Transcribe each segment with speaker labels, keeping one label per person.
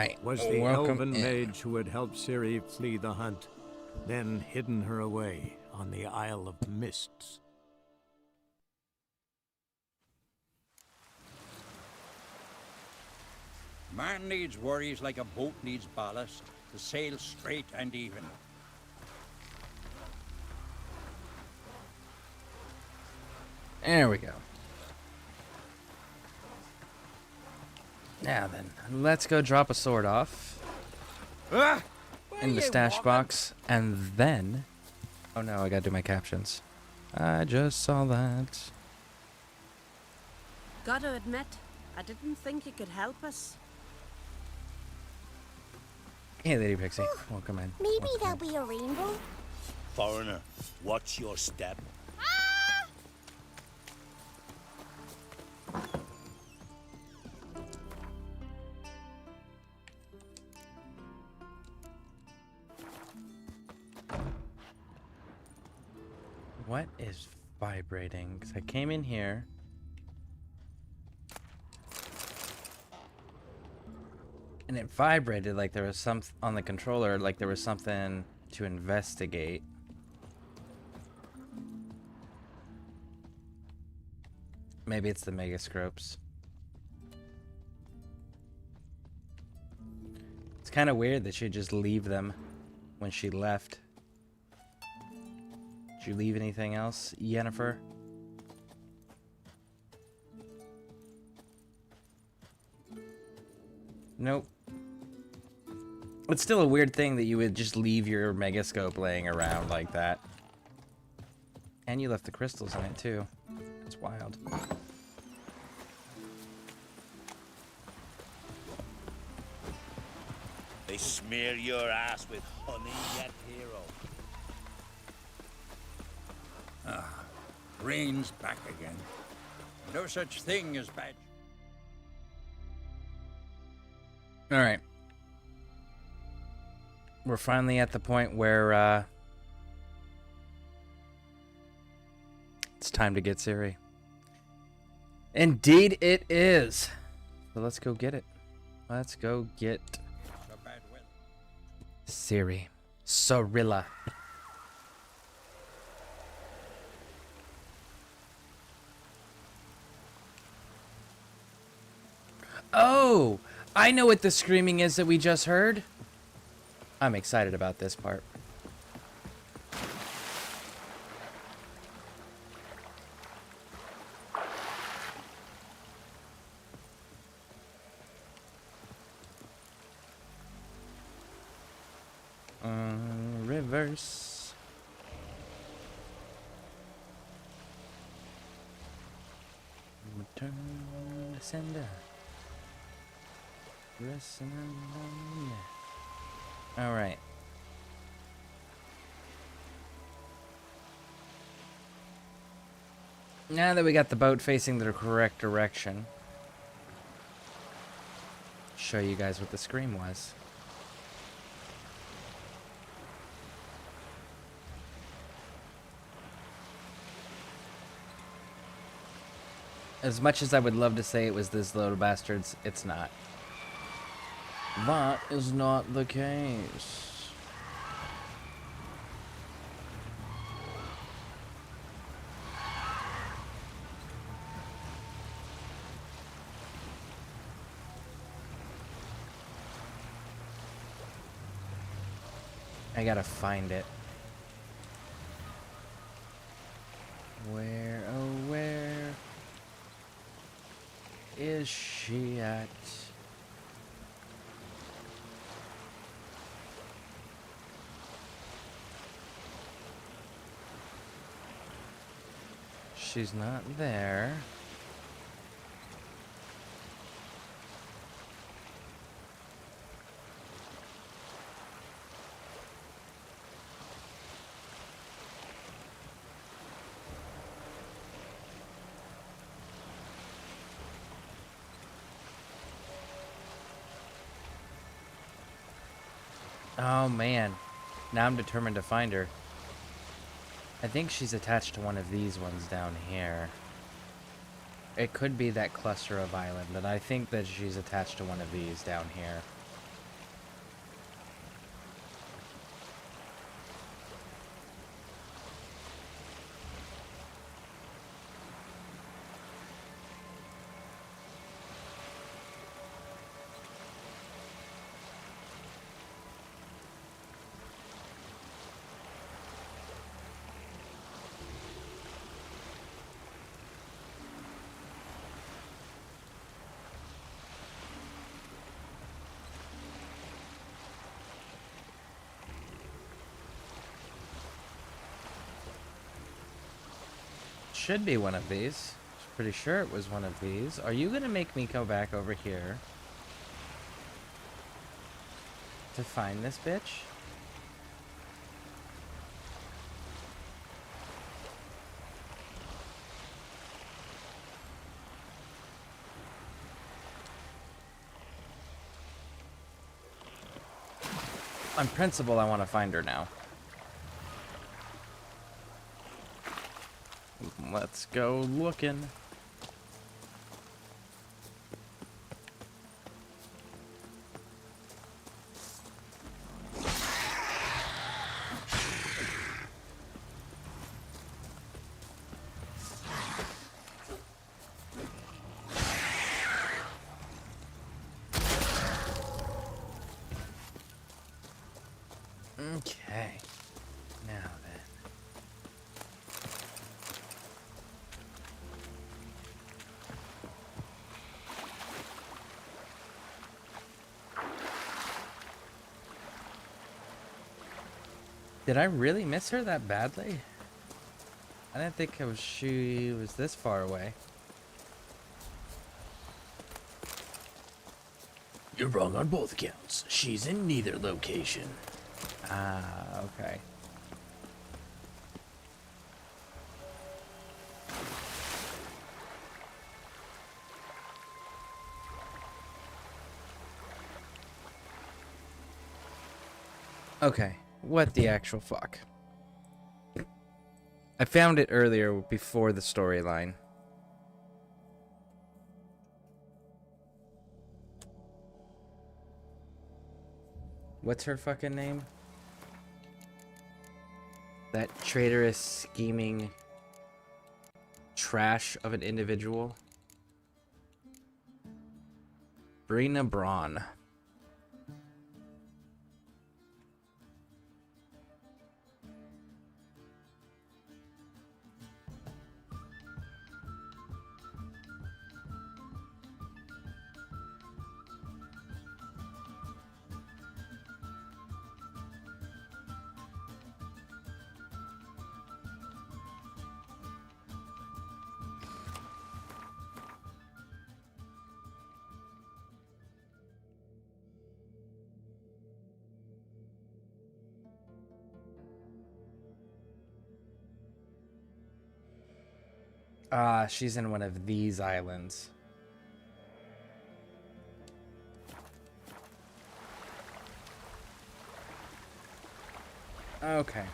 Speaker 1: Right.
Speaker 2: Was the
Speaker 1: Welcome
Speaker 2: elven
Speaker 1: in.
Speaker 2: mage who had helped Ciri flee the hunt, then hidden her away on the Isle of Mists.
Speaker 3: Man needs worries like a boat needs ballast to sail straight and even.
Speaker 1: There we go. Now then, let's go drop a sword off in the stash box, and then... Oh no, I gotta do my captions. I just saw that.
Speaker 4: Gotta admit, I didn't think you could help us.
Speaker 1: Hey, Lady Pixie, welcome in.
Speaker 5: Maybe
Speaker 1: Welcome
Speaker 5: there'll be a rainbow.
Speaker 6: Foreigner, watch your step.
Speaker 1: What is vibrating? Because I came in here. And it vibrated like there was some on the controller, like there was something to investigate. Maybe it's the megascopes. It's kind of weird that she'd just leave them when she left. Did you leave anything else, Yennefer? Nope. It's still a weird thing that you would just leave your megascope laying around like that. And you left the crystals in it too. It's wild.
Speaker 6: They smear your ass with honey, yet hero.
Speaker 3: Rain's back again. No such thing as bad.
Speaker 1: Alright. We're finally at the point where, it's time to get Ciri. Indeed it is! So let's go get it. Let's go get
Speaker 3: So bad weather.
Speaker 1: Ciri. Cirilla. Oh! I know what the screaming is that we just heard. I'm excited about this part. Reverse. Return to sender. All right. Now that we got the boat facing the correct direction, show you guys what the scream was. As much as I would love to say it was this little bastards, it's not. That is not the case. I gotta find it. Where, oh where is she at? She's not there. Oh man, now I'm determined to find her. I think she's attached to one of these ones down here. It could be that cluster of island, but I think that she's attached to one of these down here. should be one of these. Pretty sure it was one of these. Are you gonna make me go back over here to find this bitch? On principle, I want to find her now. Let's go looking. Okay. Now then. Did I really miss her that badly? I didn't think she was this far away.
Speaker 5: You're wrong on both counts. She's in neither location.
Speaker 1: Ah, okay. Okay, what the actual fuck? I found it earlier before the storyline. What's her fucking name? That traitorous, scheming trash of an individual. Brina Braun. Ah, she's in one of these islands. Okay.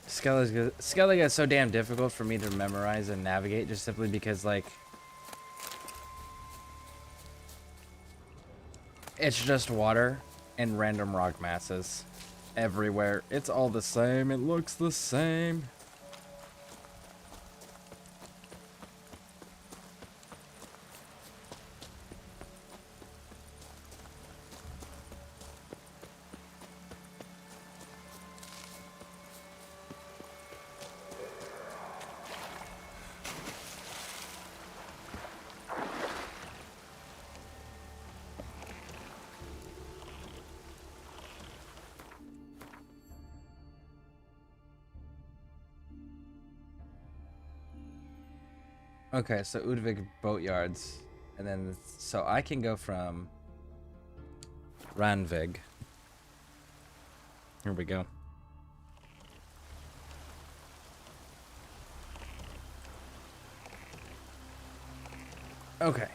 Speaker 1: Skellige is so damn difficult for me to memorize and navigate just simply because, like, it's just water and random rock masses everywhere. It's all the same. It looks the same. Okay, so Udvig boatyards, and then so I can go from Ranvig. Here we go. Okay.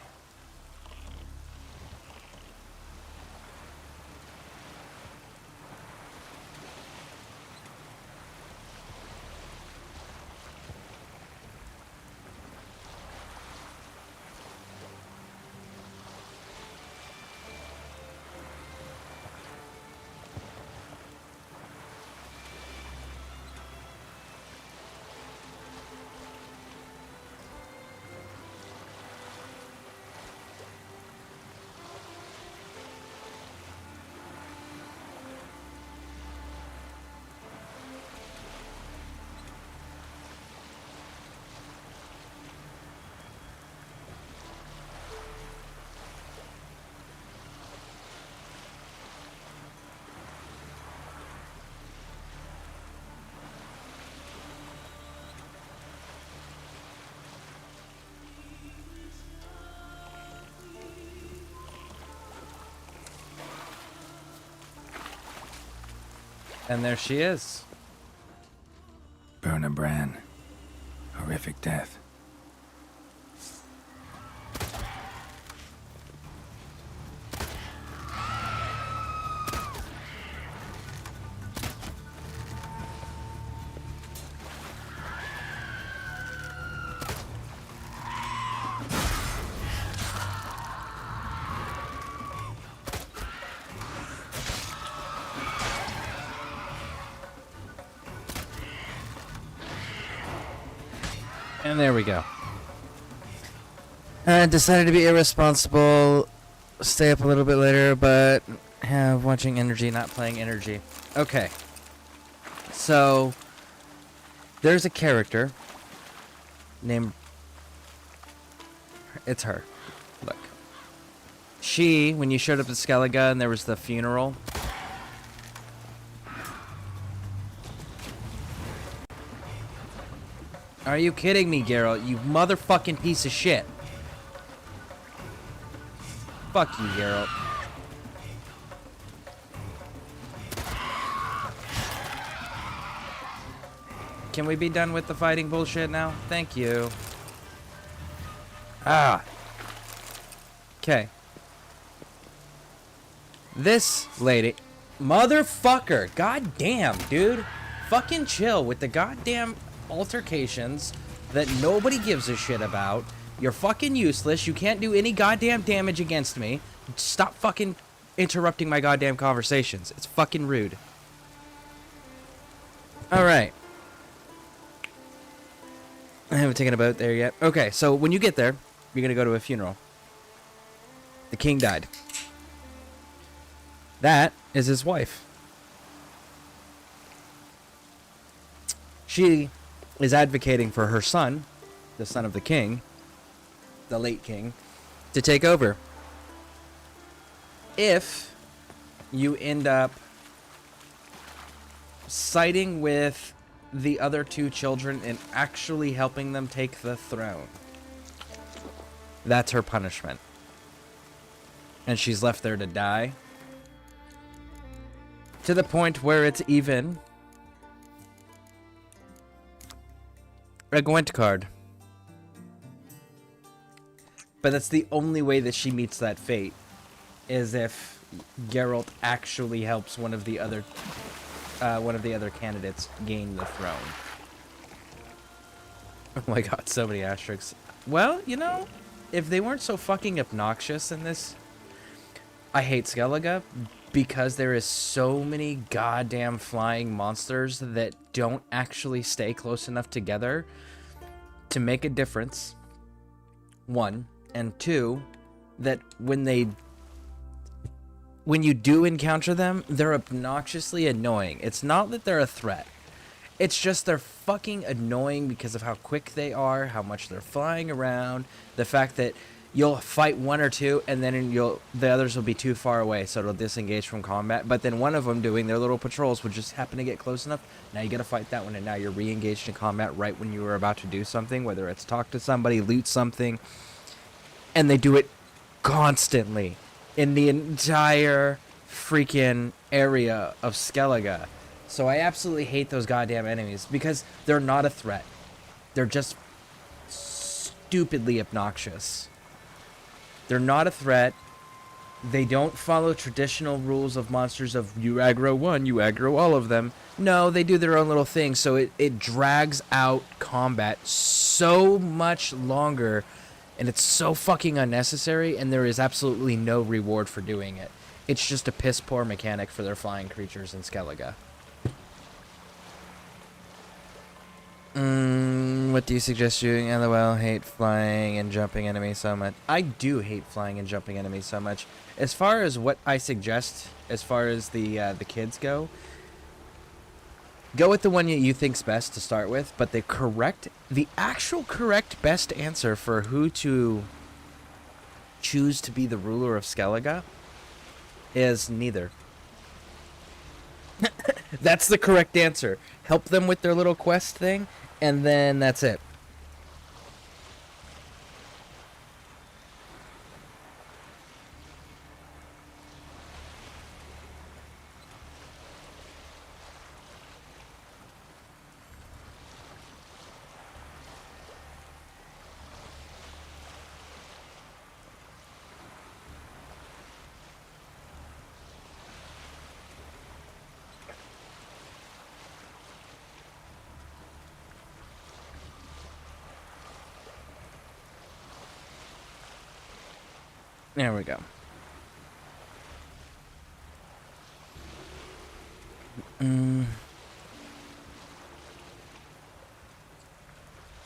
Speaker 1: And there she is.
Speaker 5: Burn and Bran. Horrific death.
Speaker 1: And there we go. I decided to be irresponsible, stay up a little bit later, but watching energy, not playing energy. Okay. So, there's a character named... It's her. Look. She, when you showed up at Skellige and there was the funeral... Are you kidding me, Geralt? You motherfucking piece of shit. Fuck you, Geralt. Can we be done with the fighting bullshit now? Thank you. Ah. Okay. This lady... Motherfucker! Goddamn, dude. Fucking chill with the goddamn... altercations that nobody gives a shit about. You're fucking useless. You can't do any goddamn damage against me. Stop fucking interrupting my goddamn conversations. It's fucking rude. Alright. I haven't taken a boat there yet. Okay, so when you get there, you're gonna go to a funeral. The king died. That is his wife. She is advocating for her son, the son of the king, the late king, to take over. If you end up siding with the other two children and actually helping them take the throne, that's her punishment. And she's left there to die. To the point where it's even a Gwent card. But that's the only way that she meets that fate, is if Geralt actually helps one of the other candidates gain the throne. Oh my god, so many asterisks. Well, you know, if they weren't so fucking obnoxious in this, I hate Skellige because there is so many goddamn flying monsters that don't actually stay close enough together to make a difference. One, and two, that when you do encounter them, they're obnoxiously annoying. It's not that they're a threat. It's just they're fucking annoying because of how quick they are, how much they're flying around, the fact that you'll fight one or two and then the others will be too far away, so it'll disengage from combat. But then one of them doing their little patrols would just happen to get close enough. Now you gotta fight that one, and now you're re-engaged in combat right when you were about to do something, whether it's talk to somebody, loot something. And they do it constantly in the entire freaking area of Skellige. So I absolutely hate those goddamn enemies because they're not a threat. They're just stupidly obnoxious. They're not a threat. They don't follow traditional rules of monsters of you aggro one, you aggro all of them. No, they do their own little thing, so it drags out combat so much longer, and it's so fucking unnecessary, and there is absolutely no reward for doing it. It's just a piss poor mechanic for their flying creatures in Skellige. What do you suggest doing? LOL, hate flying and jumping enemies so much. I do hate flying and jumping enemies so much. As far as what I suggest, as far as the kids go with the one you think's best to start with, but the actual correct best answer for who to choose to be the ruler of Skellige is neither. That's the correct answer. Help them with their little quest thing, and then that's it. There we go.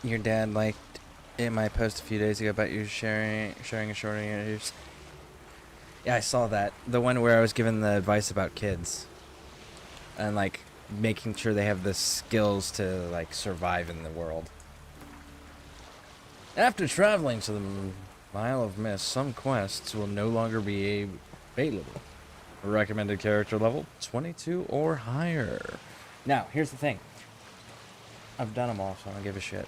Speaker 1: Your dad liked in my post a few days ago about you sharing a short interview. Yeah, I saw that. The one where I was giving the advice about kids. And, like, making sure they have the skills to, like, survive in the world. After traveling to the Isle of Mist, some quests will no longer be available. Recommended character level, 22 or higher. Now, here's the thing. I've done them all, so I don't give a shit.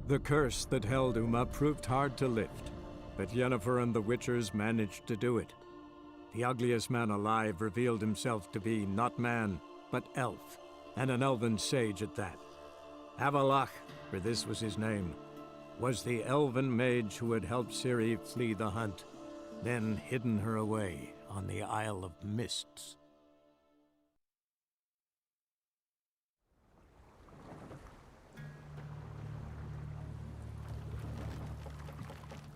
Speaker 2: The curse that held Uma proved hard to lift, but Yennefer and the Witchers managed to do it. The ugliest man alive revealed himself to be not man, but elf, and an elven sage at that. Avalach, for this was his name, was the elven mage who had helped Ciri flee the hunt, then hidden her away on the Isle of Mists.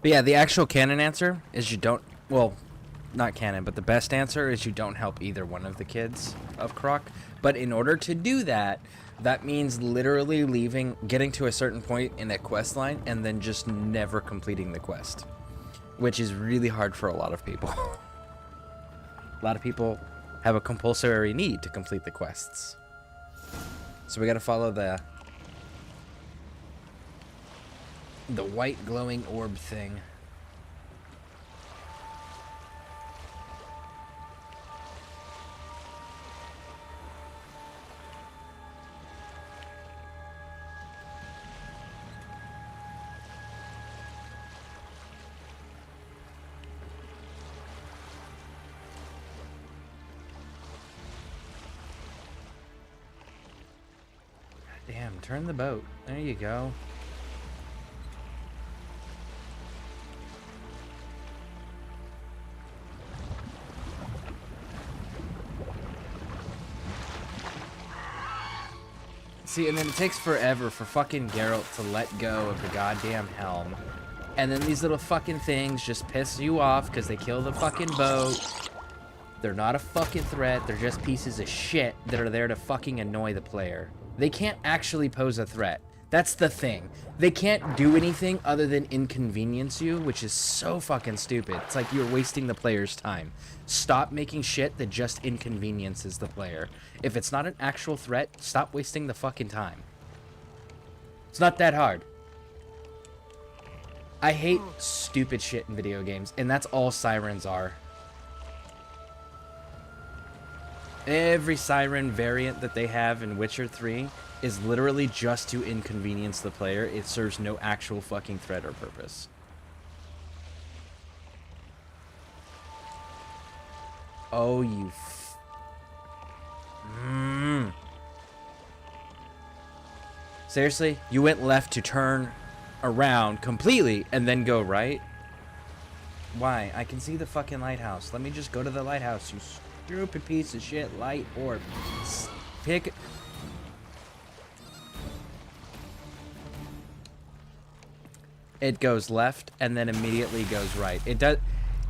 Speaker 1: But yeah, the actual canon answer is you don't... Well, not canon, but the best answer is you don't help either one of the kids of Croc. But in order to do that, that means literally getting to a certain point in a quest line and then just never completing the quest. Which is really hard for a lot of people. A lot of people have a compulsory need to complete the quests. So we gotta follow the white glowing orb thing. Damn, turn the boat. There you go. See, and then it takes forever for fucking Geralt to let go of the goddamn helm. And then these little fucking things just piss you off because they kill the fucking boat. They're not a fucking threat. They're just pieces of shit that are there to fucking annoy the player. They can't actually pose a threat. That's the thing. They can't do anything other than inconvenience you, which is so fucking stupid. It's like you're wasting the player's time. Stop making shit that just inconveniences the player. If it's not an actual threat, stop wasting the fucking time. It's not that hard. I hate stupid shit in video games, and that's all sirens are. Every siren variant that they have in Witcher 3 is literally just to inconvenience the player. It serves no actual fucking threat or purpose. Oh, you Seriously? You went left to turn around completely and then go right? Why? I can see the fucking lighthouse. Let me just go to the lighthouse, you stupid piece of shit. Light orb. Pick... It goes left and then immediately goes right. It does.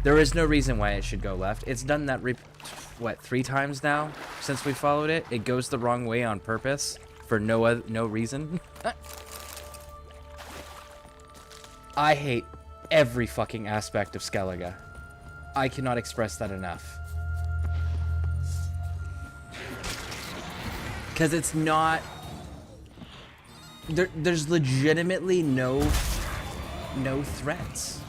Speaker 1: There is no reason why it should go left. It's done that, what, 3 times now since we followed it? It goes the wrong way on purpose for no reason. I hate every fucking aspect of Skellige. I cannot express that enough. Because it's not... There's legitimately no threats.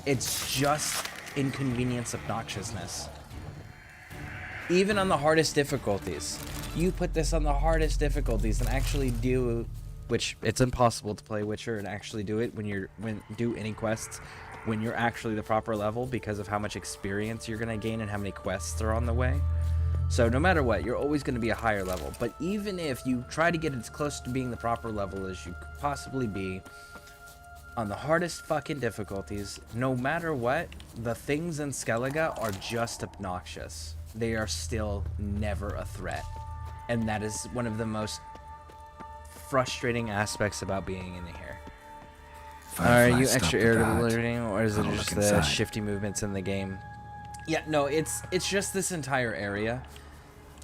Speaker 1: It's just inconvenience, obnoxiousness. Even on the hardest difficulties. You put this on the hardest difficulties and actually do... Which, it's impossible to play Witcher and actually do it when do any quests when you're actually the proper level because of how much experience you're going to gain and how many quests are on the way. So no matter what, you're always going to be a higher level. But even if you try to get as close to being the proper level as you could possibly be, on the hardest fucking difficulties, no matter what, the things in Skellige are just obnoxious. They are still never a threat. And that is one of the most frustrating aspects about being in here. Are you extra irritable, or is it just the shifty movements in the game? Yeah, no, it's just this entire area.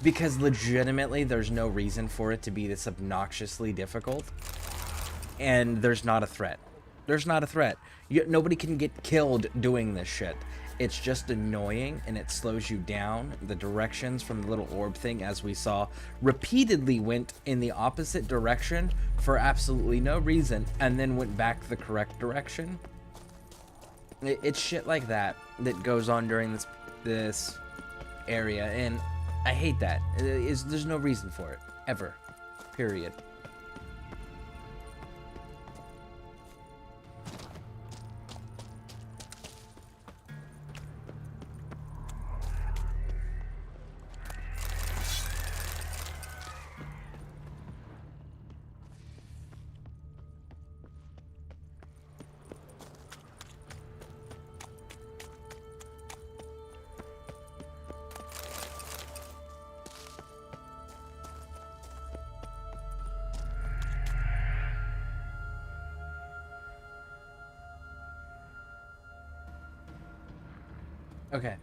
Speaker 1: Because legitimately, there's no reason for it to be this obnoxiously difficult. And there's not a threat. There's not a threat. Nobody can get killed doing this shit. It's just annoying, and it slows you down. The directions from the little orb thing, as we saw, repeatedly went in the opposite direction for absolutely no reason, and then went back the correct direction. It's shit like that that goes on during this area, and I hate that. There's no reason for it. Ever. Period. Okay.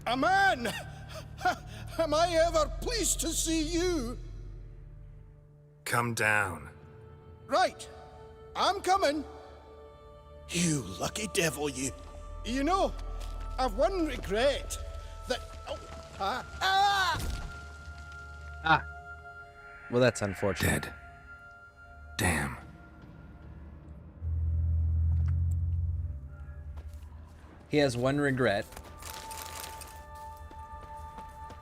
Speaker 7: A man! Am I ever pleased to see you?
Speaker 8: Come down.
Speaker 7: Right. I'm coming. You lucky devil, you. You know, I've one regret. That... Oh,
Speaker 1: Well, that's unfortunate.
Speaker 8: Dead. Damn.
Speaker 1: He has one regret.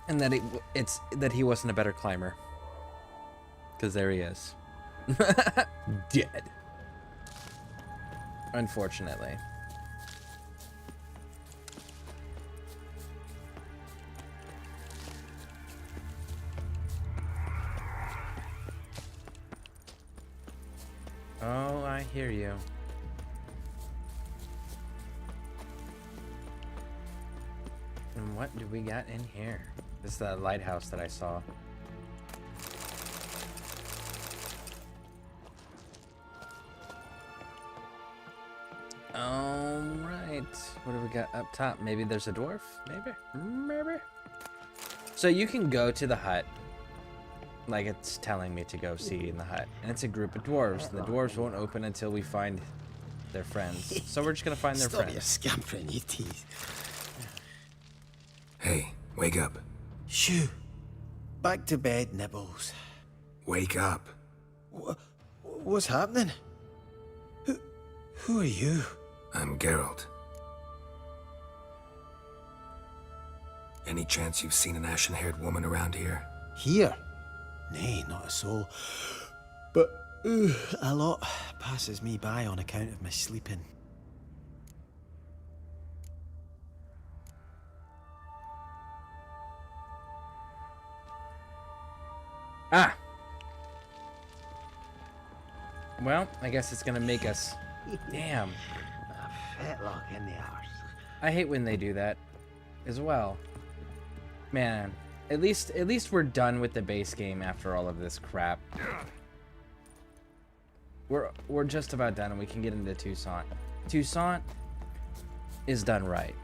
Speaker 1: And that it's that he wasn't a better climber. Because there he is. Dead. Unfortunately. Oh, I hear you. And what do we got in here? This is the lighthouse that I saw. Alright. What do we got up top? Maybe there's a dwarf? Maybe? So you can go to the hut. Like it's telling me to go see in the hut. And it's a group of dwarves. And the dwarves won't open until we find their friends. So we're just gonna find their friends.
Speaker 5: Stop your scampering, you tease.
Speaker 8: Hey, wake up.
Speaker 5: Shoo. Back to bed, Nibbles.
Speaker 8: Wake up.
Speaker 5: What's happening? Who are you?
Speaker 8: I'm Geralt. Any chance you've seen an ashen-haired woman around here?
Speaker 5: Here? Nay, not a soul. But a lot passes me by on account of my sleeping.
Speaker 1: Ah! Well, I guess it's gonna make us... Damn.
Speaker 5: Fetlock in the arse.
Speaker 1: I hate when they do that as well. Man, at least we're done with the base game after all of this crap. We're just about done, and we can get into Toussaint. Toussaint is done right.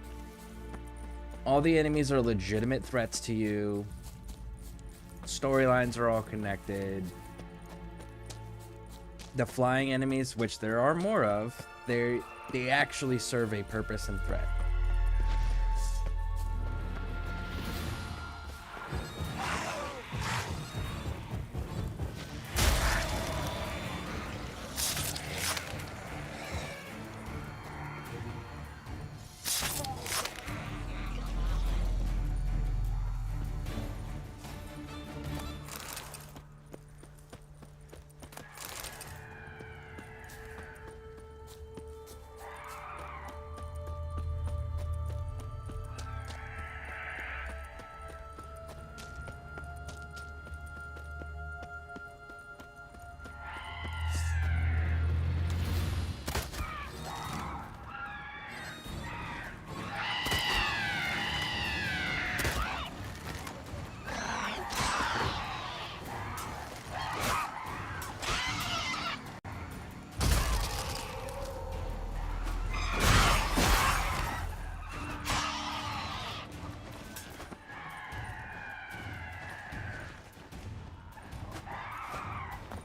Speaker 1: All the enemies are legitimate threats to you. Storylines are all connected. The flying enemies, which there are more of, they actually serve a purpose and threat.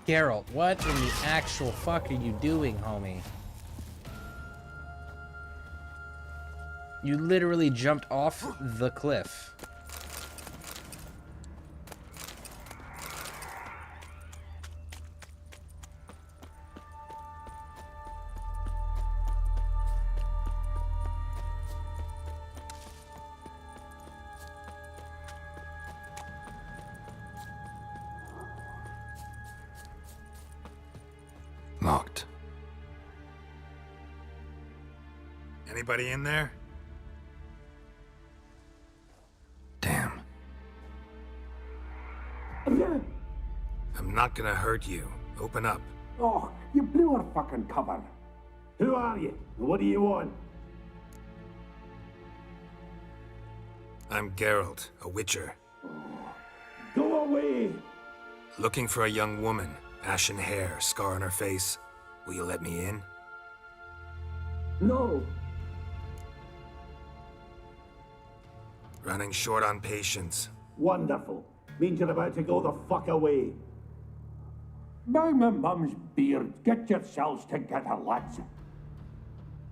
Speaker 1: Geralt, what in the actual fuck are you doing, homie? You literally jumped off the cliff.
Speaker 8: Locked. Anybody in there? Damn. I'm not gonna hurt you. Open up.
Speaker 9: Oh, you blew our fucking cover. Who are you? And what do you want?
Speaker 8: I'm Geralt, a witcher.
Speaker 9: Go away!
Speaker 8: Looking for a young woman. Ashen hair, scar on her face. Will you let me in?
Speaker 9: No.
Speaker 8: Running short on patience.
Speaker 9: Wonderful. Means you're about to go the fuck away. By my mum's beard, get yourselves together, lads.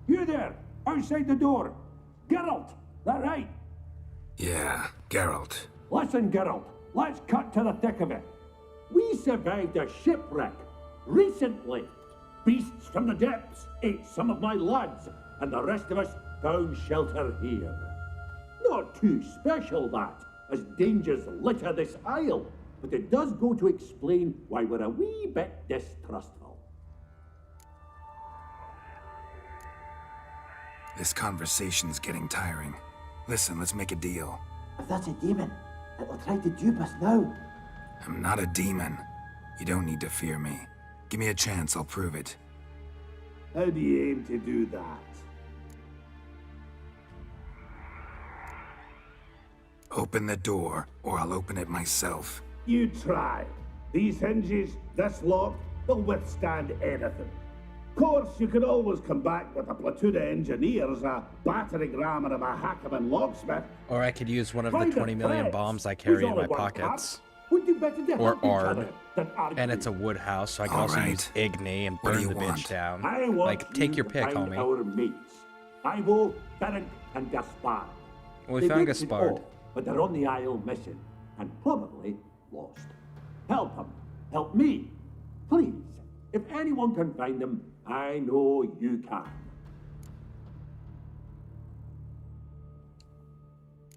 Speaker 9: You there, outside the door. Geralt, that right?
Speaker 8: Yeah, Geralt.
Speaker 9: Listen, Geralt, let's cut to the thick of it. We survived a shipwreck recently. Beasts from the depths ate some of my lads, and the rest of us found shelter here. Not too special, that, as dangers litter this isle, but it does go to explain why we're a wee bit distrustful.
Speaker 8: This conversation's getting tiring. Listen, let's make a deal.
Speaker 10: If that's a demon, it'll try to dupe us now.
Speaker 8: I'm not a demon. You don't need to fear me. Give me a chance, I'll prove it.
Speaker 9: How do you aim to do that?
Speaker 8: Open the door, or I'll open it myself.
Speaker 9: You try. These hinges, this lock, they'll withstand anything. Of course, you could always come back with a platoon of engineers, a battering ram, and a Hackman locksmith.
Speaker 1: Or I could use one of the
Speaker 9: Find
Speaker 1: 20
Speaker 9: a
Speaker 1: million
Speaker 9: threat.
Speaker 1: bombs I
Speaker 9: Who's
Speaker 1: carry in
Speaker 9: only
Speaker 1: my
Speaker 9: one
Speaker 1: pockets.
Speaker 9: part? We'd do better to
Speaker 1: Or
Speaker 9: help each
Speaker 1: arm.
Speaker 9: other than argue.
Speaker 1: And it's a wood house, so I can
Speaker 8: All
Speaker 1: also
Speaker 8: right.
Speaker 1: use Igni and
Speaker 8: What do
Speaker 1: burn
Speaker 8: you
Speaker 1: the bitch
Speaker 8: want?
Speaker 1: down.
Speaker 9: I want
Speaker 1: Like, take
Speaker 9: you
Speaker 1: your
Speaker 9: to
Speaker 1: pick,
Speaker 9: find
Speaker 1: homie.
Speaker 9: our mates. Ivo, Berend, and Gaspard.
Speaker 1: Well, we
Speaker 9: They
Speaker 1: found
Speaker 9: ventured
Speaker 1: Gaspard.
Speaker 9: off, but they're on the Isle missing, and probably lost. Help them. Help me. Please. If anyone can find them, I know you can.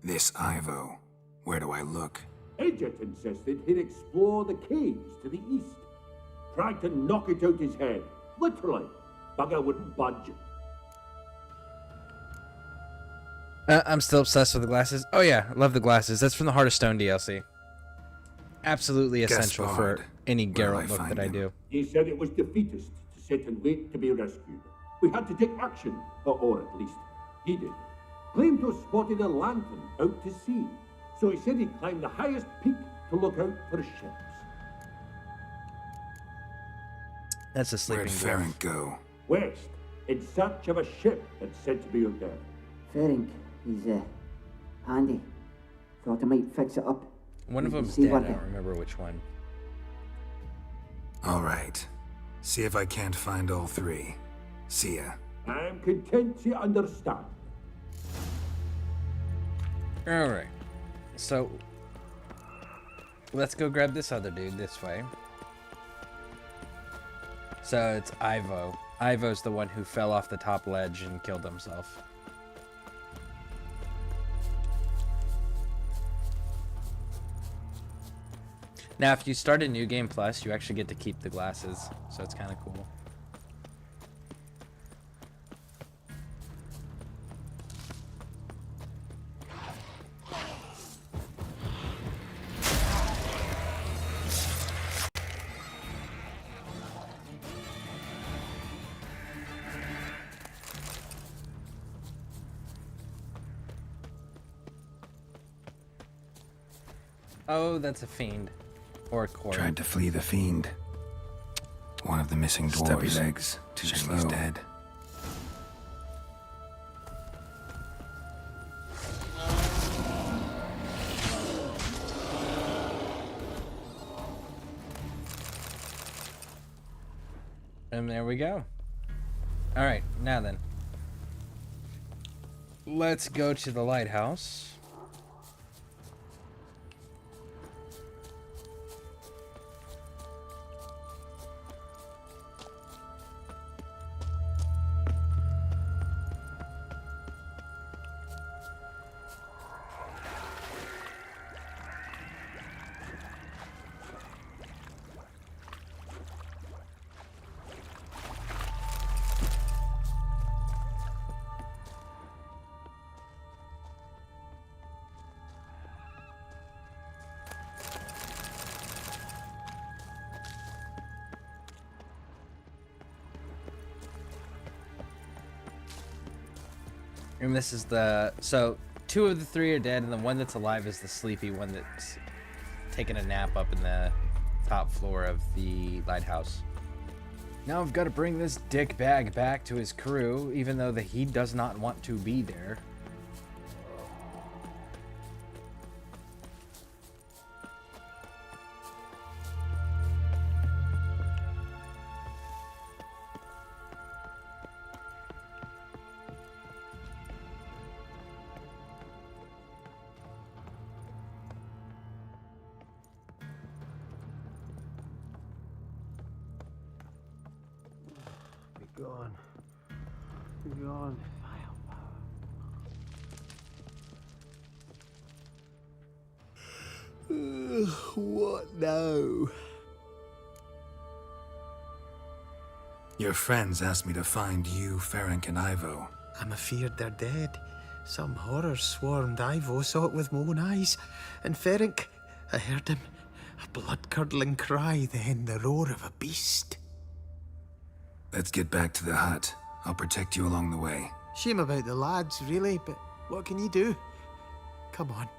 Speaker 8: This Ivo. Where do I look?
Speaker 9: Agent insisted he'd explore the caves to the east. Tried to knock it out his head. Literally. Bugger wouldn't budge.
Speaker 1: I'm still obsessed with the glasses. Oh yeah, love the glasses. That's from the Heart of Stone DLC. Absolutely essential
Speaker 8: Gaspard.
Speaker 1: for any
Speaker 8: Where do I
Speaker 1: Geralt book
Speaker 8: find
Speaker 1: that I
Speaker 8: him?
Speaker 1: do.
Speaker 9: He said it was defeatist to sit and wait to be rescued. We had to take action, or at least he did. Claimed to have spotted a lantern out to sea. so he said he'd climb the highest peak to look out for ships.
Speaker 1: That's a
Speaker 8: Where'd
Speaker 1: sleeping dwarf.
Speaker 8: Ferenc go?
Speaker 9: West, in search of a ship that's said to be out there.
Speaker 10: Ferenc, he's handy. Thought I might fix it up.
Speaker 1: One of
Speaker 10: You can
Speaker 1: them's
Speaker 10: see
Speaker 1: dead. I
Speaker 10: what
Speaker 1: don't remember which one.
Speaker 8: All right. See if I can't find all three. See ya.
Speaker 9: I'm content to understand.
Speaker 1: All right. So let's go grab this other dude this way. So it's Ivo. Ivo's the one who fell off the top ledge and killed himself. Now, if you start a New Game Plus, you actually get to keep the glasses, so it's kind of cool. Oh, that's a fiend. Or a core.
Speaker 8: Tried to flee the fiend. One of the missing dwarves. Stubby legs. Too slow. He's dead.
Speaker 1: And there we go. Alright, now then. Let's go to the lighthouse. And this is the... So, 2 of the 3 are dead, and the one that's alive is the sleepy one that's taking a nap up in the top floor of the lighthouse. Now I've got to bring this dick bag back to his crew, even though he does not want to be there.
Speaker 5: Gone. Gone. What now?
Speaker 8: Your friends asked me to find you, Ferenc, and Ivo.
Speaker 5: I'm afeard they're dead. Some horror swarmed Ivo, saw it with my own eyes. And Ferenc, I heard him. A blood-curdling cry, then the roar of a beast.
Speaker 8: Let's get back to the hut. I'll protect you along the way.
Speaker 5: Shame about the lads, really, but what can you do? Come on.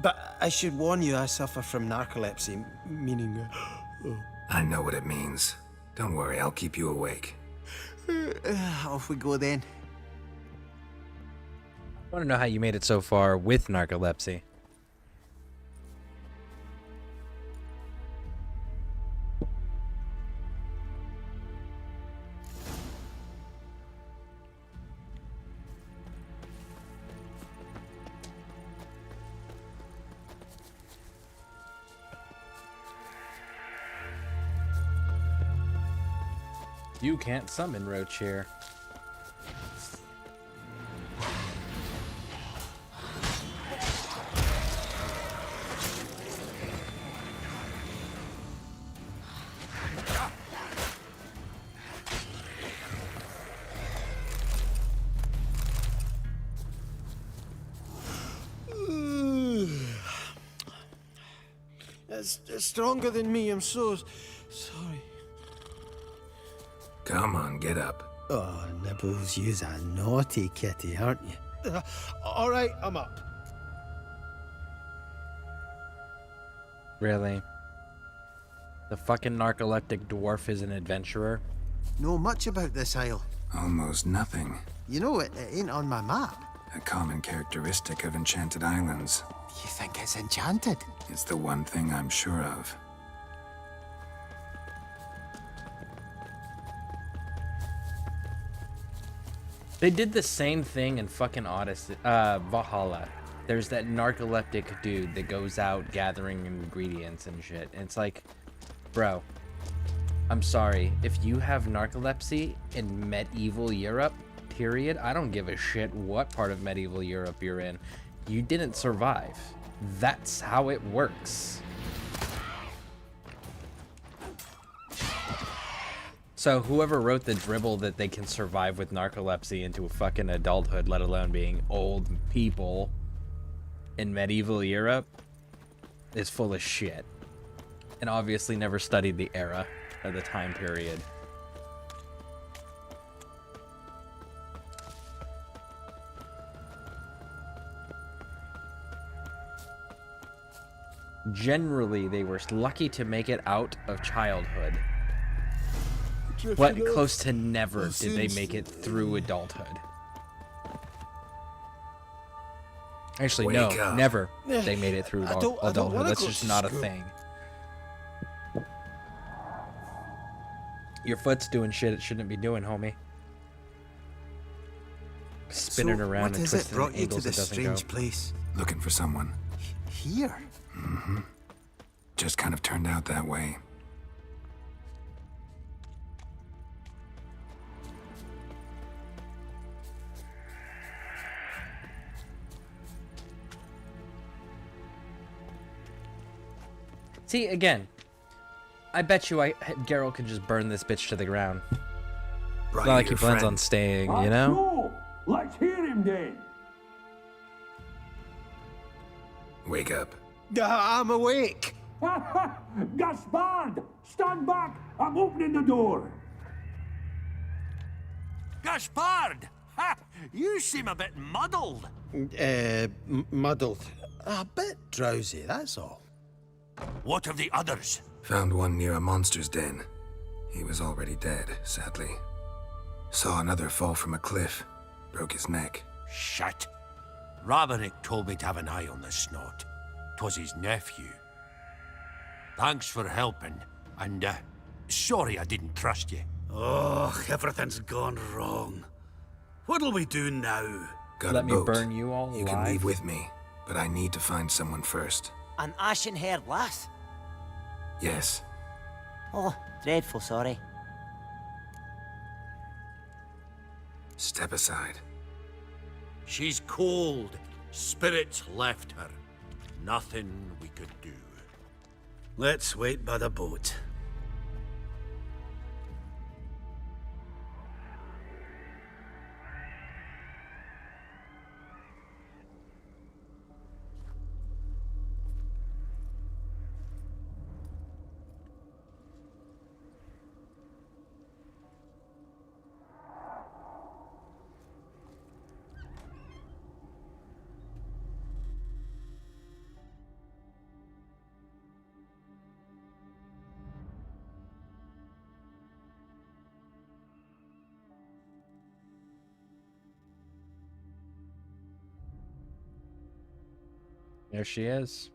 Speaker 5: But I should warn you, I suffer from narcolepsy, meaning...
Speaker 8: I know what it means. Don't worry, I'll keep you awake.
Speaker 5: Off we go then.
Speaker 1: I want to know how you made it so far with narcolepsy. You can't summon Roach here.
Speaker 5: It's stronger than me, I'm so sorry.
Speaker 8: Come on, get up.
Speaker 5: Oh, Nibbles, you's a naughty kitty, aren't you? All right, I'm up.
Speaker 1: Really? The fucking narcoleptic dwarf is an adventurer?
Speaker 5: Know much about this isle?
Speaker 8: Almost nothing.
Speaker 5: You know, it ain't on my map.
Speaker 8: A common characteristic of enchanted islands.
Speaker 5: You think it's enchanted?
Speaker 8: It's the one thing I'm sure of.
Speaker 1: They did the same thing in fucking Odyssey, Valhalla. There's that narcoleptic dude that goes out gathering ingredients and shit. And it's like, bro, I'm sorry. If you have narcolepsy in medieval Europe, period, I don't give a shit what part of medieval Europe you're in. You didn't survive. That's how it works. So whoever wrote the dribble that they can survive with narcolepsy into a fucking adulthood, let alone being old people in medieval Europe, is full of shit. And obviously never studied the era or the time period. Generally, they were lucky to make it out of childhood. What close to never did they make it through adulthood? Actually, no, never they made it through adulthood. That's just not a thing. Your foot's doing shit it shouldn't be doing, homie. Spinning around and twisting
Speaker 5: brought you to
Speaker 1: angles it
Speaker 5: this
Speaker 1: doesn't
Speaker 5: strange
Speaker 1: go.
Speaker 5: place?
Speaker 8: Looking for someone.
Speaker 5: Here?
Speaker 8: Mm-hmm. Just kind of turned out that way.
Speaker 1: See, again, I bet you Geralt could just burn this bitch to the ground. It's not like he plans on staying, you know?
Speaker 9: Let's hear him then.
Speaker 8: Wake up.
Speaker 5: I'm awake.
Speaker 9: Gaspard! Stand back! I'm opening the door.
Speaker 6: Gaspard! Ha! You seem a bit muddled.
Speaker 7: Muddled. A bit drowsy, that's all.
Speaker 6: What of the others?
Speaker 8: Found one near a monster's den. He was already dead, sadly. Saw another fall from a cliff. Broke his neck.
Speaker 6: Shit. Rabinick told me to have an eye on the snot. 'Twas his nephew. Thanks for helping, and sorry I didn't trust you.
Speaker 11: Oh, everything's gone wrong. What'll we do now?
Speaker 8: Got
Speaker 1: Let
Speaker 8: a
Speaker 1: me
Speaker 8: boat.
Speaker 1: burn you all
Speaker 8: You can
Speaker 1: alive?
Speaker 8: leave with me, but I need to find someone first.
Speaker 12: An ashen-haired lass?
Speaker 8: Yes.
Speaker 12: Oh, dreadful sorry.
Speaker 8: Step aside.
Speaker 6: She's cold. Spirits left her. Nothing we could do.
Speaker 11: Let's wait by the boat.
Speaker 1: There she is.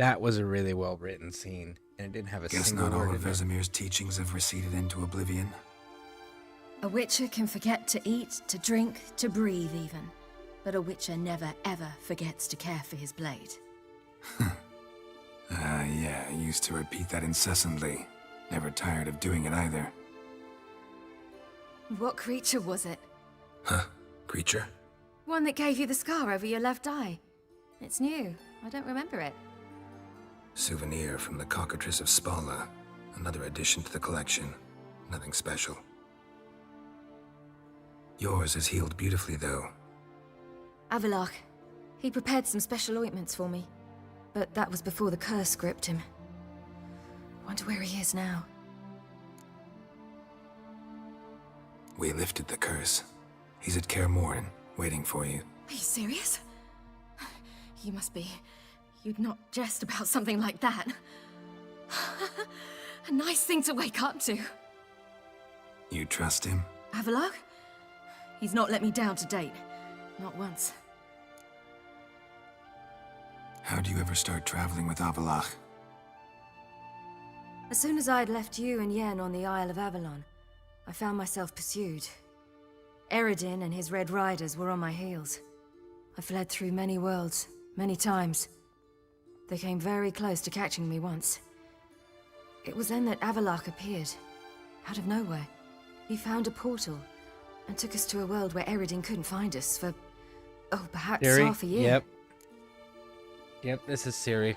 Speaker 1: That was a really well written scene, and it didn't have a
Speaker 8: Guess
Speaker 1: single
Speaker 8: not all
Speaker 1: word
Speaker 8: of
Speaker 1: in it.
Speaker 8: Vesemir's teachings have receded into oblivion.
Speaker 13: A witcher can forget to eat, to drink, to breathe even. But a witcher never ever forgets to care for his blade.
Speaker 8: Yeah, I used to repeat that incessantly. Never tired of doing it either.
Speaker 13: What creature was it?
Speaker 8: Huh? Creature?
Speaker 13: One that gave you the scar over your left eye. It's new. I don't remember it.
Speaker 8: Souvenir from the cockatrice of Spala. Another addition to the collection. Nothing special. Yours is healed beautifully, though.
Speaker 13: Avalok. He prepared some special ointments for me. But that was before the curse gripped him. Wonder where he is now.
Speaker 8: We lifted the curse. He's at Kaer Morhen, waiting for you.
Speaker 13: Are you serious? You must be. You'd not jest about something like that. A nice thing to wake up to.
Speaker 8: You trust him?
Speaker 13: Avalok? He's not let me down to date. Not once.
Speaker 8: How'd you ever start traveling with Avalach?
Speaker 13: As soon as I'd left you and Yen on the Isle of Avalon, I found myself pursued. Eredin and his Red Riders were on my heels. I fled through many worlds, many times. They came very close to catching me once. It was then that Avalach appeared, out of nowhere. He found a portal, and took us to a world where Eredin couldn't find us for, perhaps
Speaker 1: Siri?
Speaker 13: half a year.
Speaker 1: Yep, this is Siri.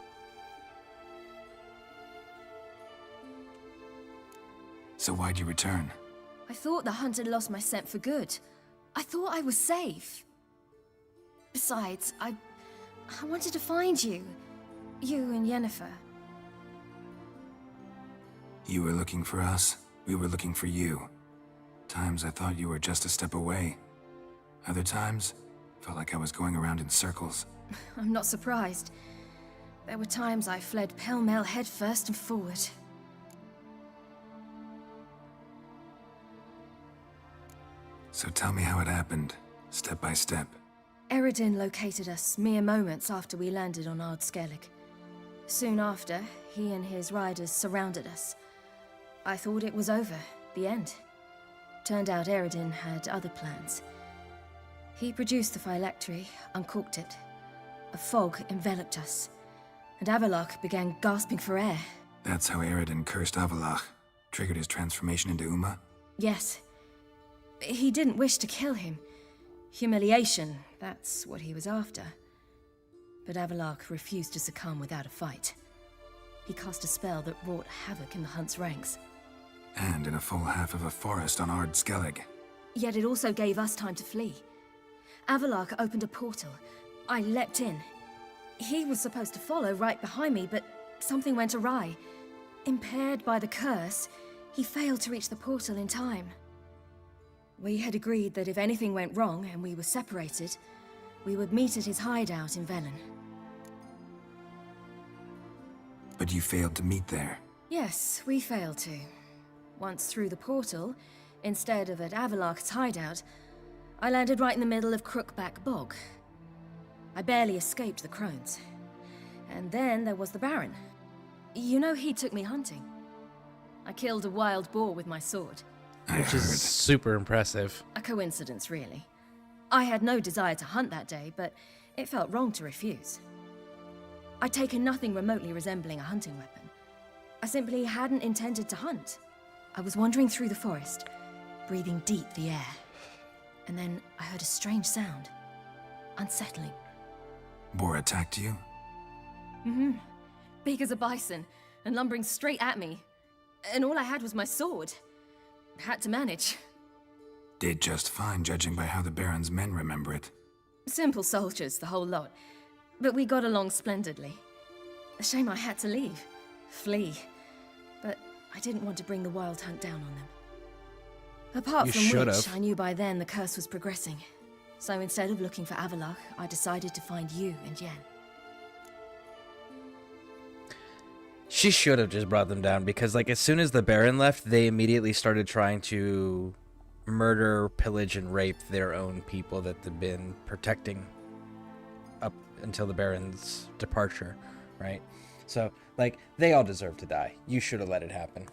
Speaker 8: So why'd you return?
Speaker 13: I thought the hunt had lost my scent for good. I thought I was safe. Besides, I wanted to find you. You and Yennefer.
Speaker 8: You were looking for us, we were looking for you. Times I thought you were just a step away. Other times, felt like I was going around in circles.
Speaker 13: I'm not surprised. There were times I fled pell-mell headfirst and forward.
Speaker 8: So tell me how it happened, step by step.
Speaker 13: Eredin located us mere moments after we landed on Ard Skellig. Soon after, he and his riders surrounded us. I thought it was over, the end. Turned out Eredin had other plans. He produced the phylactery, uncorked it. A fog enveloped us, and Avalok began gasping for air.
Speaker 8: That's how Eredin cursed Avalach, triggered his transformation into Uma?
Speaker 13: Yes. He didn't wish to kill him. Humiliation, that's what he was after. But Avalok refused to succumb without a fight. He cast a spell that wrought havoc in the hunt's ranks.
Speaker 8: And in a full half of a forest on Ard Skellig.
Speaker 13: Yet it also gave us time to flee. Avalok opened a portal. I leapt in. He was supposed to follow right behind me, but something went awry. Impaired by the curse, he failed to reach the portal in time. We had agreed that if anything went wrong and we were separated, we would meet at his hideout in Velen.
Speaker 8: But you failed to meet there.
Speaker 13: Yes, we failed to. Once through the portal, instead of at Avalok's hideout, I landed right in the middle of Crookback Bog. I barely escaped the crones. And then there was the Baron. You know, he took me hunting. I killed a wild boar with my sword.
Speaker 1: Which is super impressive.
Speaker 13: A coincidence, really. I had no desire to hunt that day, but it felt wrong to refuse. I'd taken nothing remotely resembling a hunting weapon. I simply hadn't intended to hunt. I was wandering through the forest, breathing deep the air. And then I heard a strange sound. Unsettling.
Speaker 8: Boar attacked you?
Speaker 13: Mm-hmm. Big as a bison, and lumbering straight at me. And all I had was my sword. Had to manage.
Speaker 8: Did just fine, judging by how the Baron's men remember it.
Speaker 13: Simple soldiers, the whole lot. But we got along splendidly. A shame I had to leave. Flee. But I didn't want to bring the wild hunt down on them. Apart from which, I knew by then the curse was progressing. So instead of looking for Avalok, I decided to find you and Yen.
Speaker 1: She should have just brought them down, because like as soon as the Baron left, they immediately started trying to murder, pillage, and rape their own people that they've been protecting up until the Baron's departure, right? So, like, they all deserve to die. You should have let it happen.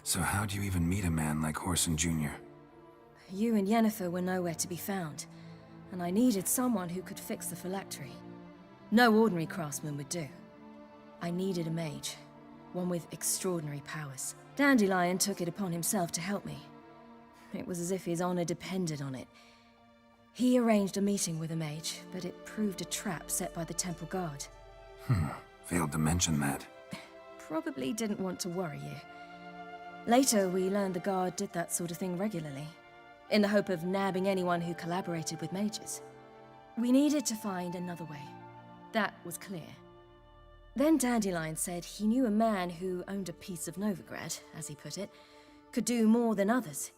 Speaker 8: So how'd you even meet a man like Horson Jr.?
Speaker 13: You and Yennefer were nowhere to be found, and I needed someone who could fix the phylactery. No ordinary craftsman would do. I needed a mage, one with extraordinary powers. Dandelion took it upon himself to help me. It was as if his honor depended on it. He arranged a meeting with a mage, but it proved a trap set by the temple guard.
Speaker 8: Failed to mention that.
Speaker 13: Probably didn't want to worry you. Later, we learned the guard did that sort of thing regularly, in the hope of nabbing anyone who collaborated with mages. We needed to find another way. That was clear. Then Dandelion said he knew a man who owned a piece of Novigrad, as he put it, could do more than others.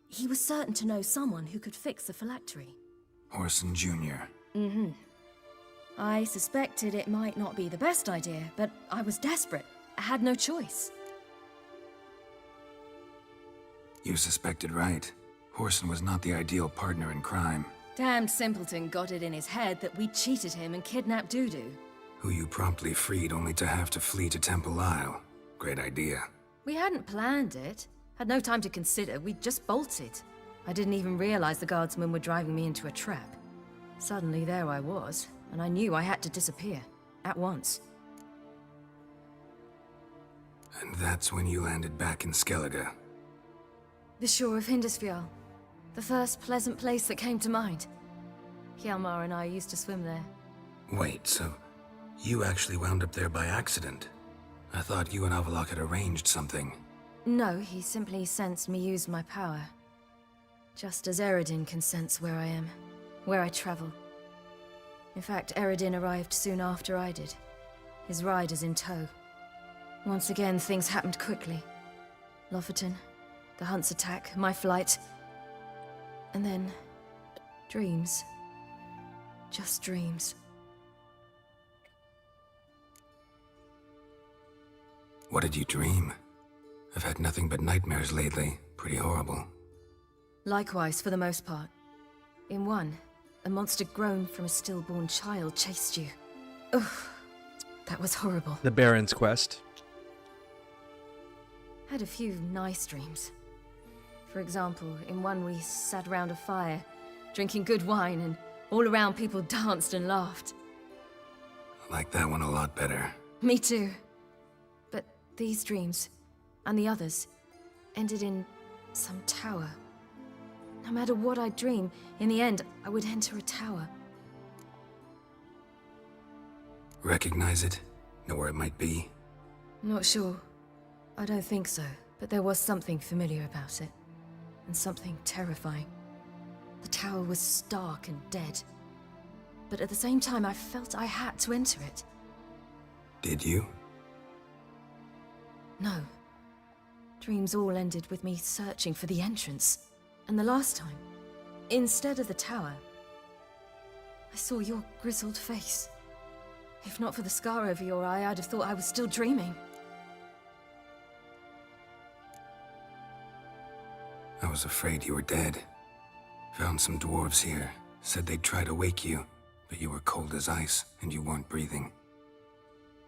Speaker 13: He was certain to know someone who could fix the phylactery.
Speaker 8: Horson Jr.
Speaker 13: Mm-hmm. I suspected it might not be the best idea, but I was desperate. I had no choice.
Speaker 8: You suspected right. Horson was not the ideal partner in crime.
Speaker 13: Damned simpleton got it in his head that we cheated him and kidnapped Dudu.
Speaker 8: Who you promptly freed only to have to flee to Temple Isle. Great idea.
Speaker 13: We hadn't planned it. Had no time to consider. We just bolted. I didn't even realize the guardsmen were driving me into a trap. Suddenly there I was, and I knew I had to disappear. At once.
Speaker 8: And that's when you landed back in Skellige.
Speaker 13: The shore of Hindisfjall. The first pleasant place that came to mind. Hjalmar and I used to swim there.
Speaker 8: Wait, so you actually wound up there by accident? I thought you and Avalok had arranged something.
Speaker 13: No, he simply sensed me use my power. Just as Eredin can sense where I am, where I travel. In fact, Eredin arrived soon after I did. His riders in tow. Once again, things happened quickly. Lofoten, the hunt's attack, my flight. And then, dreams. Just dreams.
Speaker 8: What did you dream? I've had nothing but nightmares lately. Pretty horrible.
Speaker 13: Likewise, for the most part. In one, a monster grown from a stillborn child chased you. Ugh, that was horrible.
Speaker 1: The Baron's Quest.
Speaker 13: Had a few nice dreams. For example, in one we sat around a fire, drinking good wine, and all around people danced and laughed.
Speaker 8: I like that one a lot better.
Speaker 13: Me too. But these dreams, and the others, ended in some tower. No matter what I dream, in the end, I would enter a tower.
Speaker 8: Recognize it? Know where it might be?
Speaker 13: Not sure. I don't think so, but there was something familiar about it. And something terrifying. The tower was stark and dead. But at the same time, I felt I had to enter it.
Speaker 8: Did you?
Speaker 13: No. Dreams all ended with me searching for the entrance. And the last time, instead of the tower, I saw your grizzled face. If not for the scar over your eye, I'd have thought I was still dreaming.
Speaker 8: I was afraid you were dead. Found some dwarves here. Said they'd try to wake you, but you were cold as ice and you weren't breathing.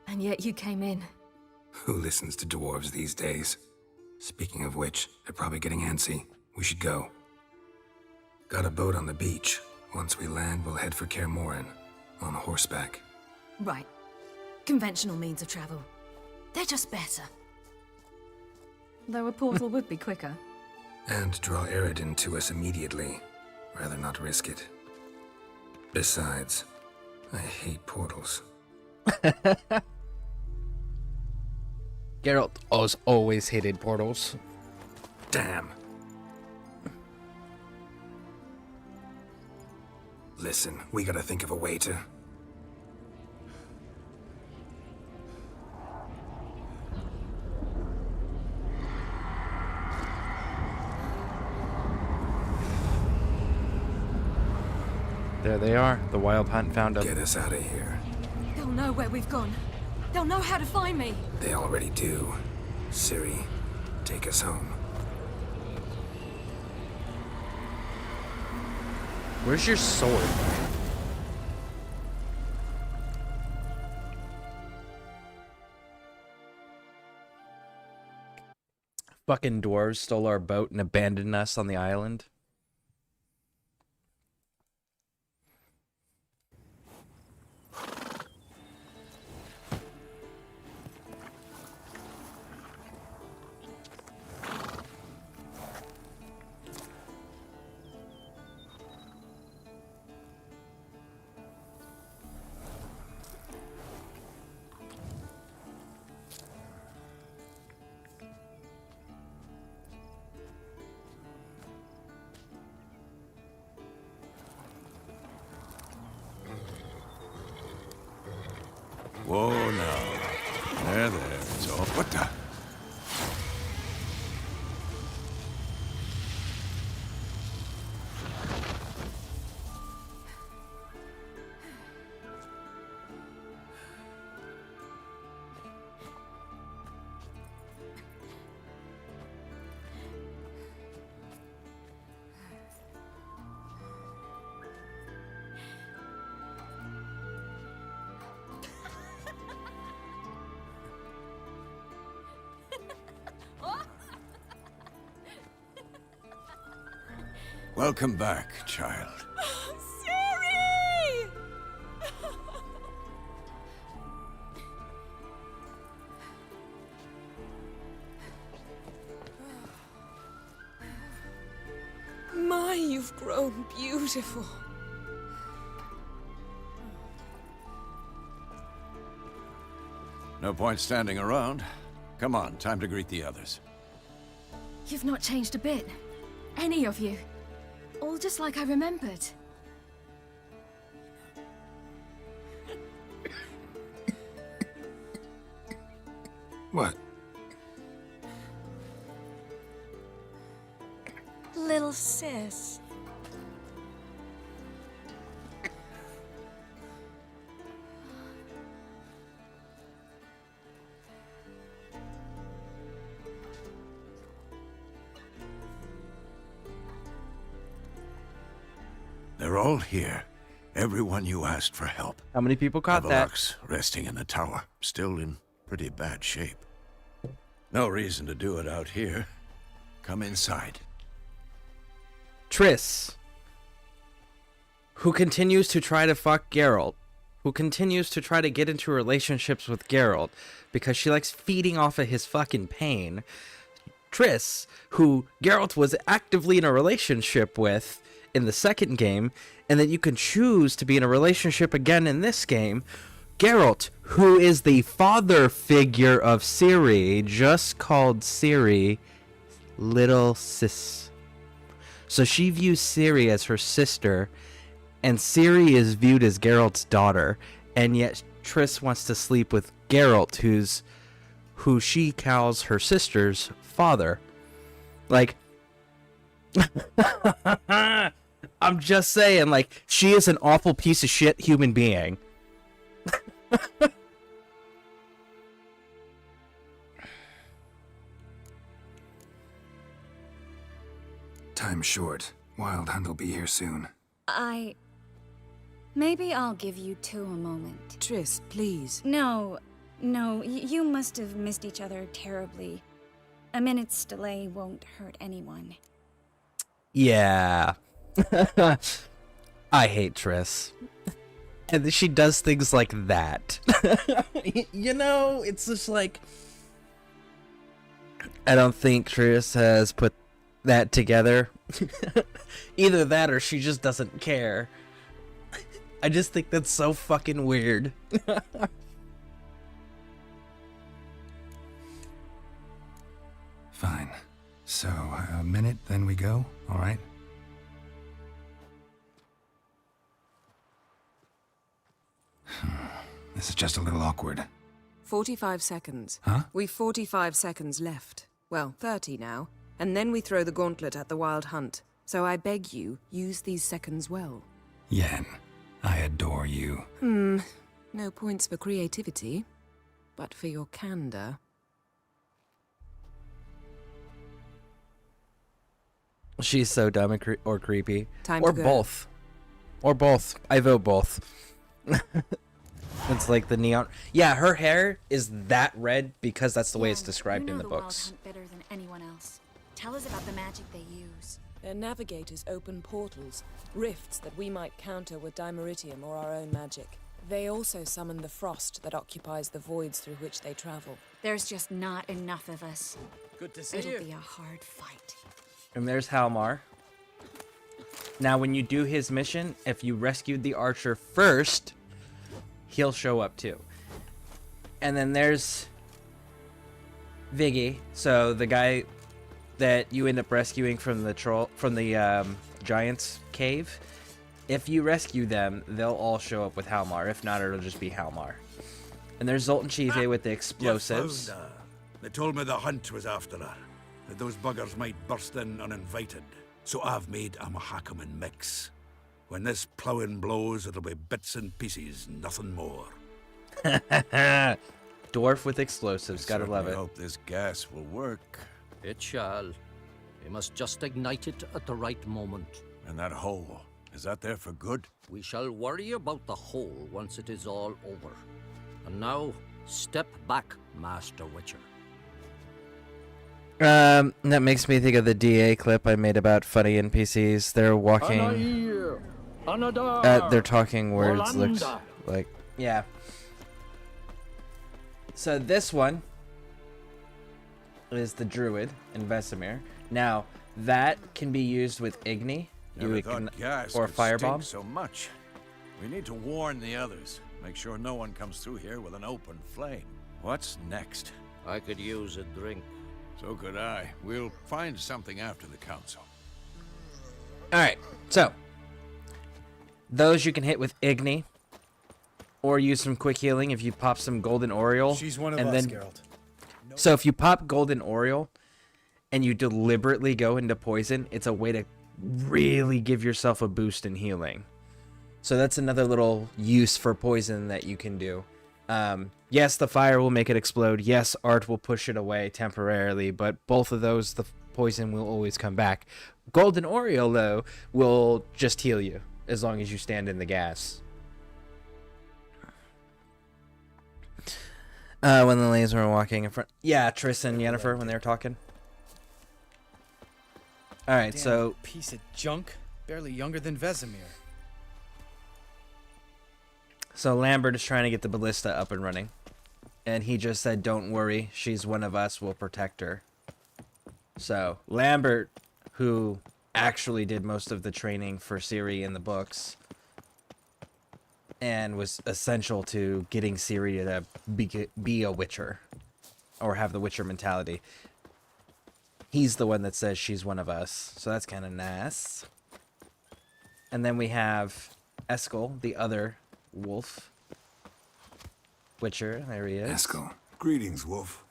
Speaker 13: And yet you came in.
Speaker 8: Who listens to dwarves these days? Speaking of which, they're probably getting antsy. We should go. Got a boat on the beach. Once we land, we'll head for Kaer Morhen. On horseback.
Speaker 13: Right. Conventional means of travel. They're just better. Though a portal would be quicker.
Speaker 8: And draw Eredin to us immediately. Rather not risk it. Besides, I hate portals.
Speaker 1: Geralt has always hated portals.
Speaker 8: Damn. Listen, we gotta think of a way to...
Speaker 1: There they are. The Wild Hunt found them.
Speaker 8: Get us out of here.
Speaker 13: They'll know where we've gone. They'll know how to find me.
Speaker 8: They already do. Ciri, take us home.
Speaker 1: Where's your sword? fucking dwarves stole our boat and abandoned us on the island.
Speaker 14: Whoa, now. There. It's all. What the? Welcome back, child.
Speaker 15: Siri! My, you've grown beautiful.
Speaker 14: No point standing around. Come on, time to greet the others.
Speaker 13: You've not changed a bit. Any of you. All just like I remembered.
Speaker 8: What?
Speaker 15: Little sis.
Speaker 14: They're all here. Everyone you asked for help.
Speaker 1: How many people caught that?
Speaker 14: Havelock's resting in the tower, still in pretty bad shape. No reason to do it out here. Come inside.
Speaker 1: Triss, who continues to try to fuck Geralt, who continues to try to get into relationships with Geralt because she likes feeding off of his fucking pain. Triss, who Geralt was actively in a relationship with in the second game, and that you can choose to be in a relationship again in this game. Geralt, who is the father figure of Ciri, just called Ciri little sis. So she views Ciri as her sister, and Ciri is viewed as Geralt's daughter, and yet Triss wants to sleep with Geralt, who she calls her sister's father. Like, I'm just saying, like, she is an awful piece of shit human being.
Speaker 8: Time's short. Wild Hunt will be here soon.
Speaker 16: Maybe I'll give you two a moment.
Speaker 17: Triss, please.
Speaker 16: No, you must have missed each other terribly. A minute's delay won't hurt anyone.
Speaker 1: Yeah. I hate Triss. And she does things like that. You know, it's just like, I don't think Triss has put that together. Either that or she just doesn't care. I just think that's so fucking weird.
Speaker 8: Fine. So, a minute, then we go, alright? This is just a little awkward.
Speaker 17: 45 seconds.
Speaker 8: Huh?
Speaker 17: We've 45 seconds left. Well, 30 now. And then we throw the gauntlet at the Wild Hunt. So I beg you, use these seconds well.
Speaker 8: Yen, I adore you.
Speaker 17: No points for creativity, but for your candor.
Speaker 1: She's so dumb and or creepy.
Speaker 17: Time
Speaker 1: or
Speaker 17: to go.
Speaker 1: both. Or both. I vote both. It's like the neon. Yeah, her hair is that red because that's the way it's described in the books.
Speaker 16: Wild hunt better than anyone else. Tell us about the magic they use.
Speaker 17: Their navigators open portals, rifts that we might counter with dimeritium or our own magic. They also summon the frost that occupies the voids through which they travel.
Speaker 16: There's just not enough of us.
Speaker 3: Good to see
Speaker 16: It'll
Speaker 3: you.
Speaker 16: be a hard fight.
Speaker 1: And there's Halmar. Now, when you do his mission, if you rescued the archer first, he'll show up too. And then there's Viggy, so the guy that you end up rescuing from the giant's cave. If you rescue them, they'll all show up with Halmar. If not, it'll just be Halmar. And there's Zoltan Chize with the explosives.
Speaker 11: You found her. They told me the hunt was after her, that those buggers might burst in uninvited. So I've made a Mahakaman mix. When this ploughing blows, it'll be bits and pieces, nothing more.
Speaker 1: Dwarf with explosives, gotta love it.
Speaker 14: I hope this gas will work.
Speaker 18: It shall. We must just ignite it at the right moment.
Speaker 14: And that hole, is that there for good?
Speaker 18: We shall worry about the hole once it is all over. And now, step back, Master Witcher.
Speaker 1: That makes me think of the DA clip I made about funny NPCs. They're walking. They're talking words. Looks like. Yeah. So this one is the druid in Vesemir. Now that can be used with Igni, or firebomb.
Speaker 14: So much. We need to warn the others. Make sure no one comes through here with an open flame. What's next?
Speaker 18: I could use a drink.
Speaker 14: So could I. We'll find something after the council.
Speaker 1: Alright, so those you can hit with Igni, or use some quick healing if you pop some Golden Oriole.
Speaker 19: She's one of us, Geralt.
Speaker 1: So if you pop Golden Oriole and you deliberately go into poison, it's a way to really give yourself a boost in healing. So that's another little use for poison that you can do. Yes, the fire will make it explode. Yes, art will push it away temporarily, but both of those, the poison will always come back. Golden Oriole, though, will just heal you as long as you stand in the gas. When the ladies were walking in front. Yeah, Triss and Yennefer when they were talking. Alright, so.
Speaker 19: Piece of junk. Barely younger than Vesemir.
Speaker 1: So Lambert is trying to get the ballista up and running. And he just said, don't worry, she's one of us, we'll protect her. So Lambert, who actually did most of the training for Ciri in the books, and was essential to getting Ciri to be a Witcher, or have the Witcher mentality. He's the one that says she's one of us, so that's kind of nice. And then we have Eskel, the other wolf Witcher. There he is.
Speaker 8: Eskel.
Speaker 14: Greetings, wolf.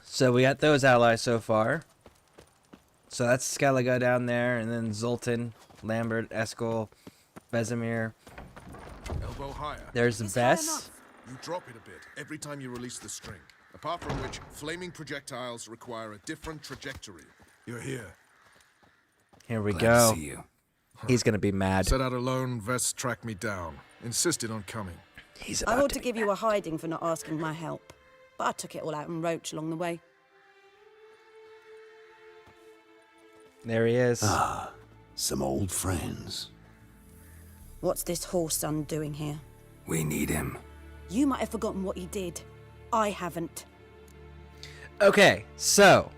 Speaker 1: So we got those allies so far. So that's Skellige down there, and then Zoltan, Lambert, Eskel, Vesemir.
Speaker 20: Elbow higher.
Speaker 1: There's Vess.
Speaker 20: You drop it a bit every time you release the string. Apart from which, flaming projectiles require a different trajectory.
Speaker 14: You're here.
Speaker 1: Here we
Speaker 8: Glad
Speaker 1: go.
Speaker 8: to see you.
Speaker 1: He's gonna be mad.
Speaker 20: Set out alone, Vess tracked me down. Insisted on coming.
Speaker 1: He's
Speaker 21: I ought to give you a hiding for not asking my help, but I took it all out in Roach along the way.
Speaker 1: There he is.
Speaker 22: Ah, some old friends.
Speaker 21: What's this horse son doing here?
Speaker 8: We need him.
Speaker 21: You might have forgotten what he did. I haven't.
Speaker 1: Okay, so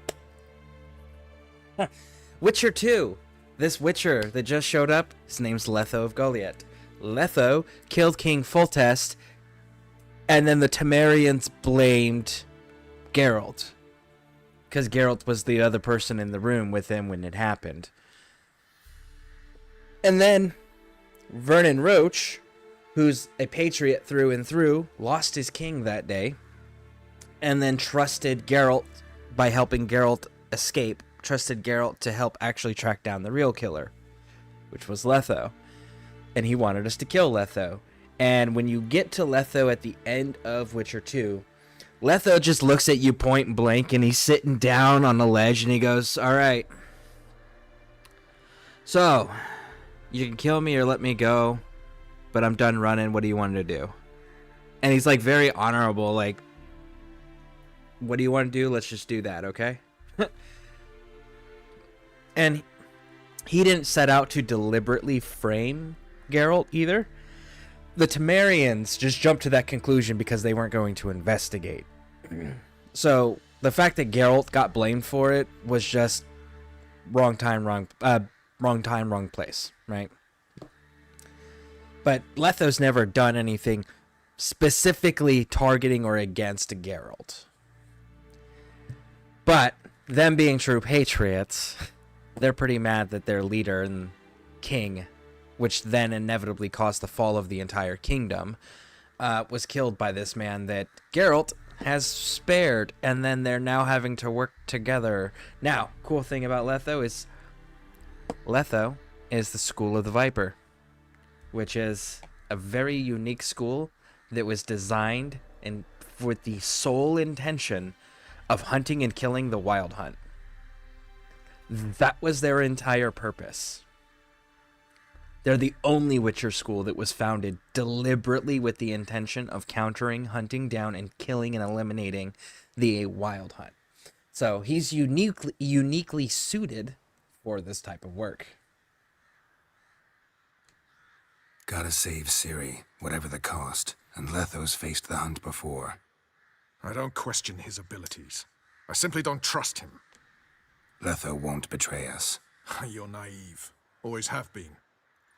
Speaker 1: Witcher 2. This Witcher that just showed up, his name's Letho of Goliath. Letho killed King Foltest, and then the Temerians blamed Geralt, because Geralt was the other person in the room with him when it happened. And then Vernon Roach, who's a patriot through and through, lost his king that day, and then trusted Geralt by helping Geralt escape. Trusted Geralt to help actually track down the real killer, which was Letho. And he wanted us to kill Letho. And when you get to Letho at the end of Witcher 2, Letho just looks at you point blank, and he's sitting down on a ledge, and he goes, all right. So, you can kill me or let me go, but I'm done running. What do you want to do? And he's like very honorable, like, what do you want to do? Let's just do that, okay? And he didn't set out to deliberately frame Geralt either. The Temerians just jumped to that conclusion because they weren't going to investigate. So the fact that Geralt got blamed for it was just wrong time, wrong place, right? But Letho's never done anything specifically targeting or against Geralt. But them being true patriots, they're pretty mad that their leader and king, which then inevitably caused the fall of the entire kingdom, was killed by this man that Geralt has spared, and then they're now having to work together. Now, cool thing about Letho is the School of the Viper, which is a very unique school that was designed and with the sole intention of hunting and killing the Wild Hunt. That was their entire purpose. They're the only Witcher school that was founded deliberately with the intention of countering, hunting down, and killing and eliminating the Wild Hunt. So he's uniquely suited for this type of work.
Speaker 8: Gotta save Ciri, whatever the cost, and Letho's faced the hunt before.
Speaker 20: I don't question his abilities. I simply don't trust him.
Speaker 8: Letho won't betray us.
Speaker 20: You're naive. Always have been.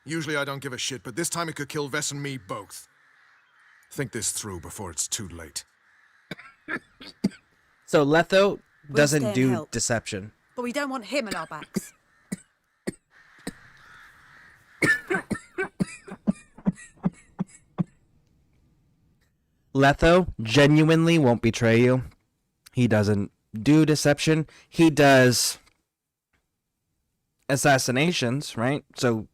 Speaker 20: Usually I don't give a shit, but this time it could kill Vess and me both. Think this through before it's too late.
Speaker 1: So Letho doesn't
Speaker 21: stay and
Speaker 1: do
Speaker 21: help.
Speaker 1: deception.
Speaker 21: But we don't want him in our backs.
Speaker 1: Letho genuinely won't betray you. He doesn't do deception. He does assassinations, right? So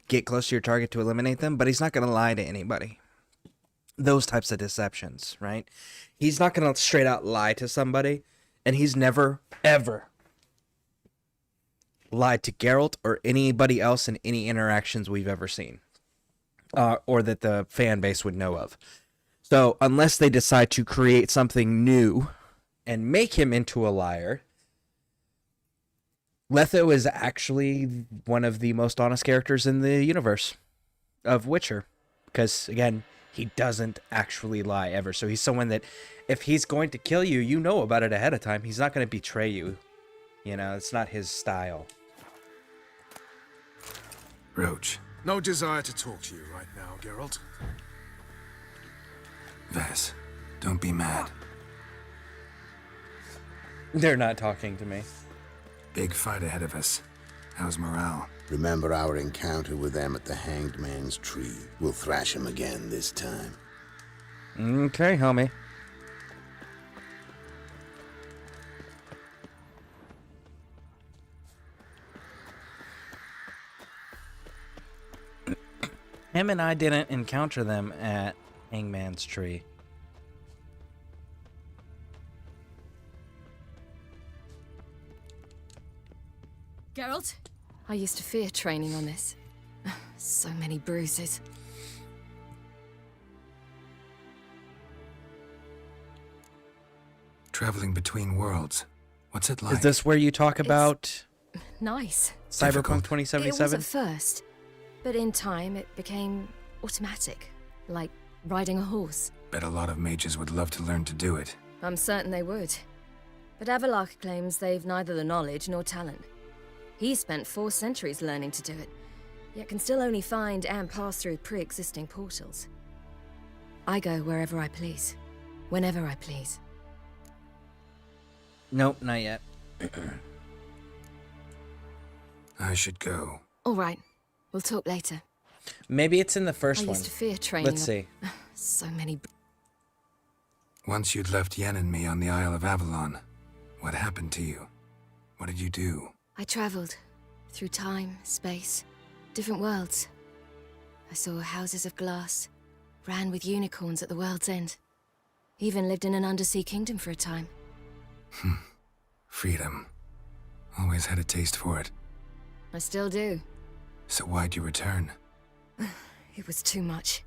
Speaker 1: get close to your target to eliminate them, but he's not going to lie to anybody. Those types of deceptions, right? He's not going to straight out lie to somebody, and he's never, ever lied to Geralt or anybody else in any interactions we've ever seen, or that the fan base would know of. So unless they decide to create something new and make him into a liar, Letho is actually one of the most honest characters in the universe of Witcher. Because, again, he doesn't actually lie ever. So he's someone that if he's going to kill you, you know about it ahead of time. He's not going to betray you. You know, it's not his style.
Speaker 8: Roach.
Speaker 20: No desire to talk to you right now, Geralt.
Speaker 8: Vess, don't be mad.
Speaker 1: They're not talking to me.
Speaker 8: Big fight ahead of us. How's morale?
Speaker 22: Remember our encounter with them at the Hanged Man's Tree. We'll thrash him again this time.
Speaker 1: Okay, homie. Him and I didn't encounter them at Hangman's Tree.
Speaker 13: Geralt? I used to fear training on this. So many bruises.
Speaker 8: Traveling between worlds. What's it like?
Speaker 1: Is this where you talk about
Speaker 13: Nice.
Speaker 1: Cyberpunk
Speaker 13: It was
Speaker 1: 2077?
Speaker 13: at first, but in time it became automatic, like riding a horse.
Speaker 8: Bet a lot of mages would love to learn to do it.
Speaker 13: I'm certain they would. But Avalok claims they've neither the knowledge nor talent. He spent 4 centuries learning to do it, yet can still only find and pass through pre-existing portals. I go wherever I please, whenever I please.
Speaker 1: Nope, not yet.
Speaker 8: I should go.
Speaker 13: All right, we'll talk later.
Speaker 1: Maybe it's in the first
Speaker 13: I
Speaker 1: one.
Speaker 13: used to fear training.
Speaker 1: Let's see.
Speaker 13: So many.
Speaker 8: Once you'd left Yen and me on the Isle of Avalon, what happened to you? What did you do?
Speaker 13: I traveled through time, space, different worlds. I saw houses of glass, ran with unicorns at the world's end. Even lived in an undersea kingdom for a time.
Speaker 8: Freedom. Always had a taste for it.
Speaker 13: I still do.
Speaker 8: So why'd you return?
Speaker 13: It was too much.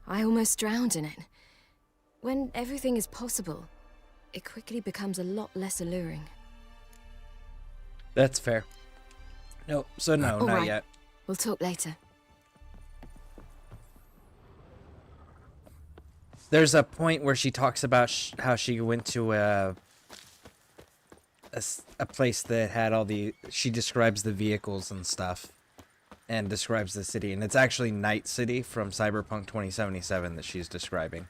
Speaker 13: I almost drowned in it. When everything is possible, it quickly becomes a lot less alluring.
Speaker 1: That's fair. No, so no,
Speaker 13: All
Speaker 1: not
Speaker 13: right.
Speaker 1: yet.
Speaker 13: We'll talk later.
Speaker 1: There's a point where she talks about how she went to a place that had all the... She describes the vehicles and stuff. And describes the city. And it's actually Night City from Cyberpunk 2077 that she's describing.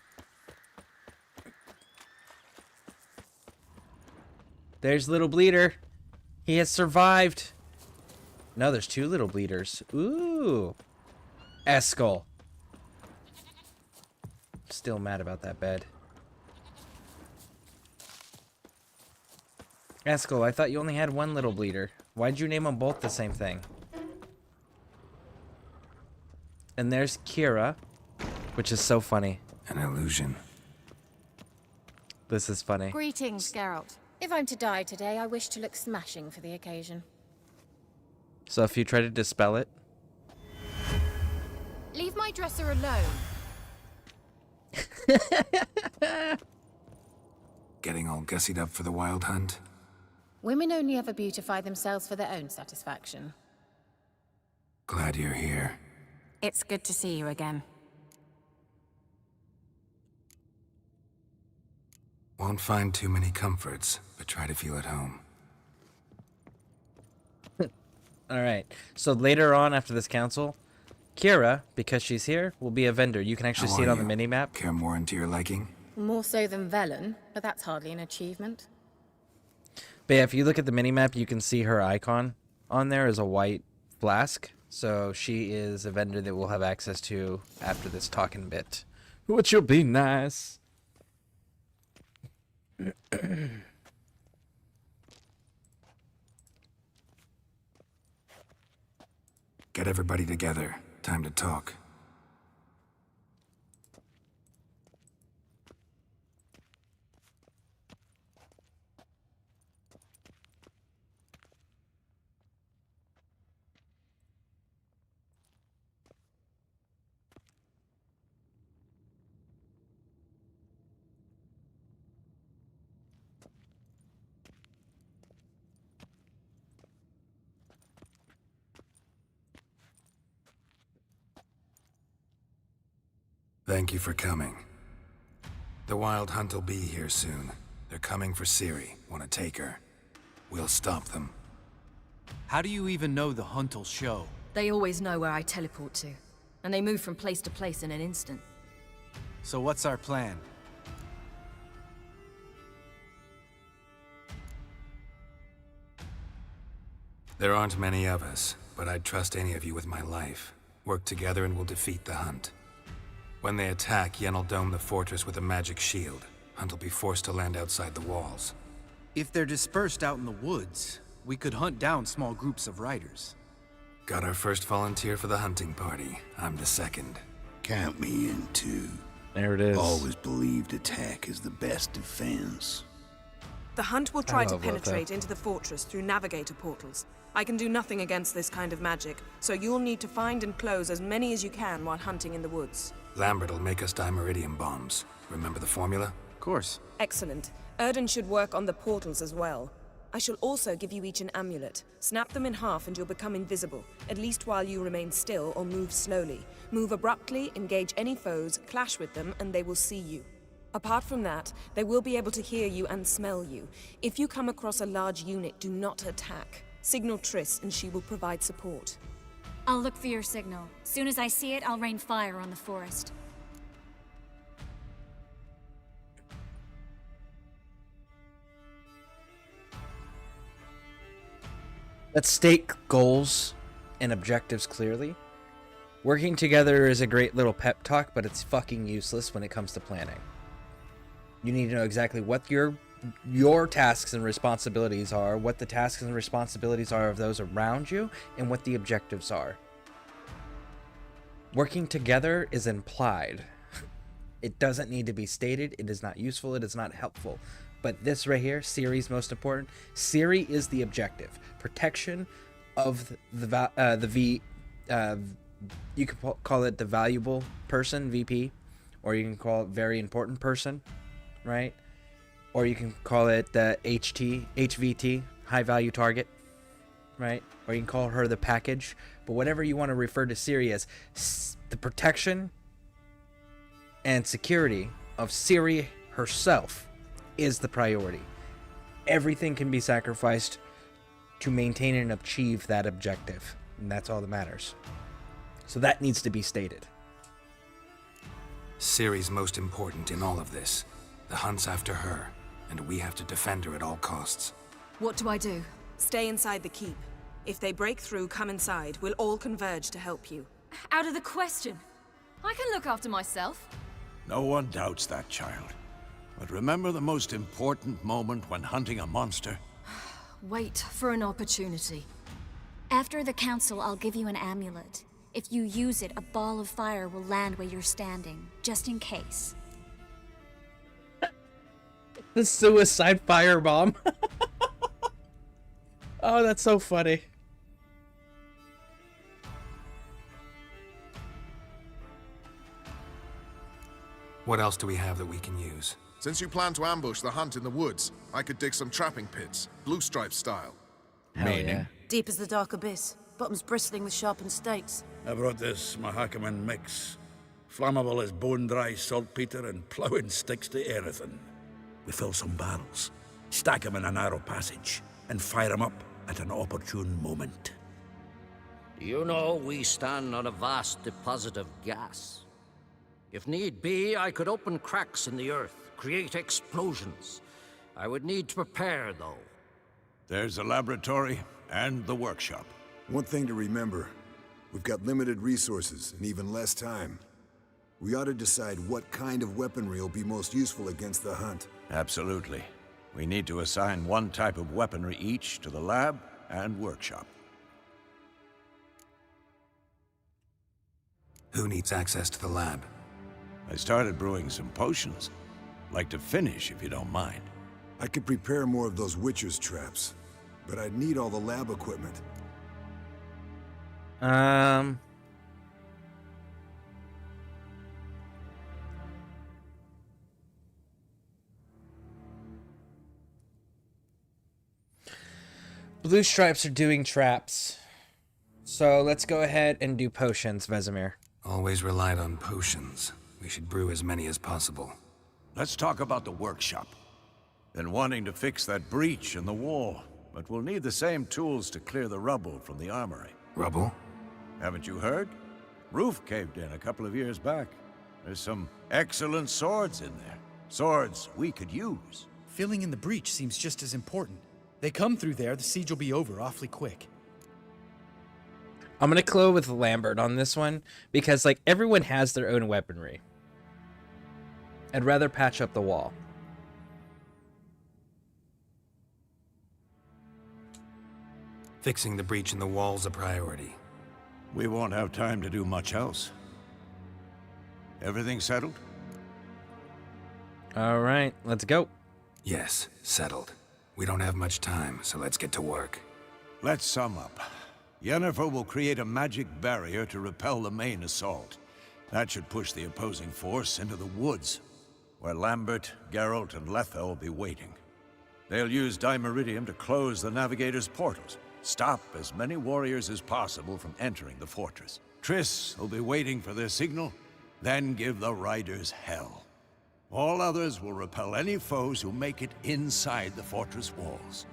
Speaker 1: There's Little Bleeder. He has survived. No, there's 2 Little Bleeders. Ooh. Eskel. Still mad about that bed. Eskel, I thought you only had 1 Little Bleeder. Why'd you name them both the same thing? And there's Kira, which is so funny.
Speaker 8: An illusion.
Speaker 1: This is funny.
Speaker 2: Greetings, Geralt. If I'm to die today, I wish to look smashing for the occasion.
Speaker 1: So if you try to dispel it...
Speaker 2: Leave my dresser alone.
Speaker 8: Getting all gussied up for the wild hunt?
Speaker 2: Women only ever beautify themselves for their own satisfaction.
Speaker 8: Glad you're here.
Speaker 2: It's good to see you again.
Speaker 8: Won't find too many comforts, but try to feel at home.
Speaker 1: Alright, so later on after this council, Kira, because she's here, will be a vendor. You can actually see it on the mini-map.
Speaker 8: Care more into your liking?
Speaker 2: More so than Velen, but that's hardly an achievement.
Speaker 1: But yeah, if you look at the mini-map, you can see her icon on there is a white flask. So she is a vendor that we'll have access to after this talking bit. Which will be nice.
Speaker 8: Get everybody together. Time to talk. Thank you for coming. The Wild Hunt will be here soon. They're coming for Ciri. Want to take her. We'll stop them.
Speaker 19: How do you even know the hunt will show?
Speaker 13: They always know where I teleport to, and they move from place to place in an instant.
Speaker 19: So what's our plan?
Speaker 8: There aren't many of us, but I'd trust any of you with my life. Work together and we'll defeat the Hunt. When they attack, Yen'll dome the fortress with a magic shield. Hunt will be forced to land outside the walls.
Speaker 19: If they're dispersed out in the woods, we could hunt down small groups of riders.
Speaker 8: Got our first volunteer for the hunting party. I'm the second.
Speaker 22: Count me in too.
Speaker 1: There it is.
Speaker 22: Always believed attack is the best defense.
Speaker 17: The Hunt will try to
Speaker 1: love
Speaker 17: penetrate
Speaker 1: that.
Speaker 17: into the fortress through navigator portals. I can do nothing against this kind of magic, so you'll need to find and close as many as you can while hunting in the woods.
Speaker 8: Lambert will make us dimeridium bombs. Remember the formula?
Speaker 19: Of course.
Speaker 17: Excellent. Erden should work on the portals as well. I shall also give you each an amulet. Snap them in half and you'll become invisible, at least while you remain still or move slowly. Move abruptly, engage any foes, clash with them, and they will see you. Apart from that, they will be able to hear you and smell you. If you come across a large unit, do not attack. Signal Triss and she will provide support.
Speaker 4: I'll look for your signal. Soon as I see it, I'll rain fire on the forest.
Speaker 1: Let's state goals and objectives clearly. Working together is a great little pep talk, but it's fucking useless when it comes to planning. You need to know exactly what your tasks and responsibilities are, what the tasks and responsibilities are of those around you, and what the objectives are. Working together is implied. It doesn't need to be stated. It is not useful. It is not helpful. But this right here, Ciri's most important. Ciri is the objective. Protection of the you can call it the valuable person, VP, or you can call it very important person, right? Or you can call it the HVT, high value target, right? Or you can call her the package. But whatever you want to refer to Ciri as, the protection and security of Ciri herself is the priority. Everything can be sacrificed to maintain and achieve that objective, and that's all that matters. So that needs to be stated.
Speaker 8: Ciri's most important in all of this. The hunt's after her, and we have to defend her at all costs.
Speaker 13: What do I do?
Speaker 17: Stay inside the keep. If they break through, come inside. We'll all converge to help you.
Speaker 13: Out of the question. I can look after myself.
Speaker 14: No one doubts that, child. But remember the most important moment when hunting a monster?
Speaker 13: Wait for an opportunity.
Speaker 4: After the council, I'll give you an amulet. If you use it, a ball of fire will land where you're standing, just in case.
Speaker 1: The suicide firebomb. Oh, that's so funny.
Speaker 8: What else do we have that we can use?
Speaker 20: Since you plan to ambush the hunt in the woods, I could dig some trapping pits, blue stripe style.
Speaker 1: Yeah.
Speaker 21: Deep as the dark abyss, bottoms bristling with sharpened stakes.
Speaker 11: I brought this Mahakaman mix. Flammable as bone-dry saltpeter and ploughing sticks to anything. We fill some barrels, stack them in a narrow passage, and fire them up at an opportune moment.
Speaker 18: You know, we stand on a vast deposit of gas. If need be, I could open cracks in the earth, create explosions. I would need to prepare, though.
Speaker 14: There's the laboratory and the workshop.
Speaker 5: One thing to remember, we've got limited resources and even less time. We ought to decide what kind of weaponry will be most useful against the hunt.
Speaker 14: Absolutely. We need to assign one type of weaponry each to the lab and workshop.
Speaker 8: Who needs access to the lab?
Speaker 14: I started brewing some potions. Like to finish, if you don't mind.
Speaker 5: I could prepare more of those Witcher's traps, but I'd need all the lab equipment.
Speaker 1: Blue stripes are doing traps. So let's go ahead and do potions, Vesemir.
Speaker 8: Always relied on potions. We should brew as many as possible.
Speaker 14: Let's talk about the workshop. Been wanting to fix that breach in the wall, but we'll need the same tools to clear the rubble from the armory.
Speaker 8: Rubble?
Speaker 14: Haven't you heard? Roof caved in a couple of years back. There's some excellent swords in there. Swords we could use.
Speaker 19: Filling in the breach seems just as important. They come through there, the siege will be over awfully quick.
Speaker 1: I'm gonna go with Lambert on this one because, like, everyone has their own weaponry. I'd rather patch up the wall.
Speaker 8: Fixing the breach in the wall's a priority.
Speaker 14: We won't have time to do much else. Everything settled?
Speaker 1: All right, let's go.
Speaker 8: Yes, settled. We don't have much time, so let's get to work.
Speaker 14: Let's sum up. Yennefer will create a magic barrier to repel the main assault. That should push the opposing force into the woods, where Lambert, Geralt, and Letha will be waiting. They'll use Dimeridium to close the Navigator's portals, stop as many warriors as possible from entering the fortress. Triss will be waiting for their signal, then give the riders hell. All others will repel any foes who make it inside the fortress walls.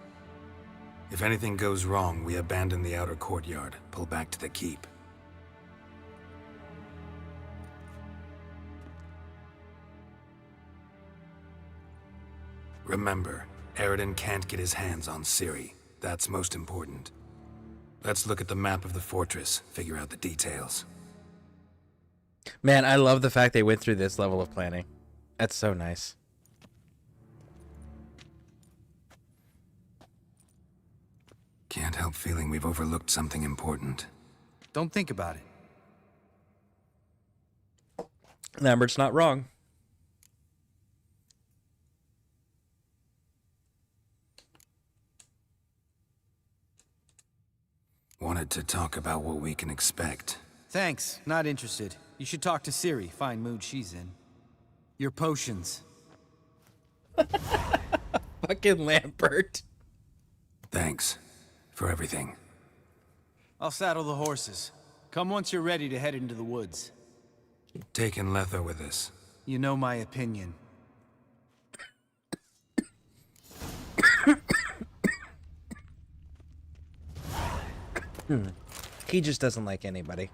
Speaker 8: If anything goes wrong, we abandon the outer courtyard, pull back to the keep. Remember, Eredin can't get his hands on Ciri. That's most important. Let's look at the map of the fortress, figure out the details.
Speaker 1: Man, I love the fact they went through this level of planning. That's so nice.
Speaker 8: Can't help feeling we've overlooked something important.
Speaker 19: Don't think about it.
Speaker 1: Lambert's not wrong.
Speaker 8: Wanted to talk about what we can expect.
Speaker 19: Thanks, not interested. You should talk to Ciri, fine mood she's in. Your potions.
Speaker 1: Fucking Lambert.
Speaker 8: Thanks for everything.
Speaker 19: I'll saddle the horses. Come once you're ready to head into the woods.
Speaker 8: Taking Letho with us.
Speaker 19: You know my opinion.
Speaker 1: He just doesn't like anybody.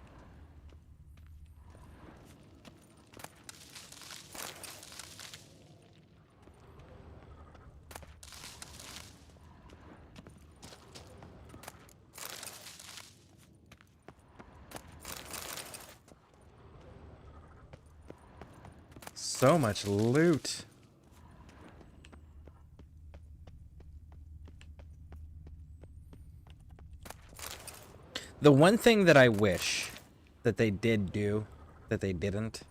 Speaker 1: So much loot. The one thing that I wish that they did do, that they didn't,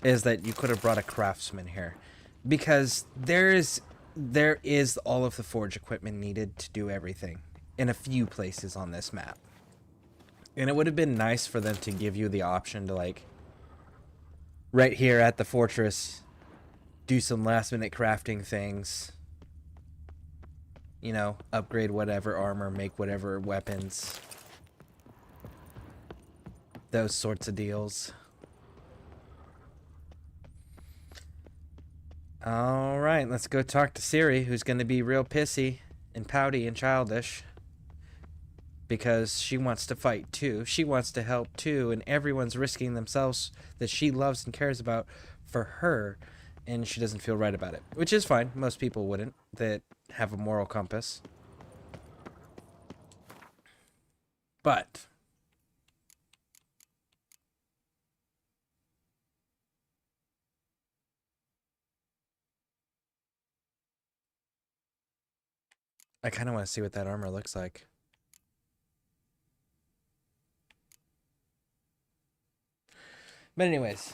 Speaker 1: is that you could have brought a craftsman here. Because there is all of the forge equipment needed to do everything in a few places on this map. And it would have been nice for them to give you the option to, like, right here at the fortress, do some last minute crafting things. You know, upgrade whatever armor, make whatever weapons. Those sorts of deals. Alright, let's go talk to Ciri, who's going to be real pissy and pouty and childish. Because she wants to fight too. She wants to help too. And everyone's risking themselves that she loves and cares about for her. And she doesn't feel right about it. Which is fine. Most people wouldn't. That have a moral compass. But I kind of want to see what that armor looks like. But anyways,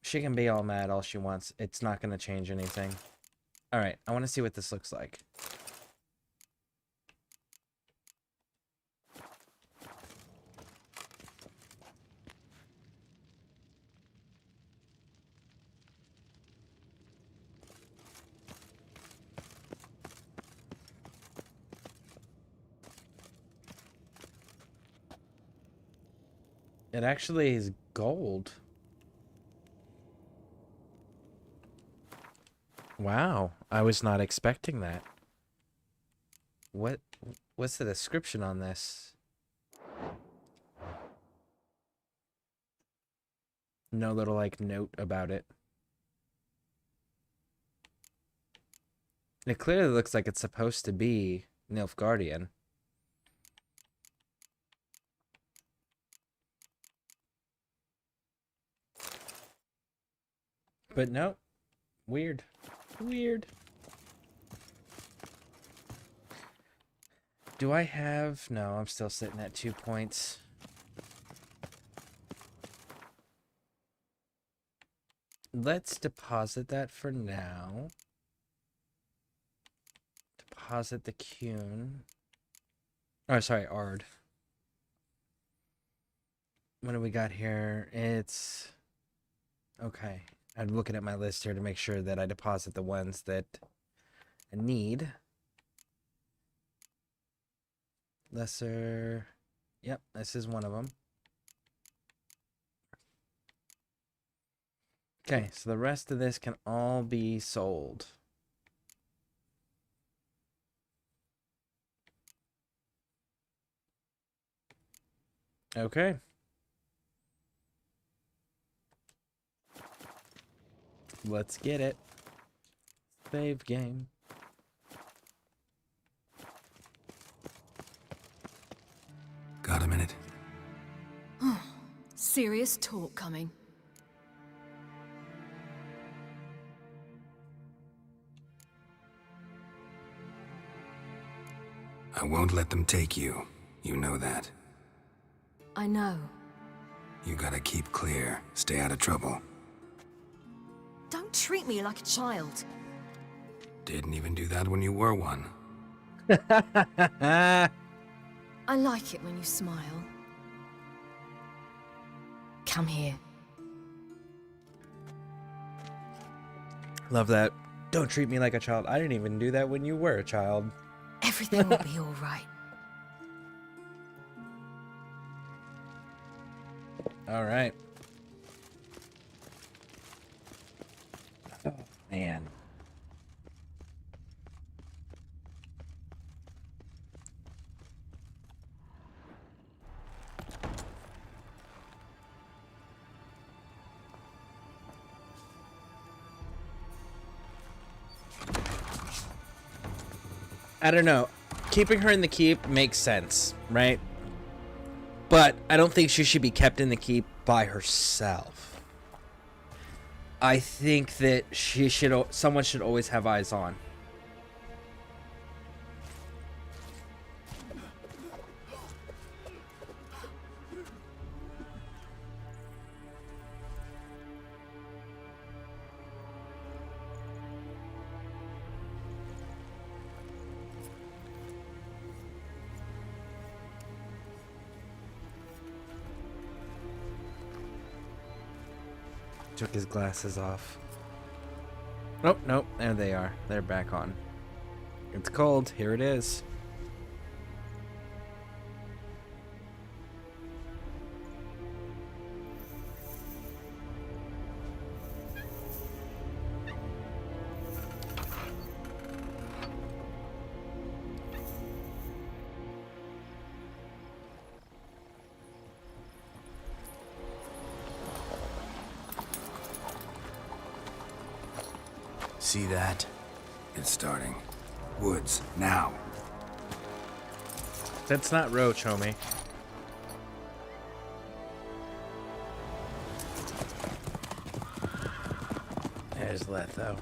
Speaker 1: she can be all mad all she wants. It's not going to change anything. All right, I want to see what this looks like. It actually is gold. Wow, I was not expecting that. What's the description on this? No little, like, note about it. It clearly looks like it's supposed to be Nilfgaardian. But no, weird. Weird. Do I have... No, I'm still sitting at 2 points. Let's deposit that for now. Deposit the Kuhn. Oh, sorry, Ard. What do we got here? It's... Okay. I'm looking at my list here to make sure that I deposit the ones that I need. Lesser... Yep, this is one of them. Okay, so the rest of this can all be sold. Okay. Let's get it. Save game.
Speaker 8: Got a minute?
Speaker 13: Serious talk coming.
Speaker 8: I won't let them take you. You know that.
Speaker 13: I know.
Speaker 8: You gotta keep clear. Stay out of trouble.
Speaker 13: Don't treat me like a child.
Speaker 8: Didn't even do that when you were one.
Speaker 13: I like it when you smile. Come here.
Speaker 1: Love that. Don't treat me like a child. I didn't even do that when you were a child.
Speaker 13: Everything will be all right.
Speaker 1: All right. Oh, man. I don't know. Keeping her in the keep makes sense, right? But I don't think she should be kept in the keep by herself. I think that someone should always have eyes on. Took his glasses off. Oh, nope, there they are. They're back on. It's cold. Here it is.
Speaker 8: See that? It's starting. Woods, now.
Speaker 1: That's not Roach, homie. There's Letho.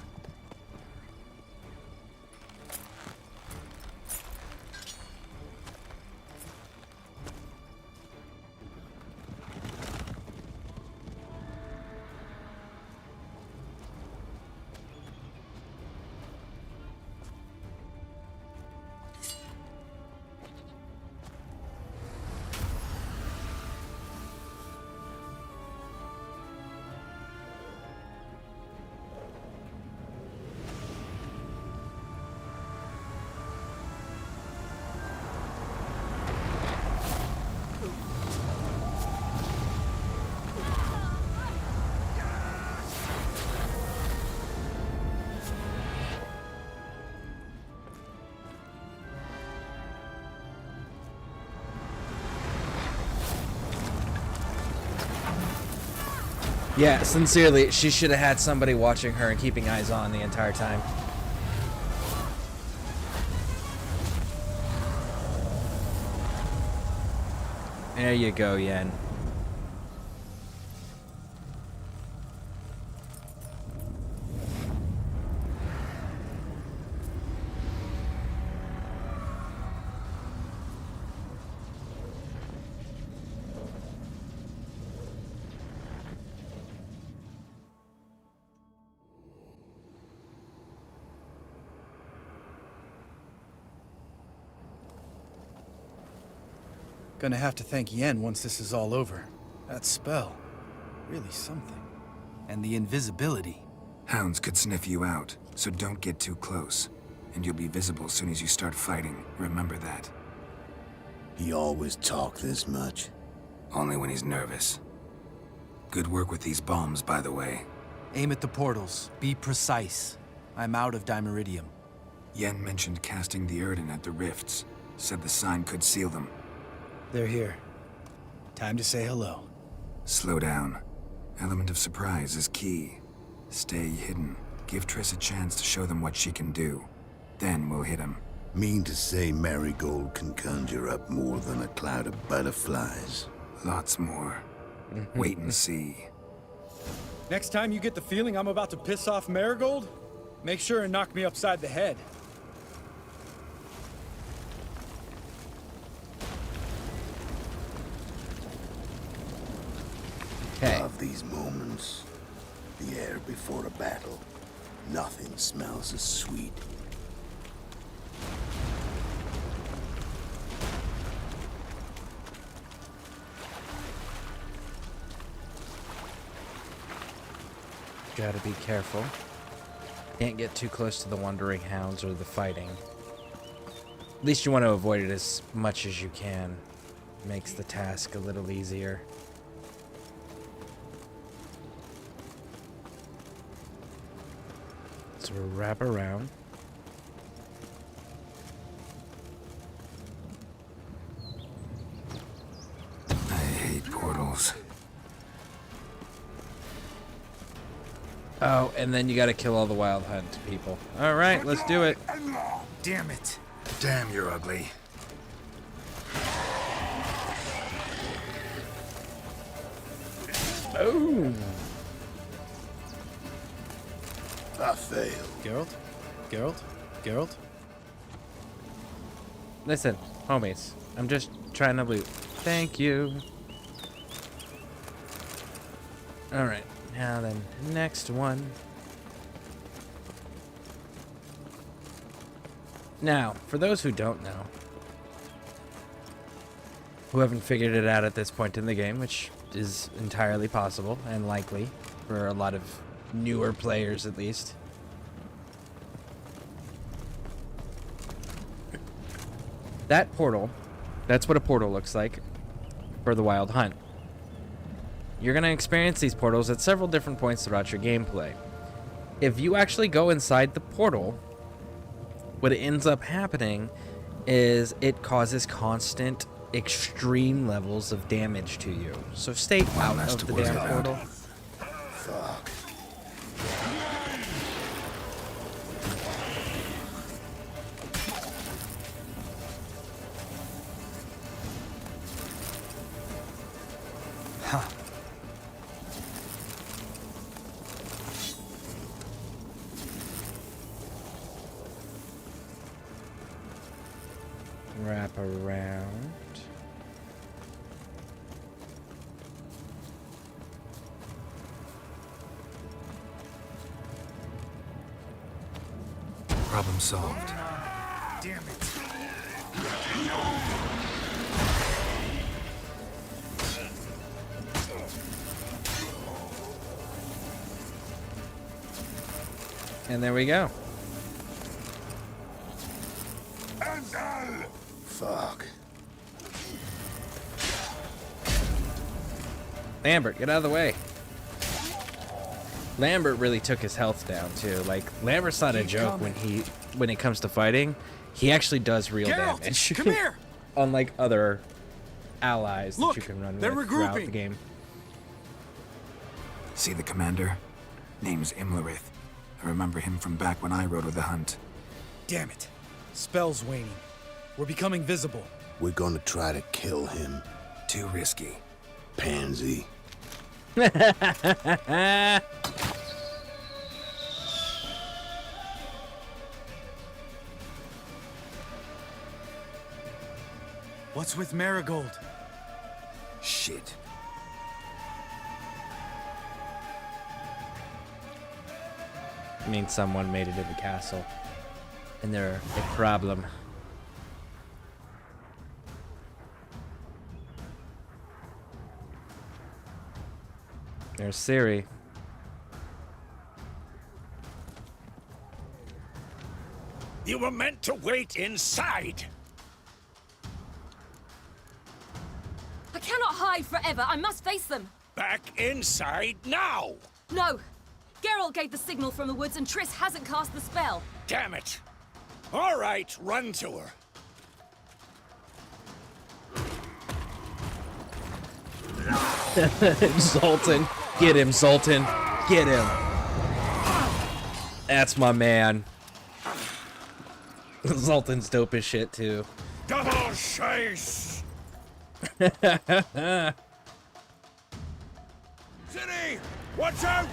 Speaker 1: Yeah, sincerely, she should have had somebody watching her and keeping eyes on the entire time. There you go, Yen.
Speaker 19: Gonna have to thank Yen once this is all over. That spell, really something. And the invisibility.
Speaker 8: Hounds could sniff you out, so don't get too close. And you'll be visible as soon as you start fighting. Remember that.
Speaker 22: He always talk this much?
Speaker 8: Only when he's nervous. Good work with these bombs, by the way.
Speaker 19: Aim at the portals. Be precise. I'm out of Dimeridium.
Speaker 8: Yen mentioned casting the Erden at the rifts. Said the sign could seal them.
Speaker 19: They're here. Time to say hello.
Speaker 8: Slow down. Element of surprise is key. Stay hidden. Give Triss a chance to show them what she can do. Then we'll hit him.
Speaker 22: Mean to say Marigold can conjure up more than a cloud of butterflies?
Speaker 8: Lots more. Wait and see.
Speaker 19: Next time you get the feeling I'm about to piss off Marigold, make sure and knock me upside the head.
Speaker 22: Of these moments, the air before a battle, nothing smells as sweet.
Speaker 1: Gotta be careful. Can't get too close to the wandering hounds or the fighting. At least you want to avoid it as much as you can. Makes the task a little easier. So we'll wrap around.
Speaker 8: I hate portals.
Speaker 1: Oh, and then you gotta kill all the wild hunt people. Alright, let's do it.
Speaker 8: Damn it. Damn, you're ugly.
Speaker 1: Boom.
Speaker 22: I failed.
Speaker 19: Geralt? Geralt? Geralt?
Speaker 1: Listen, homies, I'm just trying to loot. Thank you. Alright, now then, next one. Now, for those who don't know, who haven't figured it out at this point in the game, which is entirely possible and likely for a lot of newer players at least. That portal, that's what a portal looks like for the Wild Hunt. You're going to experience these portals at several different points throughout your gameplay. If you actually go inside the portal, what ends up happening is it causes constant, extreme levels of damage to you. So stay out of the damn portal.
Speaker 22: Fuck.
Speaker 19: Huh.
Speaker 1: Wrap around.
Speaker 8: Problem solved.
Speaker 19: Damn it.
Speaker 1: And there we go.
Speaker 22: Fuck.
Speaker 1: Lambert, get out of the way. Lambert really took his health down too. Like, Lambert's not a joke when it comes to fighting. He actually does real
Speaker 19: Geralt,
Speaker 1: damage.
Speaker 19: come here!
Speaker 1: Unlike other allies
Speaker 19: Look,
Speaker 1: that you can run
Speaker 19: they're
Speaker 1: with throughout
Speaker 19: regrouping.
Speaker 1: the game.
Speaker 8: See the commander? Name's Imlerith. I remember him from back when I rode with the hunt.
Speaker 19: Damn it. Spell's waning. We're becoming visible.
Speaker 22: We're gonna try to kill him.
Speaker 8: Too risky.
Speaker 22: Pansy.
Speaker 19: What's with Marigold?
Speaker 8: Shit.
Speaker 1: I mean, someone made it in the castle. And they're a problem. There's Siri.
Speaker 6: You were meant to wait inside.
Speaker 9: I cannot hide forever. I must face them.
Speaker 6: Back inside now.
Speaker 9: No. Geralt gave the signal from the woods and Triss hasn't cast the spell.
Speaker 6: Damn it. All right, run to her.
Speaker 1: Zoltan. Get him, Zoltan. Get him. That's my man. Zoltan's dope as shit, too.
Speaker 6: Double chase. City, watch out!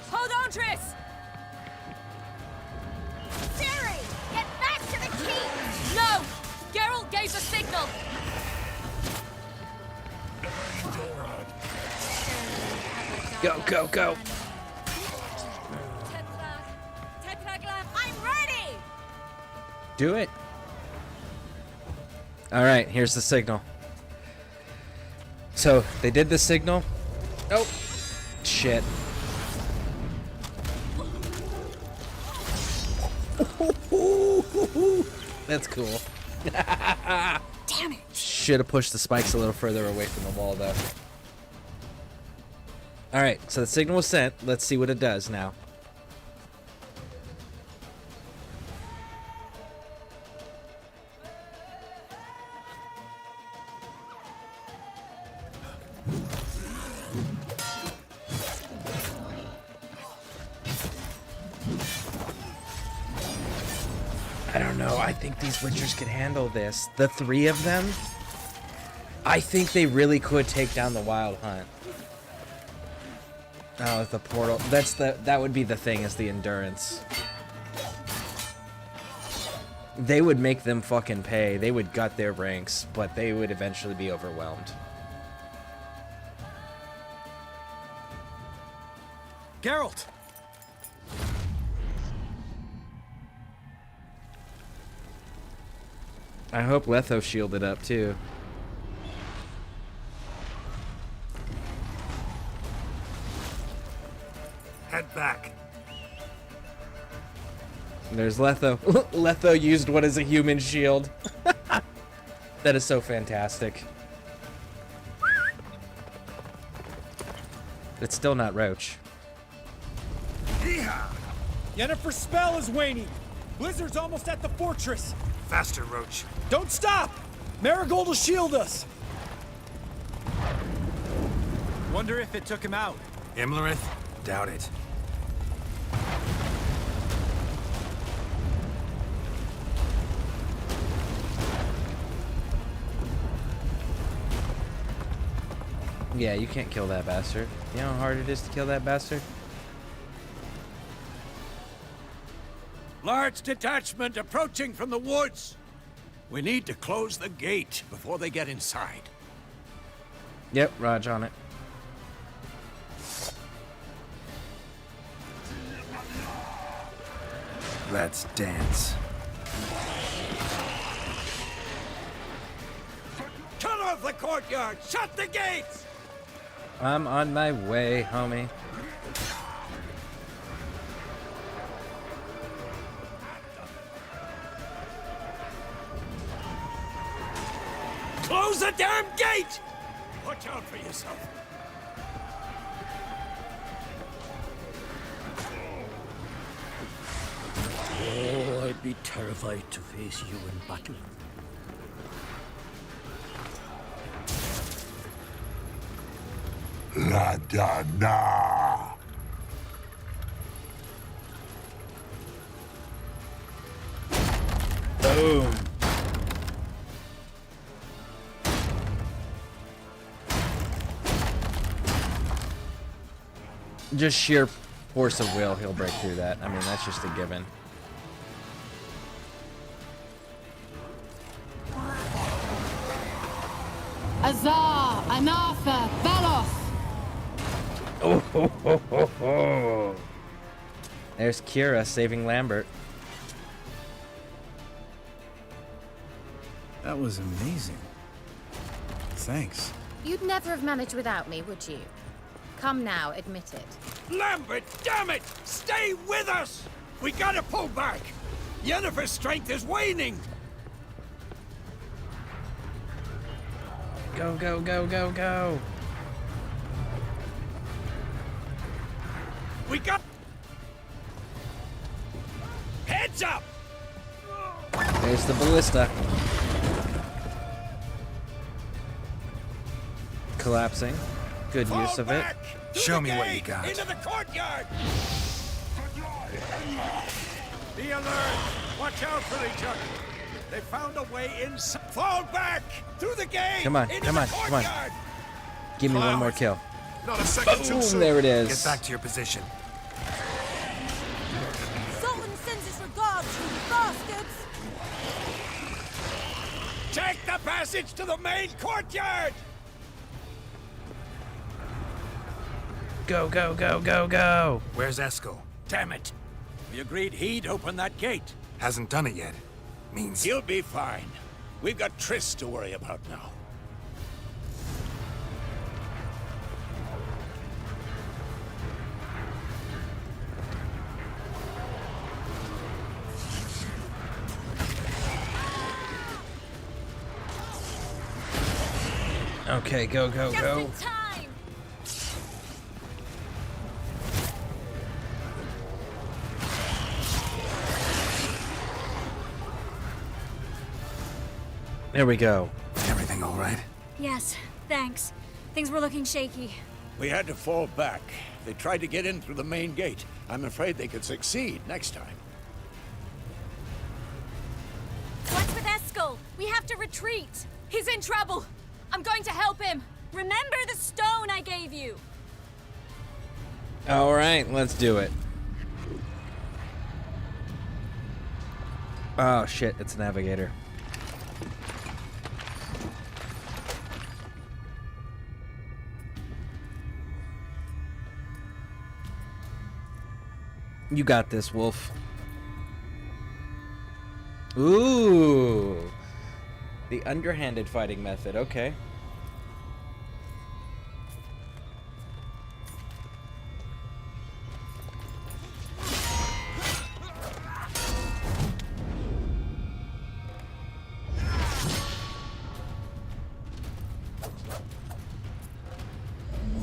Speaker 9: Hold on, Triss!
Speaker 2: Siri, get back to the keep!
Speaker 9: No! Geralt gave the signal!
Speaker 1: Go, go, go.
Speaker 9: I'm ready!
Speaker 1: Do it. All right, here's the signal. So, they did the signal. Oh, shit. That's cool.
Speaker 4: Damn it.
Speaker 1: Should have pushed the spikes a little further away from the wall, though. Alright, so the signal was sent. Let's see what it does now. I don't know. I think these Witchers could handle this. The 3 of them, I think they really could take down the Wild Hunt. Oh, the portal. That would be the thing, is the endurance. They would make them fucking pay. They would gut their ranks, but they would eventually be overwhelmed.
Speaker 19: Geralt!
Speaker 1: I hope Letho shielded up too.
Speaker 6: Head back.
Speaker 1: There's Letho. Letho used what is a human shield. That is so fantastic. It's still not Roach.
Speaker 7: Yennefer's spell is waning. Blizzard's almost at the fortress.
Speaker 6: Faster, Roach.
Speaker 7: Don't stop! Marigold will shield us. Wonder if it took him out.
Speaker 8: Imlerith? Doubt it.
Speaker 1: Yeah, you can't kill that bastard. You know how hard it is to kill that bastard?
Speaker 6: Large detachment approaching from the woods.
Speaker 14: We need to close the gate before they get inside.
Speaker 1: Yep, Raj on it.
Speaker 19: Let's dance.
Speaker 6: Cut off the courtyard! Shut the gates!
Speaker 1: I'm on my way, homie.
Speaker 6: Close the damn gate! Watch out for yourself.
Speaker 18: Oh, I'd be terrified to face you in battle.
Speaker 22: La da na.
Speaker 1: Boom. Just sheer force of will, he'll break through that. I mean, that's just a given.
Speaker 10: Azar, Anatha, Belos!
Speaker 1: Oh, ho, ho, ho, ho. There's Kira saving Lambert.
Speaker 19: That was amazing. Thanks.
Speaker 2: You'd never have managed without me, would you? Come now, admit it.
Speaker 6: Lambert, damn it! Stay with us! We gotta pull back! Yennefer's strength is waning!
Speaker 1: Go, go, go, go, go!
Speaker 6: We got... Heads up!
Speaker 1: There's the ballista. Collapsing. Good use of it.
Speaker 8: Show me what you got.
Speaker 6: Into the courtyard! Be alert! Watch out for each other! They found a way inside. Fall back! Through the gate!
Speaker 1: Come on,
Speaker 6: into
Speaker 1: come
Speaker 6: the
Speaker 1: on, come on.
Speaker 6: courtyard!
Speaker 1: Give me one more kill.
Speaker 20: Not a second too
Speaker 1: Boom,
Speaker 20: soon.
Speaker 1: there it is.
Speaker 8: Get back to your position.
Speaker 9: Sultan sends his regards, you bastards!
Speaker 6: Take the passage to the main courtyard!
Speaker 1: Go, go, go, go, go!
Speaker 8: Where's Eskel?
Speaker 6: Damn it! We agreed he'd open that gate.
Speaker 8: Hasn't done it yet. Means...
Speaker 6: He'll be fine. We've got Triss to worry about now.
Speaker 1: Okay, go, go,
Speaker 9: Just
Speaker 1: go.
Speaker 9: in time.
Speaker 1: There we go.
Speaker 8: Everything all right?
Speaker 4: Yes, thanks. Things were looking shaky.
Speaker 14: We had to fall back. They tried to get in through the main gate. I'm afraid they could succeed next time.
Speaker 9: What's with Eskel? We have to retreat. He's in trouble. I'm going to help him. Remember the stone I gave you.
Speaker 1: All right, let's do it. Oh shit, it's a navigator. You got this, Wolf. Ooh. The underhanded fighting method, okay.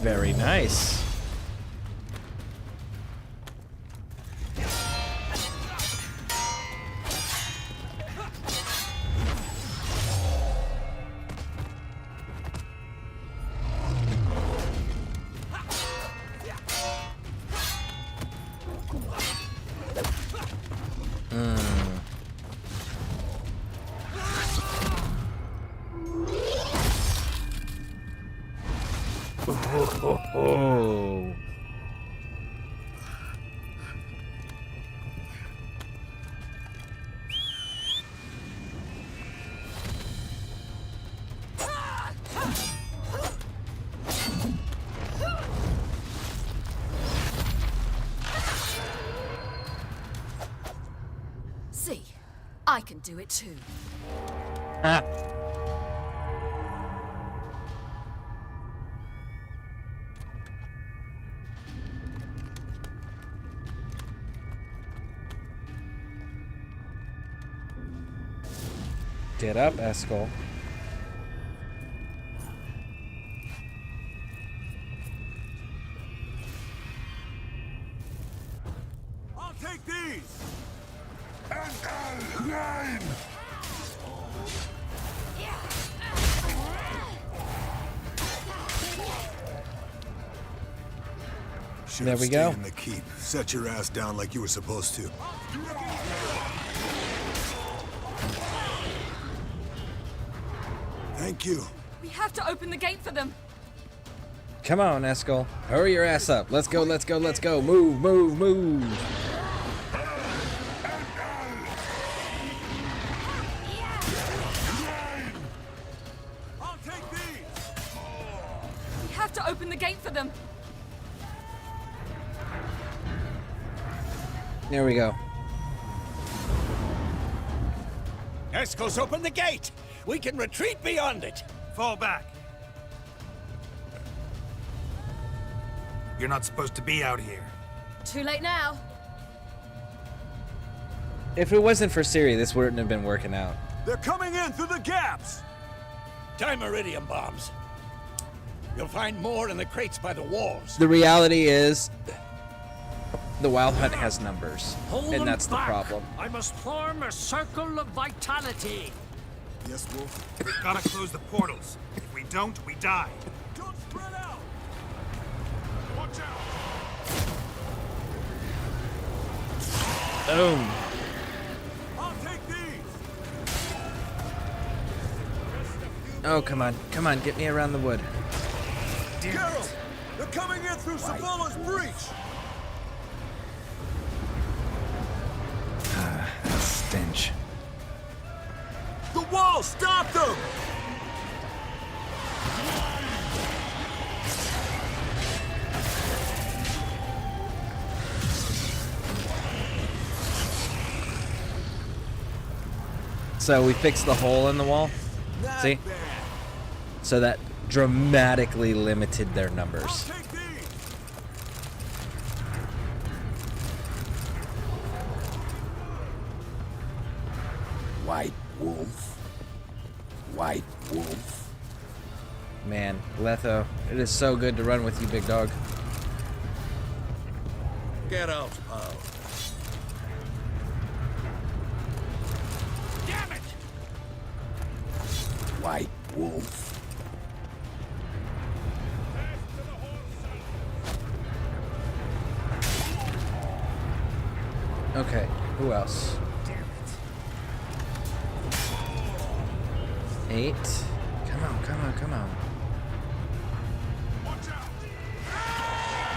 Speaker 1: Very nice. Oh.
Speaker 9: See, I can do it too.
Speaker 1: Ah. Get up, Eskel.
Speaker 11: I'll take these!
Speaker 1: There we go.
Speaker 5: In the keep. Set your ass down like you were supposed to. Thank you.
Speaker 9: We have to open the gate for them.
Speaker 1: Come on, Eskel. Hurry your ass up. Let's go, let's go, let's go. Move, move, move.
Speaker 11: I'll take these!
Speaker 9: We have to open the gate for them.
Speaker 1: There we go.
Speaker 14: Eskel's opened the gate! We can retreat beyond it!
Speaker 7: Fall back. You're not supposed to be out here.
Speaker 9: Too late now.
Speaker 1: If it wasn't for Ciri, this wouldn't have been working out.
Speaker 11: They're coming in through the gaps!
Speaker 14: Dimeridium bombs. You'll find more in the crates by the walls.
Speaker 1: The reality is, the Wild Hunt has numbers,
Speaker 18: Hold
Speaker 1: and
Speaker 18: them
Speaker 1: that's the
Speaker 18: back.
Speaker 1: problem.
Speaker 18: I must form a circle of vitality.
Speaker 5: Yes, Wolf?
Speaker 7: We've got to close the portals. If we don't, we die.
Speaker 11: Don't spread out! Watch out!
Speaker 1: Boom.
Speaker 11: I'll take these!
Speaker 1: Oh, come on. Come on, get me around the wood.
Speaker 11: Geralt! They're coming in through Savola's breach!
Speaker 19: Stench.
Speaker 11: The wall! Stop them!
Speaker 1: So we fixed the hole in the wall. See? So that dramatically limited their numbers.
Speaker 22: White wolf. White wolf.
Speaker 1: Man, Letho, it is so good to run with you, big dog.
Speaker 11: Get out, pal.
Speaker 6: Damn it!
Speaker 22: White wolf.
Speaker 1: Okay, who else? 8. Come on, come on, come on.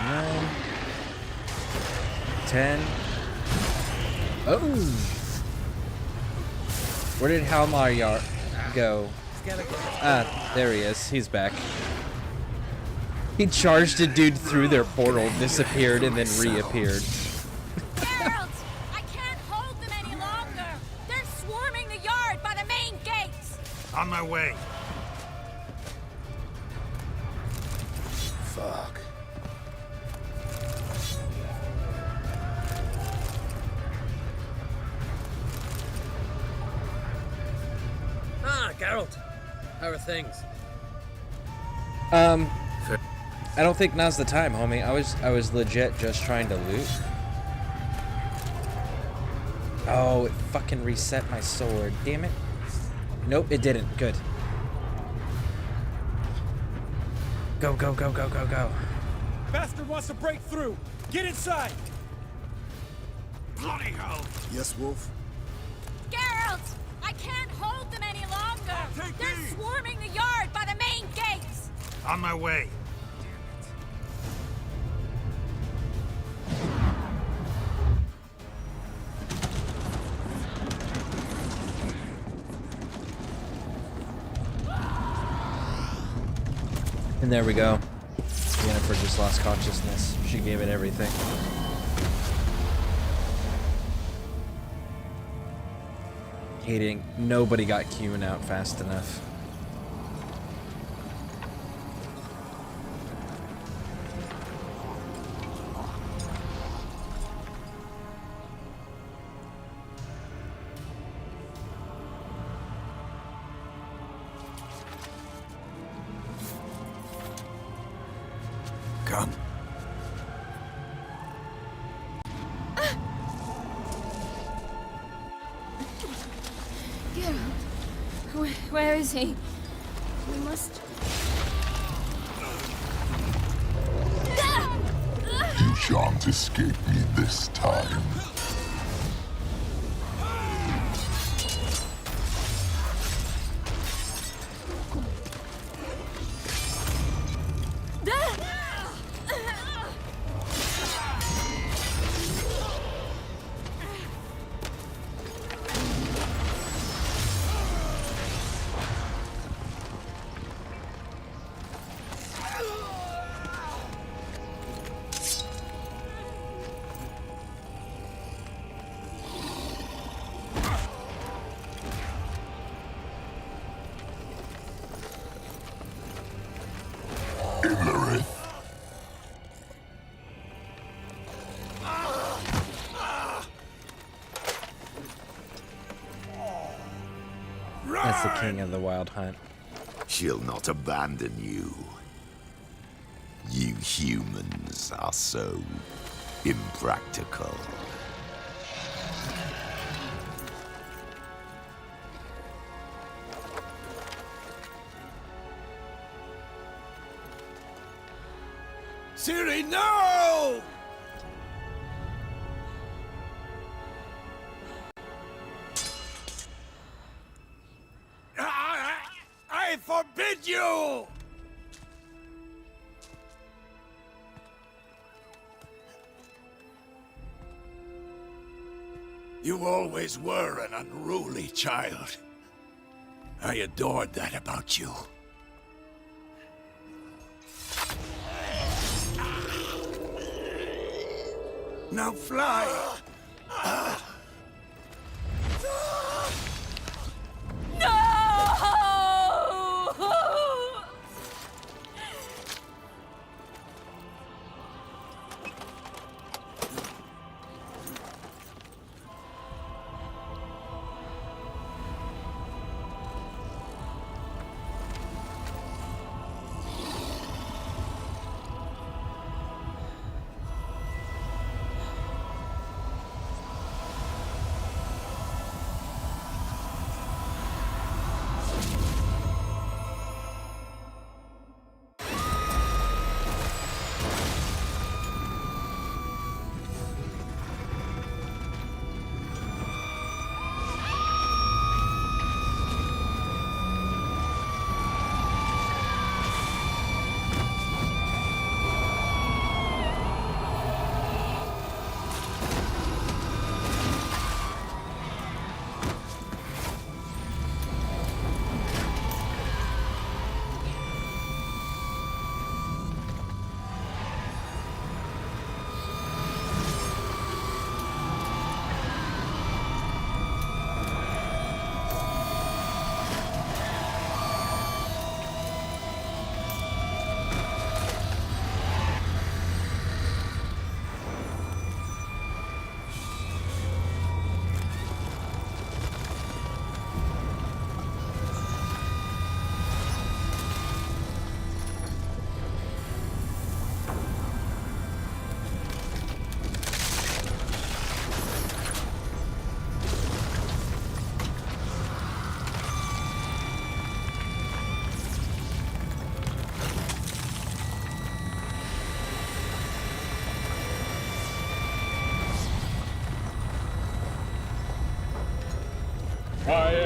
Speaker 1: 9. 10. Oh! Where did Halmar go? Ah, there he is. He's back. He charged a dude through their portal, disappeared, and then reappeared.
Speaker 9: Geralt! I can't hold them any longer! They're swarming the yard by the main gates!
Speaker 6: On my way.
Speaker 22: Fuck.
Speaker 12: Ah, Geralt. How are things?
Speaker 1: I don't think now's the time, homie. I was legit just trying to loot. Oh, it fucking reset my sword. Damn it. Nope, it didn't. Good. Go, go, go, go, go, go.
Speaker 7: Bastard wants to break through. Get inside.
Speaker 6: Bloody hell!
Speaker 5: Yes, Wolf?
Speaker 9: Geralt! I can't hold them any longer! They're swarming the yard by the main gates!
Speaker 6: On my way.
Speaker 1: And there we go. Yennefer just lost consciousness. She gave it everything. Hating. Nobody got Q'd out fast enough.
Speaker 14: Come.
Speaker 2: Geralt, where is he? We must...
Speaker 15: You shan't escape me this time.
Speaker 1: That's the king of the wild hunt.
Speaker 22: She'll not abandon you. You humans are so impractical.
Speaker 11: Ciri, no! I forbid you! You always were an unruly child. I adored that about you. Now fly!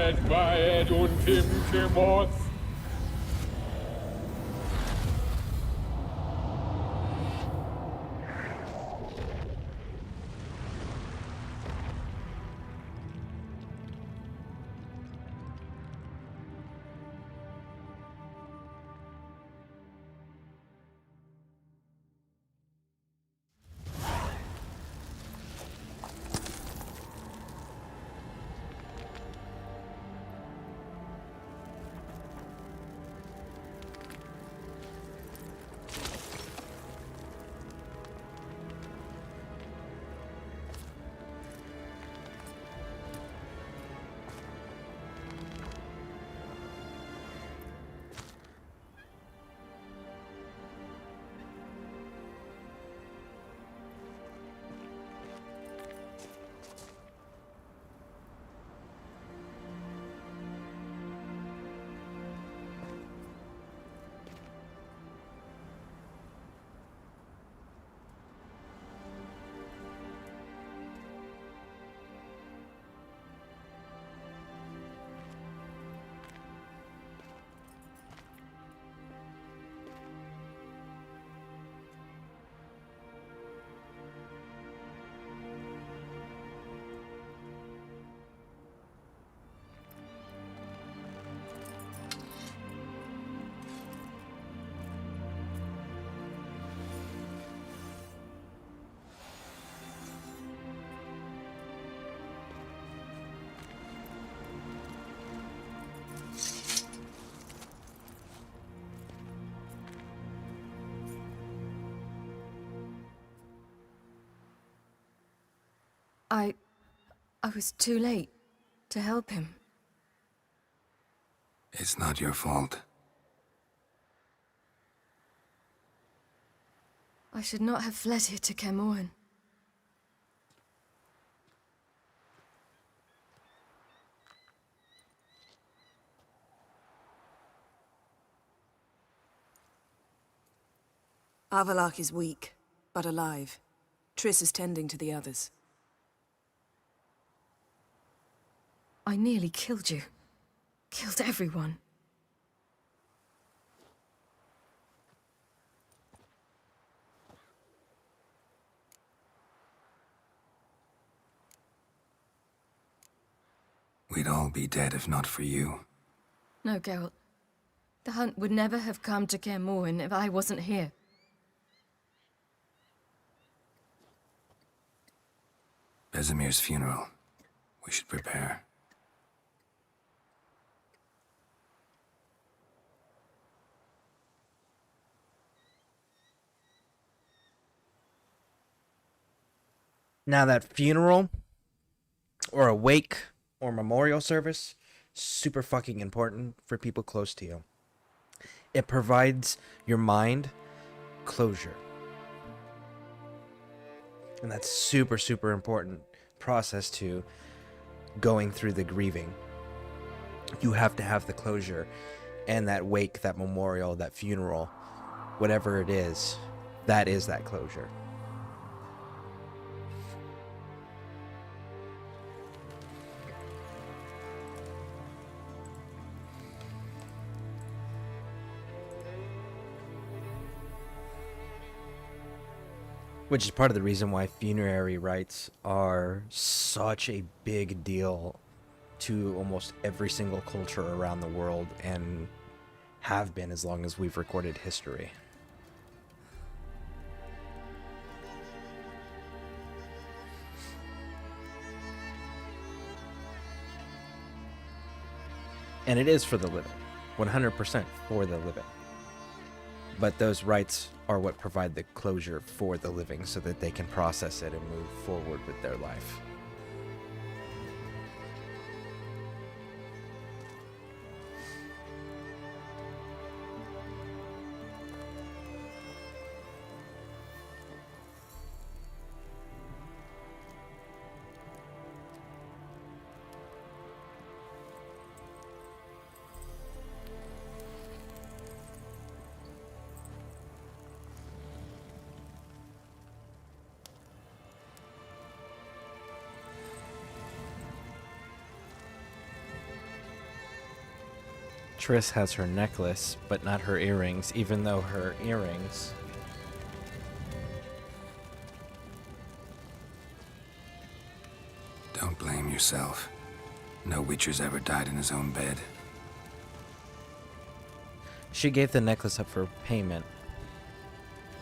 Speaker 3: Edvaed und Timtimoth.
Speaker 13: I was too late to help him.
Speaker 8: It's not your fault.
Speaker 13: I should not have fled here to Kermoren.
Speaker 17: Avalak is weak, but alive. Triss is tending to the others.
Speaker 13: I nearly killed you. Killed everyone.
Speaker 8: We'd all be dead if not for you.
Speaker 13: No, Geralt. The hunt would never have come to Kermoren if I wasn't here.
Speaker 8: Vesemir's funeral. We should prepare.
Speaker 1: Now that funeral, or a wake, or memorial service, super fucking important for people close to you. It provides your mind closure. And that's super, super important process to going through the grieving. You have to have the closure, and that wake, that memorial, that funeral, whatever it is, that is that closure. Which is part of the reason why funerary rites are such a big deal to almost every single culture around the world, and have been as long as we've recorded history. And it is for the living, 100% for the living. But those rites are what provide the closure for the living so that they can process it and move forward with their life. Triss has her necklace, but not her earrings, even though her earrings...
Speaker 8: Don't blame yourself. No Witcher's ever died in his own bed.
Speaker 1: She gave the necklace up for payment.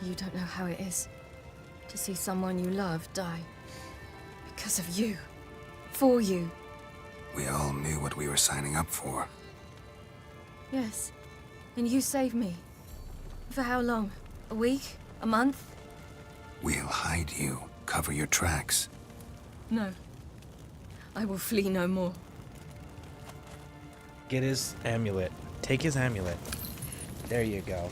Speaker 13: You don't know how it is to see someone you love die. Because of you. For you.
Speaker 8: We all knew what we were signing up for.
Speaker 13: Yes. And you saved me. For how long? A week? A month?
Speaker 8: We'll hide you. Cover your tracks.
Speaker 13: No. I will flee no more.
Speaker 1: Get his amulet. Take his amulet. There you go.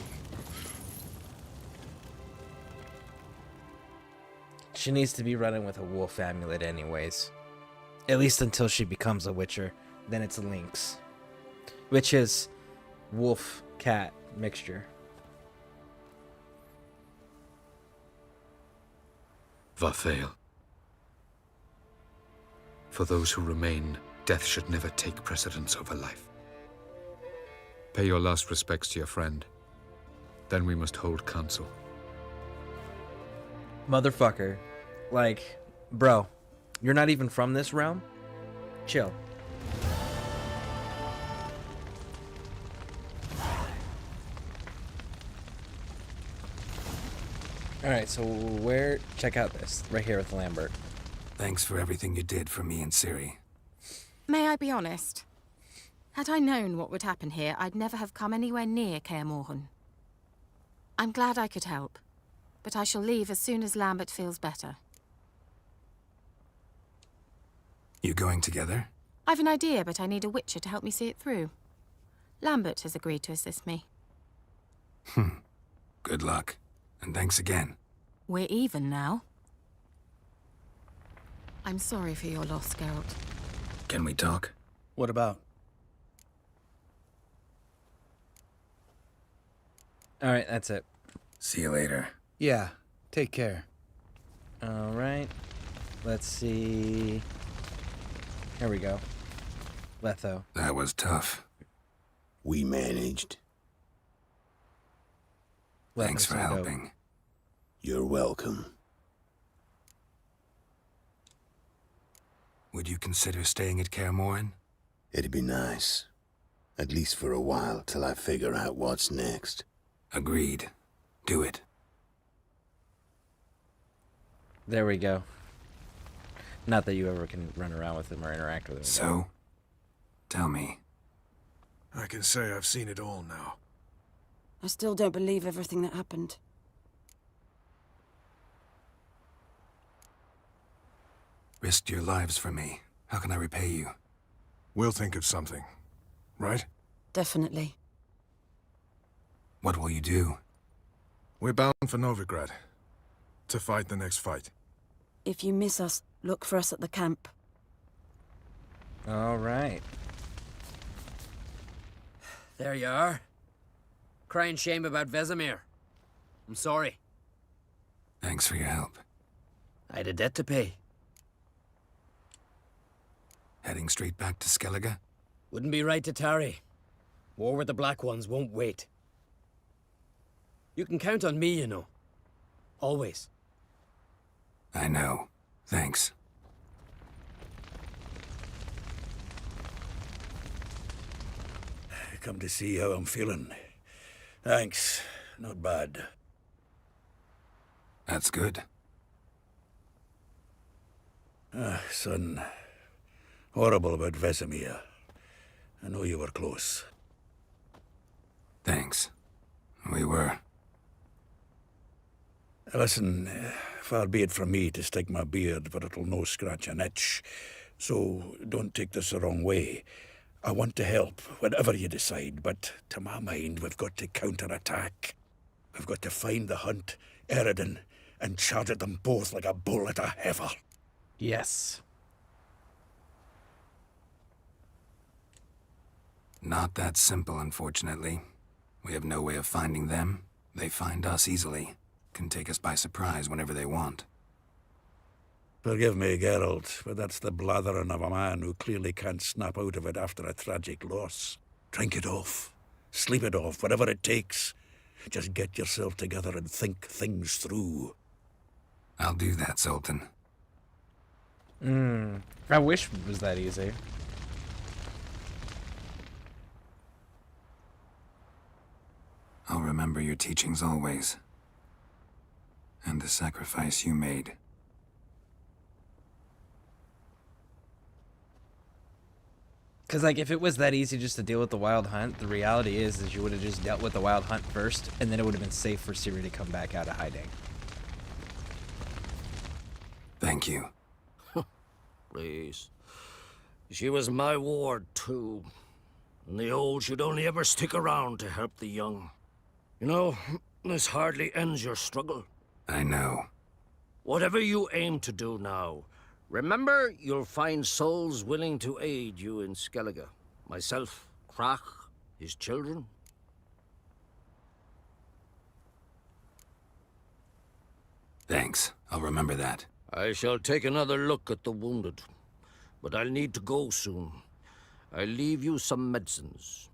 Speaker 1: She needs to be running with a wolf amulet anyways. At least until she becomes a Witcher. Then it's Lynx. Which is wolf-cat mixture.
Speaker 16: Vathael. For those who remain, death should never take precedence over life. Pay your last respects to your friend. Then we must hold council.
Speaker 1: Motherfucker. Like, bro, you're not even from this realm? Chill. Alright, so where... Check out this. Right here with Lambert.
Speaker 8: Thanks for everything you did for me and Ciri.
Speaker 2: May I be honest? Had I known what would happen here, I'd never have come anywhere near Kaer Morhen. I'm glad I could help, but I shall leave as soon as Lambert feels better.
Speaker 8: You going together?
Speaker 2: I've an idea, but I need a Witcher to help me see it through. Lambert has agreed to assist me.
Speaker 8: Good luck. And thanks again.
Speaker 2: We're even now. I'm sorry for your loss, Geralt.
Speaker 8: Can we talk?
Speaker 19: What about?
Speaker 1: Alright, that's it.
Speaker 8: See you later.
Speaker 19: Yeah, take care.
Speaker 1: Alright. Let's see... Here we go. Letho.
Speaker 8: That was tough.
Speaker 22: We managed.
Speaker 8: Thanks for helping.
Speaker 22: You're welcome.
Speaker 8: Would you consider staying at Kaer Morhen?
Speaker 22: It'd be nice. At least for a while, till I figure out what's next.
Speaker 8: Agreed. Do it.
Speaker 1: There we go. Not that you ever can run around with him or interact with him.
Speaker 8: So? Tell me.
Speaker 20: I can say I've seen it all now.
Speaker 21: I still don't believe everything that happened.
Speaker 8: Risked your lives for me. How can I repay you?
Speaker 20: We'll think of something, right?
Speaker 21: Definitely.
Speaker 8: What will you do?
Speaker 20: We're bound for Novigrad. To fight the next fight.
Speaker 21: If you miss us, look for us at the camp.
Speaker 1: Alright.
Speaker 12: There you are. Crying shame about Vesemir. I'm sorry.
Speaker 8: Thanks for your help.
Speaker 12: I had a debt to pay.
Speaker 8: Heading straight back to Skellige?
Speaker 12: Wouldn't be right to tarry. War with the Black Ones won't wait. You can count on me, you know. Always.
Speaker 8: I know. Thanks.
Speaker 11: Come to see how I'm feeling. Thanks. Not bad.
Speaker 8: That's good.
Speaker 11: Son. Horrible about Vesemir. I know you were close.
Speaker 8: Thanks. We were.
Speaker 11: Listen, far be it from me to stick my beard, but it'll no scratch an itch. So don't take this the wrong way. I want to help, whatever you decide, but to my mind, we've got to counterattack. We've got to find the Hunt, Eredin, and charge at them both like a bull at a heifer.
Speaker 1: Yes.
Speaker 8: Not that simple, unfortunately. We have no way of finding them. They find us easily. Can take us by surprise whenever they want.
Speaker 11: Forgive me, Geralt, but that's the blathering of a man who clearly can't snap out of it after a tragic loss. Drink it off. Sleep it off, whatever it takes. Just get yourself together and think things through.
Speaker 8: I'll do that, Sultan.
Speaker 1: I wish it was that easy.
Speaker 8: I'll remember your teachings always. And the sacrifice you made.
Speaker 1: Because, like, if it was that easy just to deal with the Wild Hunt, the reality is you would have just dealt with the Wild Hunt first, and then it would have been safe for Ciri to come back out of hiding.
Speaker 8: Thank you.
Speaker 18: Please. She was my ward, too. And the old should only ever stick around to help the young. You know, this hardly ends your struggle.
Speaker 8: I know.
Speaker 18: Whatever you aim to do now, remember you'll find souls willing to aid you in Skellige. Myself, Crach, his children.
Speaker 8: Thanks. I'll remember that.
Speaker 18: I shall take another look at the wounded. But I'll need to go soon. I'll leave you some medicines.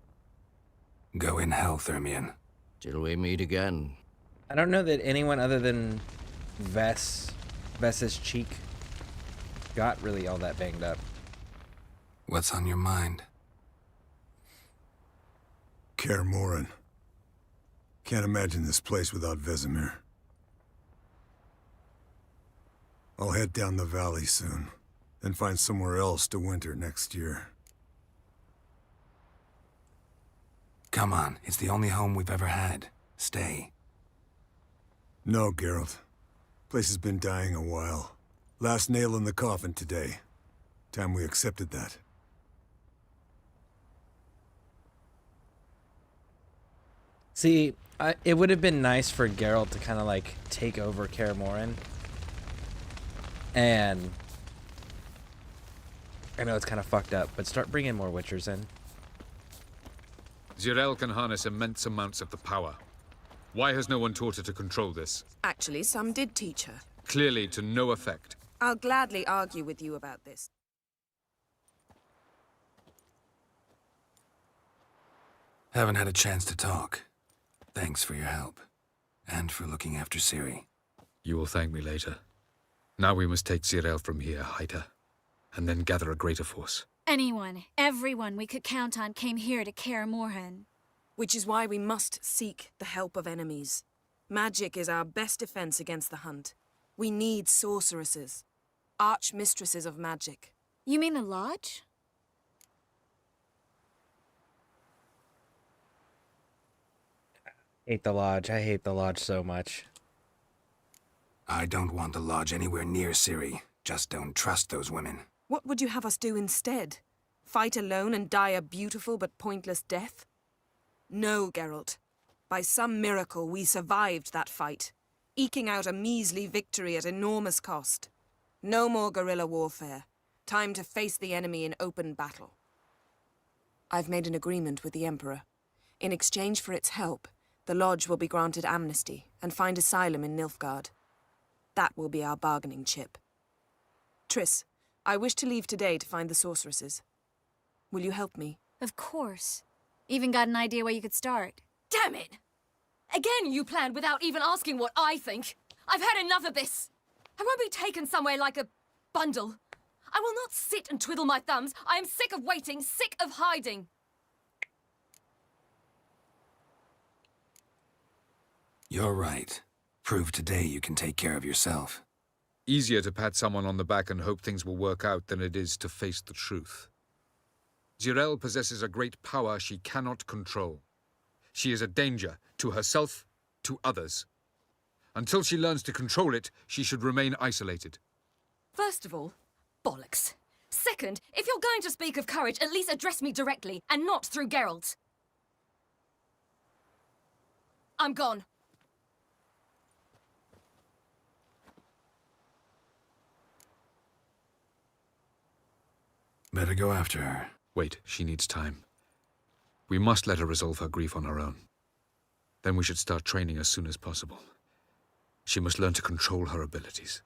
Speaker 8: Go in health, Ermion.
Speaker 18: Till we meet again.
Speaker 1: I don't know that anyone other than Vess's cheek got really all that banged up.
Speaker 8: What's on your mind?
Speaker 5: Kaer Morhen. Can't imagine this place without Vesemir. I'll head down the valley soon, then find somewhere else to winter next year.
Speaker 8: Come on, it's the only home we've ever had. Stay.
Speaker 5: No, Geralt. Place has been dying a while. Last nail in the coffin today. Time we accepted that.
Speaker 1: See, it would have been nice for Geralt to kind of like take over Kaer Morhen. And I know it's kind of fucked up, but start bringing more Witchers in.
Speaker 16: Geralt can harness immense amounts of the power. Why has no one taught her to control this?
Speaker 17: Actually, some did teach her.
Speaker 16: Clearly to no effect.
Speaker 17: I'll gladly argue with you about this.
Speaker 8: Haven't had a chance to talk. Thanks for your help. And for looking after Ciri.
Speaker 16: You will thank me later. Now we must take Geralt from here, hide her, and then gather a greater force.
Speaker 9: Anyone, everyone we could count on came here to Kaer Morhen.
Speaker 17: Which is why we must seek the help of enemies. Magic is our best defense against the Hunt. We need sorceresses. Archmistresses of magic.
Speaker 9: You mean the Lodge?
Speaker 1: Hate the Lodge. I hate the Lodge so much.
Speaker 8: I don't want the Lodge anywhere near Ciri. Just don't trust those women.
Speaker 17: What would you have us do instead? Fight alone and die a beautiful but pointless death? No, Geralt. By some miracle, we survived that fight, eking out a measly victory at enormous cost. No more guerrilla warfare. Time to face the enemy in open battle. I've made an agreement with the Emperor. In exchange for its help, the Lodge will be granted amnesty and find asylum in Nilfgaard. That will be our bargaining chip. Triss, I wish to leave today to find the sorceresses. Will you help me?
Speaker 9: Of course. Even got an idea where you could start.
Speaker 4: Damn it! Again you planned without even asking what I think. I've had enough of this. I won't be taken somewhere like a bundle. I will not sit and twiddle my thumbs. I am sick of waiting, sick of hiding.
Speaker 8: You're right. Prove today you can take care of yourself.
Speaker 16: Easier to pat someone on the back and hope things will work out than it is to face the truth. Geralt possesses a great power she cannot control. She is a danger to herself, to others. Until she learns to control it, she should remain isolated.
Speaker 4: First of all, bollocks. Second, if you're going to speak of courage, at least address me directly, and not through Geralt. I'm gone.
Speaker 8: Better go after her.
Speaker 16: Wait, she needs time. We must let her resolve her grief on her own. Then we should start training as soon as possible. She must learn to control her abilities.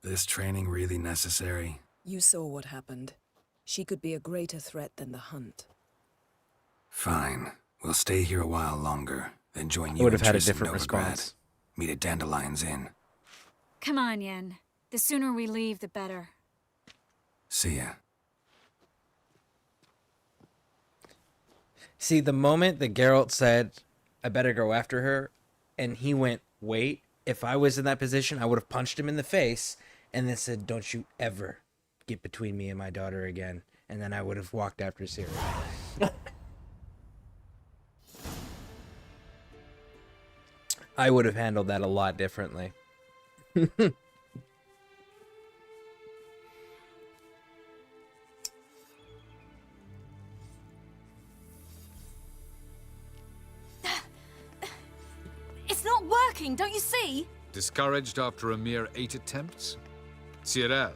Speaker 8: This training really necessary?
Speaker 17: You saw what happened. She could be a greater threat than the Hunt.
Speaker 8: Fine. We'll stay here a while longer, then join
Speaker 1: I
Speaker 8: you
Speaker 1: would have
Speaker 8: and
Speaker 1: had a
Speaker 8: Triss in
Speaker 1: different
Speaker 8: Novigrad.
Speaker 1: response.
Speaker 8: Meet at Dandelion's Inn.
Speaker 9: Come on, Yen. The sooner we leave, the better.
Speaker 8: See ya.
Speaker 1: See, the moment that Geralt said, I better go after her, and he went, wait, if I was in that position, I would have punched him in the face and then said, don't you ever get between me and my daughter again. And then I would have walked after Ciri. I would have handled that a lot differently.
Speaker 4: It's not working, don't you see?
Speaker 16: Discouraged after a mere 8 attempts? Cyril,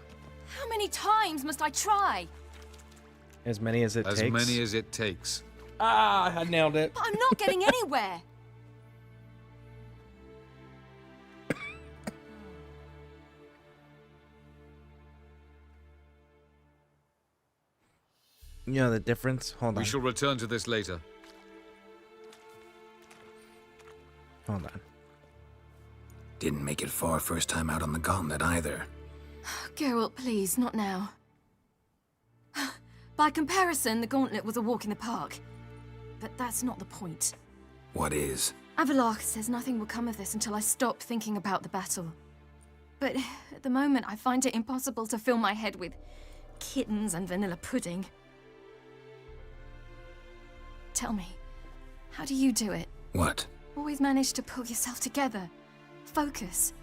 Speaker 4: How many times must I try?
Speaker 1: As many as it takes.
Speaker 16: as many as it takes.
Speaker 1: Ah, I nailed it.
Speaker 4: But I'm not getting anywhere.
Speaker 1: You know the difference? Hold on.
Speaker 16: We shall return to this later.
Speaker 1: Hold on.
Speaker 8: Didn't make it far first time out on the gauntlet either.
Speaker 2: Geralt, please, not now. By comparison, the gauntlet was a walk in the park. But that's not the point.
Speaker 8: What is?
Speaker 2: Avalok says nothing will come of this until I stop thinking about the battle. But at the moment, I find it impossible to fill my head with kittens and vanilla pudding. Tell me, how do you do it?
Speaker 8: What?
Speaker 2: Always manage to pull yourself together. Focus.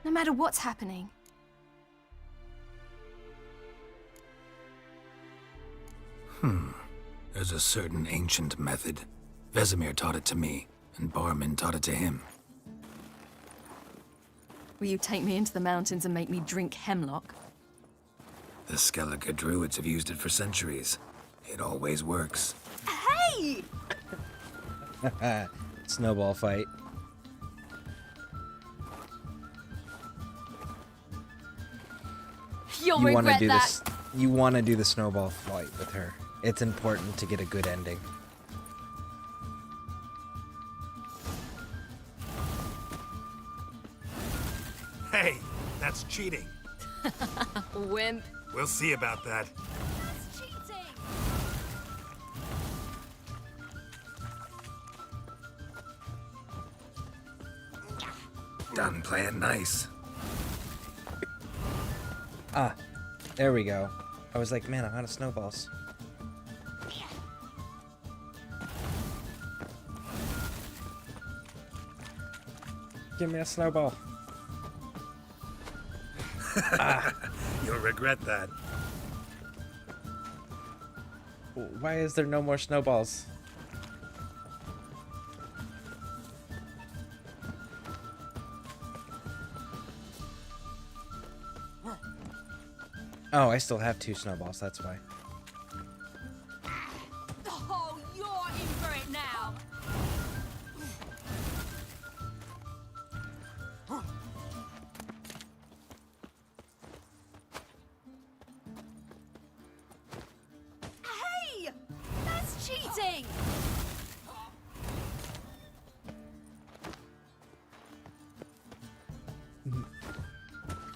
Speaker 2: No matter what's happening.
Speaker 8: There's a certain ancient method. Vesemir taught it to me, and Barman taught it to him.
Speaker 2: Will you take me into the mountains and make me drink hemlock?
Speaker 8: The Skellige druids have used it for centuries. It always works.
Speaker 4: Hey!
Speaker 1: Snowball fight.
Speaker 4: You'll
Speaker 1: You want to
Speaker 4: regret
Speaker 1: do
Speaker 4: that.
Speaker 1: this. You want to do the snowball fight with her. It's important to get a good ending.
Speaker 11: Hey, that's cheating.
Speaker 4: Wimp.
Speaker 11: We'll see about that.
Speaker 4: That's cheating.
Speaker 8: Done playing nice.
Speaker 1: Ah, there we go. I was like, man, I'm out of snowballs. Give me a snowball.
Speaker 11: You'll regret that.
Speaker 1: Why is there no more snowballs? Oh, I still have 2 snowballs, that's why.
Speaker 4: Oh, you're in for it now. Hey! That's cheating!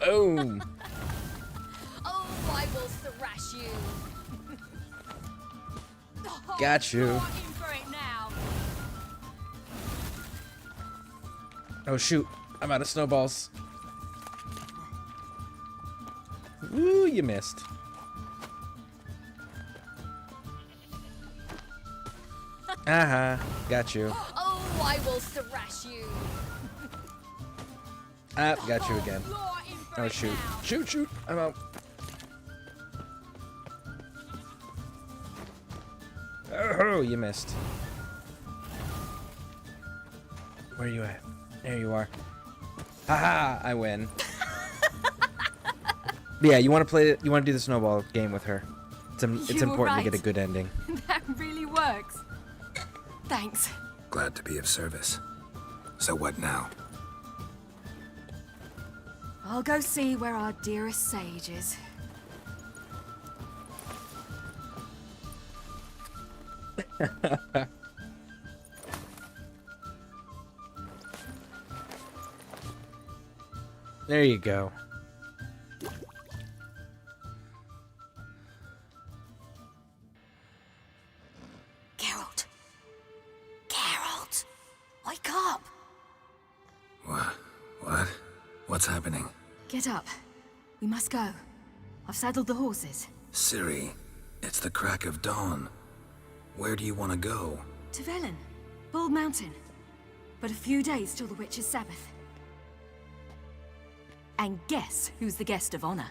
Speaker 1: Boom!
Speaker 4: Oh, I will thrash you. Oh,
Speaker 1: Got you.
Speaker 4: you're in for it now.
Speaker 1: Oh shoot, I'm out of snowballs. Ooh, you missed. Got you.
Speaker 4: Oh, I will thrash you.
Speaker 1: Ah, got you again.
Speaker 4: You're in for
Speaker 1: Oh
Speaker 4: it
Speaker 1: shoot.
Speaker 4: now.
Speaker 1: Shoot, shoot, I'm out. Oh, you missed. Where are you at? There you are. Haha, I win. But yeah, you want to play it? You want to do the snowball game with her? It's
Speaker 2: You were
Speaker 1: important to get a
Speaker 2: right.
Speaker 1: good ending.
Speaker 2: That really works. Thanks.
Speaker 8: Glad to be of service. So what now?
Speaker 2: I'll go see where our dearest sage is.
Speaker 1: There you go.
Speaker 13: Geralt. Geralt. Wake up.
Speaker 8: What? What's happening?
Speaker 13: Get up. We must go. I've saddled the horses.
Speaker 8: Ciri, it's the crack of dawn. Where do you want to go?
Speaker 13: To Velen. Bald Mountain. But a few days till the Witch's Sabbath. And guess who's the guest of honor?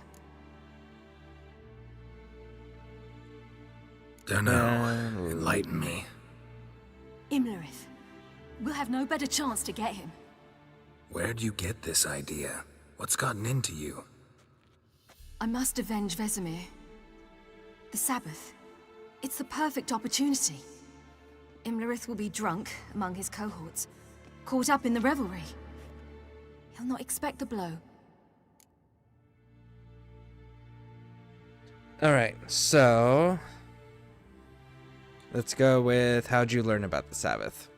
Speaker 8: Dunno. Enlighten me.
Speaker 13: Imlerith. We'll have no better chance to get him.
Speaker 8: Where'd you get this idea? What's gotten into you?
Speaker 13: I must avenge Vesemir. The Sabbath. It's the perfect opportunity. Imlerith will be drunk among his cohorts, caught up in the revelry. He'll not expect the blow.
Speaker 1: Alright, so... let's go with how'd you learn about the Sabbath?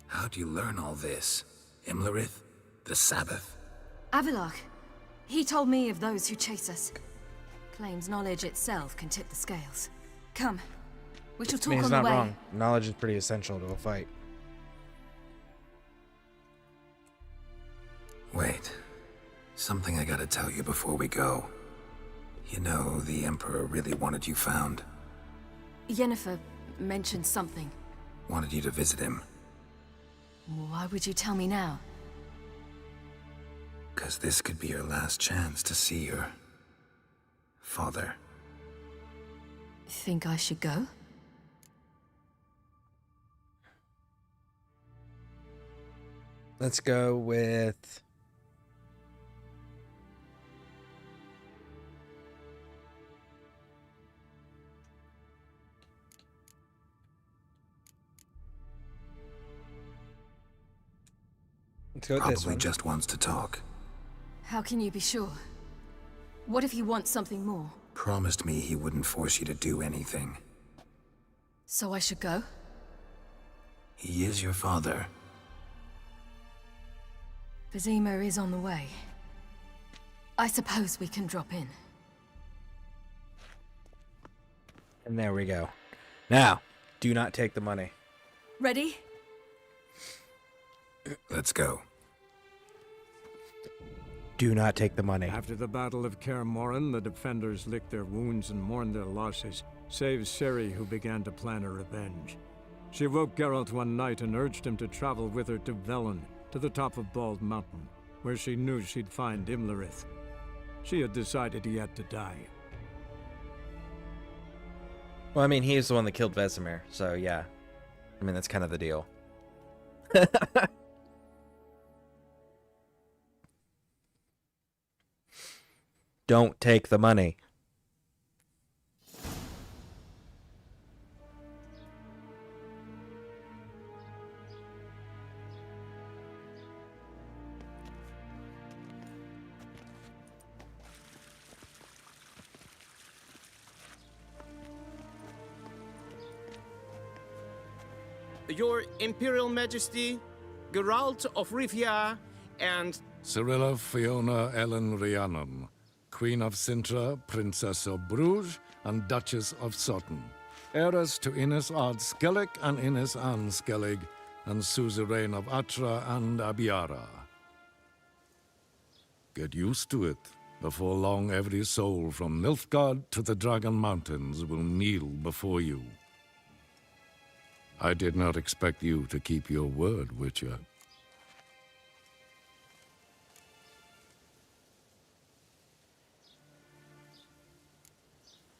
Speaker 8: How'd you learn all this? Imlerith? The Sabbath?
Speaker 13: Avalok. He told me of those who chase us. Claims knowledge itself can tip the scales. Come. We shall
Speaker 1: I mean,
Speaker 13: talk
Speaker 1: he's
Speaker 13: on the
Speaker 1: not
Speaker 13: way.
Speaker 1: wrong. Knowledge is pretty essential to a fight.
Speaker 8: Wait. Something I gotta tell you before we go. You know, the Emperor really wanted you found.
Speaker 13: Yennefer mentioned something.
Speaker 8: Wanted you to visit him.
Speaker 13: Why would you tell me now?
Speaker 8: 'Cause this could be your last chance to see your... father.
Speaker 13: Think I should go?
Speaker 1: Let's go with... let's go with this
Speaker 8: Probably
Speaker 1: one.
Speaker 8: just wants to talk.
Speaker 13: How can you be sure? What if he wants something more?
Speaker 8: Promised me he wouldn't force you to do anything.
Speaker 13: So I should go?
Speaker 8: He is your father.
Speaker 13: Vizima is on the way. I suppose we can drop in.
Speaker 1: And there we go. Now, do not take the money.
Speaker 13: Ready?
Speaker 8: Let's go.
Speaker 1: Do not take the money.
Speaker 7: After the Battle of Kaer Morhen, the defenders licked their wounds and mourned their losses, save Ciri, who began to plan her revenge. She woke Geralt one night and urged him to travel with her to Velen, to the top of Bald Mountain, where she knew she'd find Imlerith. She had decided he had to die.
Speaker 1: Well, I mean, he's the one that killed Vesemir, so yeah. I mean, that's kind of the deal. Don't take the money.
Speaker 10: Your Imperial Majesty, Geralt of Rivia, and
Speaker 3: Cyrilla Fiona Ellen Rhiannon, Queen of Sintra, Princess of Bruges, and Duchess of Sutton, heiress to Innes Ard Skellig and Innes Anne Skellig, and suzerain of Atra and Abiara. Get used to it. Before long, every soul from Nilfgaard to the Dragon Mountains will kneel before you. I did not expect you to keep your word, Witcher.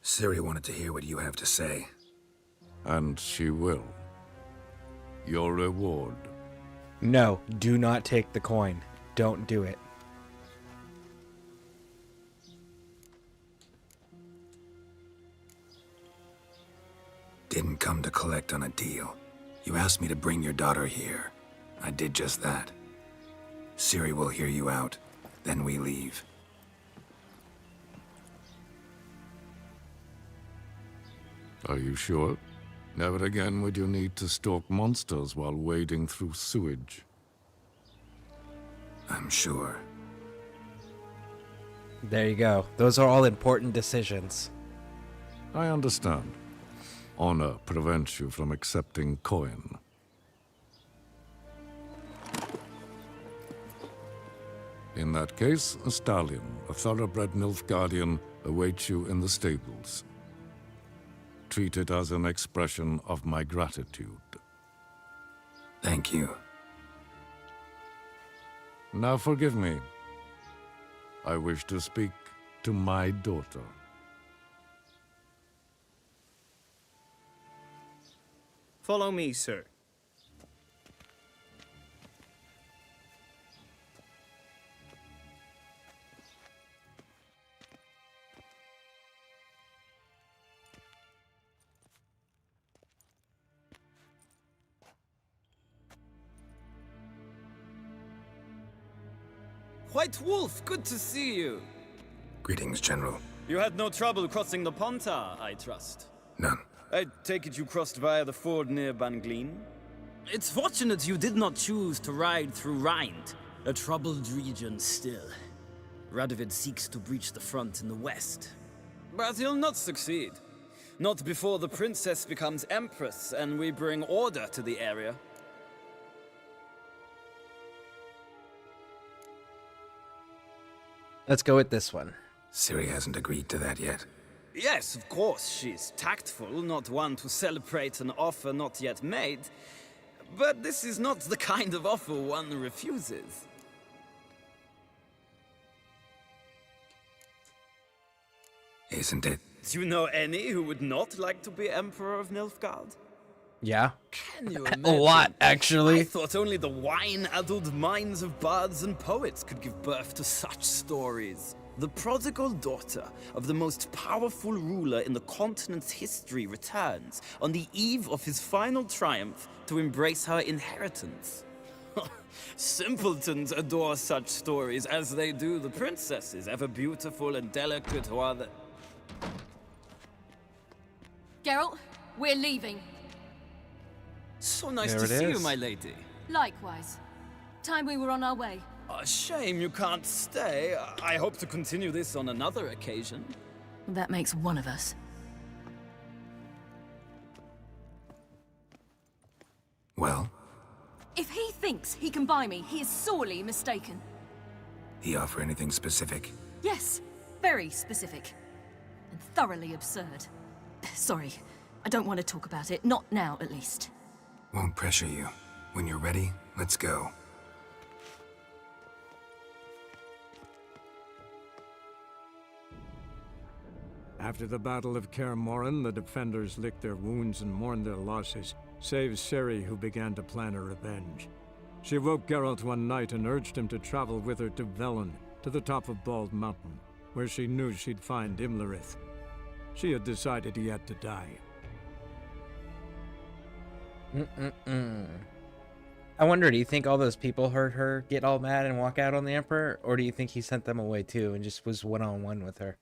Speaker 8: Ciri wanted to hear what you have to say.
Speaker 3: And she will. Your reward.
Speaker 1: No, do not take the coin. Don't do it.
Speaker 8: Didn't come to collect on a deal. You asked me to bring your daughter here. I did just that. Ciri will hear you out. Then we leave.
Speaker 3: Are you sure? Never again would you need to stalk monsters while wading through sewage.
Speaker 8: I'm sure.
Speaker 1: There you go. Those are all important decisions.
Speaker 3: I understand. Honor prevents you from accepting coin. In that case, a stallion, a thoroughbred Nilfgaardian, awaits you in the stables. Treat it as an expression of my gratitude.
Speaker 8: Thank you.
Speaker 3: Now forgive me. I wish to speak to my daughter.
Speaker 10: Follow me, sir.
Speaker 6: White Wolf, good to see you.
Speaker 8: Greetings, General.
Speaker 6: You had no trouble crossing the Pontar, I trust.
Speaker 8: None.
Speaker 6: I take it you crossed via the ford near Banglin? It's fortunate you did not choose to ride through Rind, a troubled region still. Radovid seeks to breach the front in the west. But he'll not succeed. Not before the princess becomes empress and we bring order to the area.
Speaker 1: Let's go with this one.
Speaker 8: Ciri hasn't agreed to that yet.
Speaker 6: Yes, of course, she's tactful, not one to celebrate an offer not yet made. But this is not the kind of offer one refuses.
Speaker 8: Isn't it?
Speaker 6: Do you know any who would not like to be Emperor of Nilfgaard?
Speaker 1: Yeah.
Speaker 6: Can you
Speaker 1: A
Speaker 6: imagine?
Speaker 1: lot, actually.
Speaker 6: I thought only the wine-addled minds of bards and poets could give birth to such stories. The prodigal daughter of the most powerful ruler in the continent's history returns on the eve of his final triumph to embrace her inheritance. Simpletons adore such stories as they do the princesses, ever beautiful and delicate who are the...
Speaker 4: Geralt, we're leaving.
Speaker 6: So nice
Speaker 1: There
Speaker 6: to
Speaker 1: it
Speaker 6: see you,
Speaker 1: is.
Speaker 6: my lady.
Speaker 4: Likewise. Time we were on our way.
Speaker 6: A shame you can't stay. I hope to continue this on another occasion.
Speaker 13: That makes one of us.
Speaker 8: Well,
Speaker 4: If he thinks he can buy me, he is sorely mistaken.
Speaker 8: he offer anything specific?
Speaker 4: Yes, very specific. And thoroughly absurd.
Speaker 13: Sorry, I don't want to talk about it. Not now, at least.
Speaker 8: Won't pressure you. When you're ready, let's go.
Speaker 7: After the Battle of Kaer Morhen, the defenders licked their wounds and mourned their losses, save Ciri, who began to plan a revenge. She woke Geralt one night and urged him to travel with her to Velen, to the top of Bald Mountain, where she knew she'd find Imlerith. She had decided he had to die.
Speaker 1: I wonder, do you think all those people heard her get all mad and walk out on the Emperor? Or do you think he sent them away too and just was one-on-one with her?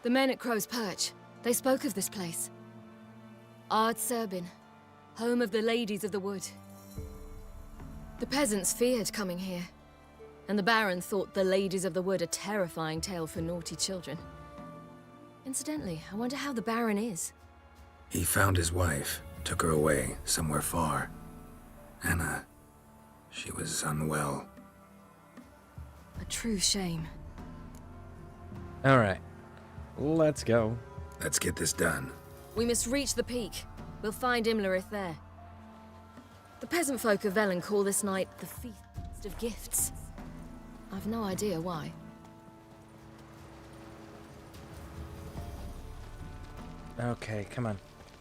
Speaker 2: The men at Crow's Perch, they spoke of this place. Ard Serbin, home of the Ladies of the Wood. The peasants feared coming here, and the Baron thought the Ladies of the Wood a terrifying tale for naughty children. Incidentally, I wonder how the Baron is.
Speaker 8: He found his wife, took her away, somewhere far. Anna, she was unwell.
Speaker 13: A true shame.
Speaker 1: All right, let's go.
Speaker 8: Let's get this done.
Speaker 2: We must reach the peak. We'll find Imlerith there.
Speaker 4: The peasant folk of Velen call this night the Feast of Gifts. I've no idea why.
Speaker 1: Okay, come on.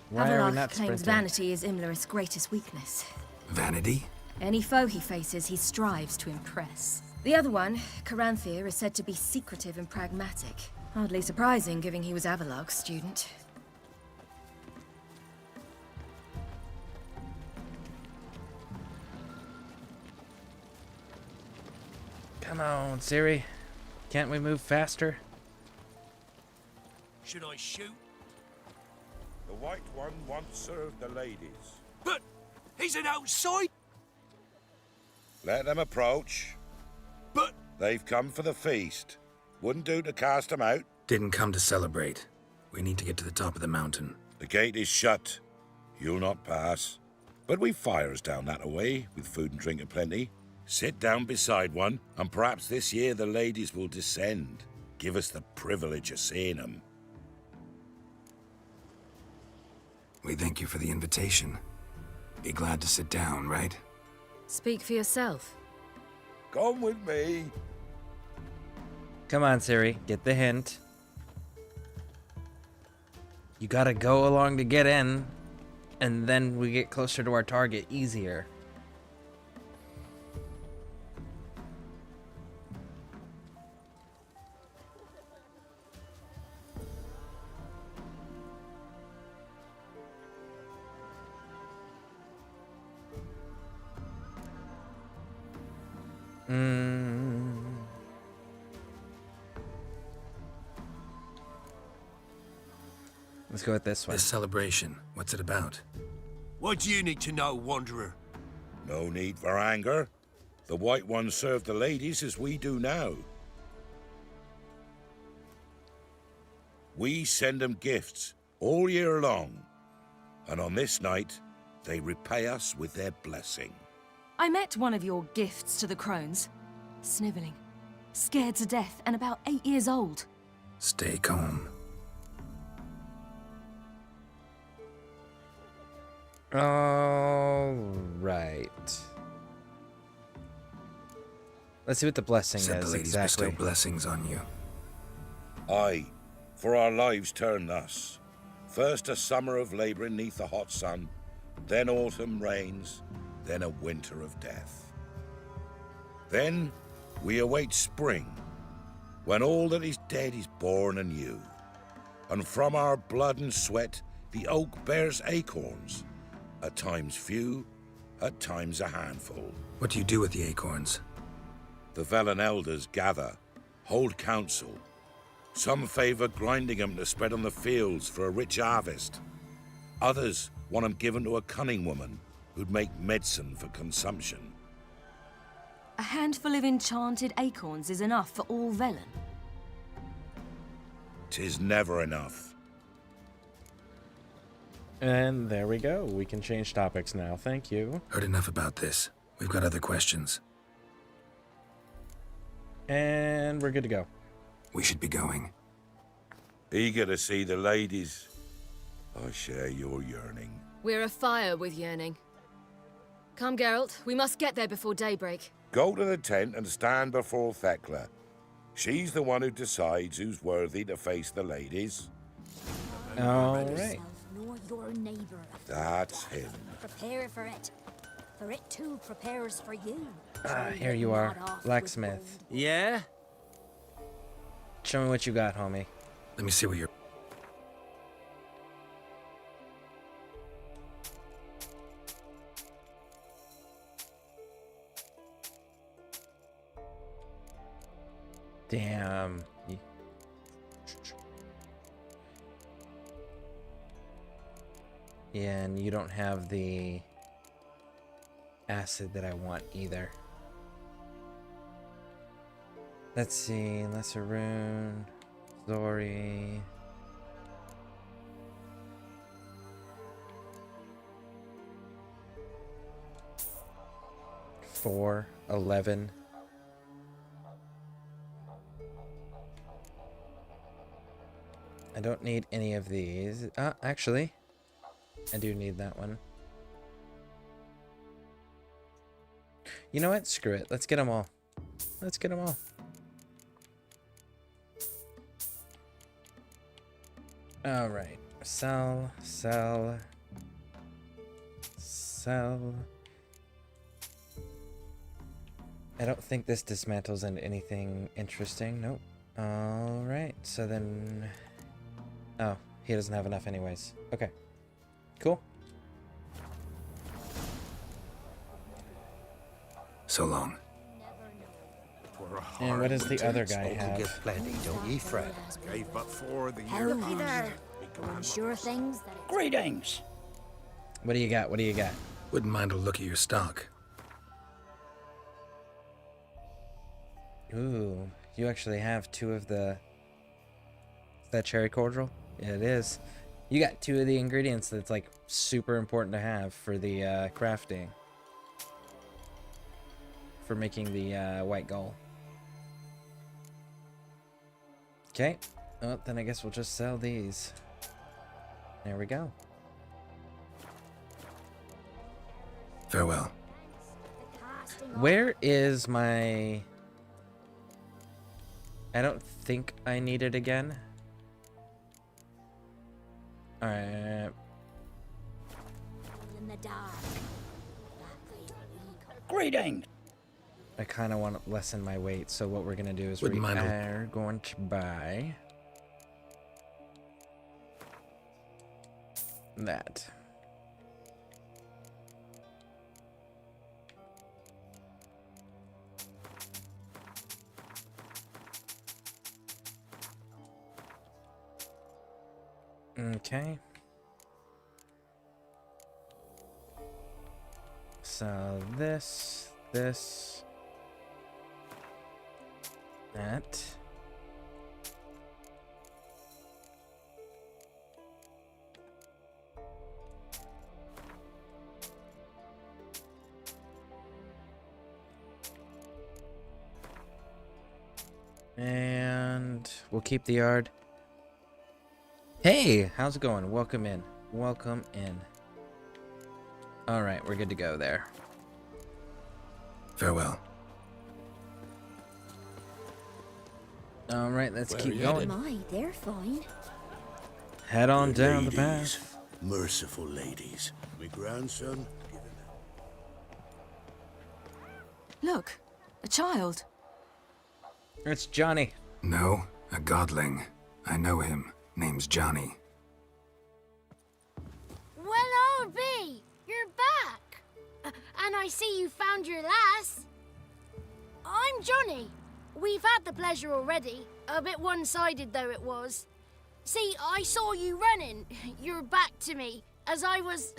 Speaker 1: Why are we
Speaker 13: Havelock
Speaker 1: not
Speaker 13: claims
Speaker 1: sprinting?
Speaker 13: vanity is Imlerith's greatest weakness.
Speaker 8: Vanity?
Speaker 13: Any foe he faces, he strives to impress. The other one, Caranthir, is said to be secretive and pragmatic. Hardly surprising, given he was Havelock's student.
Speaker 1: Come on, Ciri. Can't we move faster?
Speaker 14: Should I shoot?
Speaker 11: The White One once served the ladies.
Speaker 14: But he's an outside.
Speaker 11: Let them approach.
Speaker 14: But
Speaker 11: they've come for the feast. Wouldn't do to cast them out.
Speaker 8: Didn't come to celebrate. We need to get to the top of the mountain.
Speaker 11: The gate is shut. You'll not pass. But we've fires down that away, with food and drink aplenty. Sit down beside one, and perhaps this year the ladies will descend. Give us the privilege of seeing them.
Speaker 8: We thank you for the invitation. Be glad to sit down, right?
Speaker 4: Speak for yourself.
Speaker 11: Come with me.
Speaker 1: Come on, Ciri. Get the hint. You gotta go along to get in, and then we get closer to our target easier. Let's go with this one.
Speaker 8: This celebration, what's it about?
Speaker 14: what do you need to know, Wanderer?
Speaker 11: No need for anger. The White Ones serve the ladies as we do now. We send them gifts all year long, and on this night, they repay us with their blessing.
Speaker 13: I met one of your gifts to the crones. Sniveling. Scared to death and about 8 years old.
Speaker 8: Stay calm.
Speaker 1: All right. Let's see what the blessing
Speaker 8: Said
Speaker 1: is
Speaker 8: the ladies
Speaker 1: exactly.
Speaker 8: bestow blessings on you.
Speaker 11: Aye, for our lives turn thus. First a summer of labouring neath the hot sun, then autumn rains, then a winter of death. Then we await spring, when all that is dead is born anew. And from our blood and sweat the oak bears acorns, at times few, at times a handful.
Speaker 8: What do you do with the acorns?
Speaker 11: The Velen elders gather, hold council. Some favour grinding them to spread on the fields for a rich harvest. Others want them given to a cunning woman who'd make medicine for consumption.
Speaker 13: A handful of enchanted acorns is enough for all Velen.
Speaker 11: 'Tis never enough.
Speaker 1: And there we go. We can change topics now. Thank you.
Speaker 8: Heard enough about this. We've got other questions.
Speaker 1: And we're good to go.
Speaker 8: We should be going.
Speaker 11: Eager to see the ladies. I share your yearning.
Speaker 4: We're afire with yearning. Come, Geralt. We must get there before daybreak.
Speaker 11: Go to the tent and stand before Thekla. She's the one who decides who's worthy to face the ladies.
Speaker 1: All right.
Speaker 15: Nor your neighbor.
Speaker 11: That's him.
Speaker 15: Prepare for it. For it too prepares for you.
Speaker 1: Ah, here you are, blacksmith.
Speaker 12: Yeah?
Speaker 1: Show me what you got, homie.
Speaker 8: Let me see what you're...
Speaker 1: Damn. Yeah, and you don't have the acid that I want either. Let's see, Lesser Rune, Zori. Four, 11. I don't need any of these. Actually, I do need that one. You know what? Screw it. Let's get them all. Let's get them all. All right. Sell, sell, sell. I don't think this dismantles into anything interesting. Nope. All right. So then... Oh, he doesn't have enough anyways. Okay. Cool.
Speaker 8: So long.
Speaker 1: And what does the other guy
Speaker 14: Hope you
Speaker 1: have?
Speaker 14: get plenty, don't ye, Fred?
Speaker 20: Gave but 4 the
Speaker 15: How
Speaker 20: year.
Speaker 15: looky there. Going sure things that it's...
Speaker 12: Greetings.
Speaker 1: What do you got? What do you got?
Speaker 8: Wouldn't mind a look at your stock.
Speaker 1: Ooh, you actually have 2 of the... Is that cherry cordial? Yeah, it is. You got 2 of the ingredients that's like super important to have for the crafting. For making the white gull. Okay. Well, then I guess we'll just sell these. There we go.
Speaker 8: Farewell.
Speaker 1: Where is my... I don't think I need it again. Alright.
Speaker 15: in the dark.
Speaker 12: Greetings.
Speaker 1: I kind of want to lessen my weight, so what we're going to do is
Speaker 8: Wouldn't
Speaker 1: we
Speaker 8: mind
Speaker 1: are going to buy that. Okay. So this, that. And we'll keep the yard. Hey, how's it going? Welcome in. Welcome in. All right, we're good to go there.
Speaker 8: Farewell.
Speaker 1: All right, let's keep going.
Speaker 15: My, they're fine.
Speaker 1: Head on
Speaker 14: Good
Speaker 1: down the
Speaker 14: ladies,
Speaker 1: path.
Speaker 14: Merciful ladies. My grandson.
Speaker 13: Look, a child.
Speaker 1: It's Johnny.
Speaker 8: No, a godling. I know him. Name's Johnny.
Speaker 19: Well, I'll be. You're back. And I see you found your lass. I'm Johnny. We've had the pleasure already. A bit one-sided, though it was. See, I saw you running. Your back to me. As I was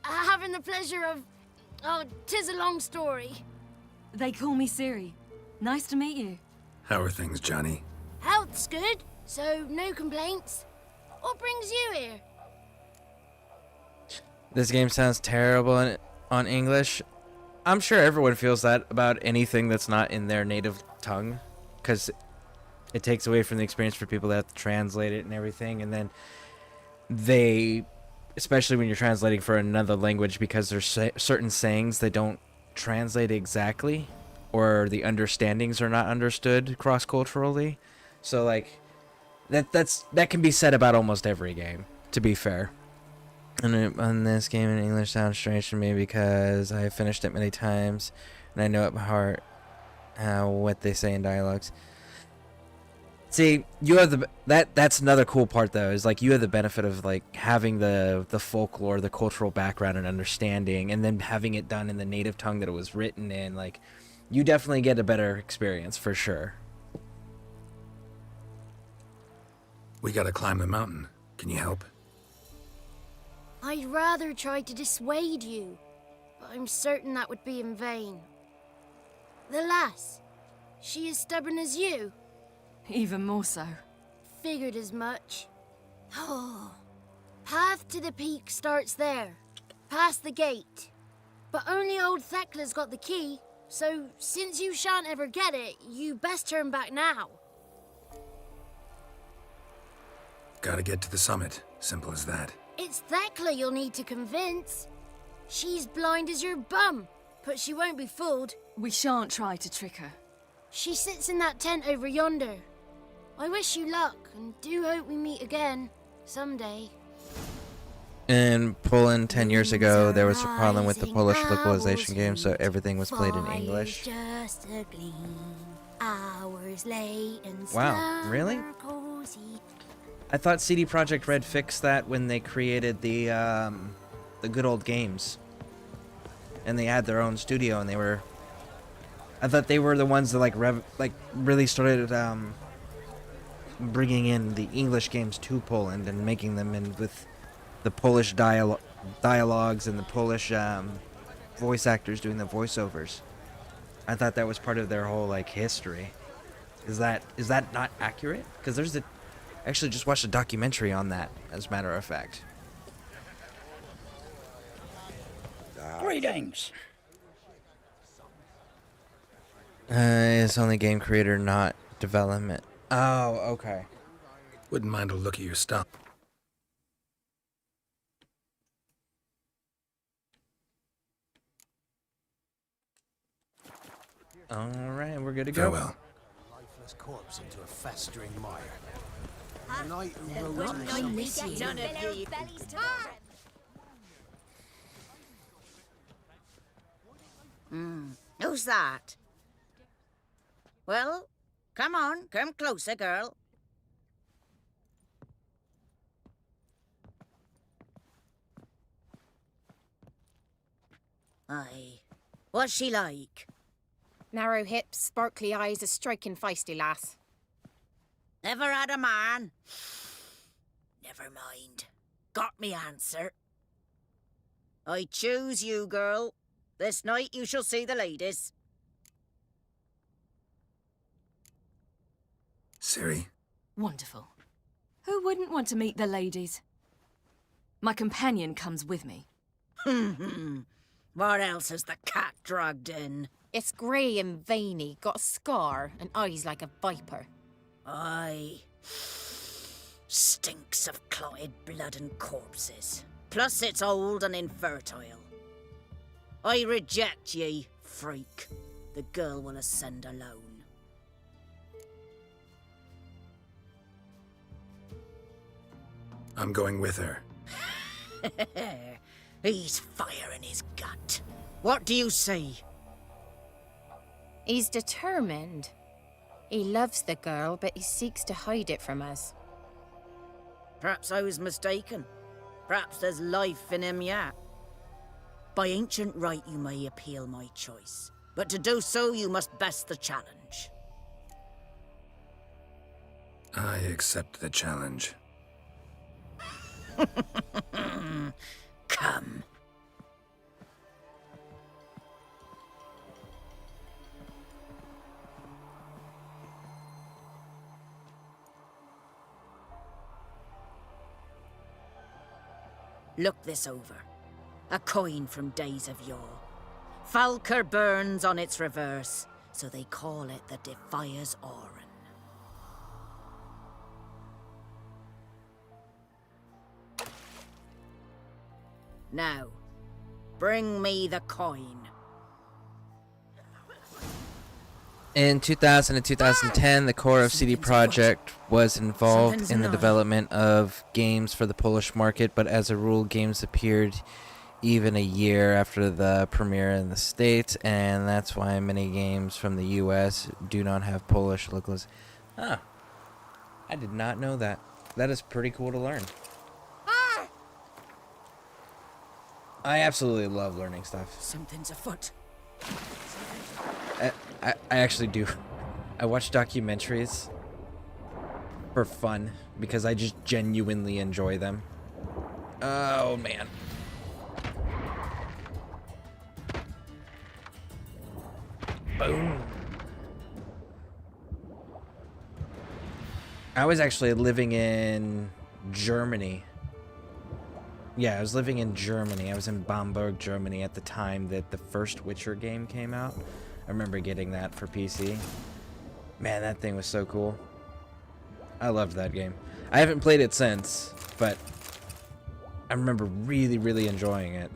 Speaker 19: having the pleasure of... Oh, 'tis a long story.
Speaker 13: They call me Ciri. Nice to meet you.
Speaker 8: How are things, Johnny?
Speaker 19: Health's good, so no complaints. What brings you here?
Speaker 1: This game sounds terrible on English. I'm sure everyone feels that about anything that's not in their native tongue, because it takes away from the experience for people that have to translate it and everything, and then they, especially when you're translating for another language, because there's certain sayings that don't translate exactly, or the understandings are not understood cross-culturally. So like that can be said about almost every game, to be fair. And on this game in English sounds strange to me because I have finished it many times and I know it by heart what they say in dialogues. See, you have that's another cool part though, is like you have the benefit of like having the folklore, the cultural background and understanding, and then having it done in the native tongue that it was written in. Like, you definitely get a better experience for sure.
Speaker 8: We gotta climb the mountain. Can you help?
Speaker 19: I'd rather try to dissuade you, but I'm certain that would be in vain. The lass, she as stubborn as you?
Speaker 13: Even more so.
Speaker 19: Figured as much. Oh. Path to the peak starts there, past the gate. But only old Thekla's got the key, so since you shan't ever get it, you best turn back now.
Speaker 8: Gotta get to the summit. Simple as that.
Speaker 19: It's Thekla you'll need to convince. She's blind as your bum, but she won't be fooled.
Speaker 9: We shan't try to trick her.
Speaker 19: She sits in that tent over yonder. I wish you luck, and do hope we meet again, someday.
Speaker 1: In Poland 10 years ago, there was a problem with the Polish localization game, so everything was played in English.
Speaker 19: Just a gleam, hours late and
Speaker 1: Wow, really? I thought CD Projekt Red fixed that when they created the good old games. And they had their own studio, and I thought they were the ones that really started bringing in the English games to Poland and making them in with the Polish dialogues and the Polish voice actors doing the voiceovers. I thought that was part of their whole history. Is that not accurate? Because I actually just watched a documentary on that, as a matter of fact.
Speaker 21: Greetings.
Speaker 1: It's only game creator, not development. Oh, okay.
Speaker 8: Wouldn't mind a look at your stuff.
Speaker 1: All right, we're good to go.
Speaker 8: Farewell.
Speaker 14: Lifeless corpse into a festering mire.
Speaker 22: Who's that? Well, come on, come closer, girl. Aye. What's she like?
Speaker 2: Narrow hips, sparkly eyes, a striking feisty lass.
Speaker 22: Never had a man? Never mind. Got me answer. I choose you, girl. This night you shall see the ladies.
Speaker 8: Ciri.
Speaker 9: Wonderful. Who wouldn't want to meet the ladies? My companion comes with me.
Speaker 22: What else has the cat dragged in?
Speaker 2: It's grey and veiny, got a scar, and eyes like a viper.
Speaker 22: Aye. Stinks of clotted blood and corpses. Plus it's old and infertile. I reject ye, freak. The girl will ascend alone.
Speaker 8: I'm going with her.
Speaker 22: He's fire in his gut. What do you say?
Speaker 2: He's determined. He loves the girl, but he seeks to hide it from us.
Speaker 22: Perhaps I was mistaken. Perhaps there's life in him yet. By ancient right you may appeal my choice, but to do so you must best the challenge.
Speaker 8: I accept the challenge.
Speaker 22: Come. Look this over. A coin from days of yore. Falker burns on its reverse, so they call it the Defier's Oran. Now, bring me the coin.
Speaker 1: In 2000 and 2010, the core of CD Projekt was involved in the development of games for the Polish market, but as a rule, games appeared even a year after the premiere in the States, and that's why many games from the US do not have Polish localization. Huh. I did not know that. That is pretty cool to learn. I absolutely love learning stuff.
Speaker 22: Something's afoot.
Speaker 1: I actually do. I watch documentaries for fun because I just genuinely enjoy them. Oh, man. Boom. I was actually living in Germany. Yeah, I was living in Germany. I was in Bamberg, Germany at the time that the first Witcher game came out. I remember getting that for PC. Man, that thing was so cool. I loved that game. I haven't played it since, but I remember really, really enjoying it.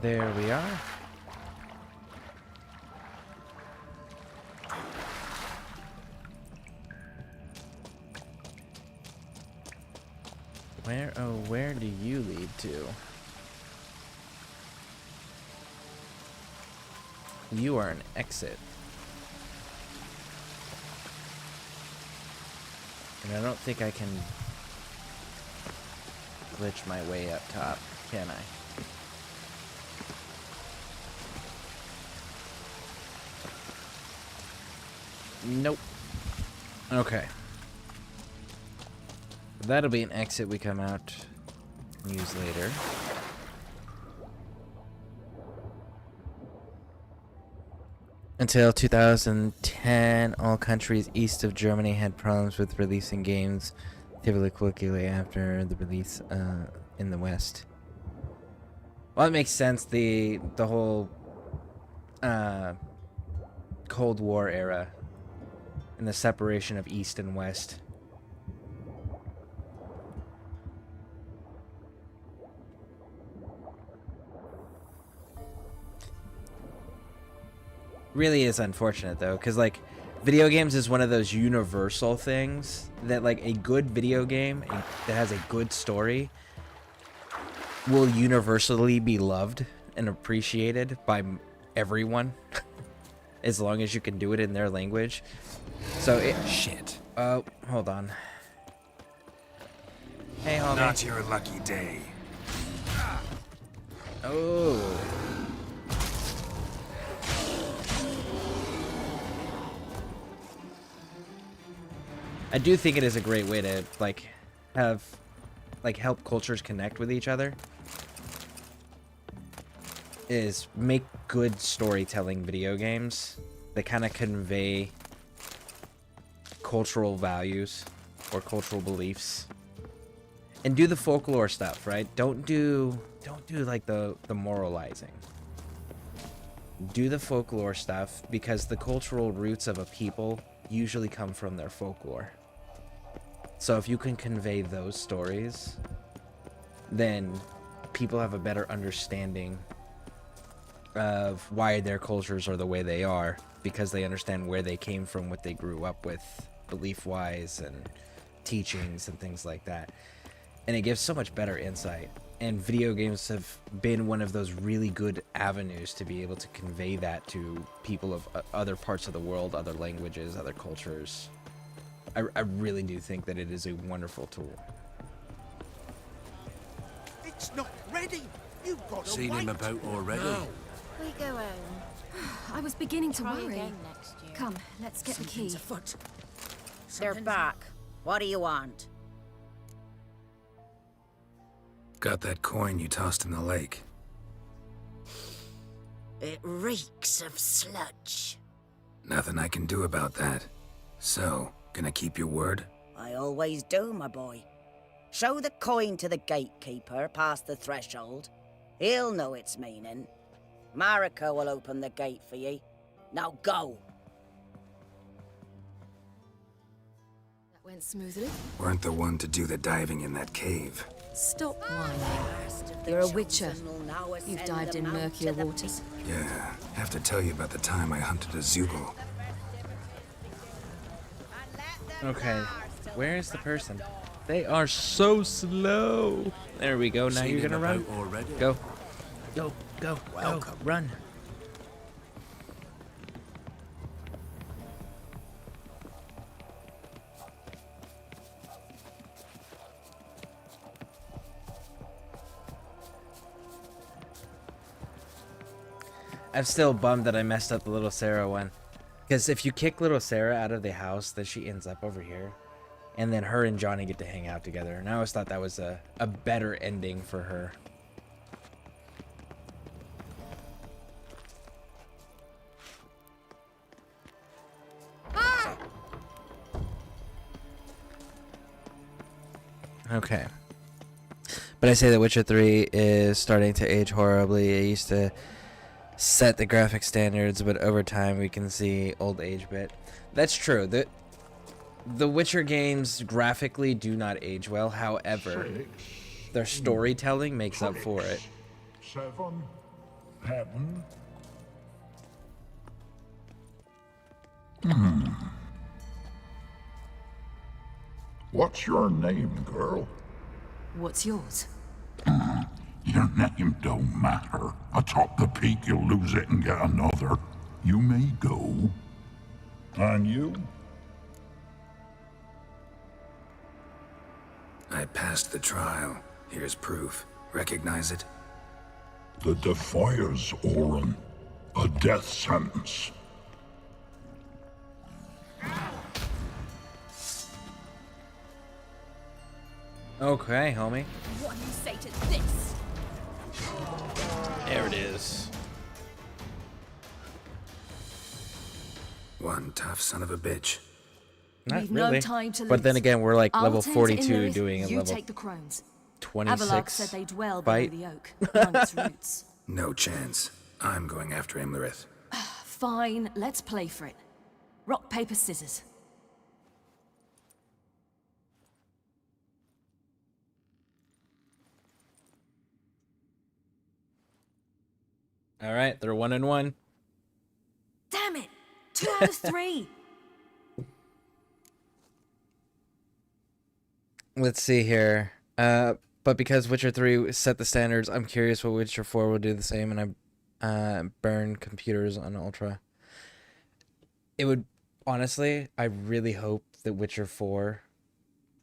Speaker 1: There we are. Where do you lead to? You are an exit. And I don't think I can glitch my way up top, can I? Nope. Okay. That'll be an exit we come out and use later. Until 2010, all countries east of Germany had problems with releasing games typically quickly after the release in the West. Well, it makes sense. The whole Cold War era and the separation of East and West. Really is unfortunate though, because like video games is one of those universal things that like a good video game that has a good story will universally be loved and appreciated by everyone as long as you can do it in their language. So it shit. Oh, hold on. Hey, homie.
Speaker 14: Not your lucky day.
Speaker 1: Oh. I do think it is a great way to like have like help cultures connect with each other. Is make good storytelling video games that kind of convey cultural values or cultural beliefs. And do the folklore stuff, right? Don't do like the moralizing. Do the folklore stuff because the cultural roots of a people usually come from their folklore. So if you can convey those stories, then people have a better understanding of why their cultures are the way they are, because they understand where they came from, what they grew up with, belief-wise, and teachings and things like that. And it gives so much better insight. And video games have been one of those really good avenues to be able to convey that to people of other parts of the world, other languages, other cultures. I really do think that it is a wonderful tool.
Speaker 14: It's not ready. You've got to Seen wait. him about already. No.
Speaker 13: We go home. I was beginning to worry. Come, let's get the key.
Speaker 22: Afoot. They're back. What do you want?
Speaker 8: Got that coin you tossed in the lake.
Speaker 22: It reeks of sludge.
Speaker 8: Nothing I can do about that. So, gonna keep your word?
Speaker 22: I always do, my boy. Show the coin to the gatekeeper past the threshold. He'll know its meaning. Marika will open the gate for ye. Now go.
Speaker 13: That went smoothly.
Speaker 8: Weren't the one to do the diving in that cave.
Speaker 13: Stop whining. You're a witcher. You've dived in murkier waters.
Speaker 8: Yeah, have to tell you about the time I hunted a Zugel.
Speaker 1: Okay, where is the person? They are so slow. There we go. Now you're gonna run. Go. Go. Go.
Speaker 14: Welcome.
Speaker 1: Go. Run. I'm still bummed that I messed up the little Sarah one. Because if you kick little Sarah out of the house, then she ends up over here. And then her and Johnny get to hang out together. And I always thought that was a better ending for her. Okay. But I say that Witcher 3 is starting to age horribly. I used to set the graphic standards, but over time we can see old age bit. That's true. The Witcher games graphically do not age well. However, their storytelling makes up for it.
Speaker 18: 7, Heaven? What's your name, girl?
Speaker 13: What's yours?
Speaker 18: Your name don't matter. Atop the peak, you'll lose it and get another. You may go. And you?
Speaker 8: I passed the trial. Here's proof. Recognize it?
Speaker 18: The Defier's Orin. A death sentence.
Speaker 1: Okay, homie.
Speaker 4: What do you say to this?
Speaker 1: There it is.
Speaker 8: One tough son of a bitch.
Speaker 1: Not
Speaker 13: We've
Speaker 1: really.
Speaker 13: no time to
Speaker 1: But then
Speaker 13: lose.
Speaker 1: again, we're like
Speaker 13: I'll
Speaker 1: level
Speaker 13: tend to
Speaker 1: 42
Speaker 13: Inlerith,
Speaker 1: doing a
Speaker 13: you
Speaker 1: level
Speaker 13: take the crones.
Speaker 1: 26
Speaker 13: Avalok said they dwell
Speaker 1: fight.
Speaker 13: below the oak, among its roots.
Speaker 8: No chance. I'm going after Imlerith.
Speaker 13: Fine, let's play for it. Rock, paper, scissors.
Speaker 1: All right, they're 1-1.
Speaker 13: Damn it! 2 out of 3!
Speaker 1: Let's see here. But because Witcher 3 set the standards, I'm curious what Witcher 4 will do the same, and I burn computers on Ultra. It would, honestly, I really hope that Witcher 4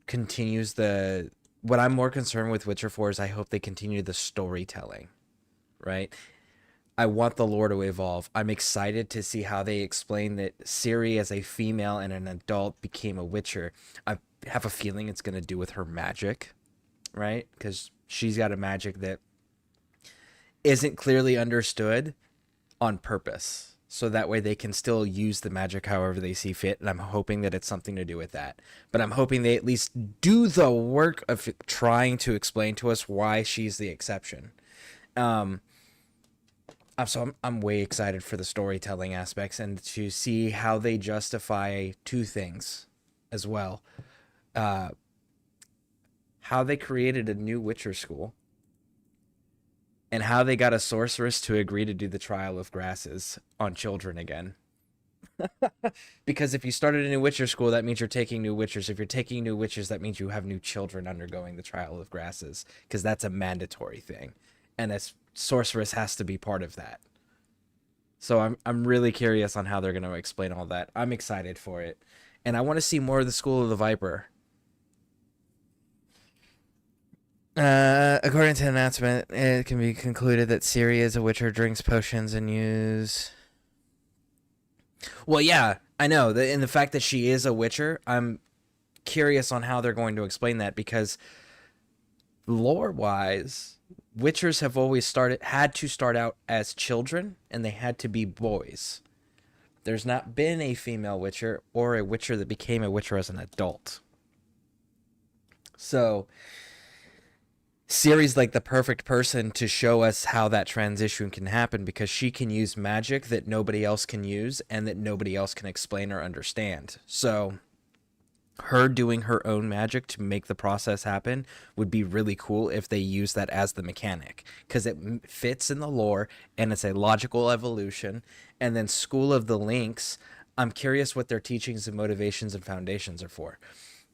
Speaker 1: continues the... What I'm more concerned with Witcher 4 is I hope they continue the storytelling, right? I want the lore to evolve. I'm excited to see how they explain that Ciri as a female and an adult became a Witcher. I have a feeling it's going to do with her magic, right? Because she's got a magic that isn't clearly understood on purpose. So that way they can still use the magic however they see fit. And I'm hoping that it's something to do with that. But I'm hoping they at least do the work of trying to explain to us why she's the exception. So I'm way excited for the storytelling aspects and to see how they justify two things as well. How they created a new Witcher school and how they got a sorceress to agree to do the trial of grasses on children again. Because if you started a new Witcher school, that means you're taking new Witchers. If you're taking new Witchers, that means you have new children undergoing the trial of grasses, because that's a mandatory thing. And a sorceress has to be part of that. So I'm really curious on how they're going to explain all that. I'm excited for it. And I want to see more of the School of the Viper. According to the announcement, it can be concluded that Ciri is a Witcher, drinks potions, and use... Well, yeah, I know. In the fact that she is a Witcher, I'm curious on how they're going to explain that, because lore-wise, Witchers have always had to start out as children, and they had to be boys. There's not been a female Witcher or a Witcher that became a Witcher as an adult. So Ciri's like the perfect person to show us how that transition can happen, because she can use magic that nobody else can use and that nobody else can explain or understand. So her doing her own magic to make the process happen would be really cool if they use that as the mechanic, because it fits in the lore and it's a logical evolution. And then School of the Lynx, I'm curious what their teachings and motivations and foundations are for,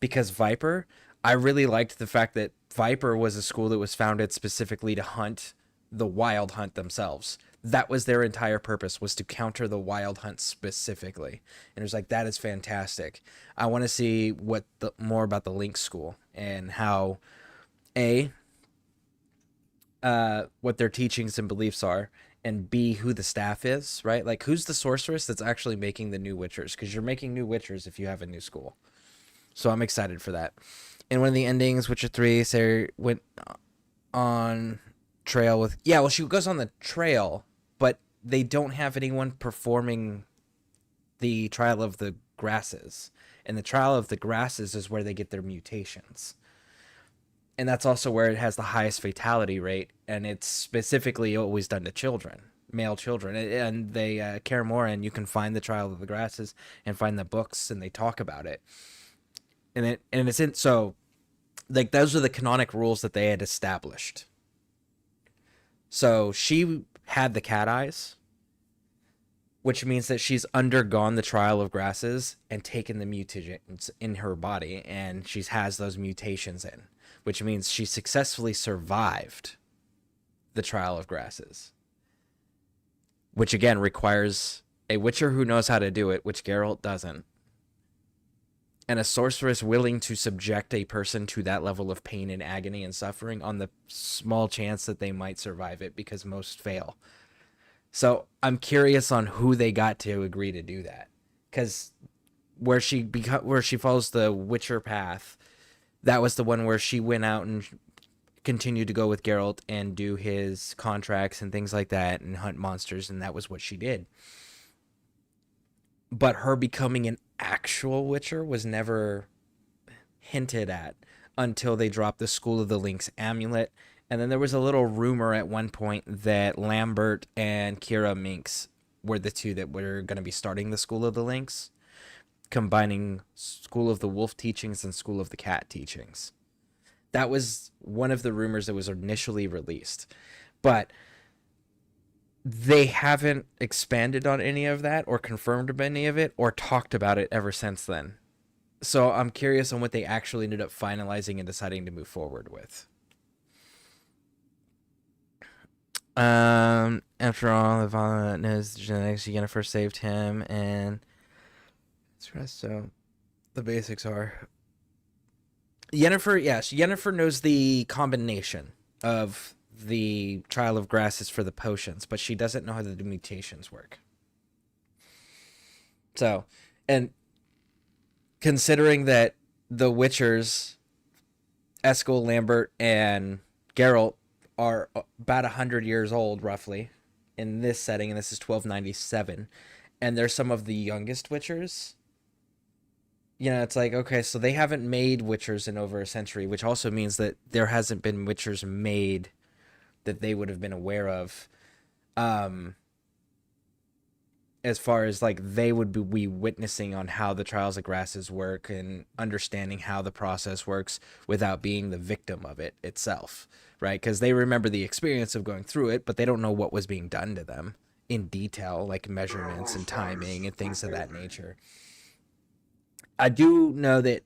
Speaker 1: because Viper, I really liked the fact that Viper was a school that was founded specifically to hunt the wild hunt themselves. That was their entire purpose, was to counter the wild hunt specifically. And it was like, that is fantastic. I want to see more about the Lynx school and how, what their teachings and beliefs are, and B, who the staff is, right? Like, who's the sorceress that's actually making the new Witchers? Because you're making new Witchers if you have a new school. So I'm excited for that. In one of the endings, Witcher 3, Sarah went on trail with... Yeah, well, she goes on the trail, but they don't have anyone performing the Trial of the Grasses. And the Trial of the Grasses is where they get their mutations. And that's also where it has the highest fatality rate, and it's specifically always done to children, male children. And they, Kaer Morhen, you can find the Trial of the Grasses and find the books, and they talk about it. And it's in... So, like, those are the canonic rules that they had established. So she had the cat eyes, which means that she's undergone the trial of grasses and taken the mutagens in her body, and she has those mutations in, which means she successfully survived the trial of grasses, which again requires a witcher who knows how to do it, which Geralt doesn't, and a sorceress willing to subject a person to that level of pain and agony and suffering on the small chance that they might survive it, because most fail. So I'm curious on who they got to agree to do that, because where she follows the Witcher path, that was the one where she went out and continued to go with Geralt and do his contracts and things like that and hunt monsters, and that was what she did. But her becoming an actual Witcher was never hinted at until they dropped the School of the Lynx amulet. And then there was a little rumor at one point that Lambert and Kira Minx were the two that were going to be starting the School of the Lynx, combining School of the Wolf teachings and School of the Cat teachings. That was one of the rumors that was initially released. But they haven't expanded on any of that or confirmed any of it or talked about it ever since then. So I'm curious on what they actually ended up finalizing and deciding to move forward with. After all, the Vala knows genetics, Yennefer saved him, and so the basics are Yennefer knows the combination of the trial of grasses for the potions, but she doesn't know how the mutations work. So, and considering that the Witchers, Eskel, Lambert, and Geralt are about 100 years old, roughly, in this setting, and this is 1297, and they're some of the youngest Witchers. You know, it's like, okay, so they haven't made Witchers in over a century, which also means that there hasn't been Witchers made that they would have been aware of, as far as, like, they would be witnessing on how the trials of grasses work and understanding how the process works without being the victim of it itself, right? Because they remember the experience of going through it, but they don't know what was being done to them in detail, like measurements and timing and things of that nature. I do know that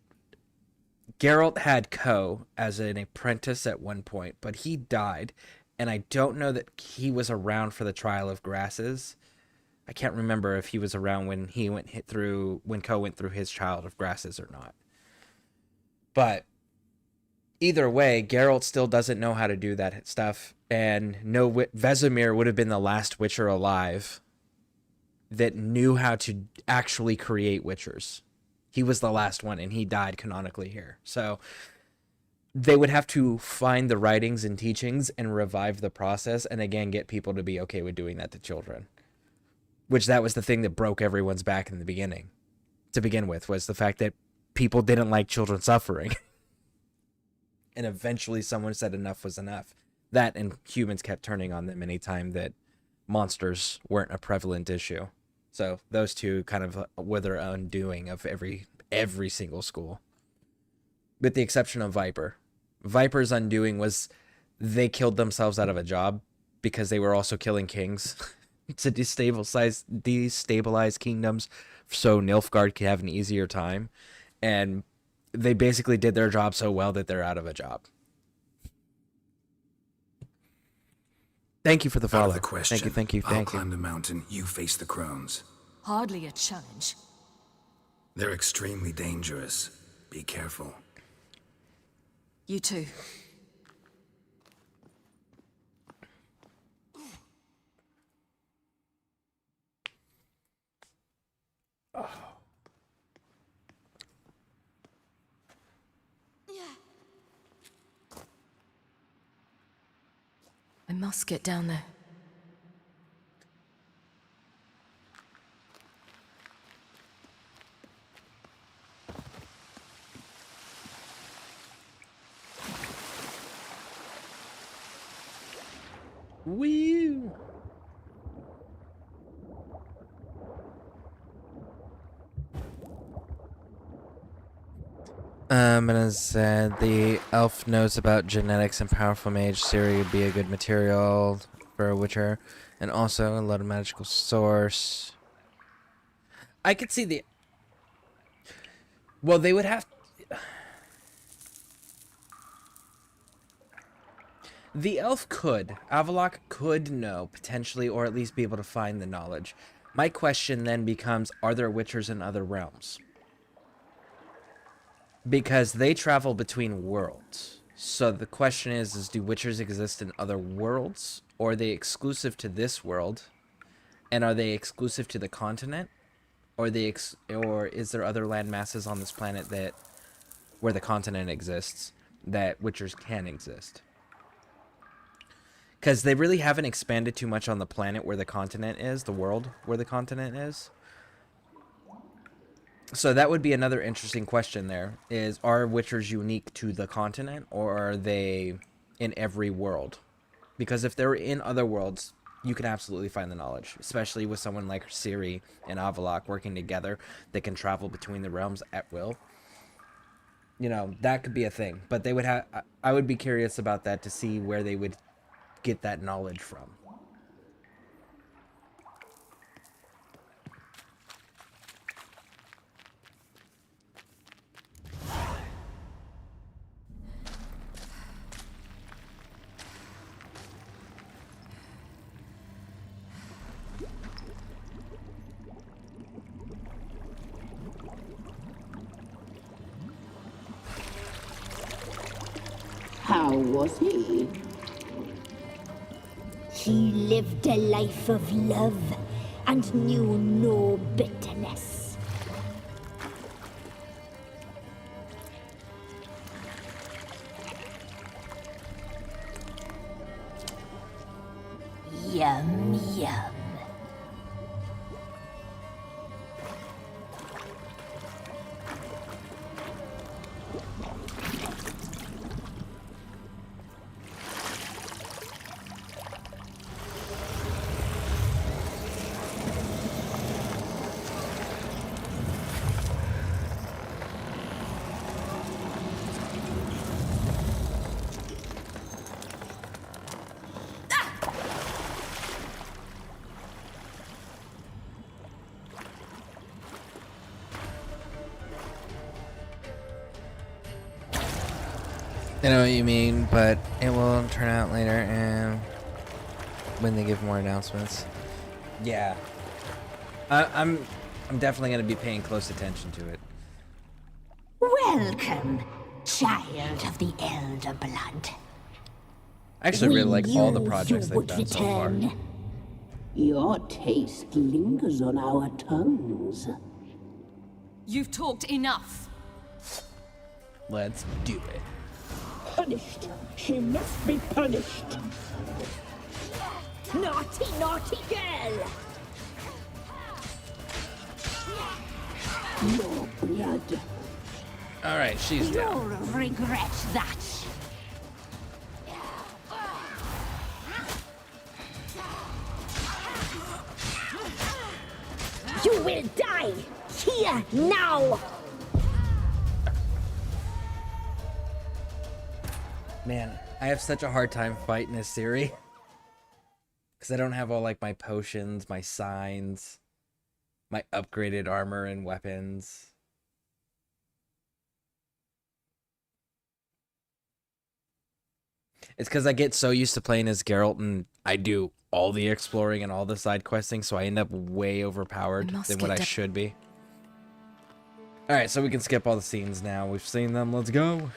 Speaker 1: Geralt had Ko as an apprentice at one point, but he died, and I don't know that he was around for the trial of grasses. I can't remember if he was around when when Ko went through his trial of grasses or not. But either way, Geralt still doesn't know how to do that stuff, and Vesemir would have been the last Witcher alive that knew how to actually create Witchers. He was the last one, and he died canonically here. So they would have to find the writings and teachings and revive the process, and again get people to be okay with doing that to children. Which that was the thing that broke everyone's back in the beginning. To begin with, was the fact that people didn't like children suffering. And eventually someone said enough was enough. That and humans kept turning on them anytime that monsters weren't a prevalent issue. So those two kind of were their undoing of every single school. With the exception of Viper. Viper's undoing was they killed themselves out of a job because they were also killing kings to destabilize kingdoms so Nilfgaard could have an easier time. And they basically did their job so well that they're out of a job. Thank you for the follow.
Speaker 8: Out of the question.
Speaker 1: Thank you.
Speaker 8: I'll climb the mountain, you face the crones.
Speaker 15: Hardly a challenge.
Speaker 8: They're extremely dangerous. Be careful.
Speaker 13: You too. I must get down there.
Speaker 1: Woo! And as said, the elf knows about genetics and powerful mage. Ciri would be a good material for a Witcher. And also a lot of magical source. I could see the... Well, they would have... The elf could. Avalok could know, potentially, or at least be able to find the knowledge. My question then becomes, are there witchers in other realms? Because they travel between worlds. So the question is do witchers exist in other worlds? Or are they exclusive to this world? And are they exclusive to the continent? Or or is there other land masses on this planet that where the continent exists that witchers can exist? Because they really haven't expanded too much on the planet where the continent is, the world where the continent is. So that would be another interesting question there, is are witchers unique to the continent, or are they in every world? Because if they're in other worlds, you can absolutely find the knowledge, especially with someone like Ciri and Avalok working together. They can travel between the realms at will. You know, that could be a thing. But they would have... I would be curious about that to see where they would get that knowledge from.
Speaker 15: How was he? He lived a life of love and knew no bitterness. Yum, yum.
Speaker 1: I know what you mean, but it will turn out later and when they give more announcements. Yeah. I'm definitely going to be paying close attention to it.
Speaker 15: Welcome, child of the Elder Blood.
Speaker 1: I actually really like all the projects they've done so far.
Speaker 15: Your taste lingers on our tongues.
Speaker 4: You've talked enough.
Speaker 1: Let's do it.
Speaker 15: Punished. She must be punished. Naughty, naughty girl! Your blood.
Speaker 1: Alright, she's down.
Speaker 15: You'll regret that. You will die here now!
Speaker 1: Man, I have such a hard time fighting as Ciri. Because I don't have all, like, my potions, my signs, my upgraded armor and weapons. It's because I get so used to playing as Geralt and I do all the exploring and all the side questing, so I end up way overpowered than what I should be. Alright, so we can skip all the scenes now. We've seen them. Let's go.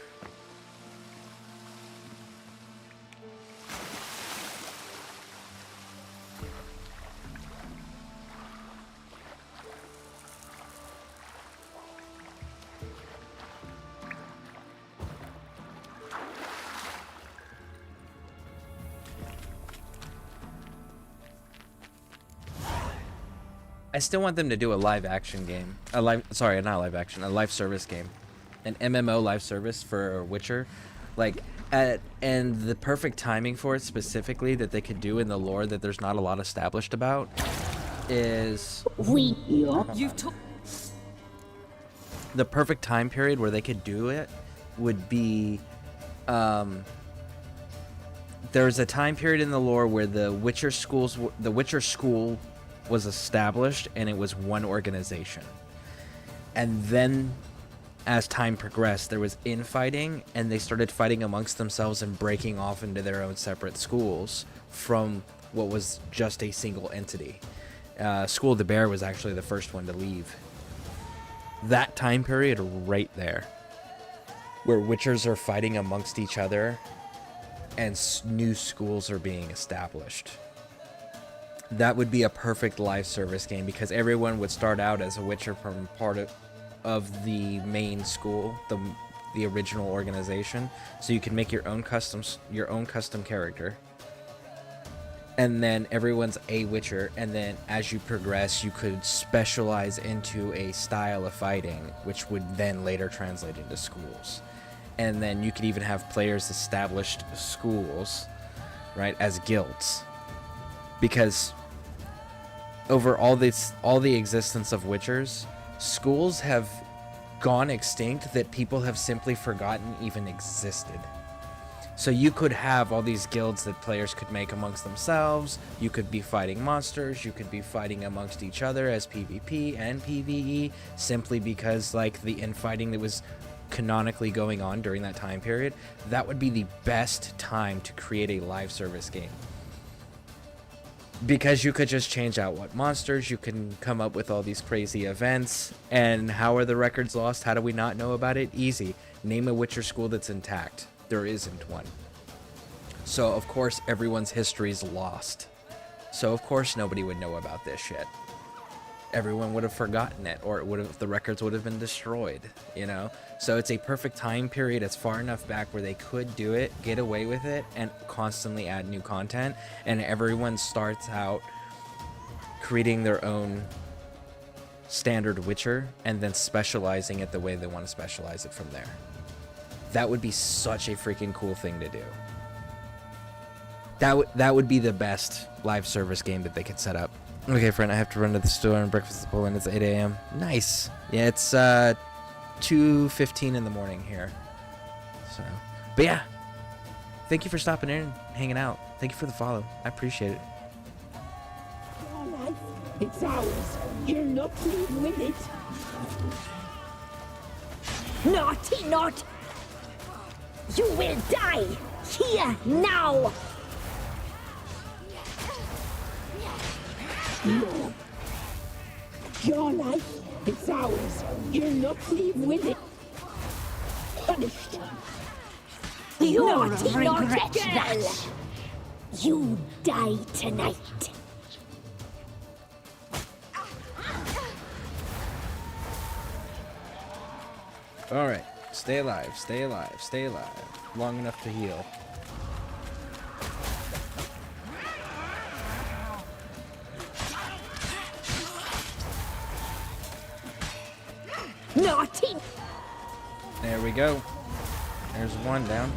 Speaker 1: I still want them to do a live action game. A live service game. An MMO live service for Witcher. Like, and the perfect timing for it specifically that they could do in the lore that there's not a lot established about is... The perfect time period where they could do it would be there's a time period in the lore where the Witcher School was established, and it was one organization. And then, as time progressed, there was infighting, and they started fighting amongst themselves and breaking off into their own separate schools from what was just a single entity. School of the Bear was actually the first one to leave. That time period right there, where Witchers are fighting amongst each other and new schools are being established. That would be a perfect live service game, because everyone would start out as a Witcher from part of the main school, the original organization. So you can make your own custom character, and then everyone's a Witcher. And then as you progress, you could specialize into a style of fighting, which would then later translate into schools. And then you could even have players established schools, right, as guilds, because over all the existence of Witchers, schools have gone extinct that people have simply forgotten even existed. So you could have all these guilds that players could make amongst themselves. You could be fighting monsters. You could be fighting amongst each other as PvP and PvE, simply because, like, the infighting that was canonically going on during that time period. That would be the best time to create a live service game, because you could just change out what monsters, you can come up with all these crazy events. And how are the records lost? How do we not know about it? Easy. Name a Witcher school that's intact. There isn't one. So of course everyone's history is lost. So of course nobody would know about this shit. Everyone would have forgotten it, or the records would have been destroyed, you know? So it's a perfect time period. It's far enough back where they could do it, get away with it, and constantly add new content. And everyone starts out creating their own standard Witcher and then specializing it the way they want to specialize it from there. That would be such a freaking cool thing to do. That would be the best live service game that they could set up. Okay, friend, I have to run to the store and breakfast is pulling. It's 8 a.m. Nice. Yeah, it's 2:15 in the morning here. So, but yeah, thank you for stopping in and hanging out. Thank you for the follow. I appreciate it.
Speaker 15: Your life, it's ours. You'll not leave with it. Naughty, not. You will die here now. No. Your life, it's ours. You'll not leave with it. Punished. You're naughty, not girl. You die tonight.
Speaker 1: All right, stay alive, stay alive, stay alive. Long enough to heal.
Speaker 15: Naughty.
Speaker 1: There we go. There's one down.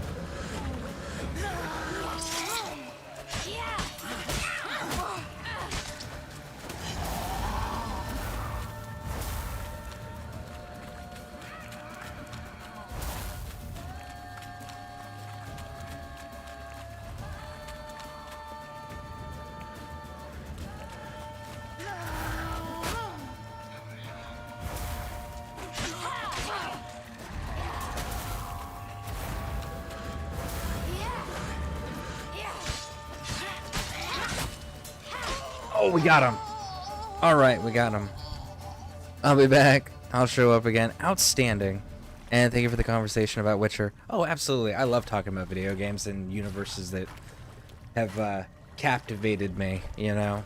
Speaker 1: Oh, we got him. All right, we got him. I'll be back. I'll show up again. Outstanding. And thank you for the conversation about Witcher. Oh, absolutely. I love talking about video games and universes that have captivated me, you know?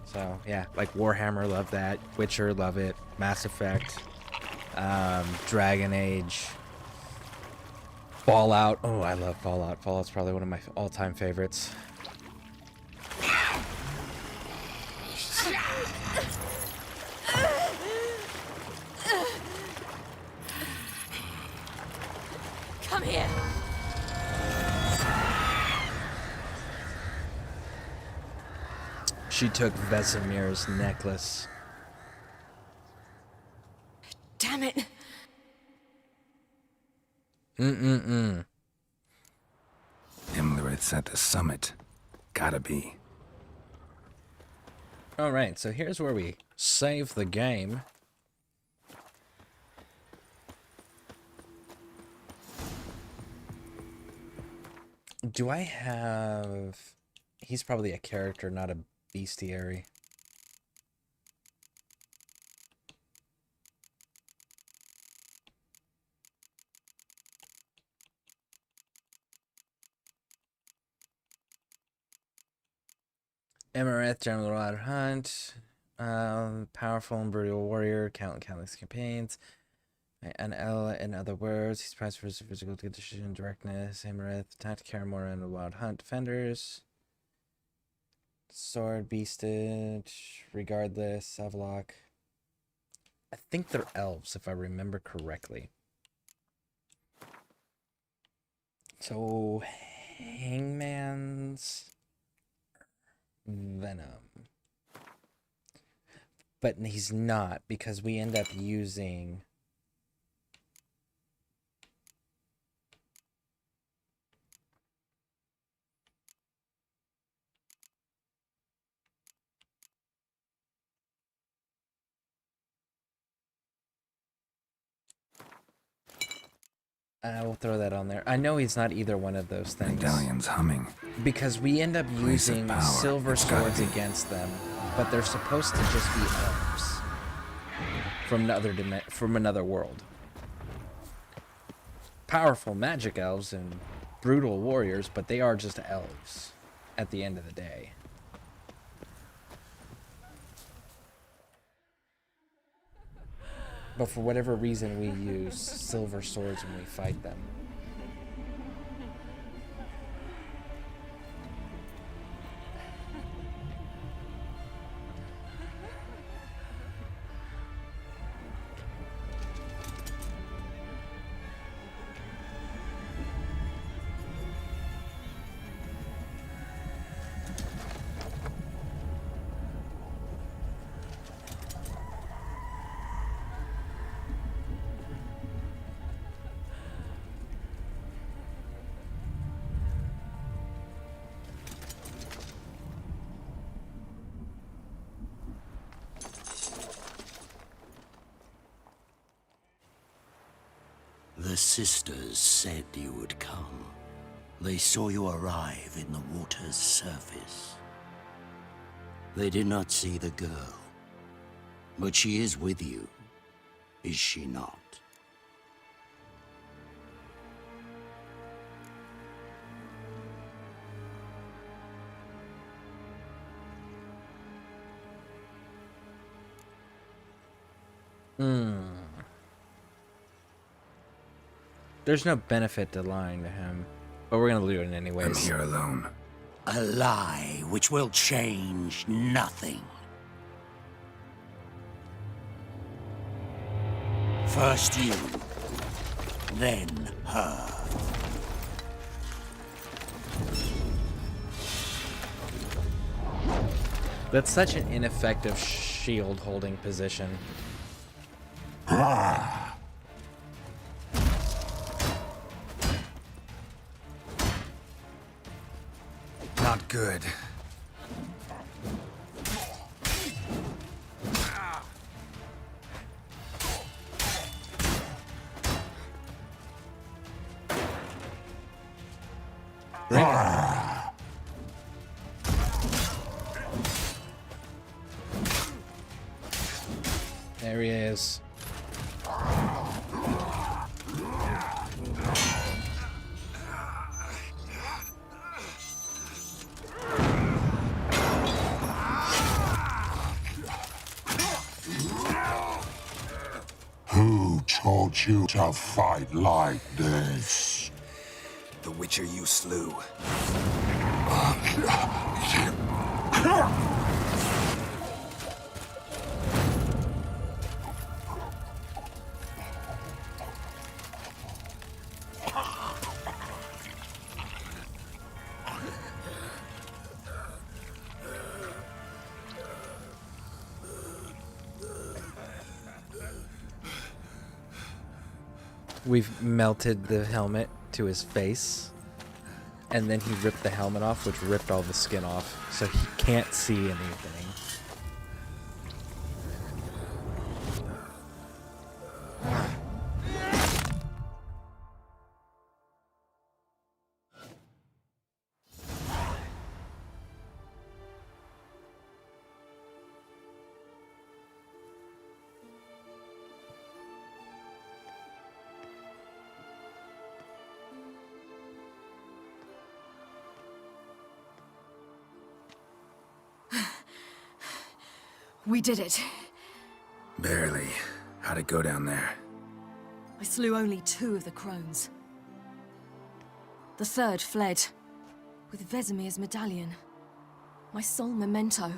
Speaker 1: So, yeah, like Warhammer, love that. Witcher, love it. Mass Effect. Dragon Age. Fallout. Oh, I love Fallout. Fallout's probably one of my all-time favorites.
Speaker 4: Come here.
Speaker 1: She took Vesemir's necklace.
Speaker 4: Damn it.
Speaker 8: Imlerith's It's at the summit. Gotta be.
Speaker 1: Alright, so here's where we save the game. Do I have... He's probably a character, not a bestiary. Emerith, General Rod Hunt, powerful and brutal warrior, countless campaigns. An L, in other words, he's prized for his physical condition and directness. Emerith, attacked Karamora and the Wild Hunt defenders. Sword, beasted, regardless, Avlock. I think they're elves, if I remember correctly. So, Hangman's Venom. But he's not, because we end up using... I will throw that on there. I know he's not either one of those things.
Speaker 8: Medallion's humming.
Speaker 1: Because we end up
Speaker 8: Place of
Speaker 1: using
Speaker 8: power.
Speaker 1: silver
Speaker 8: It's gotta
Speaker 1: swords
Speaker 8: be.
Speaker 1: against them, but they're supposed to just be elves from another world. Powerful magic elves and brutal warriors, but they are just elves at the end of the day. But for whatever reason, we use silver swords when we fight them.
Speaker 5: The sisters said you would come. They saw you arrive in the water's surface. They did not see the girl. But she is with you, is she not?
Speaker 1: There's no benefit to lying to him, but we're gonna do it anyways.
Speaker 8: I'm here alone.
Speaker 5: A lie which will change nothing. First you, then her.
Speaker 1: That's such an ineffective shield holding position.
Speaker 8: Not good.
Speaker 1: There he is.
Speaker 18: Who taught you to fight like this?
Speaker 8: The Witcher you slew.
Speaker 1: We've melted the helmet to his face. and then he ripped the helmet off, which ripped all the skin off, so he can't see anything.
Speaker 13: We did it.
Speaker 8: Barely. How'd it go down there?
Speaker 13: I slew only 2 of the crones. The third fled, with Vesemir's medallion. My sole memento.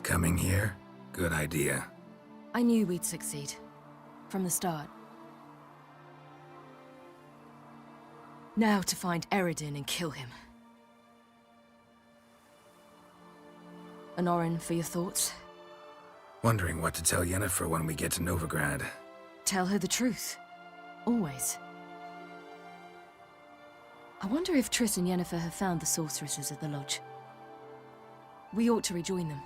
Speaker 8: Coming here? Good idea.
Speaker 13: I knew we'd succeed. From the start. Now to find Eredin and kill him. Honorin, for your thoughts?
Speaker 8: Wondering what to tell Yennefer when we get to Novigrad.
Speaker 13: Tell her the truth. Always. I wonder if Triss and Yennefer have found the sorceresses at the lodge. We ought to rejoin them.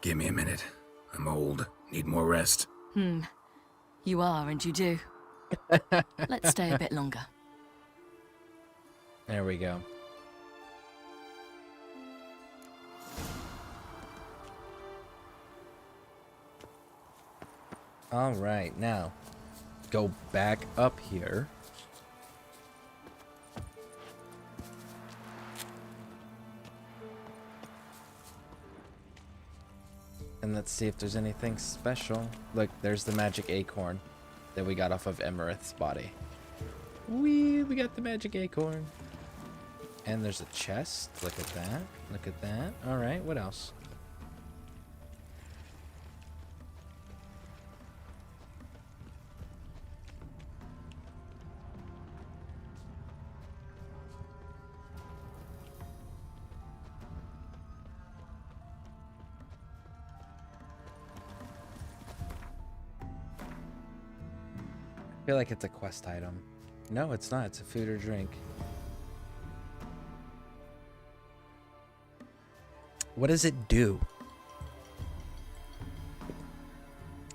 Speaker 8: Give me a minute. I'm old. Need more rest.
Speaker 13: You are, and you do. Let's stay a bit longer.
Speaker 1: There we go. All right, now go back up here. And let's see if there's anything special. Look, there's the magic acorn that we got off of Emerith's body. We got the magic acorn. And there's a chest. Look at that. Look at that. All right, what else? I feel like it's a quest item. No, it's not. It's a food or drink. What does it do?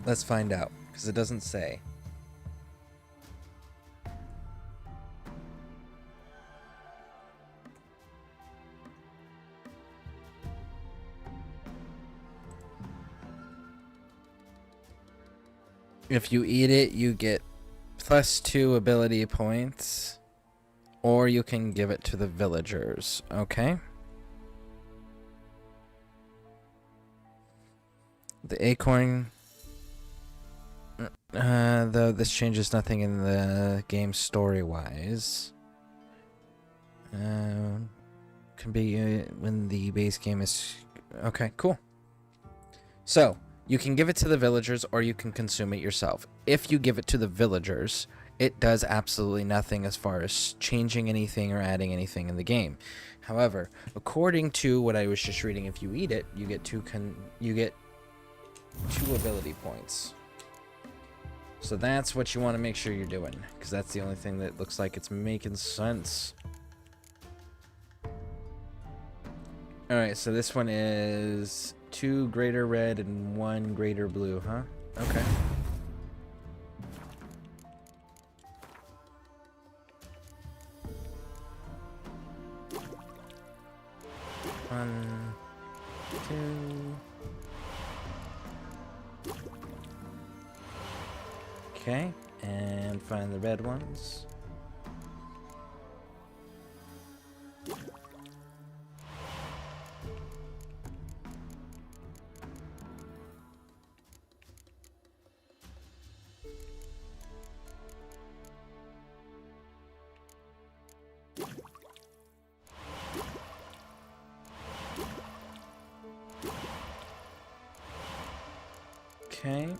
Speaker 1: Let's find out, because it doesn't say. If you eat it, you get +2 ability points, or you can give it to the villagers. Okay. The acorn, though this changes nothing in the game story-wise. Can be when the base game is... Okay, cool. So, you can give it to the villagers or you can consume it yourself. If you give it to the villagers, it does absolutely nothing as far as changing anything or adding anything in the game. However, according to what I was just reading, if you eat it, you get 2 ability points. So that's what you want to make sure you're doing, because that's the only thing that looks like it's making sense. Alright, so this one is 2 greater red and 1 greater blue, huh? Okay. One, 2. Okay, and find the red ones. Okay.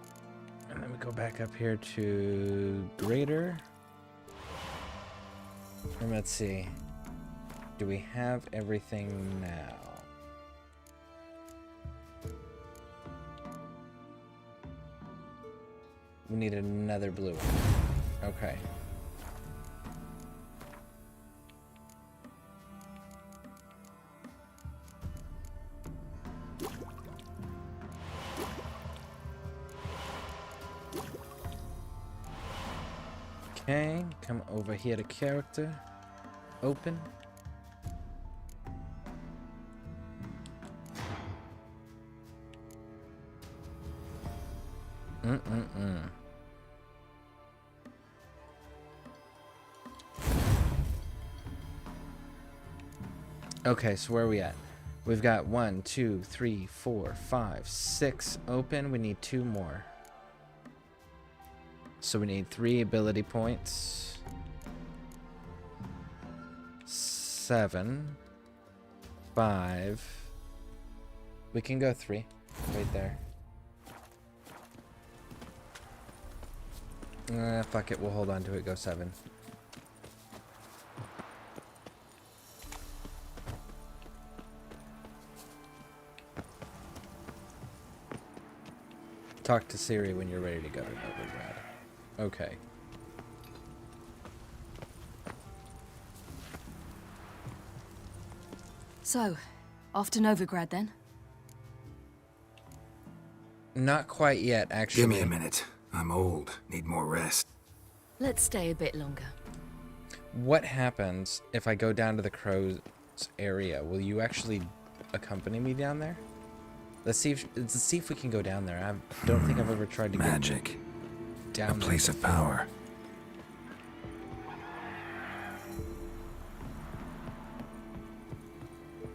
Speaker 1: And then we go back up here to greater. And let's see. Do we have everything now? We need another blue one. Okay. Okay, come over here to character. Open. Okay, so where are we at? We've got 1, 2, 3, 4, 5, 6 open. We need 2 more. So we need 3 ability points. 7. 5. We can go 3. Right there. Fuck it. We'll hold on to it. Go 7. Talk to Siri when you're ready to go to Novigrad. Okay.
Speaker 13: So, off to Novigrad then?
Speaker 1: Not quite yet, actually.
Speaker 8: Give me a minute. I'm old. Need more rest.
Speaker 13: Let's stay a bit longer.
Speaker 1: What happens if I go down to the Crow's area? Will you actually accompany me down there? Let's see if we can go down there. I don't think I've ever tried to
Speaker 8: Magic.
Speaker 1: Go down
Speaker 8: a place of power.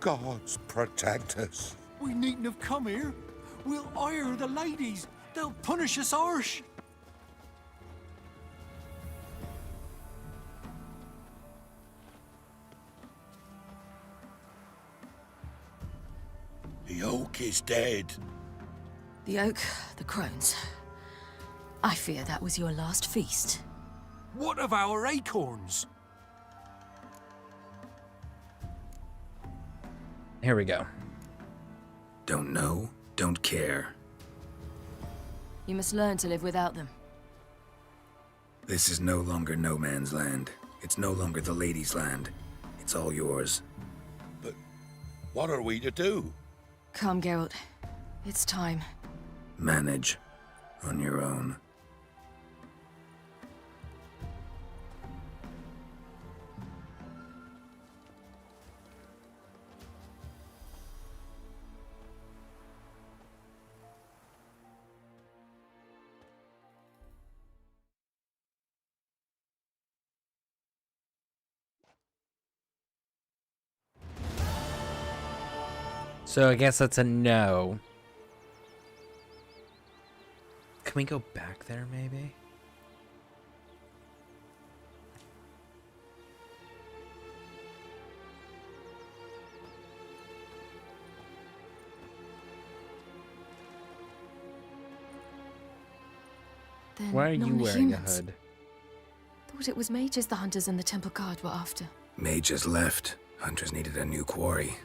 Speaker 14: Gods protect us.
Speaker 17: We needn't have come here. We'll ire the ladies. They'll punish us harsh.
Speaker 14: The oak is dead.
Speaker 13: The oak, the crones. I fear that was your last feast.
Speaker 17: What of our acorns?
Speaker 1: Here we go.
Speaker 8: Don't know, don't care.
Speaker 13: You must learn to live without them.
Speaker 8: This is no longer no man's land. It's no longer the lady's land. It's all yours.
Speaker 14: But what are we to do?
Speaker 13: Come, Geralt. It's time.
Speaker 8: Manage. On your own.
Speaker 1: So I guess that's a no. Can we go back there, maybe?
Speaker 13: Then
Speaker 1: Why are you
Speaker 13: none
Speaker 1: wearing a
Speaker 13: humans.
Speaker 1: hood?
Speaker 13: Thought it was mages the hunters and the temple guard were after.
Speaker 8: Mages left. Hunters needed a new quarry.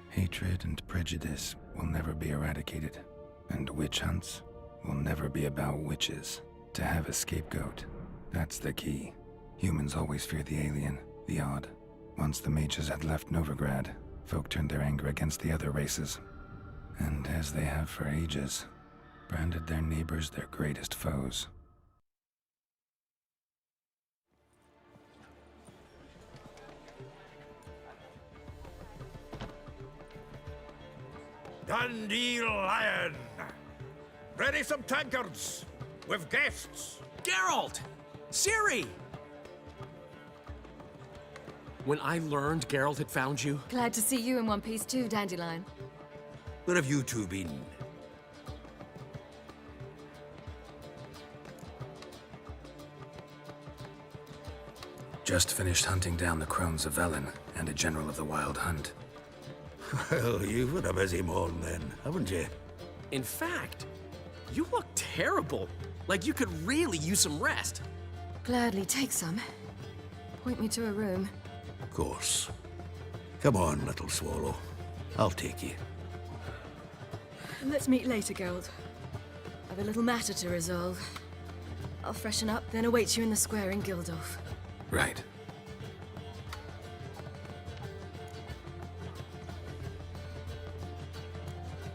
Speaker 8: Hatred and prejudice will never be eradicated, and witch hunts will never be about witches. To have a scapegoat, that's the key. Humans always fear the alien, the odd. Once the mages had left Novigrad, folk turned their anger against the other races, and as they have for ages, branded their neighbors their greatest foes.
Speaker 11: Dundee Lion! Ready some tankards! With guests!
Speaker 21: Geralt! Ciri! When I learned Geralt had found you...
Speaker 2: Glad to see you in one piece too, Dandelion.
Speaker 11: Where have you two been?
Speaker 8: Just finished hunting down the crones of Velen and a general of the Wild Hunt.
Speaker 11: Well, you've had a busy morning then, haven't you?
Speaker 21: In fact, you look terrible. Like you could really use some rest.
Speaker 13: Gladly take some. Point me to a room.
Speaker 11: Of course. Come on, little swallow. I'll take you.
Speaker 13: Let's meet later, Geralt. I've a little matter to resolve. I'll freshen up, then await you in the square in Gildorf.
Speaker 8: Right.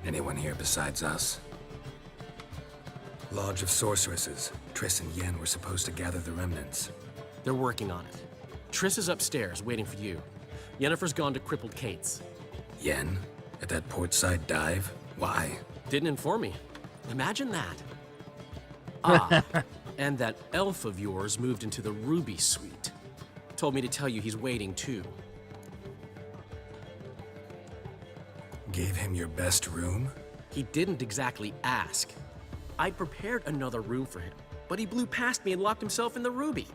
Speaker 8: Anyone here besides us? Lodge of Sorceresses. Triss and Yen were supposed to gather the remnants.
Speaker 3: They're working on it. Triss is upstairs, waiting for you. Yennefer's gone to Crippled Kate's.
Speaker 8: Yen? At that portside dive? Why?
Speaker 3: Didn't inform me. Imagine that. Ah, and that elf of yours moved into the Ruby Suite. Told me to tell you he's waiting, too.
Speaker 8: Gave him your best room?
Speaker 3: He didn't exactly ask. I prepared another room for him, but he blew past me and locked himself in the Ruby.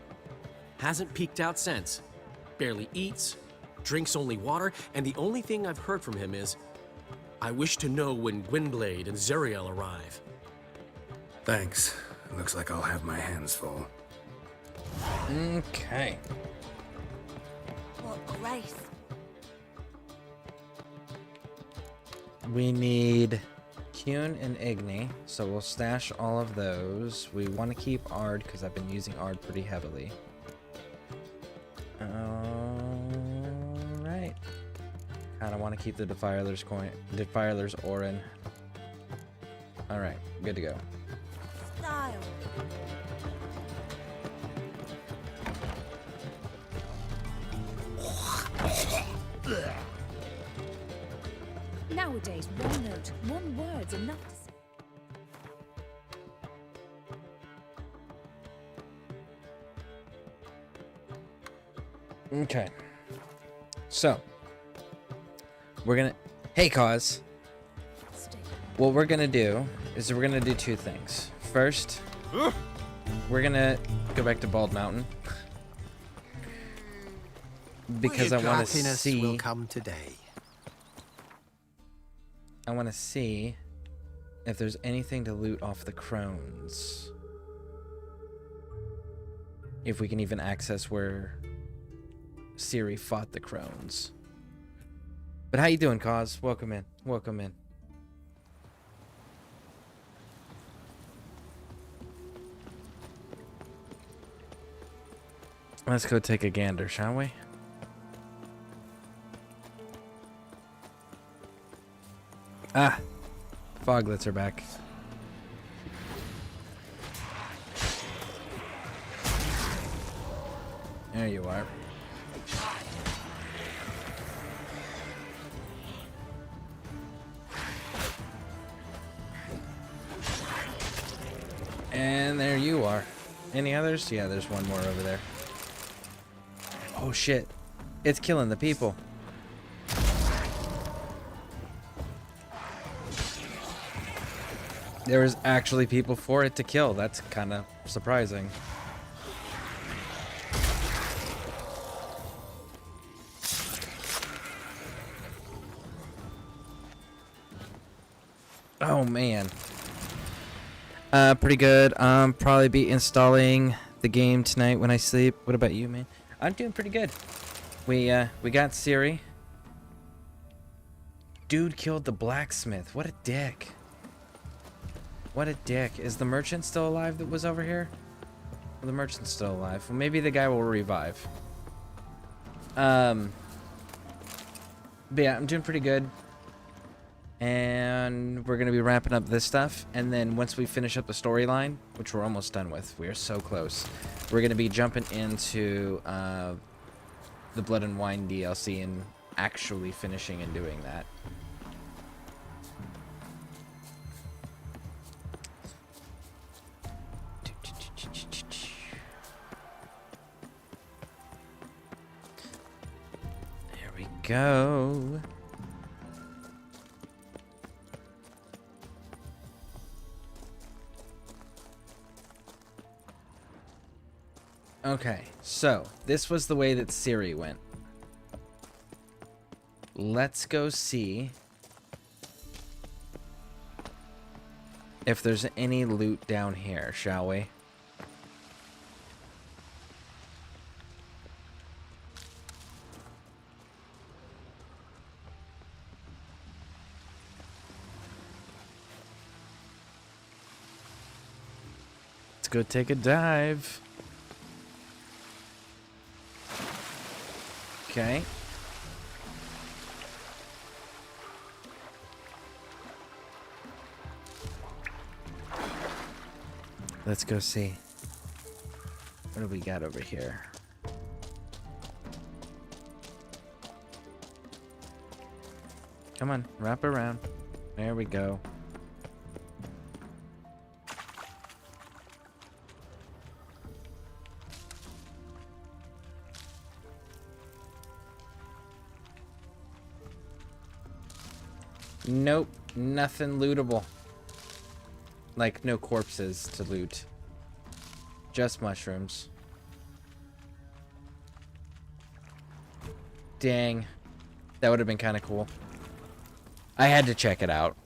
Speaker 3: Hasn't peeked out since. Barely eats, drinks only water, and the only thing I've heard from him is, I wish to know when Gwynblade and Zeriel arrive.
Speaker 8: Thanks. Looks like I'll have my hands full.
Speaker 1: Okay.
Speaker 9: What grace.
Speaker 1: We need Kuhn and Igni, so we'll stash all of those. We want to keep Ard because I've been using Ard pretty heavily. Alright. Kind of want to keep the Defiler's Orin. Alright, good to go.
Speaker 9: Style.
Speaker 16: Nowadays, one note, one word's enough to say.
Speaker 1: Okay. So, we're gonna... Hey, Cause. What we're gonna do is we're gonna do two things. First, we're gonna go back to Bald Mountain. Because I want to see...
Speaker 23: will come today.
Speaker 1: I want to see if there's anything to loot off the crones. If we can even access where Ciri fought the crones. But how you doing, Cause? Welcome in. Welcome in. Let's go take a gander, shall we? Ah, foglets are back. There you are. And there you are. Any others? Yeah, there's one more over there. Oh shit. It's killing the people. There was actually people for it to kill. That's kind of surprising. Oh man. Pretty good. Probably be installing the game tonight when I sleep. What about you, man? I'm doing pretty good. We got Ciri. Dude killed the blacksmith. What a dick. What a dick. Is the merchant still alive that was over here? Well, the merchant's still alive. Well, maybe the guy will revive. But yeah, I'm doing pretty good. And we're going to be wrapping up this stuff. And then once we finish up the storyline, which we're almost done with, we are so close, we're going to be jumping into the Blood and Wine DLC and actually finishing and doing that. There we go. Okay, so this was the way that Ciri went. Let's go see if there's any loot down here, shall we? go take a dive. Okay. Let's go see. What do we got over here? Come on, wrap around. There we go. Nope, nothing lootable. Like, no corpses to loot. Just mushrooms. Dang. That would have been kind of cool. I had to check it out.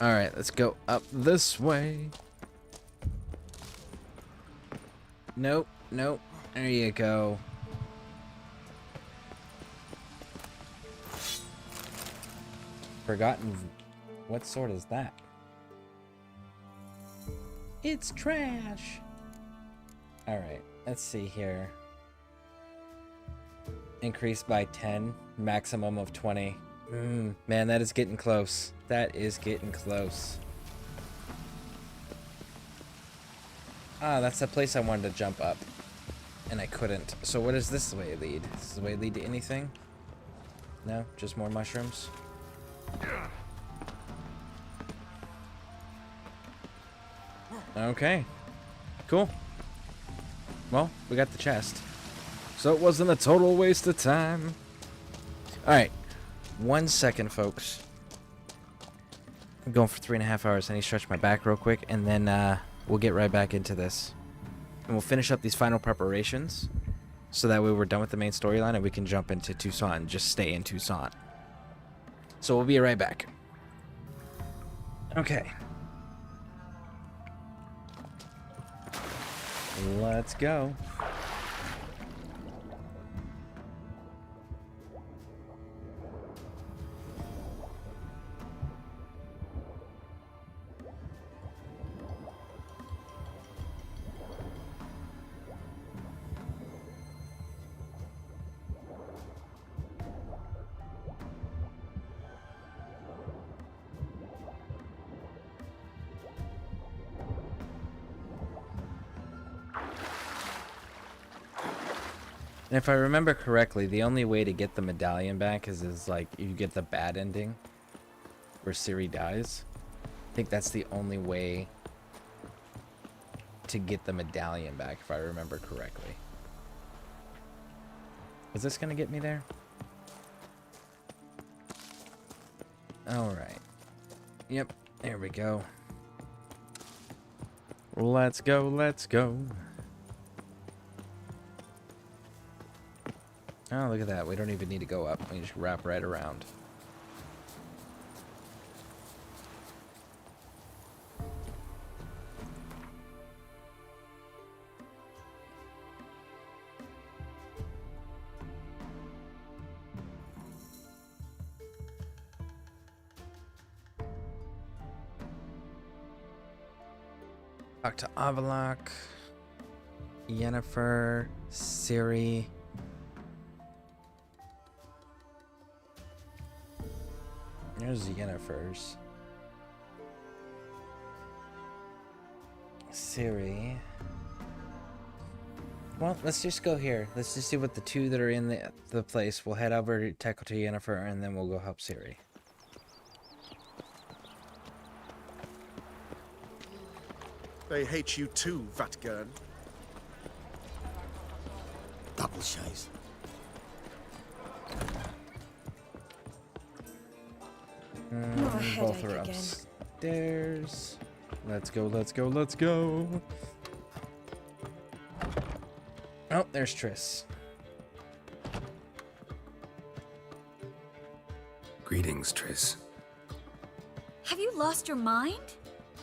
Speaker 1: Alright, let's go up this way. Nope, nope. There you go. Forgotten. What sort is that? It's trash. Alright, let's see here. Increased by 10, maximum of 20. Man, that is getting close. That is getting close. Ah, that's the place I wanted to jump up. And I couldn't. So what does this way lead? Does this way lead to anything? No? Just more mushrooms? Okay. Cool. Well, we got the chest. So it wasn't a total waste of time. Alright. 1 second, folks. I'm going for 3.5 hours. I need to stretch my back real quick, and then we'll get right back into this. And we'll finish up these final preparations, so that way we're done with the main storyline and we can jump into Toussaint and just stay in Toussaint. So we'll be right back. Okay. Let's go. And if I remember correctly, the only way to get the medallion back is like you get the bad ending where Ciri dies. I think that's the only way to get the medallion back, if I remember correctly. Is this gonna get me there? Alright. Yep, there we go. Let's go, let's go. Oh, look at that. We don't even need to go up. We just wrap right around. Talk to Avallac'h, Yennefer, Ciri. There's Yennefer's. Ciri. Well, let's just go here. Let's just see what the two that are in the place. We'll head over to tackle to Yennefer, and then we'll go help Ciri.
Speaker 20: They hate you too, Vatgern.
Speaker 5: Double chase.
Speaker 1: Both are upstairs. Let's go, let's go, let's go. Oh, there's Triss.
Speaker 8: Greetings, Triss.
Speaker 9: Have you lost your mind?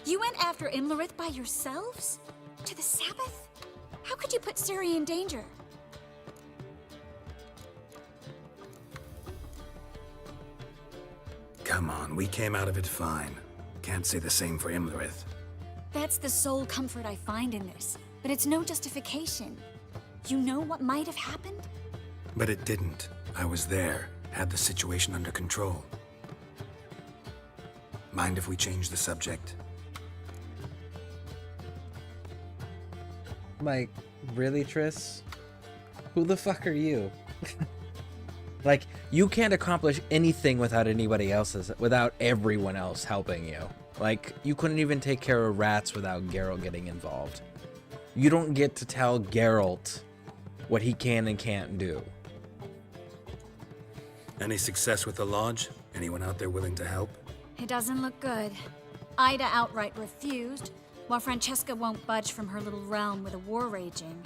Speaker 9: You went after Imlerith by yourselves? To the Sabbath? How could you put Ciri in danger?
Speaker 8: Come on, we came out of it fine. Can't say the same for Imlerith.
Speaker 9: That's the sole comfort I find in this. But it's no justification. You know what might have happened?
Speaker 8: But it didn't. I was there, had the situation under control. Mind if we change the subject?
Speaker 1: Like, really, Triss? Who the fuck are you? Like, you can't accomplish anything without without everyone else helping you. Like, you couldn't even take care of rats without Geralt getting involved. You don't get to tell Geralt what he can and can't do.
Speaker 8: Any success with the lodge? Anyone out there willing to help?
Speaker 9: It doesn't look good. Ida outright refused, while Francesca won't budge from her little realm with a war raging.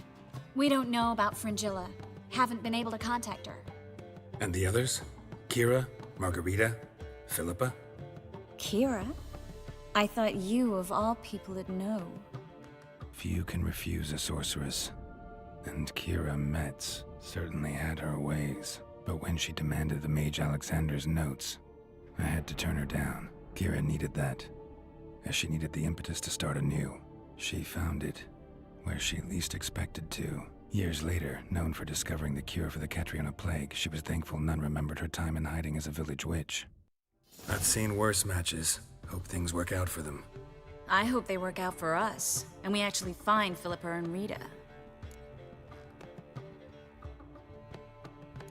Speaker 9: We don't know about Fringilla. Haven't been able to contact her.
Speaker 8: And the others? Kira? Margarita? Philippa?
Speaker 9: Kira? I thought you, of all people, would know.
Speaker 8: Few can refuse a sorceress. And Kira Metz certainly had her ways. But when she demanded the Mage Alexander's notes, I had to turn her down. Kira needed that, as she needed the impetus to start anew. She found it where she least expected to. Years later, known for discovering the cure for the Catriona plague, she was thankful none remembered her time in hiding as a village witch. I've seen worse matches. Hope things work out for them.
Speaker 9: I hope they work out for us, and we actually find Philippa and Rita.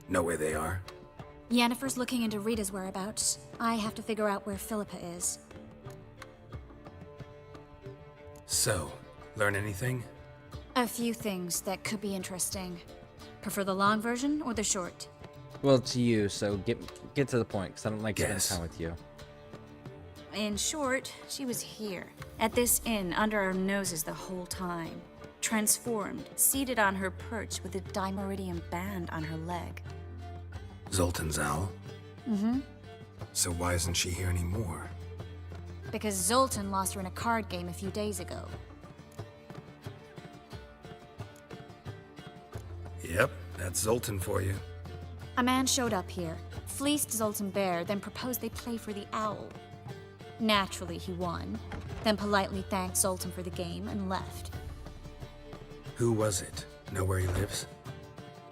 Speaker 8: Know where they are?
Speaker 9: Yennefer's looking into Rita's whereabouts. I have to figure out where Philippa is.
Speaker 8: So, learn anything?
Speaker 9: A few things that could be interesting. Prefer the long version or the short?
Speaker 1: Well, it's you, so get to the point, because I don't like spending time with you.
Speaker 9: In short, she was here, at this inn, under our noses the whole time. Transformed, seated on her perch with a dimeridium band on her leg.
Speaker 8: Zoltan's owl?
Speaker 9: Mm-hmm.
Speaker 8: So why isn't she here anymore?
Speaker 9: Because Zoltan lost her in a card game a few days ago.
Speaker 8: Yep, that's Zoltan for you.
Speaker 9: A man showed up here, fleeced Zoltan bare, then proposed they play for the owl. Naturally, he won, then politely thanked Zoltan for the game and left.
Speaker 8: Who was it? Know where he lives?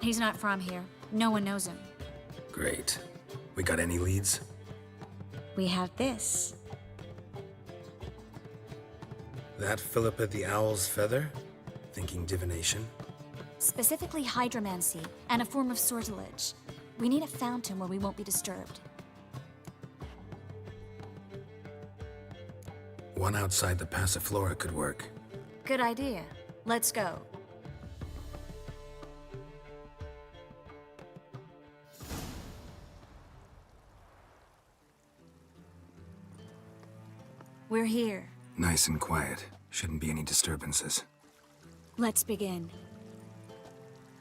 Speaker 9: He's not from here. No one knows him.
Speaker 8: Great. We got any leads?
Speaker 9: We have this.
Speaker 8: That Philippa the Owl's feather? Thinking divination?
Speaker 9: Specifically hydromancy, and a form of sortilege. We need a fountain where we won't be disturbed.
Speaker 8: One outside the Passiflora could work.
Speaker 9: Good idea. Let's go. We're here.
Speaker 8: Nice and quiet. Shouldn't be any disturbances.
Speaker 9: Let's begin.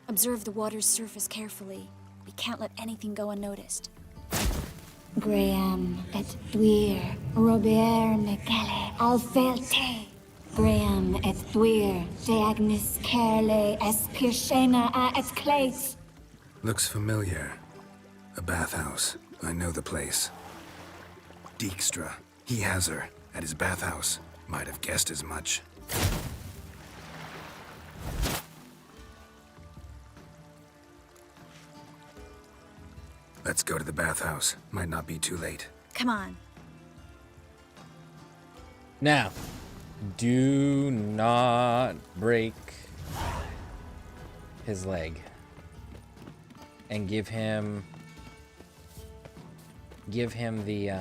Speaker 9: Observe the water's surface carefully. We can't let anything go unnoticed.
Speaker 15: Graham et Dwyer, Robert Micale, Alfelte. Graham et Dwyer, de Agnes Kerle, Espirshena a et Clates.
Speaker 8: Looks familiar. A bathhouse. I know the place. Dijkstra. He has her. At his bathhouse. Might have guessed as much. Let's go to the bathhouse. Might not be too late.
Speaker 9: Come on.
Speaker 1: Now, do not break his leg. And give him the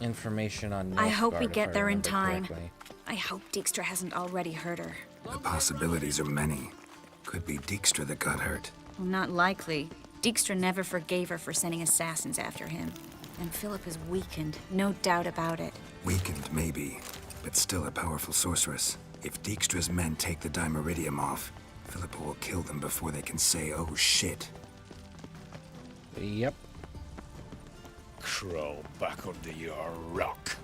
Speaker 1: information on
Speaker 9: I hope we
Speaker 1: Nilfgaard,
Speaker 9: get
Speaker 1: if I
Speaker 9: there in
Speaker 1: remember
Speaker 9: time.
Speaker 1: correctly.
Speaker 9: I hope Dijkstra hasn't already hurt her.
Speaker 8: The possibilities are many. Could be Dijkstra that got hurt.
Speaker 9: Well, not likely. Dijkstra never forgave her for sending assassins after him. And Philip is weakened, no doubt about it.
Speaker 8: Weakened, maybe, but still a powerful sorceress. If Dijkstra's men take the Dimeridium off, Philippa will kill them before they can say, oh shit.
Speaker 1: Yep.
Speaker 14: Crawl back under your rock.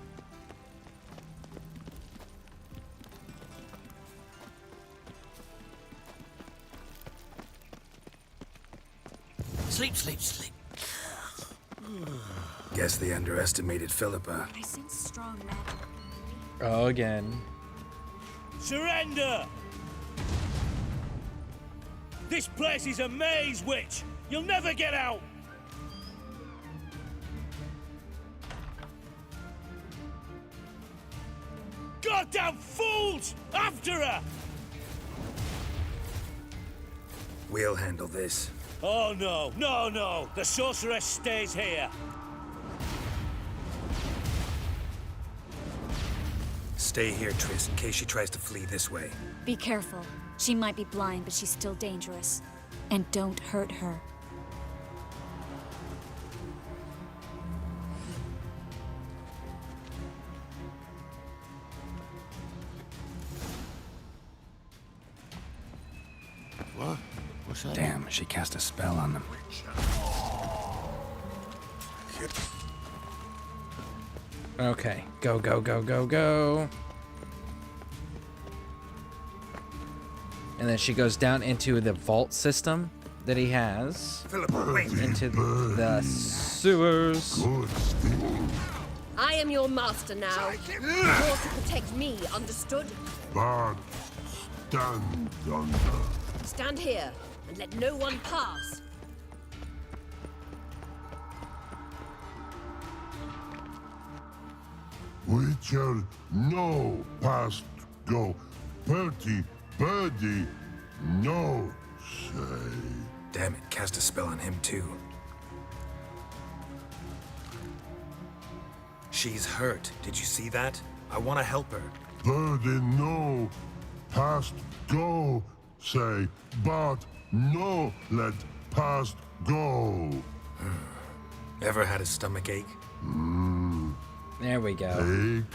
Speaker 5: Sleep, sleep, sleep.
Speaker 8: Guess they underestimated Philippa.
Speaker 9: I sense strong magic.
Speaker 1: Oh, again.
Speaker 6: Surrender! This place is a maze, witch! You'll never get out! Goddamn fools! After her!
Speaker 8: We'll handle this.
Speaker 6: Oh no, no, no! The sorceress stays here!
Speaker 8: Stay here, Triss, in case she tries to flee this way.
Speaker 9: Be careful. She might be blind, but she's still dangerous. And don't hurt her.
Speaker 14: What? What's that?
Speaker 8: Damn, she cast a spell on them.
Speaker 1: Okay, go, go, go, go, go. And then she goes down into the vault system that he has.
Speaker 11: Philippa, wait.
Speaker 1: Into the sewers.
Speaker 4: I am your master now. You're to protect me, understood?
Speaker 18: But stand under.
Speaker 4: Stand here and let no one pass.
Speaker 18: Witcher, no past go. Bertie, birdie, no say.
Speaker 8: Damn it, cast a spell on him too. She's hurt. Did you see that? I want to help her.
Speaker 18: Birdie, no past go say. But no let past go.
Speaker 8: Ever had a stomach ache?
Speaker 1: There we go.
Speaker 18: Ache.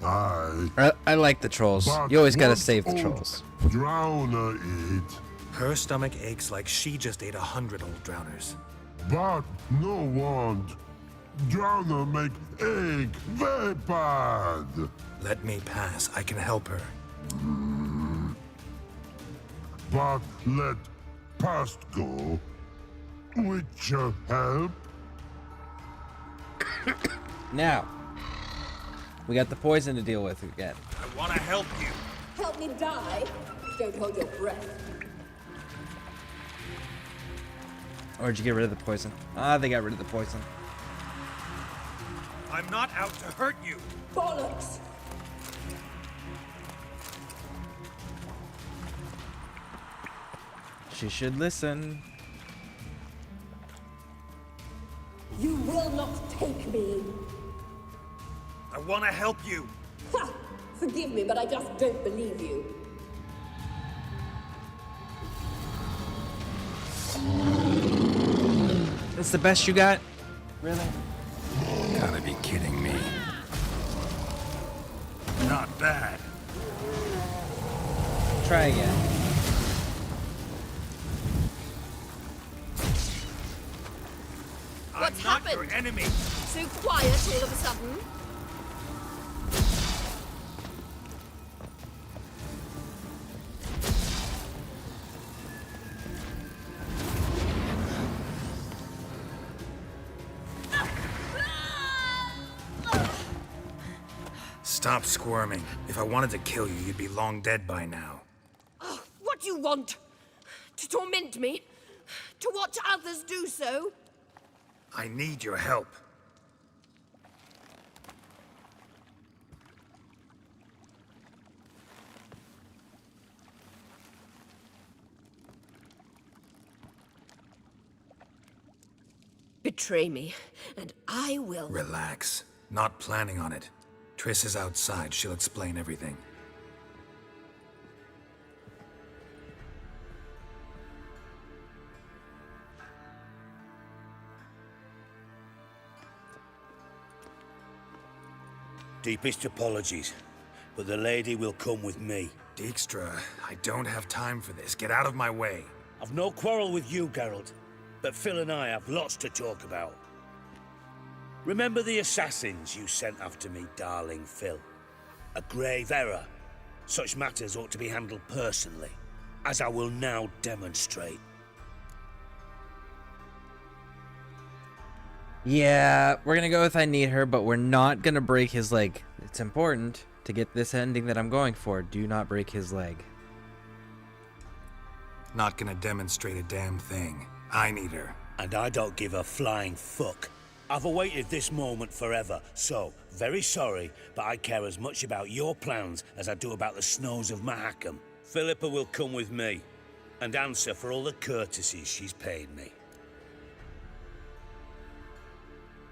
Speaker 18: Aye.
Speaker 1: I like the trolls.
Speaker 18: But
Speaker 1: You always gotta
Speaker 18: what
Speaker 1: save the
Speaker 18: old
Speaker 1: trolls.
Speaker 18: Drowner eat.
Speaker 8: Her stomach aches like she just ate 100 old drowners.
Speaker 18: But no want. Drowner make egg very bad.
Speaker 8: Let me pass. I can help her.
Speaker 18: But let past go. Witcher help.
Speaker 1: Now, we got the poison to deal with again.
Speaker 11: I want to help you.
Speaker 4: Help me die. Don't hold your breath.
Speaker 1: Or did you get rid of the poison? Ah, they got rid of the poison.
Speaker 11: I'm not out to hurt you.
Speaker 4: Bollocks!
Speaker 1: She should listen.
Speaker 4: You will not take me.
Speaker 11: I want to help you.
Speaker 4: Ha! Forgive me, but I just don't believe you.
Speaker 1: That's the best you got? Really?
Speaker 8: Gotta be kidding me.
Speaker 11: Not bad.
Speaker 1: Try again.
Speaker 4: What's
Speaker 11: I'm not
Speaker 4: happened?
Speaker 11: your enemy.
Speaker 4: So quiet all of a sudden.
Speaker 8: Stop squirming. If I wanted to kill you, you'd be long dead by now.
Speaker 4: Oh, what do you want? To torment me? To watch others do so?
Speaker 8: I need your help.
Speaker 4: Betray me, and I will.
Speaker 8: Relax. Not planning on it. Triss is outside. She'll explain everything.
Speaker 6: Deepest apologies, but the lady will come with me.
Speaker 8: Dijkstra, I don't have time for this. Get out of my way.
Speaker 6: I've no quarrel with you, Geralt, but Phil and I have lots to talk about. Remember the assassins you sent after me, darling Phil? A grave error. Such matters ought to be handled personally, as I will now demonstrate.
Speaker 1: Yeah, we're gonna go with I need her, but we're not gonna break his leg. It's important to get this ending that I'm going for. Do not break his leg.
Speaker 8: Not gonna demonstrate a damn thing. I need her.
Speaker 6: And I don't give a flying fuck. I've awaited this moment forever, so, very sorry, but I care as much about your plans as I do about the snows of Mahakam. Philippa will come with me, and answer for all the courtesies she's paid me.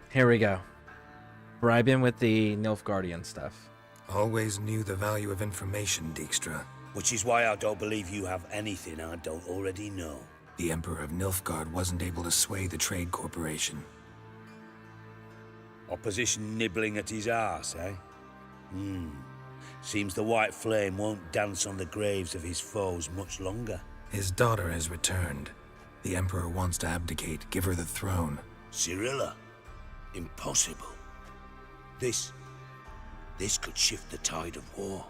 Speaker 1: Here we go. Bribe him with the Nilfgaardian stuff.
Speaker 8: Always knew the value of information, Dijkstra.
Speaker 6: Which is why I don't believe you have anything I don't already know.
Speaker 8: The Emperor of Nilfgaard wasn't able to sway the Trade Corporation.
Speaker 6: Opposition nibbling at his arse, eh? Seems the White Flame won't dance on the graves of his foes much longer.
Speaker 8: His daughter has returned. The Emperor wants to abdicate, give her the throne.
Speaker 6: Cyrilla? Impossible. This could shift the tide of war.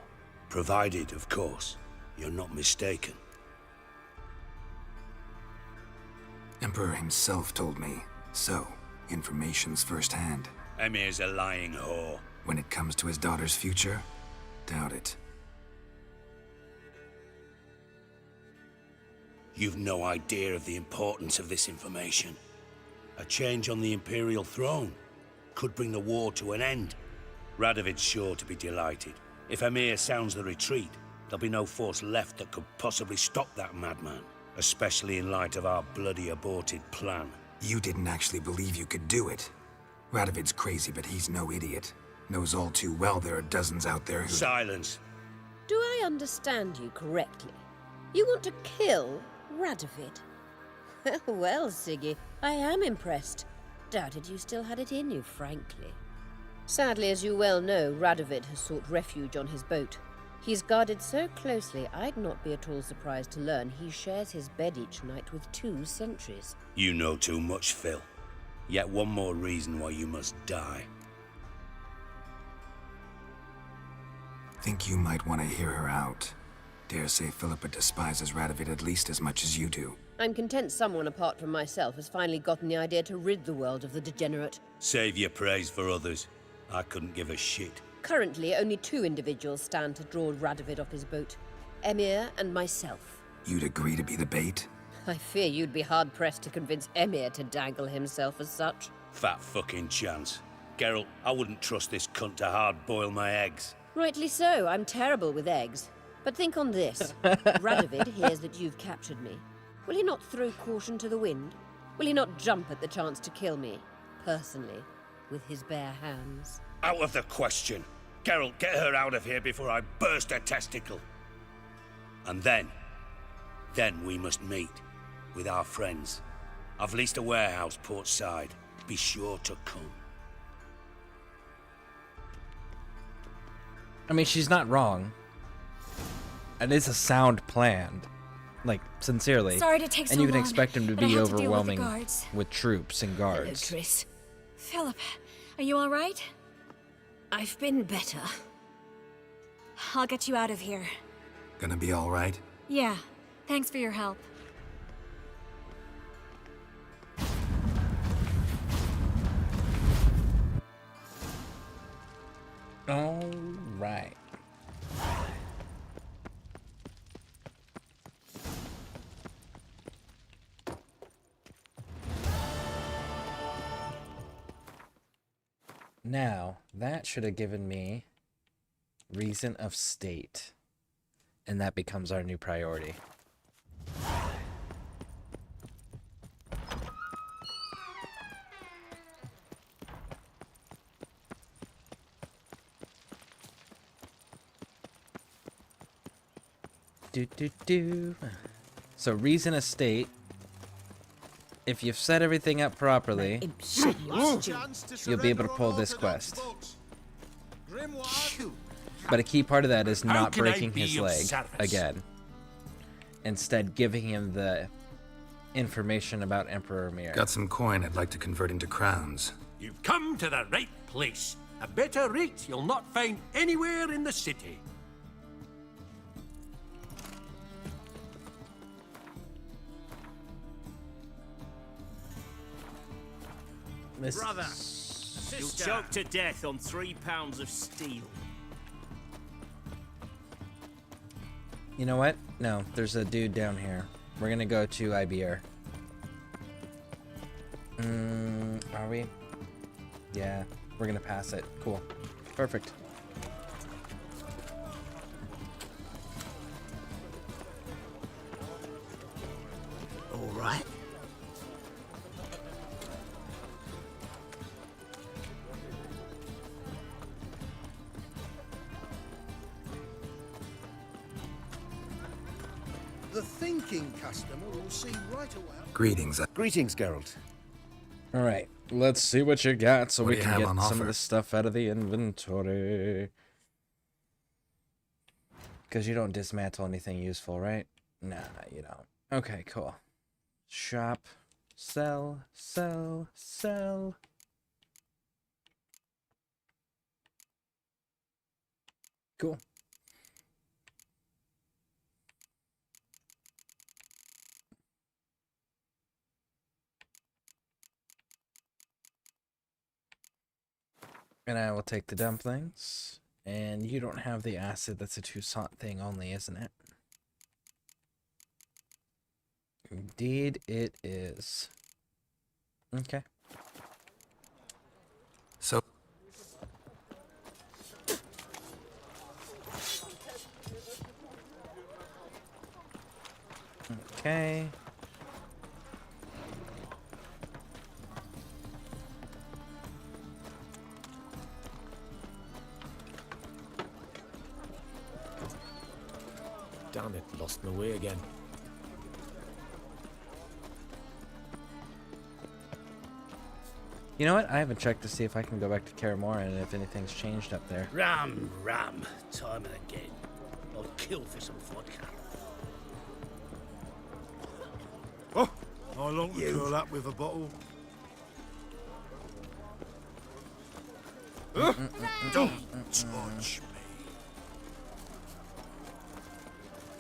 Speaker 6: Provided, of course, you're not mistaken.
Speaker 8: Emperor himself told me. So, information's firsthand.
Speaker 6: Emir's a lying whore.
Speaker 8: When it comes to his daughter's future, doubt it.
Speaker 6: You've no idea of the importance of this information. A change on the Imperial throne could bring the war to an end. Radovid's sure to be delighted. If Emir sounds the retreat, there'll be no force left that could possibly stop that madman. Especially in light of our bloody aborted plan.
Speaker 8: You didn't actually believe you could do it. Radovid's crazy, but he's no idiot. Knows all too well there are dozens out there who—
Speaker 6: Silence!
Speaker 7: Do I understand you correctly? You want to kill Radovid? Well, Siggy, I am impressed. Doubted you still had it in you, frankly. Sadly, as you well know, Radovid has sought refuge on his boat. He's guarded so closely, I'd not be at all surprised to learn he shares his bed each night with 2 sentries.
Speaker 6: You know too much, Phil. Yet one more reason why you must die.
Speaker 8: Think you might want to hear her out. Dare say Philippa despises Radovid at least as much as you do.
Speaker 7: I'm content someone apart from myself has finally gotten the idea to rid the world of the degenerate.
Speaker 6: Save your praise for others. I couldn't give a shit.
Speaker 7: Currently, only 2 individuals stand to draw Radovid off his boat. Emir and myself.
Speaker 8: You'd agree to be the bait?
Speaker 7: I fear you'd be hard-pressed to convince Emir to dangle himself as such.
Speaker 6: Fat fucking chance. Geralt, I wouldn't trust this cunt to hard-boil my eggs.
Speaker 7: Rightly so, I'm terrible with eggs. But think on this. Radovid hears that you've captured me. Will he not throw caution to the wind? Will he not jump at the chance to kill me, personally, with his bare hands?
Speaker 6: Out of the question. Geralt, get her out of here before I burst her testicle. And then we must meet with our friends. I've leased a warehouse port side. Be sure to come.
Speaker 1: I mean, she's not wrong. It is a sound plan. Like, sincerely.
Speaker 15: Sorry to take so
Speaker 1: and you can
Speaker 15: long,
Speaker 1: expect him to
Speaker 15: but I
Speaker 1: be
Speaker 15: had to deal with the
Speaker 1: overwhelming
Speaker 15: guards.
Speaker 1: with troops and guards.
Speaker 15: Hello, Triss. Philip, are you all right?
Speaker 7: I've been better.
Speaker 15: I'll get you out of here.
Speaker 8: Gonna be all right?
Speaker 15: Yeah, thanks for your help.
Speaker 1: All right. Now, that should have given me reason of state. And that becomes our new priority. So, reason of state. If you've set everything up properly, you'll be able to pull this quest. But a key part of that is not breaking his leg again. Instead, giving him the information about Emperor Mir.
Speaker 8: Got some coin I'd like to convert into crowns.
Speaker 17: You've come to the right place. A better rate you'll not find anywhere in the city.
Speaker 6: Brother, you'll choke to death on 3 pounds of steel.
Speaker 1: You know what? No, there's a dude down here. We're gonna go to IBR. Are we? Yeah, we're gonna pass it. Cool. Perfect.
Speaker 5: All right.
Speaker 14: The thinking customer will see right away.
Speaker 8: Greetings.
Speaker 6: Greetings, Geralt.
Speaker 1: All right, let's see what you got so
Speaker 8: What
Speaker 1: we
Speaker 8: do you
Speaker 1: can
Speaker 8: have
Speaker 1: get
Speaker 8: on
Speaker 1: some
Speaker 8: offer?
Speaker 1: of this stuff out of the inventory. Because you don't dismantle anything useful, right? Nah, you don't. Okay, cool. Shop. Sell. Sell. Sell. Cool. And I will take the dumplings. And you don't have the acid. That's a Toussaint thing only, isn't it? Indeed it is. Okay.
Speaker 8: So,
Speaker 1: Okay.
Speaker 3: Damn it, lost my way again.
Speaker 1: You know what? I haven't checked to see if I can go back to Karamora and if anything's changed up there.
Speaker 6: Ram, time and again. I'll kill for some vodka.
Speaker 14: Oh, I long to curl up with a bottle. Don't touch me.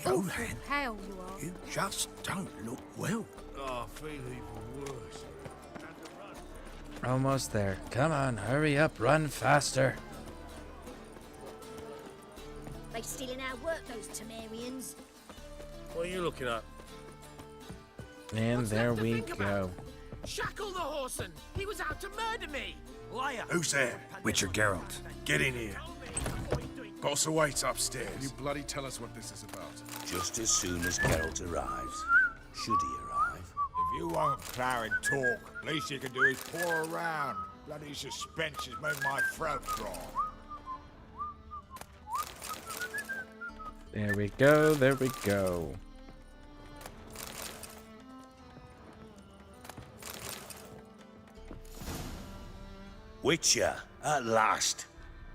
Speaker 14: Go then.
Speaker 19: Pale you are.
Speaker 14: You just don't look well. Oh, I feel even worse.
Speaker 1: Almost there. Come on, hurry up, run faster.
Speaker 19: They stealing our work, those Temerians.
Speaker 6: What are you looking at?
Speaker 1: And there we go.
Speaker 17: Shackle the horseman! He was out to murder me!
Speaker 6: Liar!
Speaker 20: Who's there?
Speaker 8: Witcher Geralt.
Speaker 20: Get in here. Boss awaits upstairs. You bloody tell us what this is about.
Speaker 6: Just as soon as Geralt arrives. Should he arrive?
Speaker 10: If you won't plough and talk, least you can do is pour around. Bloody suspense has made my throat dry.
Speaker 1: There we go, there we go.
Speaker 6: Witcher, at last.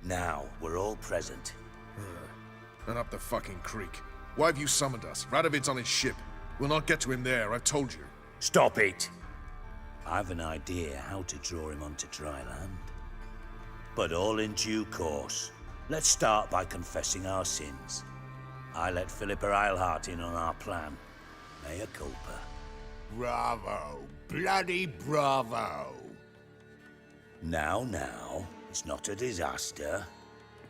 Speaker 6: Now we're all present.
Speaker 20: And up the fucking creek. Why have you summoned us? Radovid's on his ship. We'll not get to him there, I've told you.
Speaker 6: Stop it! I've an idea how to draw him onto dry land. But all in due course. Let's start by confessing our sins. I let Philippa Eilhart in on our plan. Mea culpa.
Speaker 10: Bravo. Bloody bravo.
Speaker 6: Now, it's not a disaster.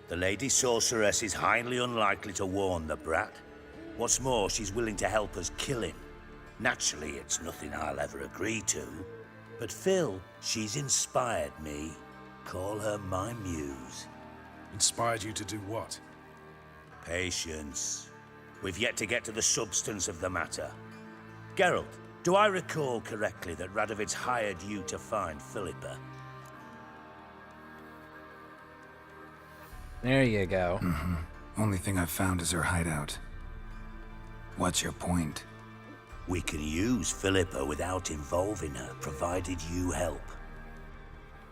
Speaker 6: The Lady Sorceress is highly unlikely to warn the brat. What's more, she's willing to help us kill him. Naturally, it's nothing I'll ever agree to. But Phil, she's inspired me. Call her my muse.
Speaker 20: Inspired you to do what?
Speaker 6: Patience. We've yet to get to the substance of the matter. Geralt, do I recall correctly that Radovid's hired you to find Philippa?
Speaker 1: There you go.
Speaker 8: Only thing I've found is her hideout. What's your point?
Speaker 6: We can use Philippa without involving her, provided you help.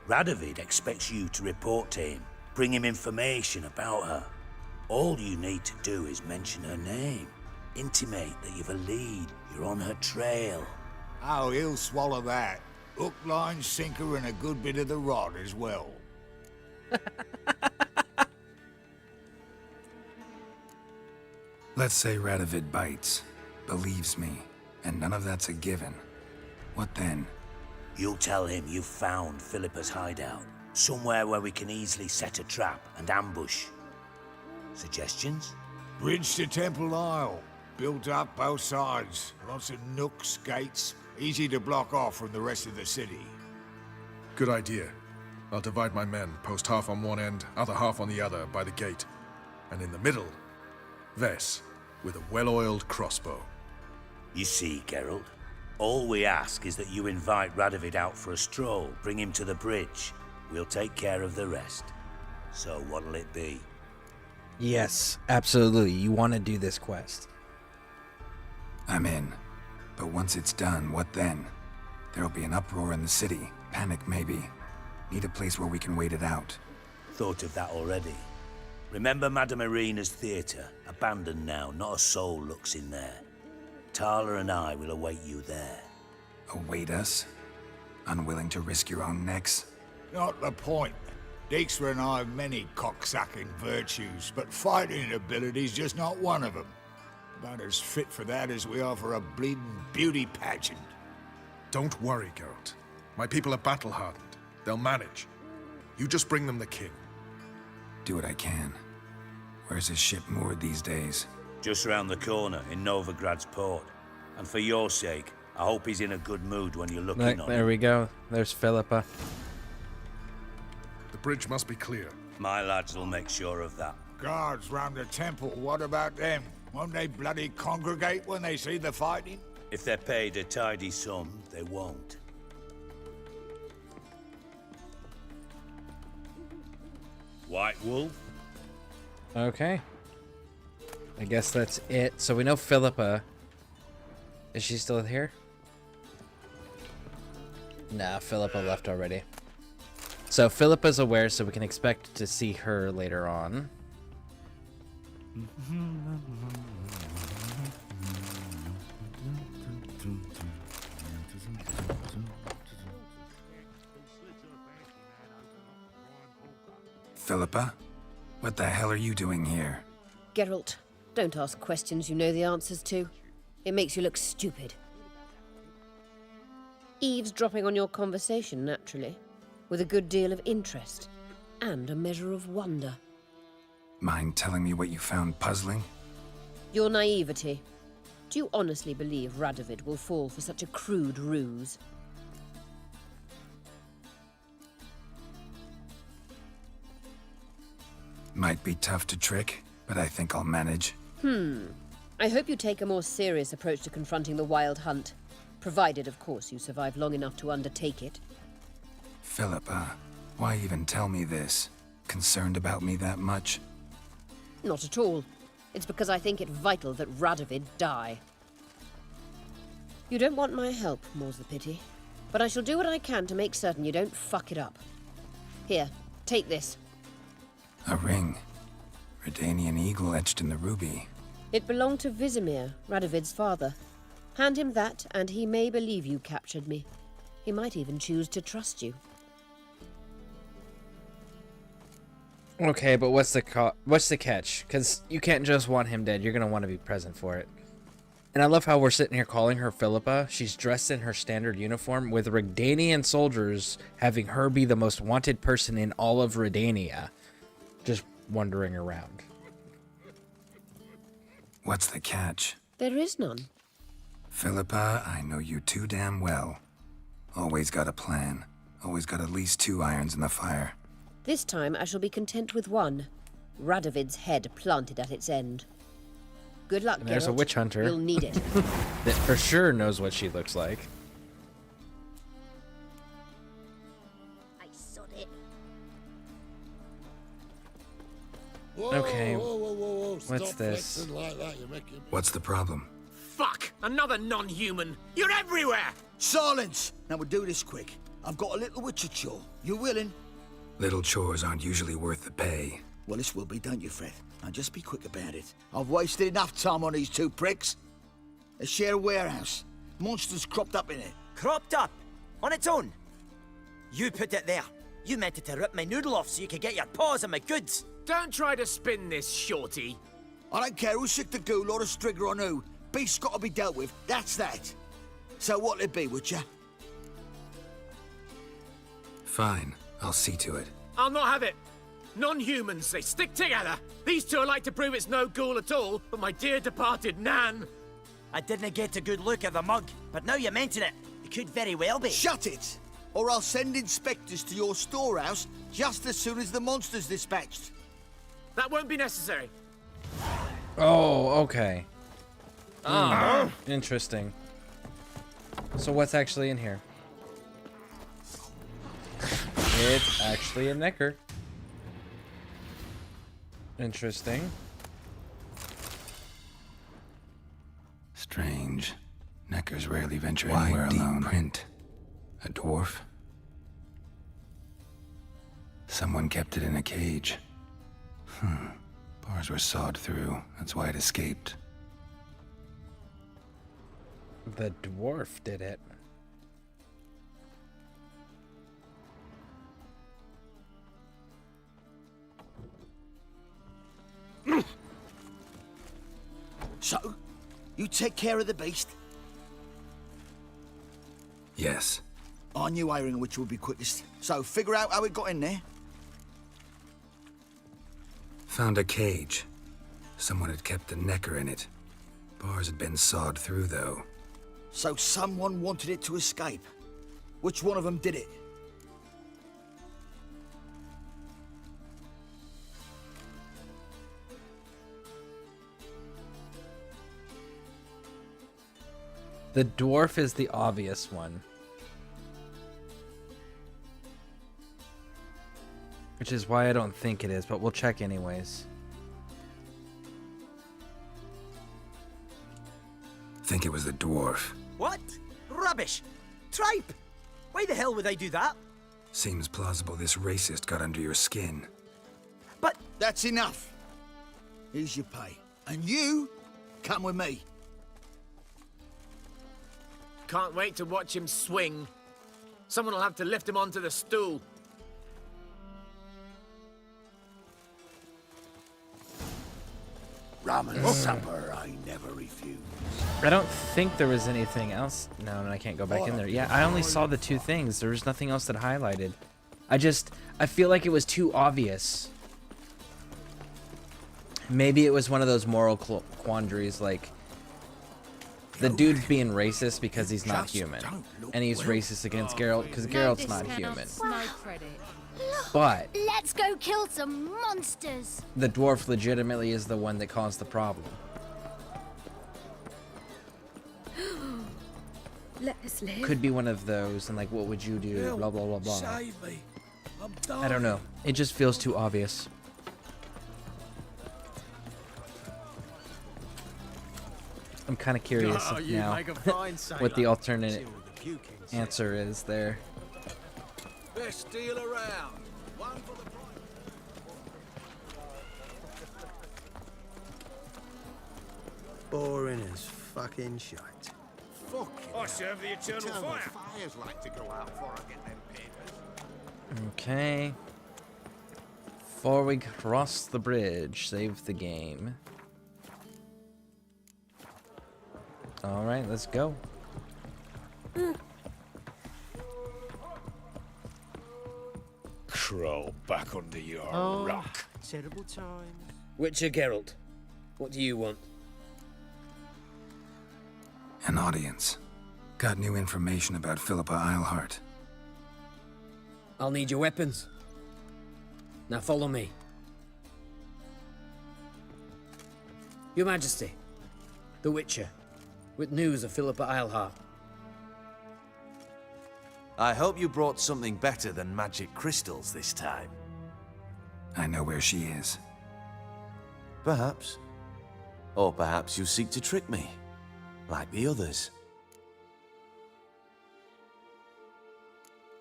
Speaker 6: Radovid expects you to report to him, bring him information about her. All you need to do is mention her name. Intimate that you've a lead, you're on her trail.
Speaker 10: Oh, he'll swallow that. Hook, line, sinker, and a good bit of the rod as well.
Speaker 8: Let's say Radovid bites, believes me, and none of that's a given. What then?
Speaker 6: You'll tell him you found Philippa's hideout. Somewhere where we can easily set a trap and ambush. Suggestions?
Speaker 10: Bridge to Temple Isle. Built up both sides. Lots of nooks, gates. Easy to block off from the rest of the city.
Speaker 20: Good idea. I'll divide my men, post half on one end, other half on the other, by the gate. And in the middle, Vess, with a well-oiled crossbow.
Speaker 6: You see, Geralt, all we ask is that you invite Radovid out for a stroll, bring him to the bridge. We'll take care of the rest. So what'll it be?
Speaker 1: Yes, absolutely. You want to do this quest.
Speaker 8: I'm in. But once it's done, what then? There'll be an uproar in the city. Panic, maybe. Need a place where we can wait it out.
Speaker 6: Thought of that already. Remember Madame Irina's theatre? Abandoned now, not a soul looks in there. Tala and I will await you there.
Speaker 8: Await us? Unwilling to risk your own necks?
Speaker 10: Not the point. Dijkstra and I have many cocksucking virtues, but fighting ability's just not one of them. About as fit for that as we are for a bleeding beauty pageant.
Speaker 20: Don't worry, Geralt. My people are battle-hardened. They'll manage. You just bring them the king.
Speaker 8: Do what I can. Where's his ship moored these days?
Speaker 6: Just round the corner, in Novigrad's port. And for your sake, I hope he's in a good mood when you're looking on him.
Speaker 1: There we go. There's Philippa.
Speaker 20: The bridge must be clear.
Speaker 6: My lads will make sure of that.
Speaker 10: Guards round the temple, what about them? Won't they bloody congregate when they see the fighting?
Speaker 6: If they're paid a tidy sum, they won't. White Wolf?
Speaker 1: Okay. I guess that's it. So we know Philippa. Is she still here? Nah, Philippa left already. So Philippa's aware, so we can expect to see her later on.
Speaker 8: Philippa? What the hell are you doing here?
Speaker 7: Geralt, don't ask questions you know the answers to. It makes you look stupid. Eavesdropping on your conversation, naturally, with a good deal of interest and a measure of wonder.
Speaker 8: Mind telling me what you found puzzling?
Speaker 7: Your naivety. Do you honestly believe Radovid will fall for such a crude ruse?
Speaker 8: Might be tough to trick, but I think I'll manage.
Speaker 7: I hope you take a more serious approach to confronting the Wild Hunt. Provided, of course, you survive long enough to undertake it.
Speaker 8: Philippa, why even tell me this? Concerned about me that much?
Speaker 7: Not at all. It's because I think it vital that Radovid die. You don't want my help, more's the pity. But I shall do what I can to make certain you don't fuck it up. Here, take this.
Speaker 8: A ring. Redanian eagle etched in the ruby.
Speaker 7: It belonged to Vizimir, Radovid's father. Hand him that, and he may believe you captured me. He might even choose to trust you.
Speaker 1: Okay, but what's the catch? Because you can't just want him dead. You're going to want to be present for it. And I love how we're sitting here calling her Philippa. She's dressed in her standard uniform with Redanian soldiers having her be the most wanted person in all of Redania. Just wandering around.
Speaker 8: What's the catch?
Speaker 7: There is none.
Speaker 8: Philippa, I know you too damn well. Always got a plan. Always got at least 2 irons in the fire.
Speaker 7: This time I shall be content with one. Radovid's head planted at its end. Good luck,
Speaker 1: And there's a
Speaker 7: Geralt.
Speaker 1: witch hunter.
Speaker 7: You'll need it.
Speaker 1: That for sure knows what she looks like.
Speaker 19: I sod it.
Speaker 1: Okay.
Speaker 12: Whoa.
Speaker 1: What's
Speaker 12: Stop
Speaker 1: this?
Speaker 12: flexing like that. You're making...
Speaker 8: What's the problem?
Speaker 3: Fuck! Another non-human! You're everywhere!
Speaker 14: Silence! Now we'll do this quick. I've got a little witcher chore. You willing?
Speaker 8: Little chores aren't usually worth the pay.
Speaker 14: Well, this will be, don't you, Fred? Now just be quick about it. I've wasted enough time on these 2 pricks. They share a warehouse. Monsters cropped up in it.
Speaker 22: Cropped up? On its own? You put it there. You meant it to rip my noodle off so you could get your paws on my goods.
Speaker 3: Don't try to spin this, shorty.
Speaker 14: I don't care who's sick the ghoul or the strigger on who. Beast's got to be dealt with. That's that. So what'll it be, Witcher?
Speaker 8: Fine, I'll see to it.
Speaker 21: I'll not have it. Non-humans, they stick together. These two are like to prove it's no ghoul at all, but my dear departed Nan.
Speaker 22: I didn't get a good look at the mug, but now you mention it, it could very well be.
Speaker 14: Shut it! Or I'll send inspectors to your storehouse just as soon as the monster's dispatched.
Speaker 21: That won't be necessary.
Speaker 1: Oh, okay. Interesting. So what's actually in here? It's actually a knicker. Interesting.
Speaker 8: Strange. Neckers rarely venture anywhere alone. Print. A dwarf? Someone kept it in a cage. Bars were sawed through. That's why it escaped.
Speaker 1: The dwarf did it.
Speaker 14: So, you take care of the beast?
Speaker 8: Yes.
Speaker 14: I knew airing which would be quickest. So, figure out how it got in there.
Speaker 8: Found a cage. Someone had kept a necker in it. Bars had been sawed through, though.
Speaker 14: So someone wanted it to escape. Which one of them did it?
Speaker 1: The dwarf is the obvious one. Which is why I don't think it is, but we'll check anyways.
Speaker 8: Think it was the dwarf.
Speaker 22: What? Rubbish! Tripe! Why the hell would I do that?
Speaker 8: Seems plausible this racist got under your skin.
Speaker 14: But that's enough. Here's your pay. And you, come with me.
Speaker 21: Can't wait to watch him swing. Someone will have to lift him onto the stool.
Speaker 6: Ramen supper I never refuse.
Speaker 1: I don't think there was anything else. No, I can't go back in there. Yeah, I only saw the two things. There was nothing else that highlighted. I feel like it was too obvious. Maybe it was one of those moral quandaries, like the dude's being racist because he's not human, and he's racist against Geralt because Geralt's not human. But
Speaker 19: let's go kill some monsters.
Speaker 1: The dwarf legitimately is the one that caused the problem.
Speaker 13: Let us live.
Speaker 1: Could be one of those, and like, what would you do? Blah blah blah blah.
Speaker 6: Save me. I'm dying.
Speaker 1: I don't know. It just feels too obvious. I'm kind of curious now what the alternate answer is there.
Speaker 11: Best deal around. One for the price.
Speaker 2: Boring as fucking shite.
Speaker 11: Fuck. I serve the eternal fire.
Speaker 2: Fires like to go out before I get them papers.
Speaker 1: Okay. Before we cross the bridge, save the game. Alright, let's go.
Speaker 6: Crawl back under your rock.
Speaker 2: Terrible times.
Speaker 21: Witcher Geralt, what do you want?
Speaker 8: An audience. Got new information about Philippa Eilhart.
Speaker 21: I'll need your weapons. Now follow me. Your Majesty, the Witcher, with news of Philippa Eilhart.
Speaker 12: I hope you brought something better than magic crystals this time.
Speaker 8: I know where she is.
Speaker 12: Perhaps. Or perhaps you seek to trick me, like the others.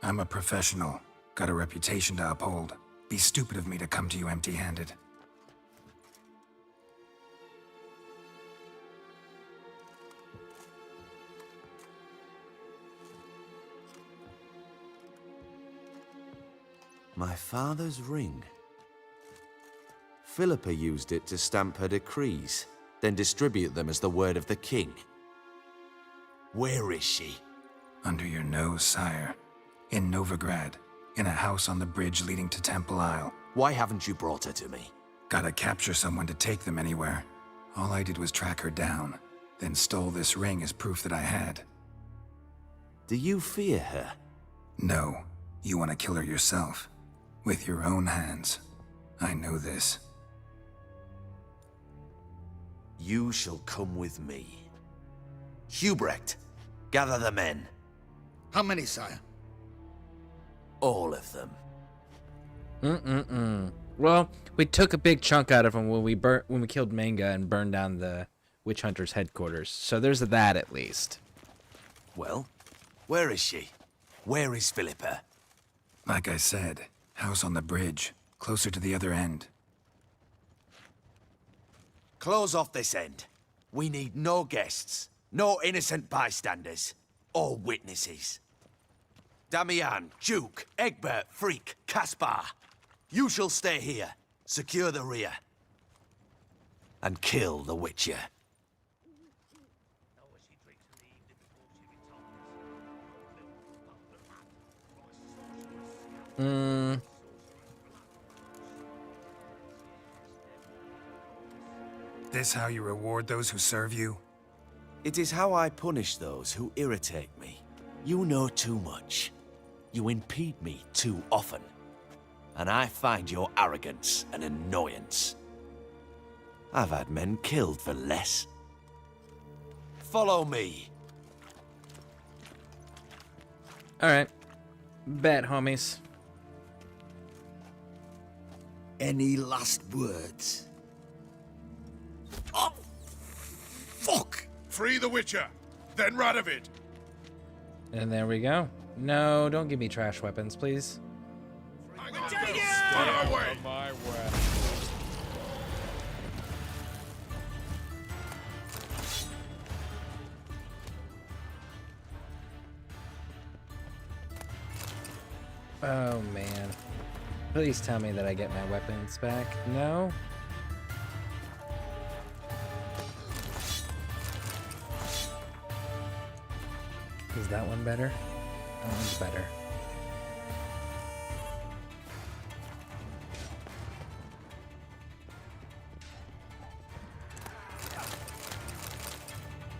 Speaker 8: I'm a professional. Got a reputation to uphold. Be stupid of me to come to you empty-handed.
Speaker 12: My father's ring. Philippa used it to stamp her decrees, then distribute them as the word of the king. Where is she?
Speaker 8: Under your nose, sire. In Novigrad. in a house on the bridge leading to Temple Isle.
Speaker 5: Why haven't you brought her to me?
Speaker 8: Gotta capture someone to take them anywhere. All I did was track her down, then stole this ring as proof that I had.
Speaker 5: Do you fear her?
Speaker 8: No, you want to kill her yourself. With your own hands. I know this.
Speaker 5: You shall come with me. Hubrecht, gather the men.
Speaker 14: How many, sire?
Speaker 5: All of them.
Speaker 1: Well, we took a big chunk out of him when we killed Manga and burned down the witch hunters' headquarters. So there's that at least.
Speaker 5: Well, where is she? Where is Philippa?
Speaker 8: Like I said, house on the bridge, closer to the other end.
Speaker 5: Close off this end. We need no guests, no innocent bystanders, or witnesses. Damian, Duke, Egbert, Freak, Caspar. You shall stay here, secure the rear, and kill the Witcher.
Speaker 8: This how you reward those who serve you?
Speaker 5: It is how I punish those who irritate me. You know too much. You impede me too often. And I find your arrogance an annoyance. I've had men killed for less. Follow me.
Speaker 1: Alright. Bet, homies.
Speaker 14: Any last words? Oh, fuck!
Speaker 20: Free the Witcher, then Radovid.
Speaker 1: And there we go. No, don't give me trash weapons, please.
Speaker 20: On our way.
Speaker 9: My way.
Speaker 1: Oh man. Please tell me that I get my weapons back. No? Is that one better? That one's better.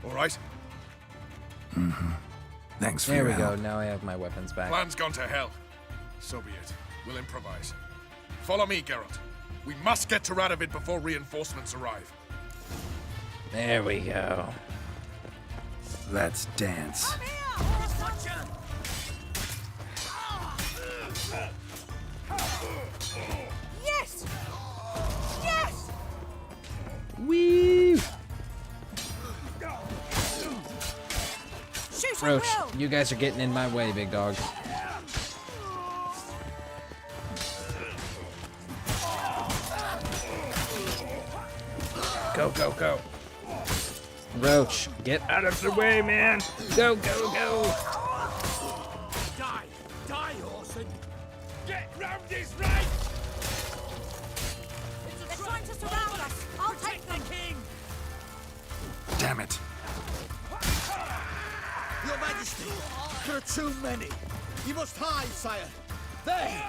Speaker 20: All right.
Speaker 8: Thanks for
Speaker 1: There
Speaker 8: your
Speaker 1: we go.
Speaker 8: help.
Speaker 1: Now I have my weapons back.
Speaker 20: Plan's gone to hell. So be it. We'll improvise. Follow me, Geralt. We must get to Radovid before reinforcements arrive.
Speaker 1: There we go.
Speaker 8: Let's dance.
Speaker 19: Yes! Yes!
Speaker 1: Wee!
Speaker 19: Shoot
Speaker 1: Roach, you guys are getting in my way, big dog. Go, go, go. Roach, get out of the way, man. Go, go, go.
Speaker 17: Die! Die, Orson! Get round his right!
Speaker 19: They're trying to surround us. I'll take them.
Speaker 17: King!
Speaker 8: Damn it.
Speaker 14: Your Majesty, there are too many. You must hide, sire. There!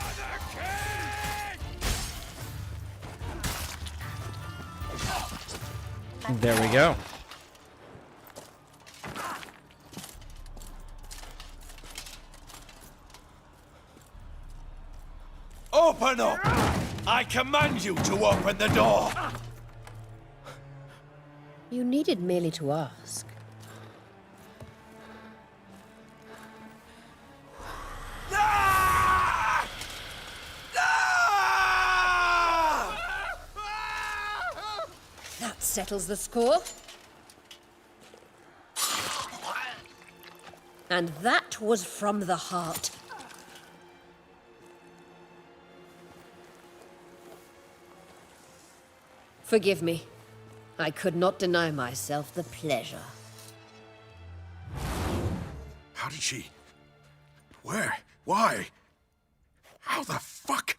Speaker 1: There we go.
Speaker 5: Open up! I command you to open the door!
Speaker 7: You needed merely to ask. That settles the score. And that was from the heart. Forgive me. I could not deny myself the pleasure.
Speaker 20: How did she... Where? Why? How the fuck?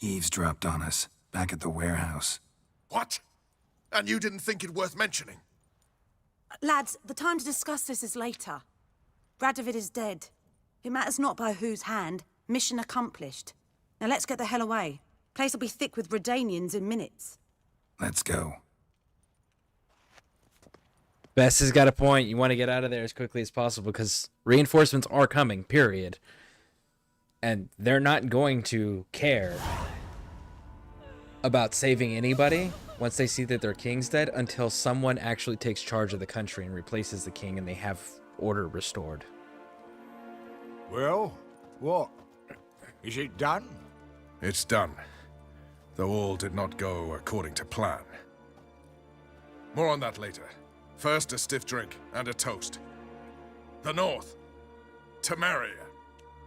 Speaker 8: Eavesdropped on us, back at the warehouse.
Speaker 20: What? And you didn't think it worth mentioning?
Speaker 16: Lads, the time to discuss this is later. Radovid is dead. It matters not by whose hand, Mission accomplished. Now let's get the hell away. Place will be thick with Redanians in minutes.
Speaker 8: Let's go.
Speaker 1: Bess has got a point. You want to get out of there as quickly as possible because reinforcements are coming, period. And they're not going to care about saving anybody once they see that their king's dead until someone actually takes charge of the country and replaces the king and they have order restored.
Speaker 10: Well, what? Is it done?
Speaker 20: It's done. Though all did not go according to plan. More on that later. First, a stiff drink and a toast. The North. Temeria.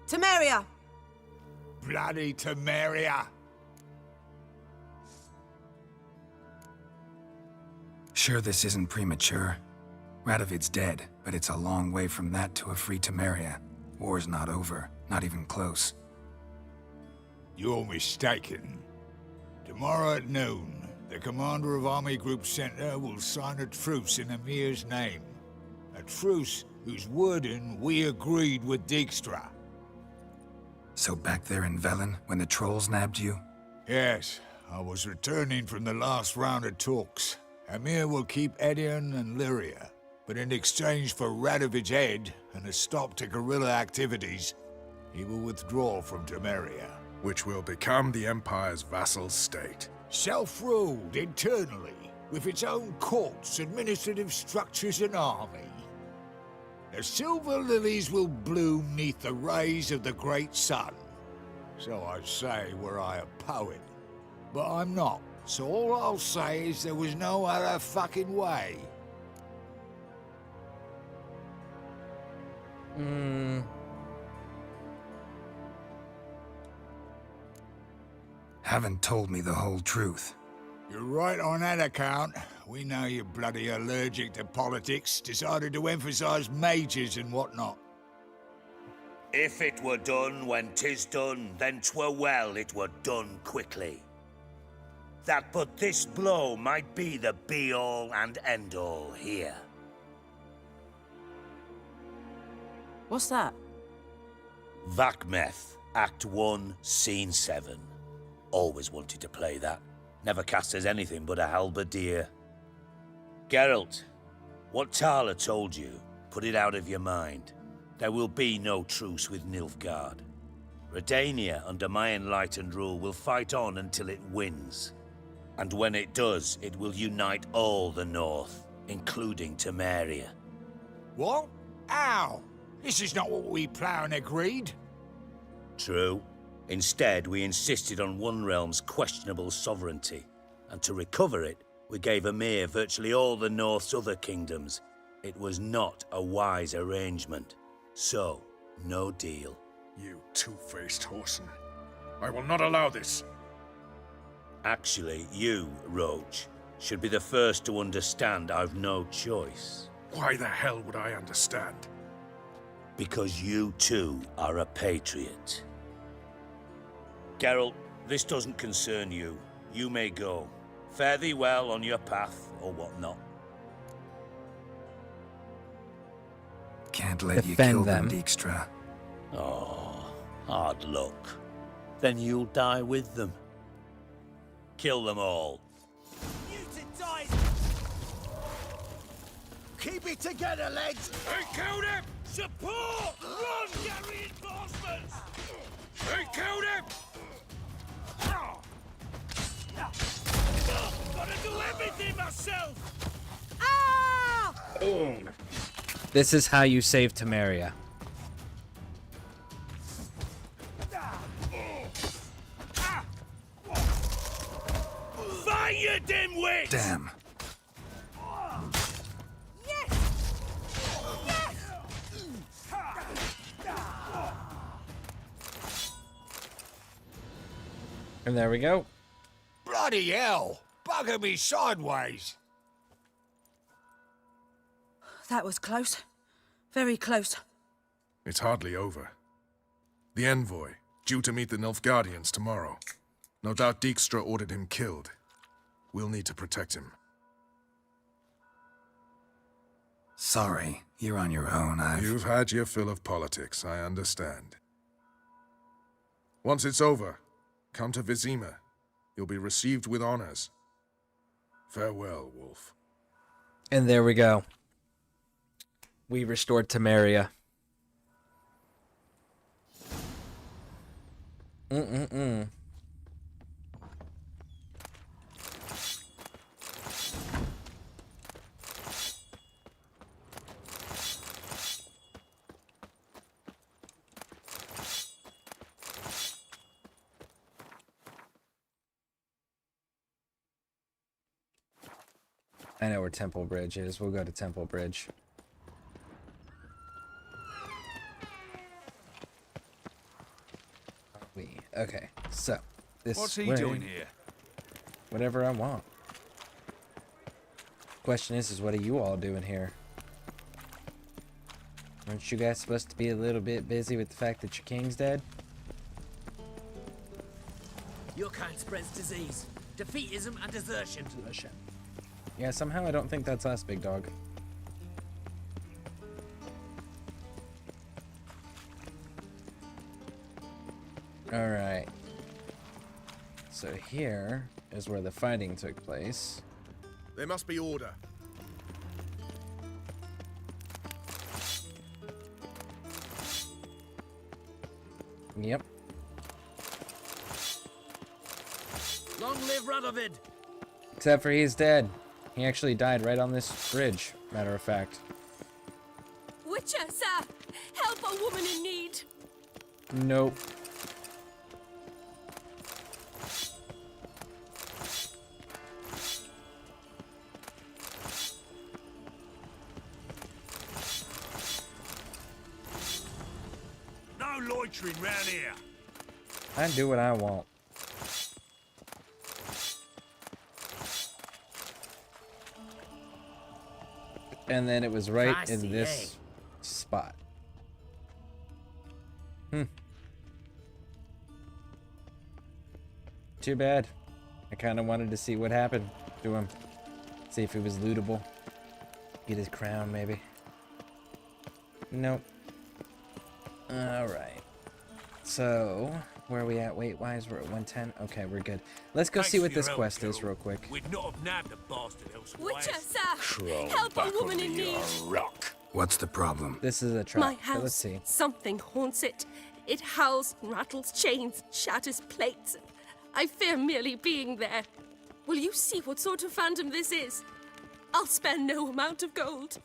Speaker 16: Temeria!
Speaker 10: Bloody Temeria!
Speaker 8: Sure this isn't premature. Radovid's dead, but it's a long way from that to a free Temeria. War's not over, not even close.
Speaker 10: You're mistaken. Tomorrow at noon, the commander of Army Group Center will sign a truce in Emir's name. A truce whose wording we agreed with Dijkstra.
Speaker 8: So back there in Velen, when the trolls nabbed you?
Speaker 10: Yes, I was returning from the last round of talks. Emir will keep Edion and Lyria, but in exchange for Radovid's head and a stop to guerrilla activities, he will withdraw from Temeria.
Speaker 20: Which will become the Empire's vassal state.
Speaker 10: Self-ruled internally, with its own courts, administrative structures and army. The silver lilies will bloom neath the rays of the great sun. So I'd say were I a poet. But I'm not, so all I'll say is there was no other fucking way.
Speaker 8: Haven't told me the whole truth.
Speaker 10: You're right on that account. We know you're bloody allergic to politics, decided to emphasize majors and whatnot.
Speaker 6: If it were done when 'tis done, then 'twere well it were done quickly. That but this blow might be the be-all and end-all here.
Speaker 16: What's that?
Speaker 6: Vakmeth, Act 1, Scene 7. Always wanted to play that. Never cast as anything but a halberdier. Geralt, what Tala told you, put it out of your mind. There will be no truce with Nilfgaard. Redania, under my enlightened rule, will fight on until it wins. And when it does, it will unite all the North, including Temeria.
Speaker 10: What? How? This is not what we planned and agreed.
Speaker 6: True. Instead, we insisted on one realm's questionable sovereignty, and to recover it, we gave Emir virtually all the North's other kingdoms. It was not a wise arrangement. So, no deal.
Speaker 20: You two-faced whoreson. I will not allow this.
Speaker 6: Actually, you, Roach, should be the first to understand I've no choice.
Speaker 20: Why the hell would I understand?
Speaker 6: Because you too are a patriot. Geralt, this doesn't concern you. You may go. Fare thee well on your path, or whatnot.
Speaker 8: Can't let you kill them,
Speaker 1: them.
Speaker 8: Dijkstra.
Speaker 6: Oh, hard luck. Then you'll die with them. Kill them all.
Speaker 14: Keep it together, lads!
Speaker 11: They killed him! Support! Run, get reinforcements! They killed him! Gotta do everything myself!
Speaker 1: Boom. This is how you save Temeria.
Speaker 11: Fire, you dimwits!
Speaker 8: Damn.
Speaker 1: And there we go.
Speaker 10: Bloody hell! Bugger me sideways!
Speaker 16: That was close. Very close.
Speaker 20: It's hardly over. The envoy, due to meet the Nilfgaardians tomorrow. No doubt Dijkstra ordered him killed. We'll need to protect him.
Speaker 8: Sorry, you're on your own.
Speaker 20: You've had your fill of politics, I understand. Once it's over, come to Vizima. You'll be received with honors. Farewell, Wolf.
Speaker 1: And there we go. We restored Temeria. I know where Temple Bridge is. We'll go to Temple Bridge. Okay, so this
Speaker 11: What's he
Speaker 1: way,
Speaker 11: doing here?
Speaker 1: Whatever I want. Question is what are you all doing here? Aren't you guys supposed to be a little bit busy with the fact that your king's dead?
Speaker 9: Your kind spreads disease, defeatism, and desertion.
Speaker 1: Yeah, somehow I don't think that's us, big dog. Alright. So here is where the fighting took place.
Speaker 20: There must be order.
Speaker 1: Yep.
Speaker 9: Long live Radovid!
Speaker 1: Except for he's dead. He actually died right on this bridge, matter of fact.
Speaker 4: Witcher, sir! Help a woman in need!
Speaker 1: Nope.
Speaker 11: No loitering round here.
Speaker 1: I do what I want. And then it was right in this spot. Too bad. I kind of wanted to see what happened to him. See if he was lootable. Get his crown, maybe. Nope. Alright. So, where are we at weight-wise? We're at 110. Okay, we're good. Let's go see what this quest is real quick.
Speaker 11: We'd not have nabbed the bastard elsewhere.
Speaker 4: Witcher, sir! Help a woman in need!
Speaker 8: What's the problem?
Speaker 1: This is a trap.
Speaker 18: My
Speaker 1: But
Speaker 18: house.
Speaker 1: let's see.
Speaker 18: Something haunts it. It howls, rattles chains, shatters plates. I fear merely being there. Will you see what sort of phantom this is? I'll spare no amount of gold.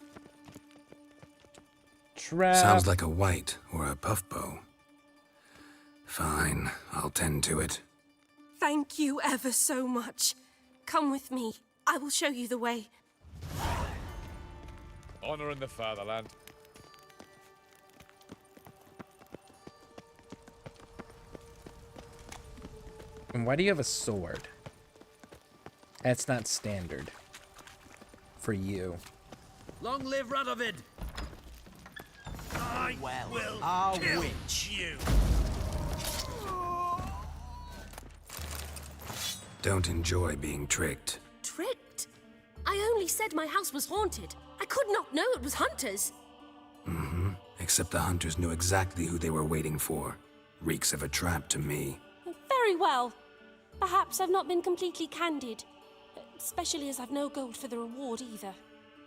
Speaker 1: Trap.
Speaker 8: Sounds like a white or a puff bow. Fine, I'll tend to it.
Speaker 18: Thank you ever so much. Come with me. I will show you the way.
Speaker 23: Honor in the fatherland.
Speaker 1: And why do you have a sword? That's not standard. For you.
Speaker 9: Long live Radovid! I will kill you!
Speaker 8: Don't enjoy being tricked.
Speaker 18: Tricked? I only said my house was haunted. I could not know it was hunters.
Speaker 8: Mm-hmm. Except the hunters knew exactly who they were waiting for. Reeks of a trap to me.
Speaker 18: Very well. Perhaps I've not been completely candid. Especially as I've no gold for the reward either.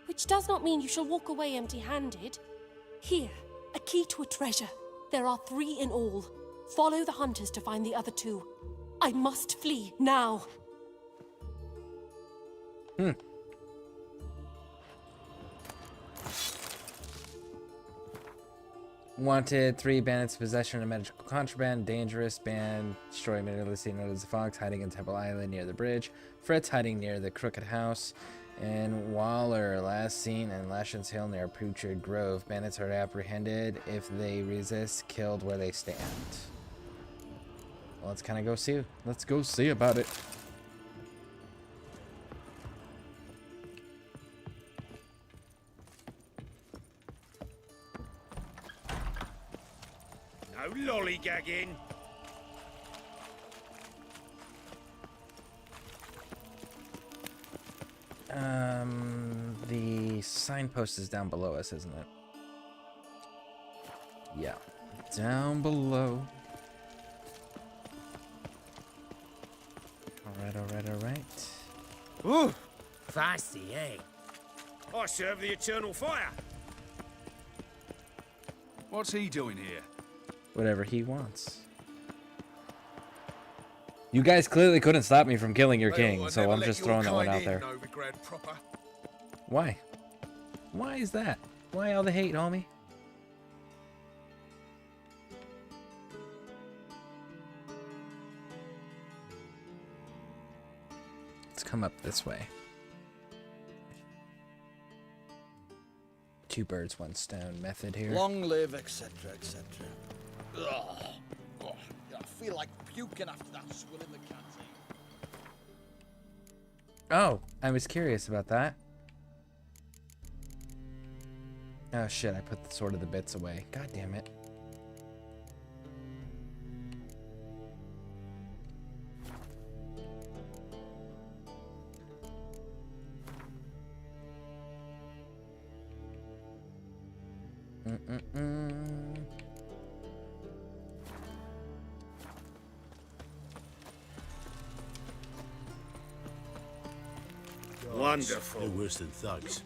Speaker 18: Which does not mean you shall walk away empty-handed. Here, a key to a treasure. There are 3 in all. Follow the hunters to find the other 2. I must flee now.
Speaker 1: Wanted 3 bandits, possession of magical contraband, dangerous band, destroy immediately known as the Fox, hiding in Temple Island near the bridge, Fritz hiding near the Crooked House, and Waller last seen in Lashen's Hill near Putrid Grove. Bandits are apprehended. If they resist, killed where they stand. Well, let's kind of go see. Let's go see about it.
Speaker 11: No lollygagging.
Speaker 1: The signpost is down below us, isn't it? Yeah. Down below.
Speaker 21: Ooh, fancy, eh?
Speaker 11: I serve the eternal fire.
Speaker 3: What's he doing here?
Speaker 1: Whatever he wants. You guys clearly couldn't stop me from killing your king, so I'm just throwing that one out there. Why? Why is that? Why all the hate, homie? Let's come up this way. Two birds, one stone method here.
Speaker 14: Long live, etc., etc. Ugh. Oh, I feel like puking after that swill in the canteen.
Speaker 1: Oh, I was curious about that. Oh shit, I put the sword of the bits away. God damn it.
Speaker 11: Wonderful.
Speaker 5: They're worse than thugs.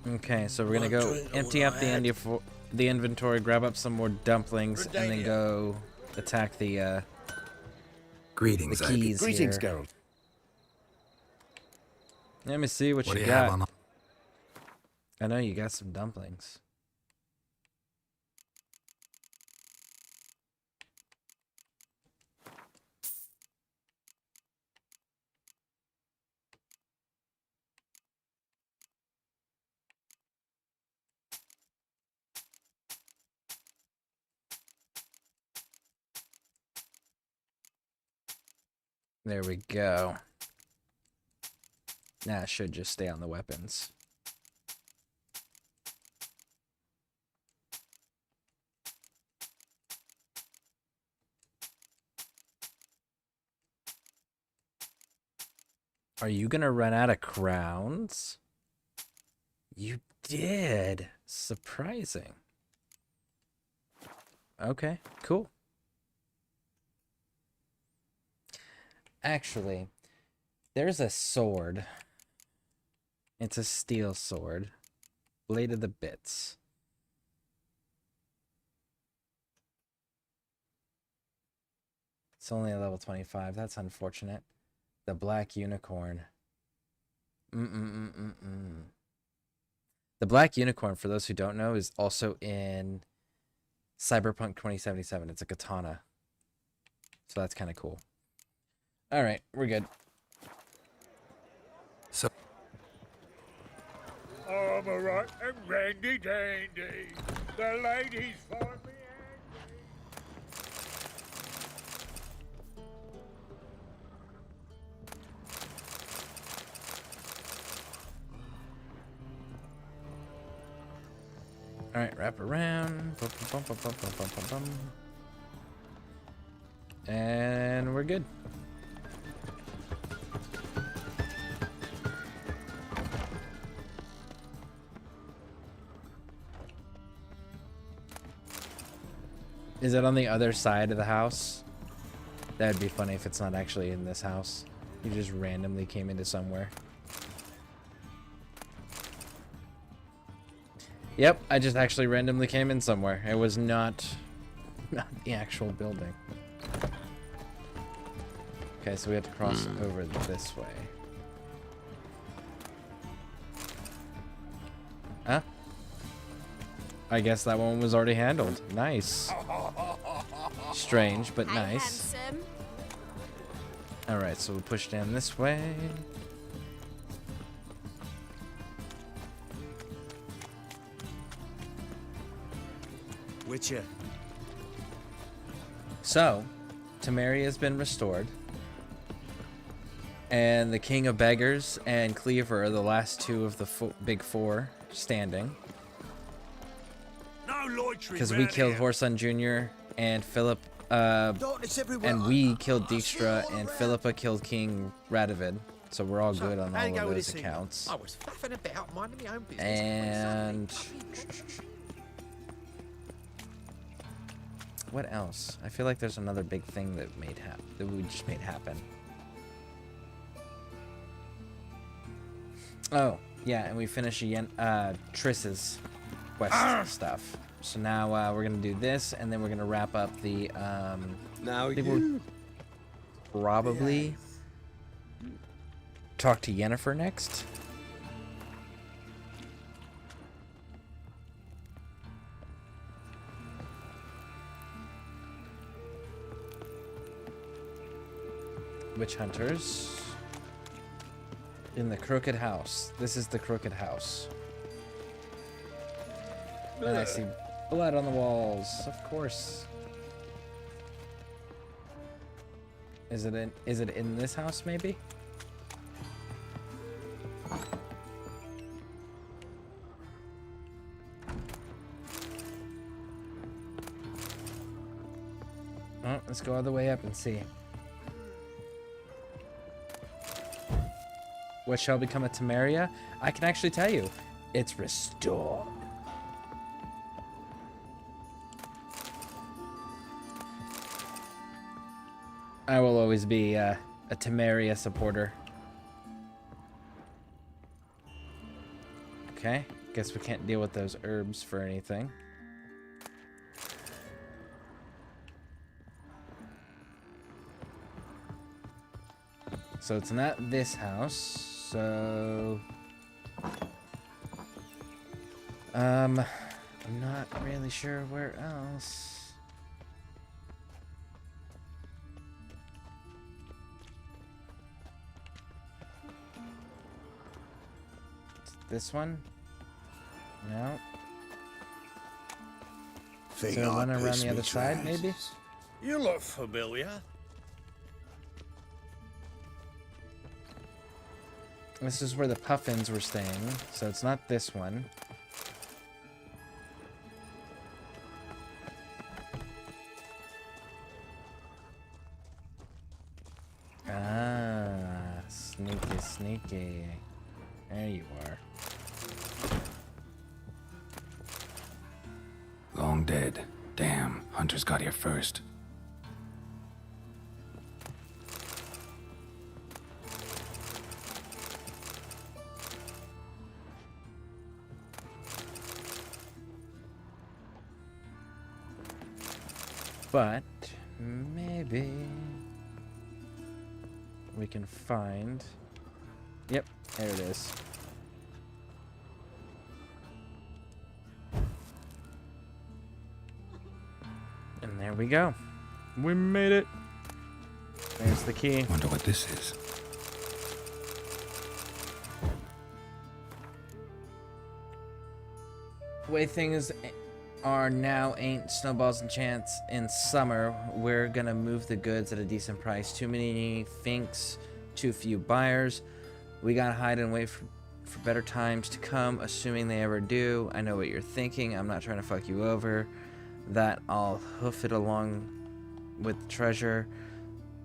Speaker 1: Okay, so we're gonna go empty up the inventory, grab up some more dumplings, and then go attack the
Speaker 8: Greetings,
Speaker 1: the keys
Speaker 8: Greetings,
Speaker 1: here.
Speaker 8: Geralt.
Speaker 1: Let me see what
Speaker 8: What
Speaker 1: you
Speaker 8: do you have
Speaker 1: got.
Speaker 8: on?
Speaker 1: I know you got some dumplings. There we go. Now it should just stay on the weapons. Are you gonna run out of crowns? You did. Surprising. Okay, cool. Actually, there's a sword. It's a steel sword. Blade of the bits. It's only a level 25. That's unfortunate. The Black Unicorn. The Black Unicorn, for those who don't know, is also in Cyberpunk 2077. It's a katana. So that's kind of cool. All right, we're good.
Speaker 8: So
Speaker 10: I'm a right and randy dandy. The ladies find me
Speaker 1: All right, wrap around. And we're good. Is it on the other side of the house? That'd be funny if it's not actually in this house. You just randomly came into somewhere. Yep, I just actually randomly came in somewhere. It was not the actual building. Okay, so we have to cross over this way. Huh? I guess that one was already handled. Nice. Strange, but nice. Alright, so we'll push down this way.
Speaker 14: Witcher.
Speaker 1: So, Temeria has been restored. And the King of Beggars and Cleaver are the last two of the big four standing. Because we killed Horson Jr. and Philip, and we killed Dijkstra, and Philippa killed King Radovid. So we're all good on all of those accounts.
Speaker 21: I was faffing about, minding my own business.
Speaker 1: And what else? I feel like there's another big thing that we just made happen. Oh, yeah, and we finish Triss's quest stuff. So now we're gonna do this, and then we're gonna wrap up the.
Speaker 17: Now
Speaker 1: I think we'll probably talk to Yennefer next. Witch hunters. In the Crooked House. This is the Crooked House. And I see blood on the walls. Of course. Is it in this house maybe? Oh, let's go all the way up and see. What shall become of Temeria? I can actually tell you. It's restored. I will always be a Temeria supporter. Okay, guess we can't deal with those herbs for anything. So it's not this house. So, I'm not really sure where else. This one? No. Is there one around the other side, maybe?
Speaker 6: You look familiar.
Speaker 1: This is where the puffins were staying, so it's not this one. Ah, sneaky, sneaky. There you are.
Speaker 8: Long dead. Damn, hunters got here first.
Speaker 1: But maybe we can find. Yep, there it is. And there we go. We made it. There's the key.
Speaker 8: Wonder what this is.
Speaker 1: The way things are now ain't snowballs and chance in summer. We're gonna move the goods at a decent price. Too many finks, too few buyers. We gotta hide and wait for better times to come, assuming they ever do. I know what you're thinking. I'm not trying to fuck you over. That I'll hoof it along with the treasure.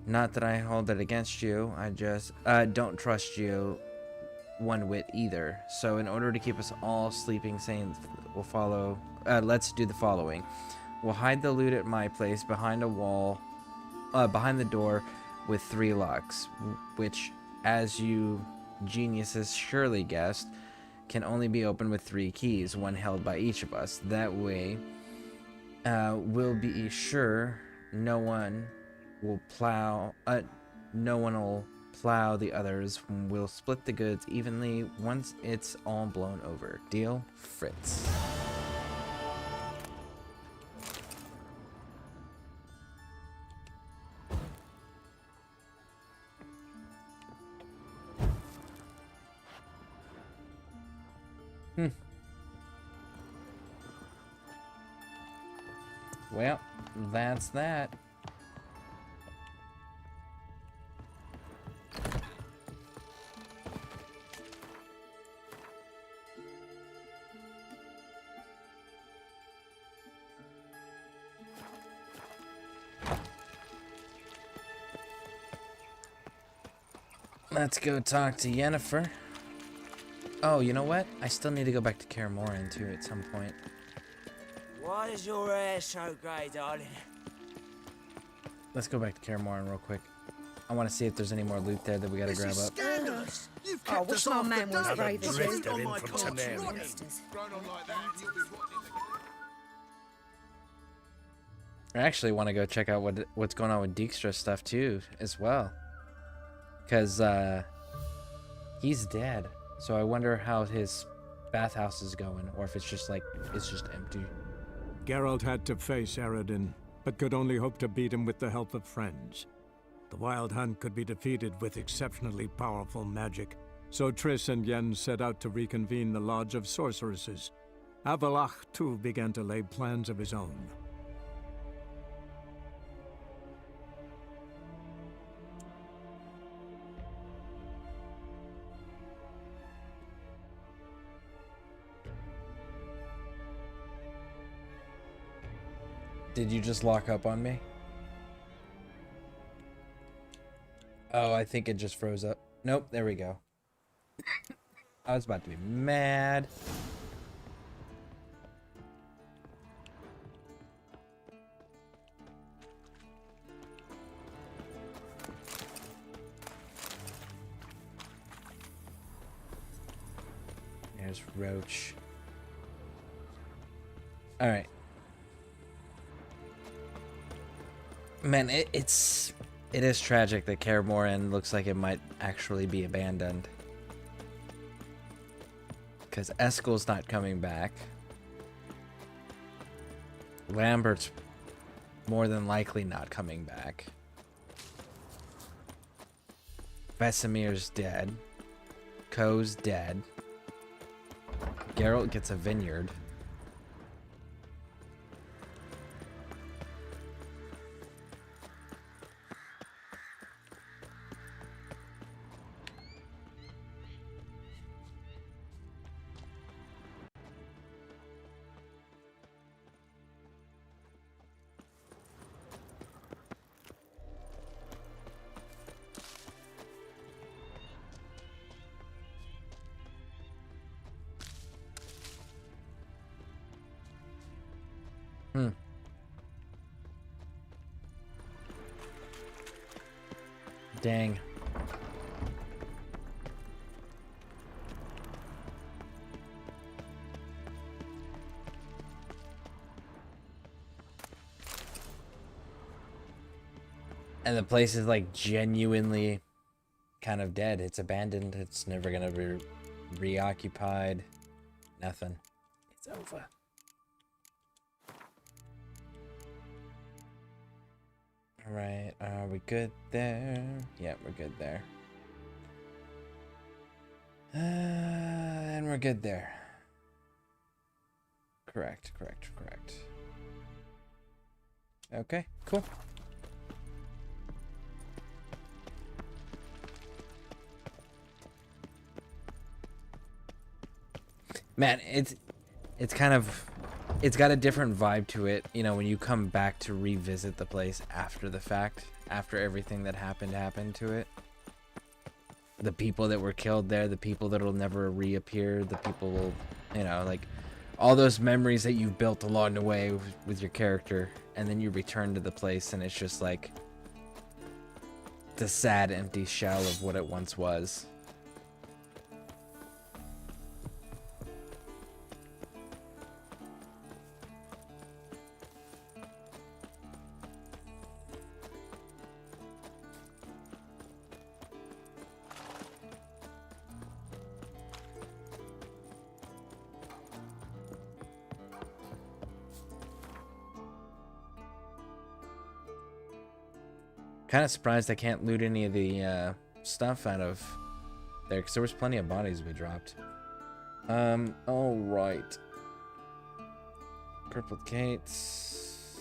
Speaker 1: Not that I hold it against you. I just don't trust you one whit either. So in order to keep us all sleeping sane, we'll follow. Let's do the following. We'll hide the loot at my place behind a wall, behind the door with 3 locks, which, as you geniuses surely guessed, can only be opened with 3 keys, one held by each of us. That way, we'll be sure no one will plow the others. We'll split the goods evenly once it's all blown over. Deal, Fritz? Well, that's that. Let's go talk to Yennefer. Oh, you know what? I still need to go back to Kaer Morhen too at some point.
Speaker 9: Why is your hair so grey, darling?
Speaker 1: Let's go back to Kaer Morhen real quick. I want to see if there's any more loot there that we gotta grab up.
Speaker 14: Scandalous! You've
Speaker 7: I
Speaker 14: kept
Speaker 7: wish
Speaker 14: us
Speaker 7: my
Speaker 14: off
Speaker 7: man
Speaker 14: the
Speaker 7: was
Speaker 14: dust.
Speaker 7: brave as you.
Speaker 6: Drifter
Speaker 14: On
Speaker 6: in
Speaker 14: my
Speaker 6: from
Speaker 14: corpse,
Speaker 6: Temeria.
Speaker 14: rotting.
Speaker 1: I actually want to go check out what's going on with Dijkstra's stuff too, as well. Because he's dead. So I wonder how his bathhouse is going, or if it's just like, it's just empty.
Speaker 15: Geralt had to face Eredin, but could only hope to beat him with the help of friends. The Wild Hunt could be defeated with exceptionally powerful magic, so Triss and Yen set out to reconvene the Lodge of Sorceresses. Avalach, too, began to lay plans of his own.
Speaker 1: Did you just lock up on me? Oh, I think it just froze up. Nope, there we go. I was about to be mad. There's Roach. All right. Man, it is tragic that Kaer Morhen looks like it might actually be abandoned. Because Eskel's not coming back. Lambert's more than likely not coming back. Vesemir's dead. Ko's dead. Geralt gets a vineyard. Dang. And the place is like genuinely kind of dead. It's abandoned. It's never gonna be reoccupied. Nothing. It's over. Alright, are we good there? Yeah, we're good there. And we're good there. Correct. Okay, cool. Man, it's kind of, it's got a different vibe to it, you know, when you come back to revisit the place after the fact, after everything that happened to it. The people that were killed there, the people that'll never reappear, the people, you know, like all those memories that you've built along the way with your character, and then you return to the place and it's just like the sad, empty shell of what it once was. Kind of surprised I can't loot any of the stuff out of there, because there was plenty of bodies we dropped. All right. Crippled Gates.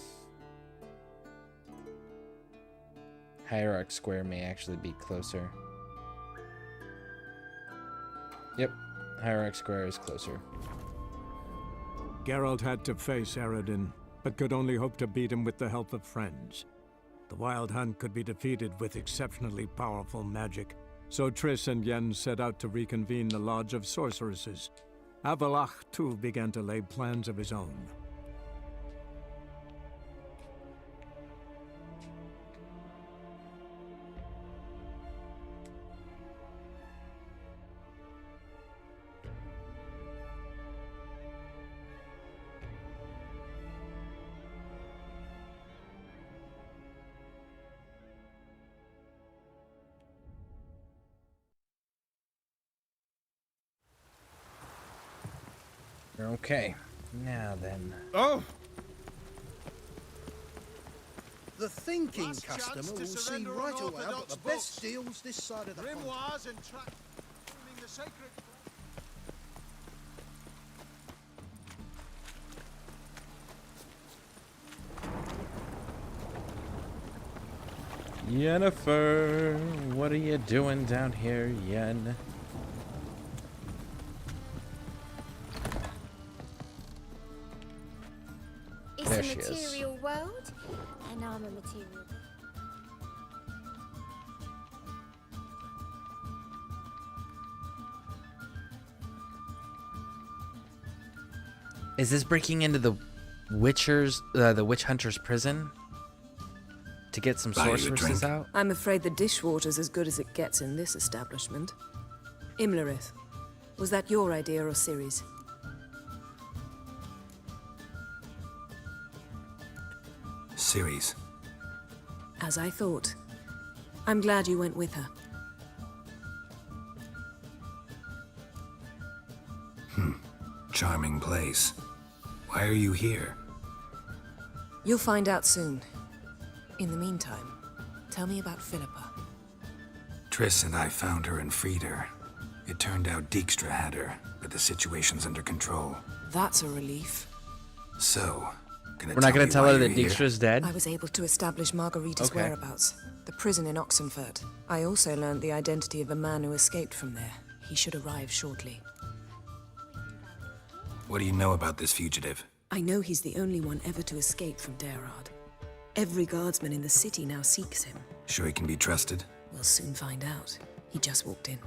Speaker 1: Hierarch Square may actually be closer. Yep, Hierarch Square is closer.
Speaker 15: Geralt had to face Eredin, but could only hope to beat him with the help of friends. The Wild Hunt could be defeated with exceptionally powerful magic, so Triss and Yen set out to reconvene the Lodge of Sorceresses. Avalach, too, began to lay plans of his own.
Speaker 1: Okay. Now then.
Speaker 11: Oh!
Speaker 2: The thinking
Speaker 21: Last chance
Speaker 2: customer
Speaker 21: to
Speaker 2: will see
Speaker 21: surrender
Speaker 2: right away I've
Speaker 21: unorthodox
Speaker 2: got the
Speaker 21: books.
Speaker 2: best deals this side of the pond.
Speaker 21: Grimoires and the sacred.
Speaker 1: Yennefer, what are you doing down here, Yen?
Speaker 13: It's
Speaker 1: There
Speaker 13: a
Speaker 1: she is.
Speaker 13: material world, and I'm a material.
Speaker 1: Is this breaking into the the witch hunter's prison to get some
Speaker 8: Buy you a
Speaker 1: sorceresses
Speaker 8: drink?
Speaker 1: out?
Speaker 22: I'm afraid the dishwater's as good as it gets in this establishment. Imlerith, was that your idea or Ciri's?
Speaker 8: Ciri's.
Speaker 22: As I thought. I'm glad you went with her.
Speaker 8: Charming place. Why are you here?
Speaker 22: You'll find out soon. In the meantime, tell me about Philippa.
Speaker 8: Triss and I found her and freed her. It turned out Dijkstra had her, but the situation's under control.
Speaker 22: That's a relief.
Speaker 8: So,
Speaker 1: We're not going to tell her that Dijkstra's dead?
Speaker 22: I was able to establish Margarita's
Speaker 1: Okay.
Speaker 22: whereabouts. The prison in Oxenfurt. I also learned the identity of a man who escaped from there. He should arrive shortly.
Speaker 8: What do you know about this fugitive?
Speaker 22: I know he's the only one ever to escape from Geralt. Every guardsman in the city now seeks him.
Speaker 8: Sure he can be trusted?
Speaker 22: We'll soon find out. He just walked in.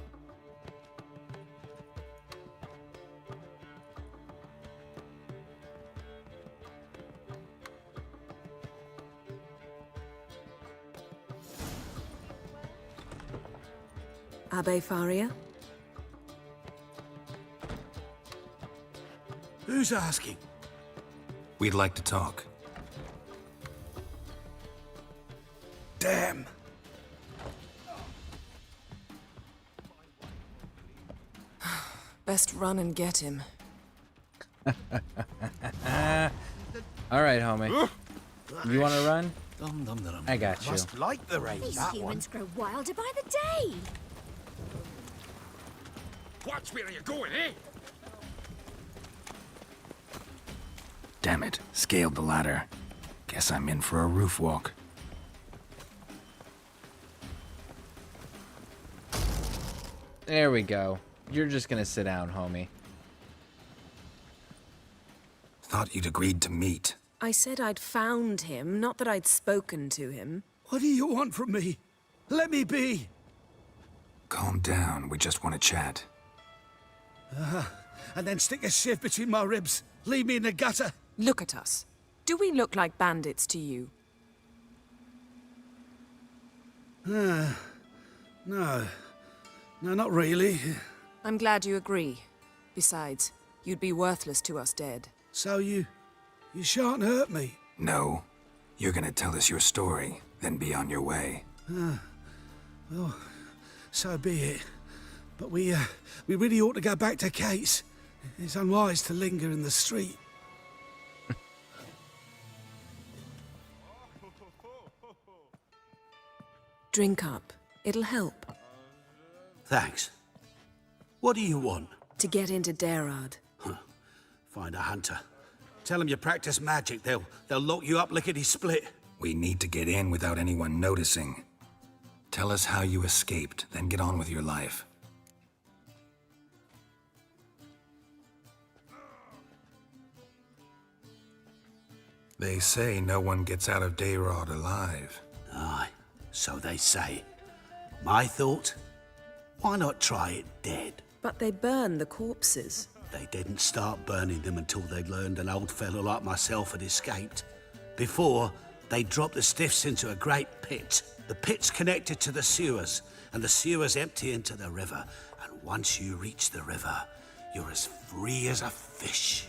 Speaker 22: Abbe Faria?
Speaker 14: Who's asking?
Speaker 8: We'd like to talk.
Speaker 14: Damn.
Speaker 22: Best run and get him.
Speaker 1: All right, homie. You want to run? I got you.
Speaker 14: Must like the rain,
Speaker 13: These
Speaker 14: that one.
Speaker 13: humans grow wilder by the day.
Speaker 3: Watch where you're going, eh?
Speaker 8: Damn it, scaled the ladder. Guess I'm in for a roof walk.
Speaker 1: There we go. You're just going to sit down, homie.
Speaker 8: Thought you'd agreed to meet.
Speaker 22: I said I'd found him, not that I'd spoken to him.
Speaker 14: What do you want from me? Let me be.
Speaker 8: Calm down, we just want to chat.
Speaker 14: And then stick a sieve between my ribs. Leave me in the gutter.
Speaker 22: Look at us. Do we look like bandits to you?
Speaker 14: No. No, not really.
Speaker 22: I'm glad you agree. Besides, you'd be worthless to us dead.
Speaker 14: So you shan't hurt me.
Speaker 8: No. You're gonna tell us your story, then be on your way.
Speaker 14: Well, so be it. But we really ought to go back to Kate's. It's unwise to linger in the street.
Speaker 22: Drink up. It'll help.
Speaker 14: Thanks. What do you want?
Speaker 22: To get into Derard.
Speaker 14: Find a hunter. Tell them you practice magic. They'll lock you up lickety-split.
Speaker 8: We need to get in without anyone noticing. Tell us how you escaped, then get on with your life. They say no one gets out of Dayrod alive.
Speaker 14: Aye, so they say. My thought? Why not try it dead?
Speaker 22: But they burn the corpses.
Speaker 14: They didn't start burning them until they'd learned an old fellow like myself had escaped. Before, they dropped the stiffs into a great pit. The pit's connected to the sewers, and the sewers empty into the river. And once you reach the river, you're as free as a fish.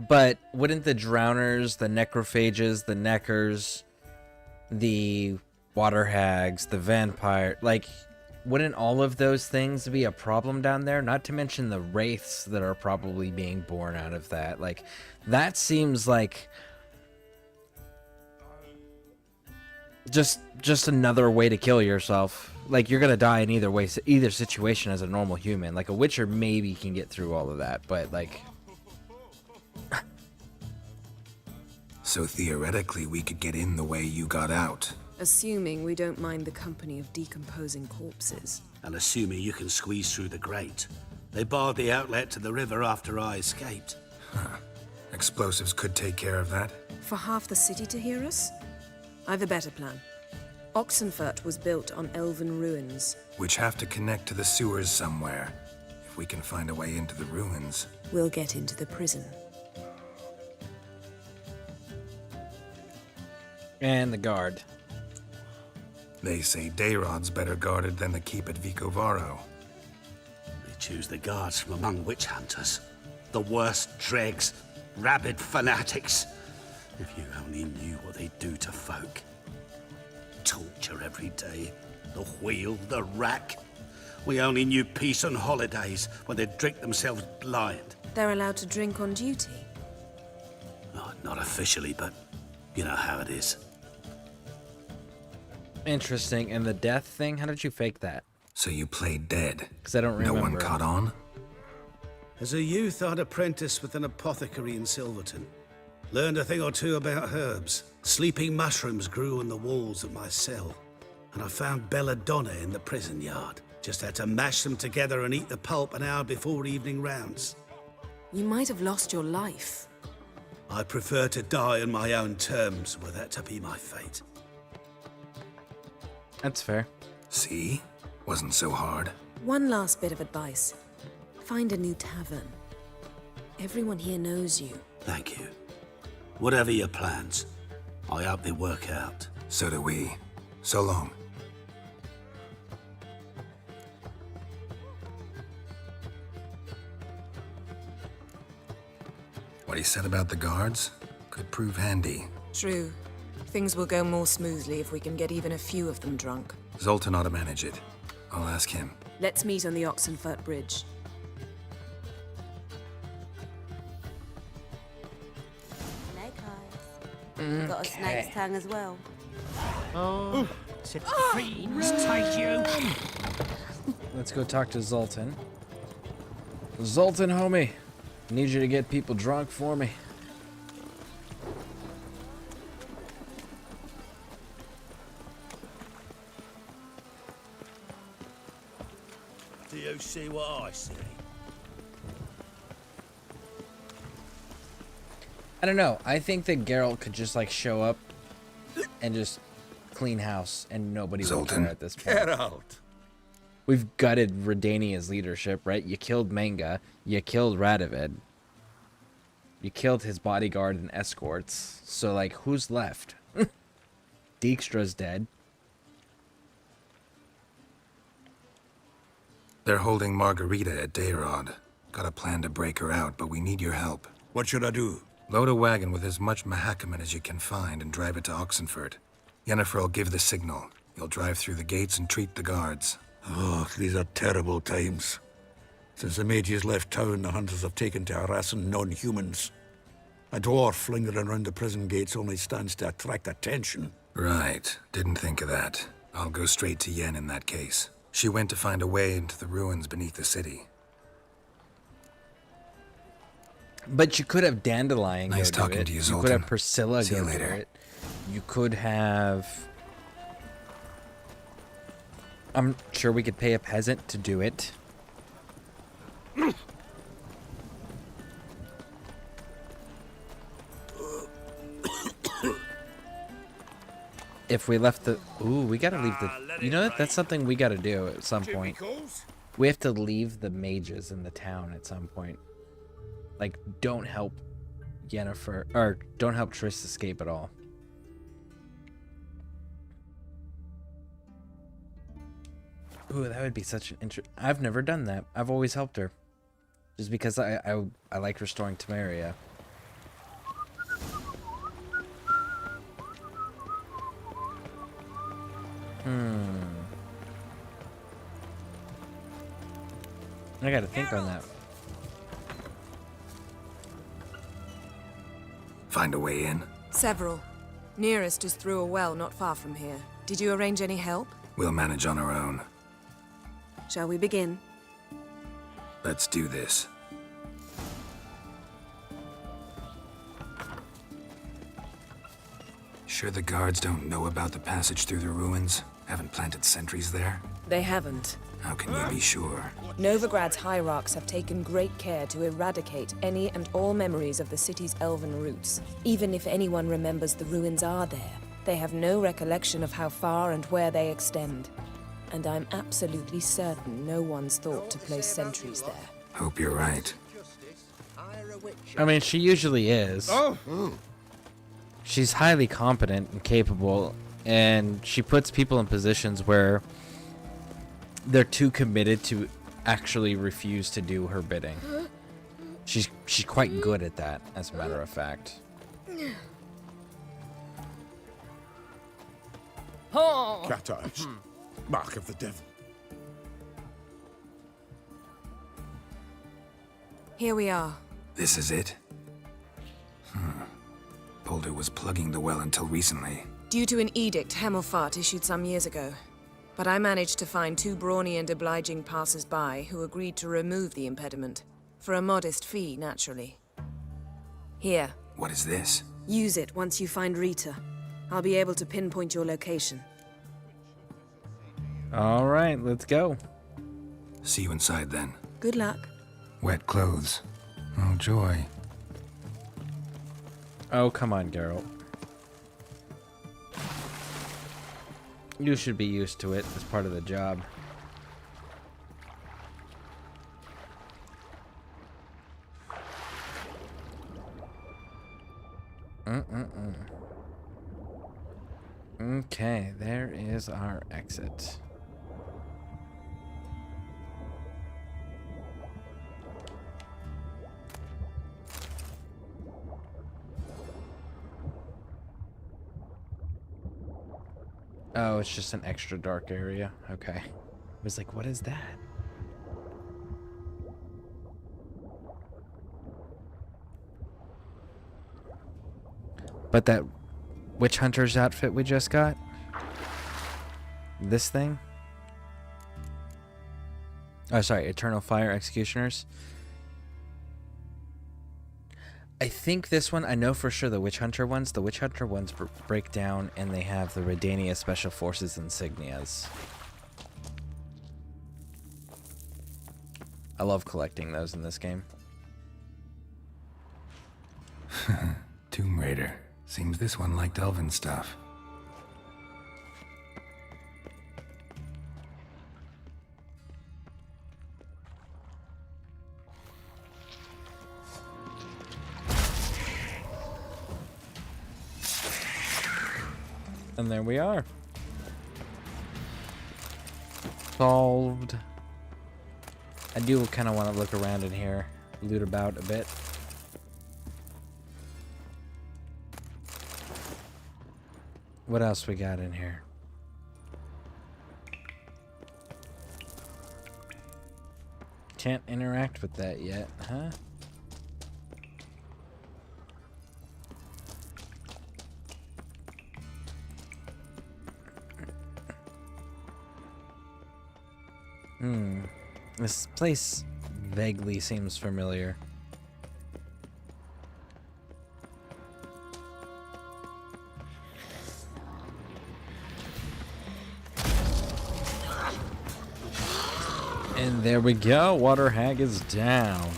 Speaker 1: But wouldn't the drowners, the necrophages, the neckers, the water hags, the vampire, like, wouldn't all of those things be a problem down there? Not to mention the wraiths that are probably being born out of that. Like, that seems like just another way to kill yourself. Like, you're gonna die in either way, either situation as a normal human. Like, a Witcher maybe can get through all of that, but like...
Speaker 8: So theoretically, we could get in the way you got out.
Speaker 22: Assuming we don't mind the company of decomposing corpses.
Speaker 14: And assuming you can squeeze through the grate. They barred the outlet to the river after I escaped.
Speaker 8: Huh. Explosives could take care of that?
Speaker 22: For half the city to hear us? I've a better plan. Oxenfurt was built on elven ruins.
Speaker 8: Which have to connect to the sewers somewhere. If we can find a way into the ruins.
Speaker 22: We'll get into the prison.
Speaker 1: And the guard.
Speaker 8: They say Dayrod's better guarded than the keep at Vicovaro.
Speaker 14: They choose the guards from among witch hunters. The worst dregs, rabid fanatics. If you only knew what they do to folk. Torture every day. The wheel, the rack. We only knew peace on holidays when they'd drink themselves blind.
Speaker 22: They're allowed to drink on duty?
Speaker 14: Oh, not officially, but you know how it is.
Speaker 1: Interesting. And the death thing, how did you fake that?
Speaker 8: So you played dead?
Speaker 1: Because I don't remember.
Speaker 8: No one caught on?
Speaker 14: As a youth, I'd apprenticed with an apothecary in Silverton. Learned a thing or two about herbs. Sleeping mushrooms grew on the walls of my cell. And I found belladonna in the prison yard. Just had to mash them together and eat the pulp an hour before evening rounds.
Speaker 22: You might have lost your life.
Speaker 14: I prefer to die on my own terms, were that to be my fate.
Speaker 1: That's fair.
Speaker 8: See? Wasn't so hard.
Speaker 22: One last bit of advice. Find a new tavern. Everyone here knows you.
Speaker 14: Thank you. Whatever your plans, I hope they work out.
Speaker 8: So do we. So long. What he said about the guards could prove handy.
Speaker 22: True. Things will go more smoothly if we can get even a few of them drunk.
Speaker 8: Zoltan ought to manage it. I'll ask him.
Speaker 22: Let's meet on the Oxenfurt Bridge.
Speaker 12: Snake eyes. Got a snake's tongue as well.
Speaker 9: Oh, to fiends take you.
Speaker 1: Let's go talk to Zoltan. Zoltan, homie. Need you to get people drunk for me.
Speaker 6: Do you see what I see?
Speaker 1: I don't know. I think that Geralt could just like show up and just clean house and nobody would care at this point.
Speaker 11: Geralt!
Speaker 1: We've gutted Redania's leadership, right? You killed Manga. You killed Radovid. You killed his bodyguard and escorts. So, like, who's left? Dijkstra's dead.
Speaker 8: They're holding Margarita at Dayrod. Got a plan to break her out, but we need your help.
Speaker 11: What should I do?
Speaker 8: Load a wagon with as much Mahakaman as you can find and drive it to Oxenfurt. Yennefer will give the signal. You'll drive through the gates and treat the guards.
Speaker 11: Oh, these are terrible times. Since the mages left town, the hunters have taken to harassing non-humans. A dwarf lingering around the prison gates only stands to attract attention.
Speaker 8: Right. Didn't think of that. I'll go straight to Yen in that case. She went to find a way into the ruins beneath the city.
Speaker 1: But you could have Dandelion
Speaker 8: Nice
Speaker 1: go do
Speaker 8: talking
Speaker 1: it.
Speaker 8: to you,
Speaker 1: You
Speaker 8: Zoltan.
Speaker 1: could have Priscilla
Speaker 8: See you
Speaker 1: go do
Speaker 8: later.
Speaker 1: it. You could have... I'm sure we could pay a peasant to do it. If we left the... Ooh, we gotta leave the... You know what? That's something we gotta do at some point. We have to leave the mages in the town at some point. Like, don't help Yennefer... Or, don't help Triss escape at all. Ooh, that would be such an interest. I've never done that. I've always helped her. Just because I like restoring Temeria. I gotta think on that.
Speaker 8: Find a way in?
Speaker 22: Several. Nearest is through a well not far from here. Did you arrange any help?
Speaker 8: We'll manage on our own.
Speaker 22: Shall we begin?
Speaker 8: Let's do this. Sure the guards don't know about the passage through the ruins? Haven't planted sentries there?
Speaker 22: They haven't.
Speaker 8: How can you be sure?
Speaker 22: Novigrad's hierarchs have taken great care to eradicate any and all memories of the city's elven roots. Even if anyone remembers the ruins are there, they have no recollection of how far and where they extend. And I'm absolutely certain no one's thought to place sentries there.
Speaker 8: Hope you're right.
Speaker 1: I mean, she usually is.
Speaker 3: Oh!
Speaker 1: She's highly competent and capable, and she puts people in positions where they're too committed to actually refuse to do her bidding. She's quite good at that, as a matter of fact.
Speaker 3: Cat eyes. Mark of the devil.
Speaker 22: Here we are.
Speaker 8: This is it? Boulder was plugging the well until recently.
Speaker 22: Due to an edict Hemelfart issued some years ago. But I managed to find 2 brawny and obliging passers-by who agreed to remove the impediment. For a modest fee, naturally. Here.
Speaker 8: What is this?
Speaker 22: Use it once you find Rita. I'll be able to pinpoint your location.
Speaker 1: All right, let's go.
Speaker 8: See you inside then.
Speaker 22: Good luck.
Speaker 8: Wet clothes. Oh, joy.
Speaker 1: Oh, come on, Geralt. You should be used to it as part of the job. Okay, there is our exit. Oh, it's just an extra dark area. Okay. I was like, what is that? But that witch hunter's outfit we just got? This thing? Oh, sorry, Eternal Fire Executioners. I think this one, I know for sure the Witch Hunter ones break down and they have the Redania Special Forces insignias. I love collecting those in this game.
Speaker 8: Tomb Raider. Seems this one liked elven stuff.
Speaker 1: And there we are. Solved. I do kind of want to look around in here, loot about a bit. What else we got in here? Can't interact with that yet, huh? This place vaguely seems familiar. And there we go. Water hag is down.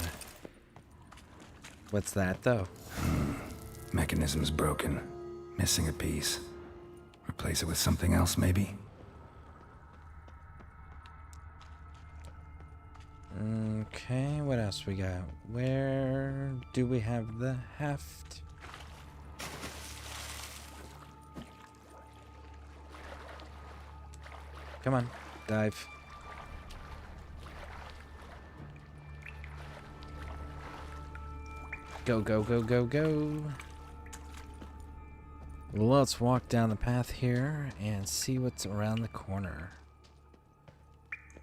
Speaker 1: What's that, though?
Speaker 8: Mechanism's broken. Missing a piece. Replace it with something else, maybe?
Speaker 1: Okay, what else we got? Where do we have the heft? Come on, dive. Go, go, go, go, go. Let's walk down the path here and see what's around the corner.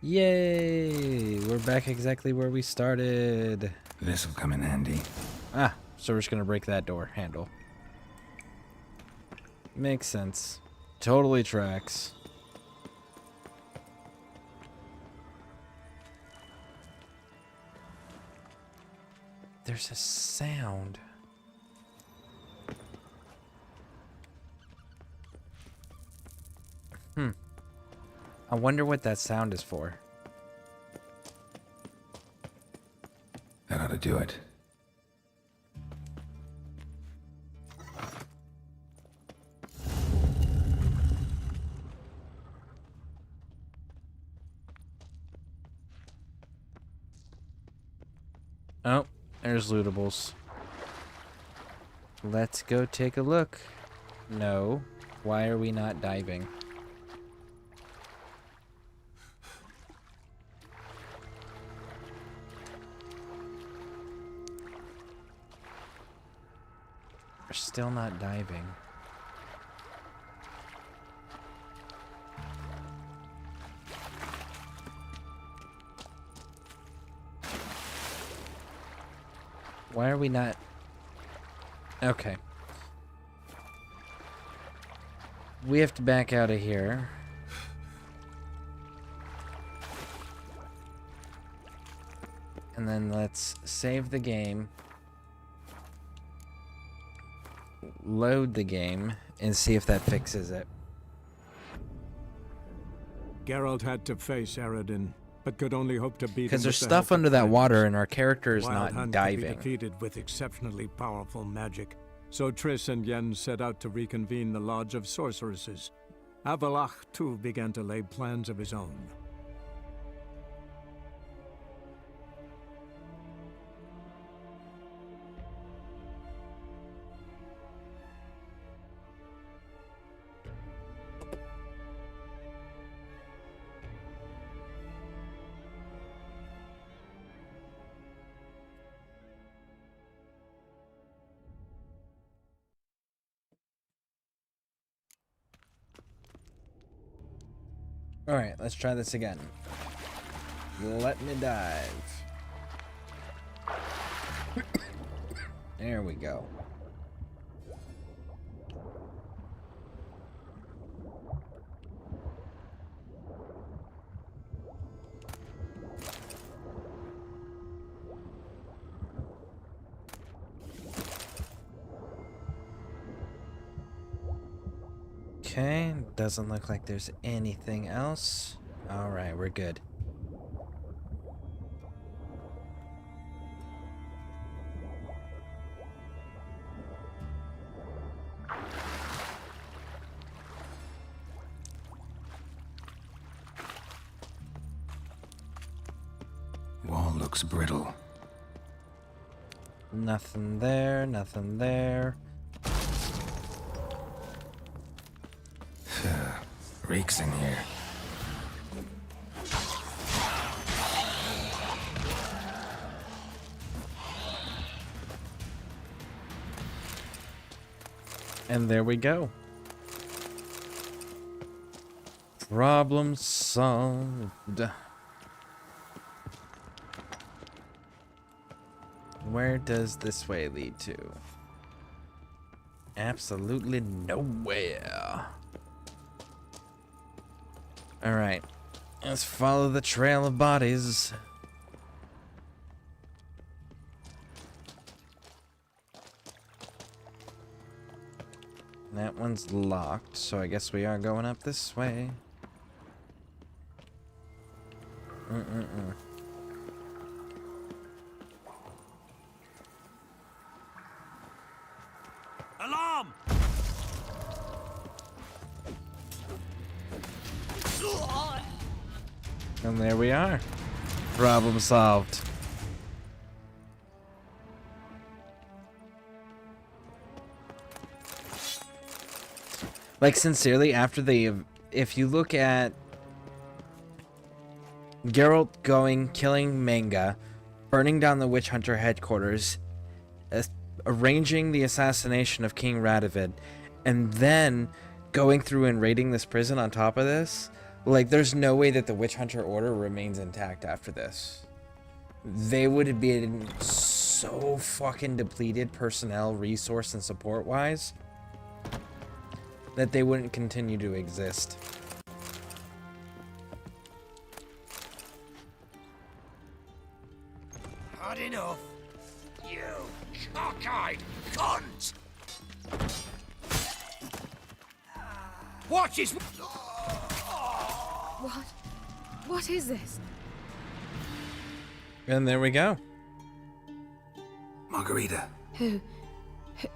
Speaker 1: Yay! We're back exactly where we started.
Speaker 8: This'll come in handy.
Speaker 1: Ah, so we're just gonna break that door handle. Makes sense. Totally tracks. There's a sound. I wonder what that sound is for.
Speaker 8: That ought to do it.
Speaker 1: Oh, there's lootables. Let's go take a look. No. Why are we not diving? We're still not diving. Why are we not? Okay. We have to back out of here. And then let's save the game. Load the game and see if that fixes it.
Speaker 15: Geralt had to face Eredin, but could only hope to beat him.
Speaker 1: Because there's
Speaker 15: with the help
Speaker 1: stuff under
Speaker 15: of
Speaker 1: that
Speaker 15: friends.
Speaker 1: water and our character is
Speaker 15: Wild
Speaker 1: not
Speaker 15: Hunt
Speaker 1: diving.
Speaker 15: could be defeated with exceptionally powerful magic, so Triss and Yen set out to reconvene the Lodge of Sorceresses. Avalach, too, began to lay plans of his own.
Speaker 1: Alright, let's try this again. Let me dive. There we go. Okay, doesn't look like there's anything else. Alright, we're good.
Speaker 8: Wall looks brittle.
Speaker 1: Nothing there, nothing there.
Speaker 8: Reeks in here.
Speaker 1: And there we go. Problem solved. Where does this way lead to? Absolutely nowhere. Alright. Let's follow the trail of bodies. That one's locked, so I guess we are going up this way.
Speaker 6: Alarm!
Speaker 1: And there we are. Problem solved. Like, sincerely, after if you look at Geralt killing Manga, burning down the Witch Hunter headquarters, arranging the assassination of King Radovid, and then going through and raiding this prison on top of this, Like, there's no way that the Witch Hunter Order remains intact after this. They would have been so fucking depleted personnel, resource, and support-wise that they wouldn't continue to exist.
Speaker 10: Had enough. You cockeyed cunt! Watch his...
Speaker 4: What is this?
Speaker 1: And there we go.
Speaker 8: Margarita.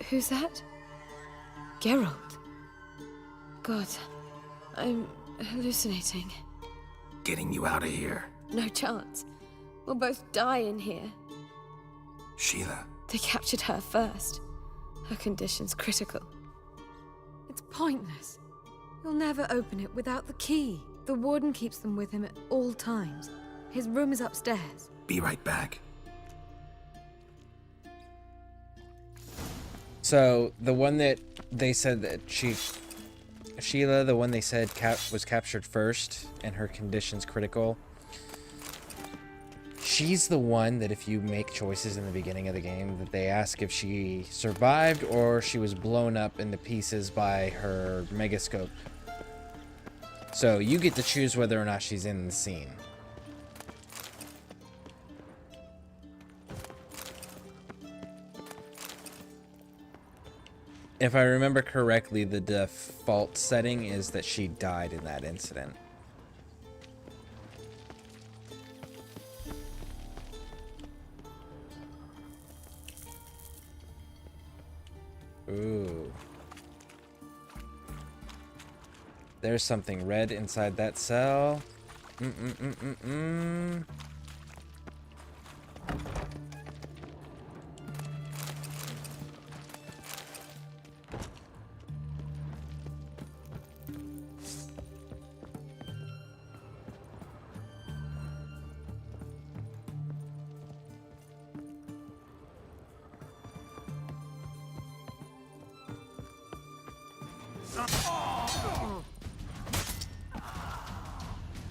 Speaker 22: Who's that? Geralt. God, I'm hallucinating.
Speaker 8: Getting you out of here.
Speaker 22: No chance. We'll both die in here.
Speaker 8: Sheila.
Speaker 22: They captured her first. Her condition's critical.
Speaker 4: It's pointless. You'll never open it without the key. The warden keeps them with him at all times. His room is upstairs.
Speaker 8: Be right back.
Speaker 1: So, the one that they said that Sheila, the one they said was captured first, and her condition's critical, she's the one that if you make choices in the beginning of the game, that they ask if she survived or she was blown up into pieces by her megascope. So, you get to choose whether or not she's in the scene. If I remember correctly, the default setting is that she died in that incident. Ooh. There's something red inside that cell.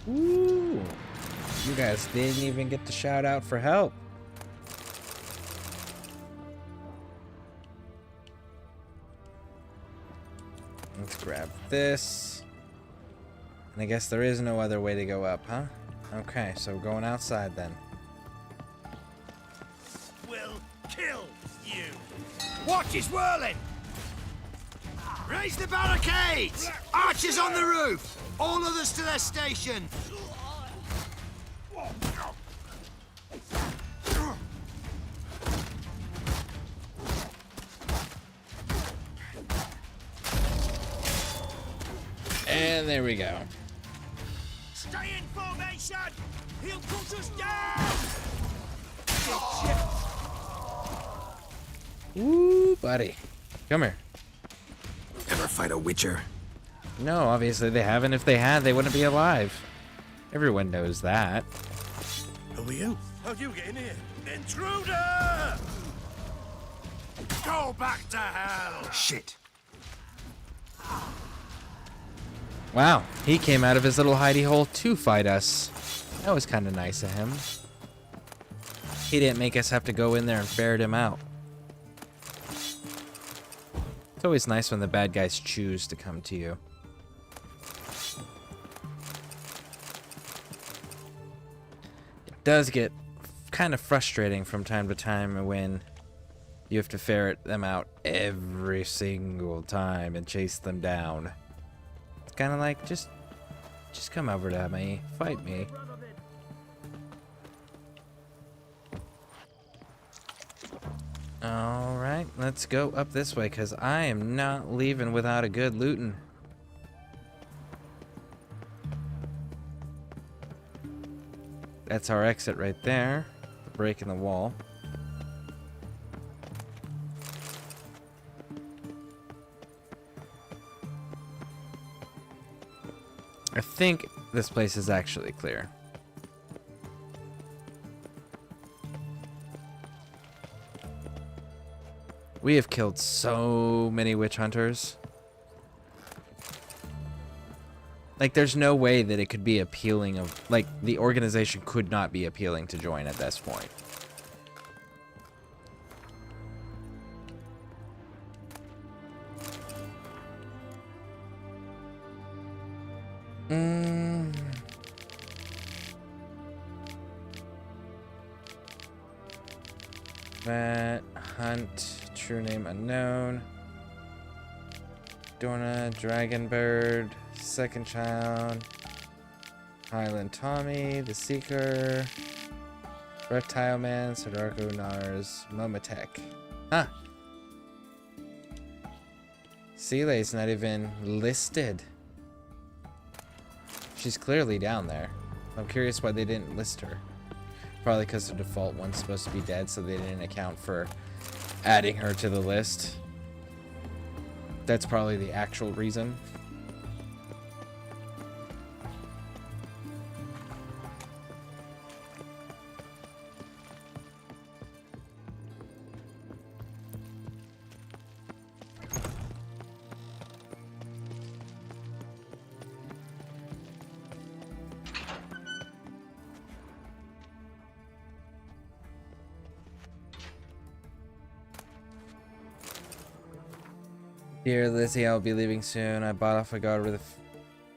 Speaker 1: Ooh. You guys didn't even get to shout out for help. Let's grab this. And I guess there is no other way to go up, huh? Okay, so going outside then.
Speaker 10: Will kill you. Watch his whirling! Raise the barricades! Archers on the roof! All others to their station!
Speaker 1: And there we go.
Speaker 10: Stay in formation! He'll put us down!
Speaker 1: Ooh, buddy. Come here.
Speaker 8: Ever fight a witcher?
Speaker 1: No, obviously they haven't. If they had, they wouldn't be alive. Everyone knows that.
Speaker 11: Who are you? How'd you get in here? Intruder! Go back to hell!
Speaker 10: Shit.
Speaker 1: Wow, he came out of his little hidey hole to fight us. That was kind of nice of him. He didn't make us have to go in there and ferret him out. It's always nice when the bad guys choose to come to you. It does get kind of frustrating from time to time when you have to ferret them out every single time and chase them down. It's kind of like, just come over to me, fight me. Alright, let's go up this way, because I am not leaving without a good looting. That's our exit right there. The break in the wall. I think this place is actually clear. We have killed so many witch hunters. Like, there's no way that it could be appealing of... Like, the organization could not be appealing to join at this point. That Hunt, true name unknown. Dorna, Dragonbird, second child. Highland Tommy, the Seeker. Reptile Man, Sardarko Nars, Momatek. Huh. Seelay's not even listed. She's clearly down there. I'm curious why they didn't list her. Probably because the default one's supposed to be dead, so they didn't account for adding her to the list. That's probably the actual reason. Dear Lizzie, I'll be leaving soon. I bought off a guard with a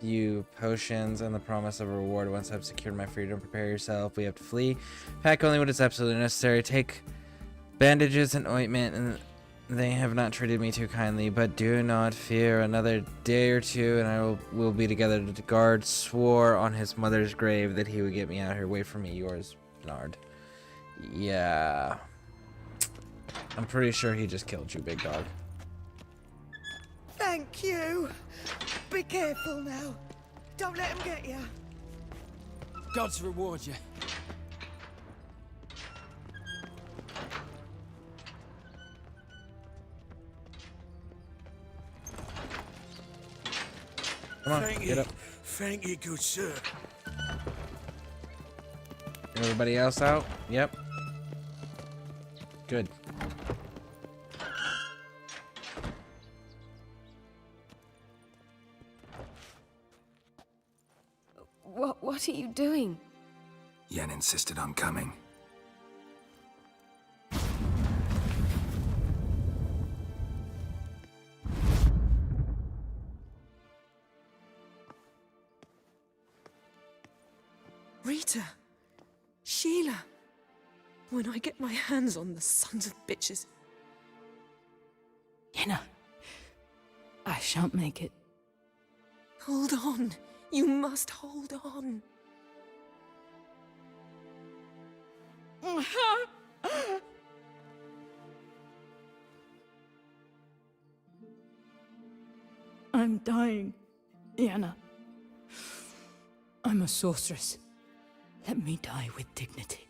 Speaker 1: few potions and the promise of a reward once I've secured my freedom. Prepare yourself. We have to flee. Pack only what is absolutely necessary. Take bandages and ointment, and they have not treated me too kindly, but do not fear. Another day or two and I will be together. The guard swore on his mother's grave that he would get me out here. Wait for me. Yours, Bernard. Yeah. I'm pretty sure he just killed you, big dog.
Speaker 16: Thank you. Be careful now. Don't let him get you.
Speaker 9: Gods reward you.
Speaker 1: Come on,
Speaker 6: Thank
Speaker 1: get
Speaker 6: you.
Speaker 1: up.
Speaker 6: Thank you, good sir.
Speaker 1: Everybody else out? Yep. Good.
Speaker 22: What are you doing?
Speaker 8: Yen insisted on coming.
Speaker 22: Rita! Sheila! When I get my hands on the sons of bitches.
Speaker 19: Yenna, I shan't make it.
Speaker 22: Hold on. You must hold on.
Speaker 19: I'm dying, Yenna. I'm a sorceress. Let me die with dignity.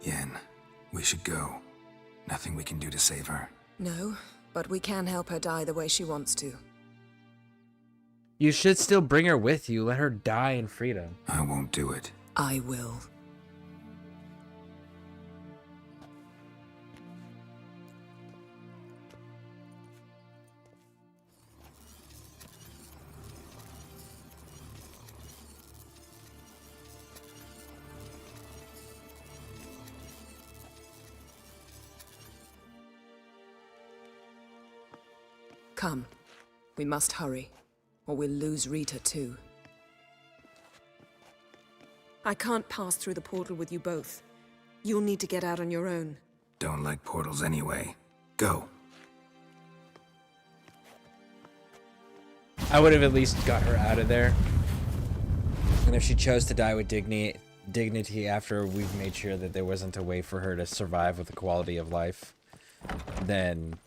Speaker 8: Yen, we should go. Nothing we can do to save her.
Speaker 22: No, but we can help her die the way she wants to.
Speaker 1: You should still bring her with you. Let her die in freedom.
Speaker 8: I won't do it.
Speaker 22: I will. Come. We must hurry, or we'll lose Rita too. I can't pass through the portal with you both. You'll need to get out on your own.
Speaker 8: Don't like portals anyway. Go.
Speaker 1: I would have at least got her out of there. And if she chose to die with dignity after we've made sure that there wasn't a way for her to survive with a quality of life, then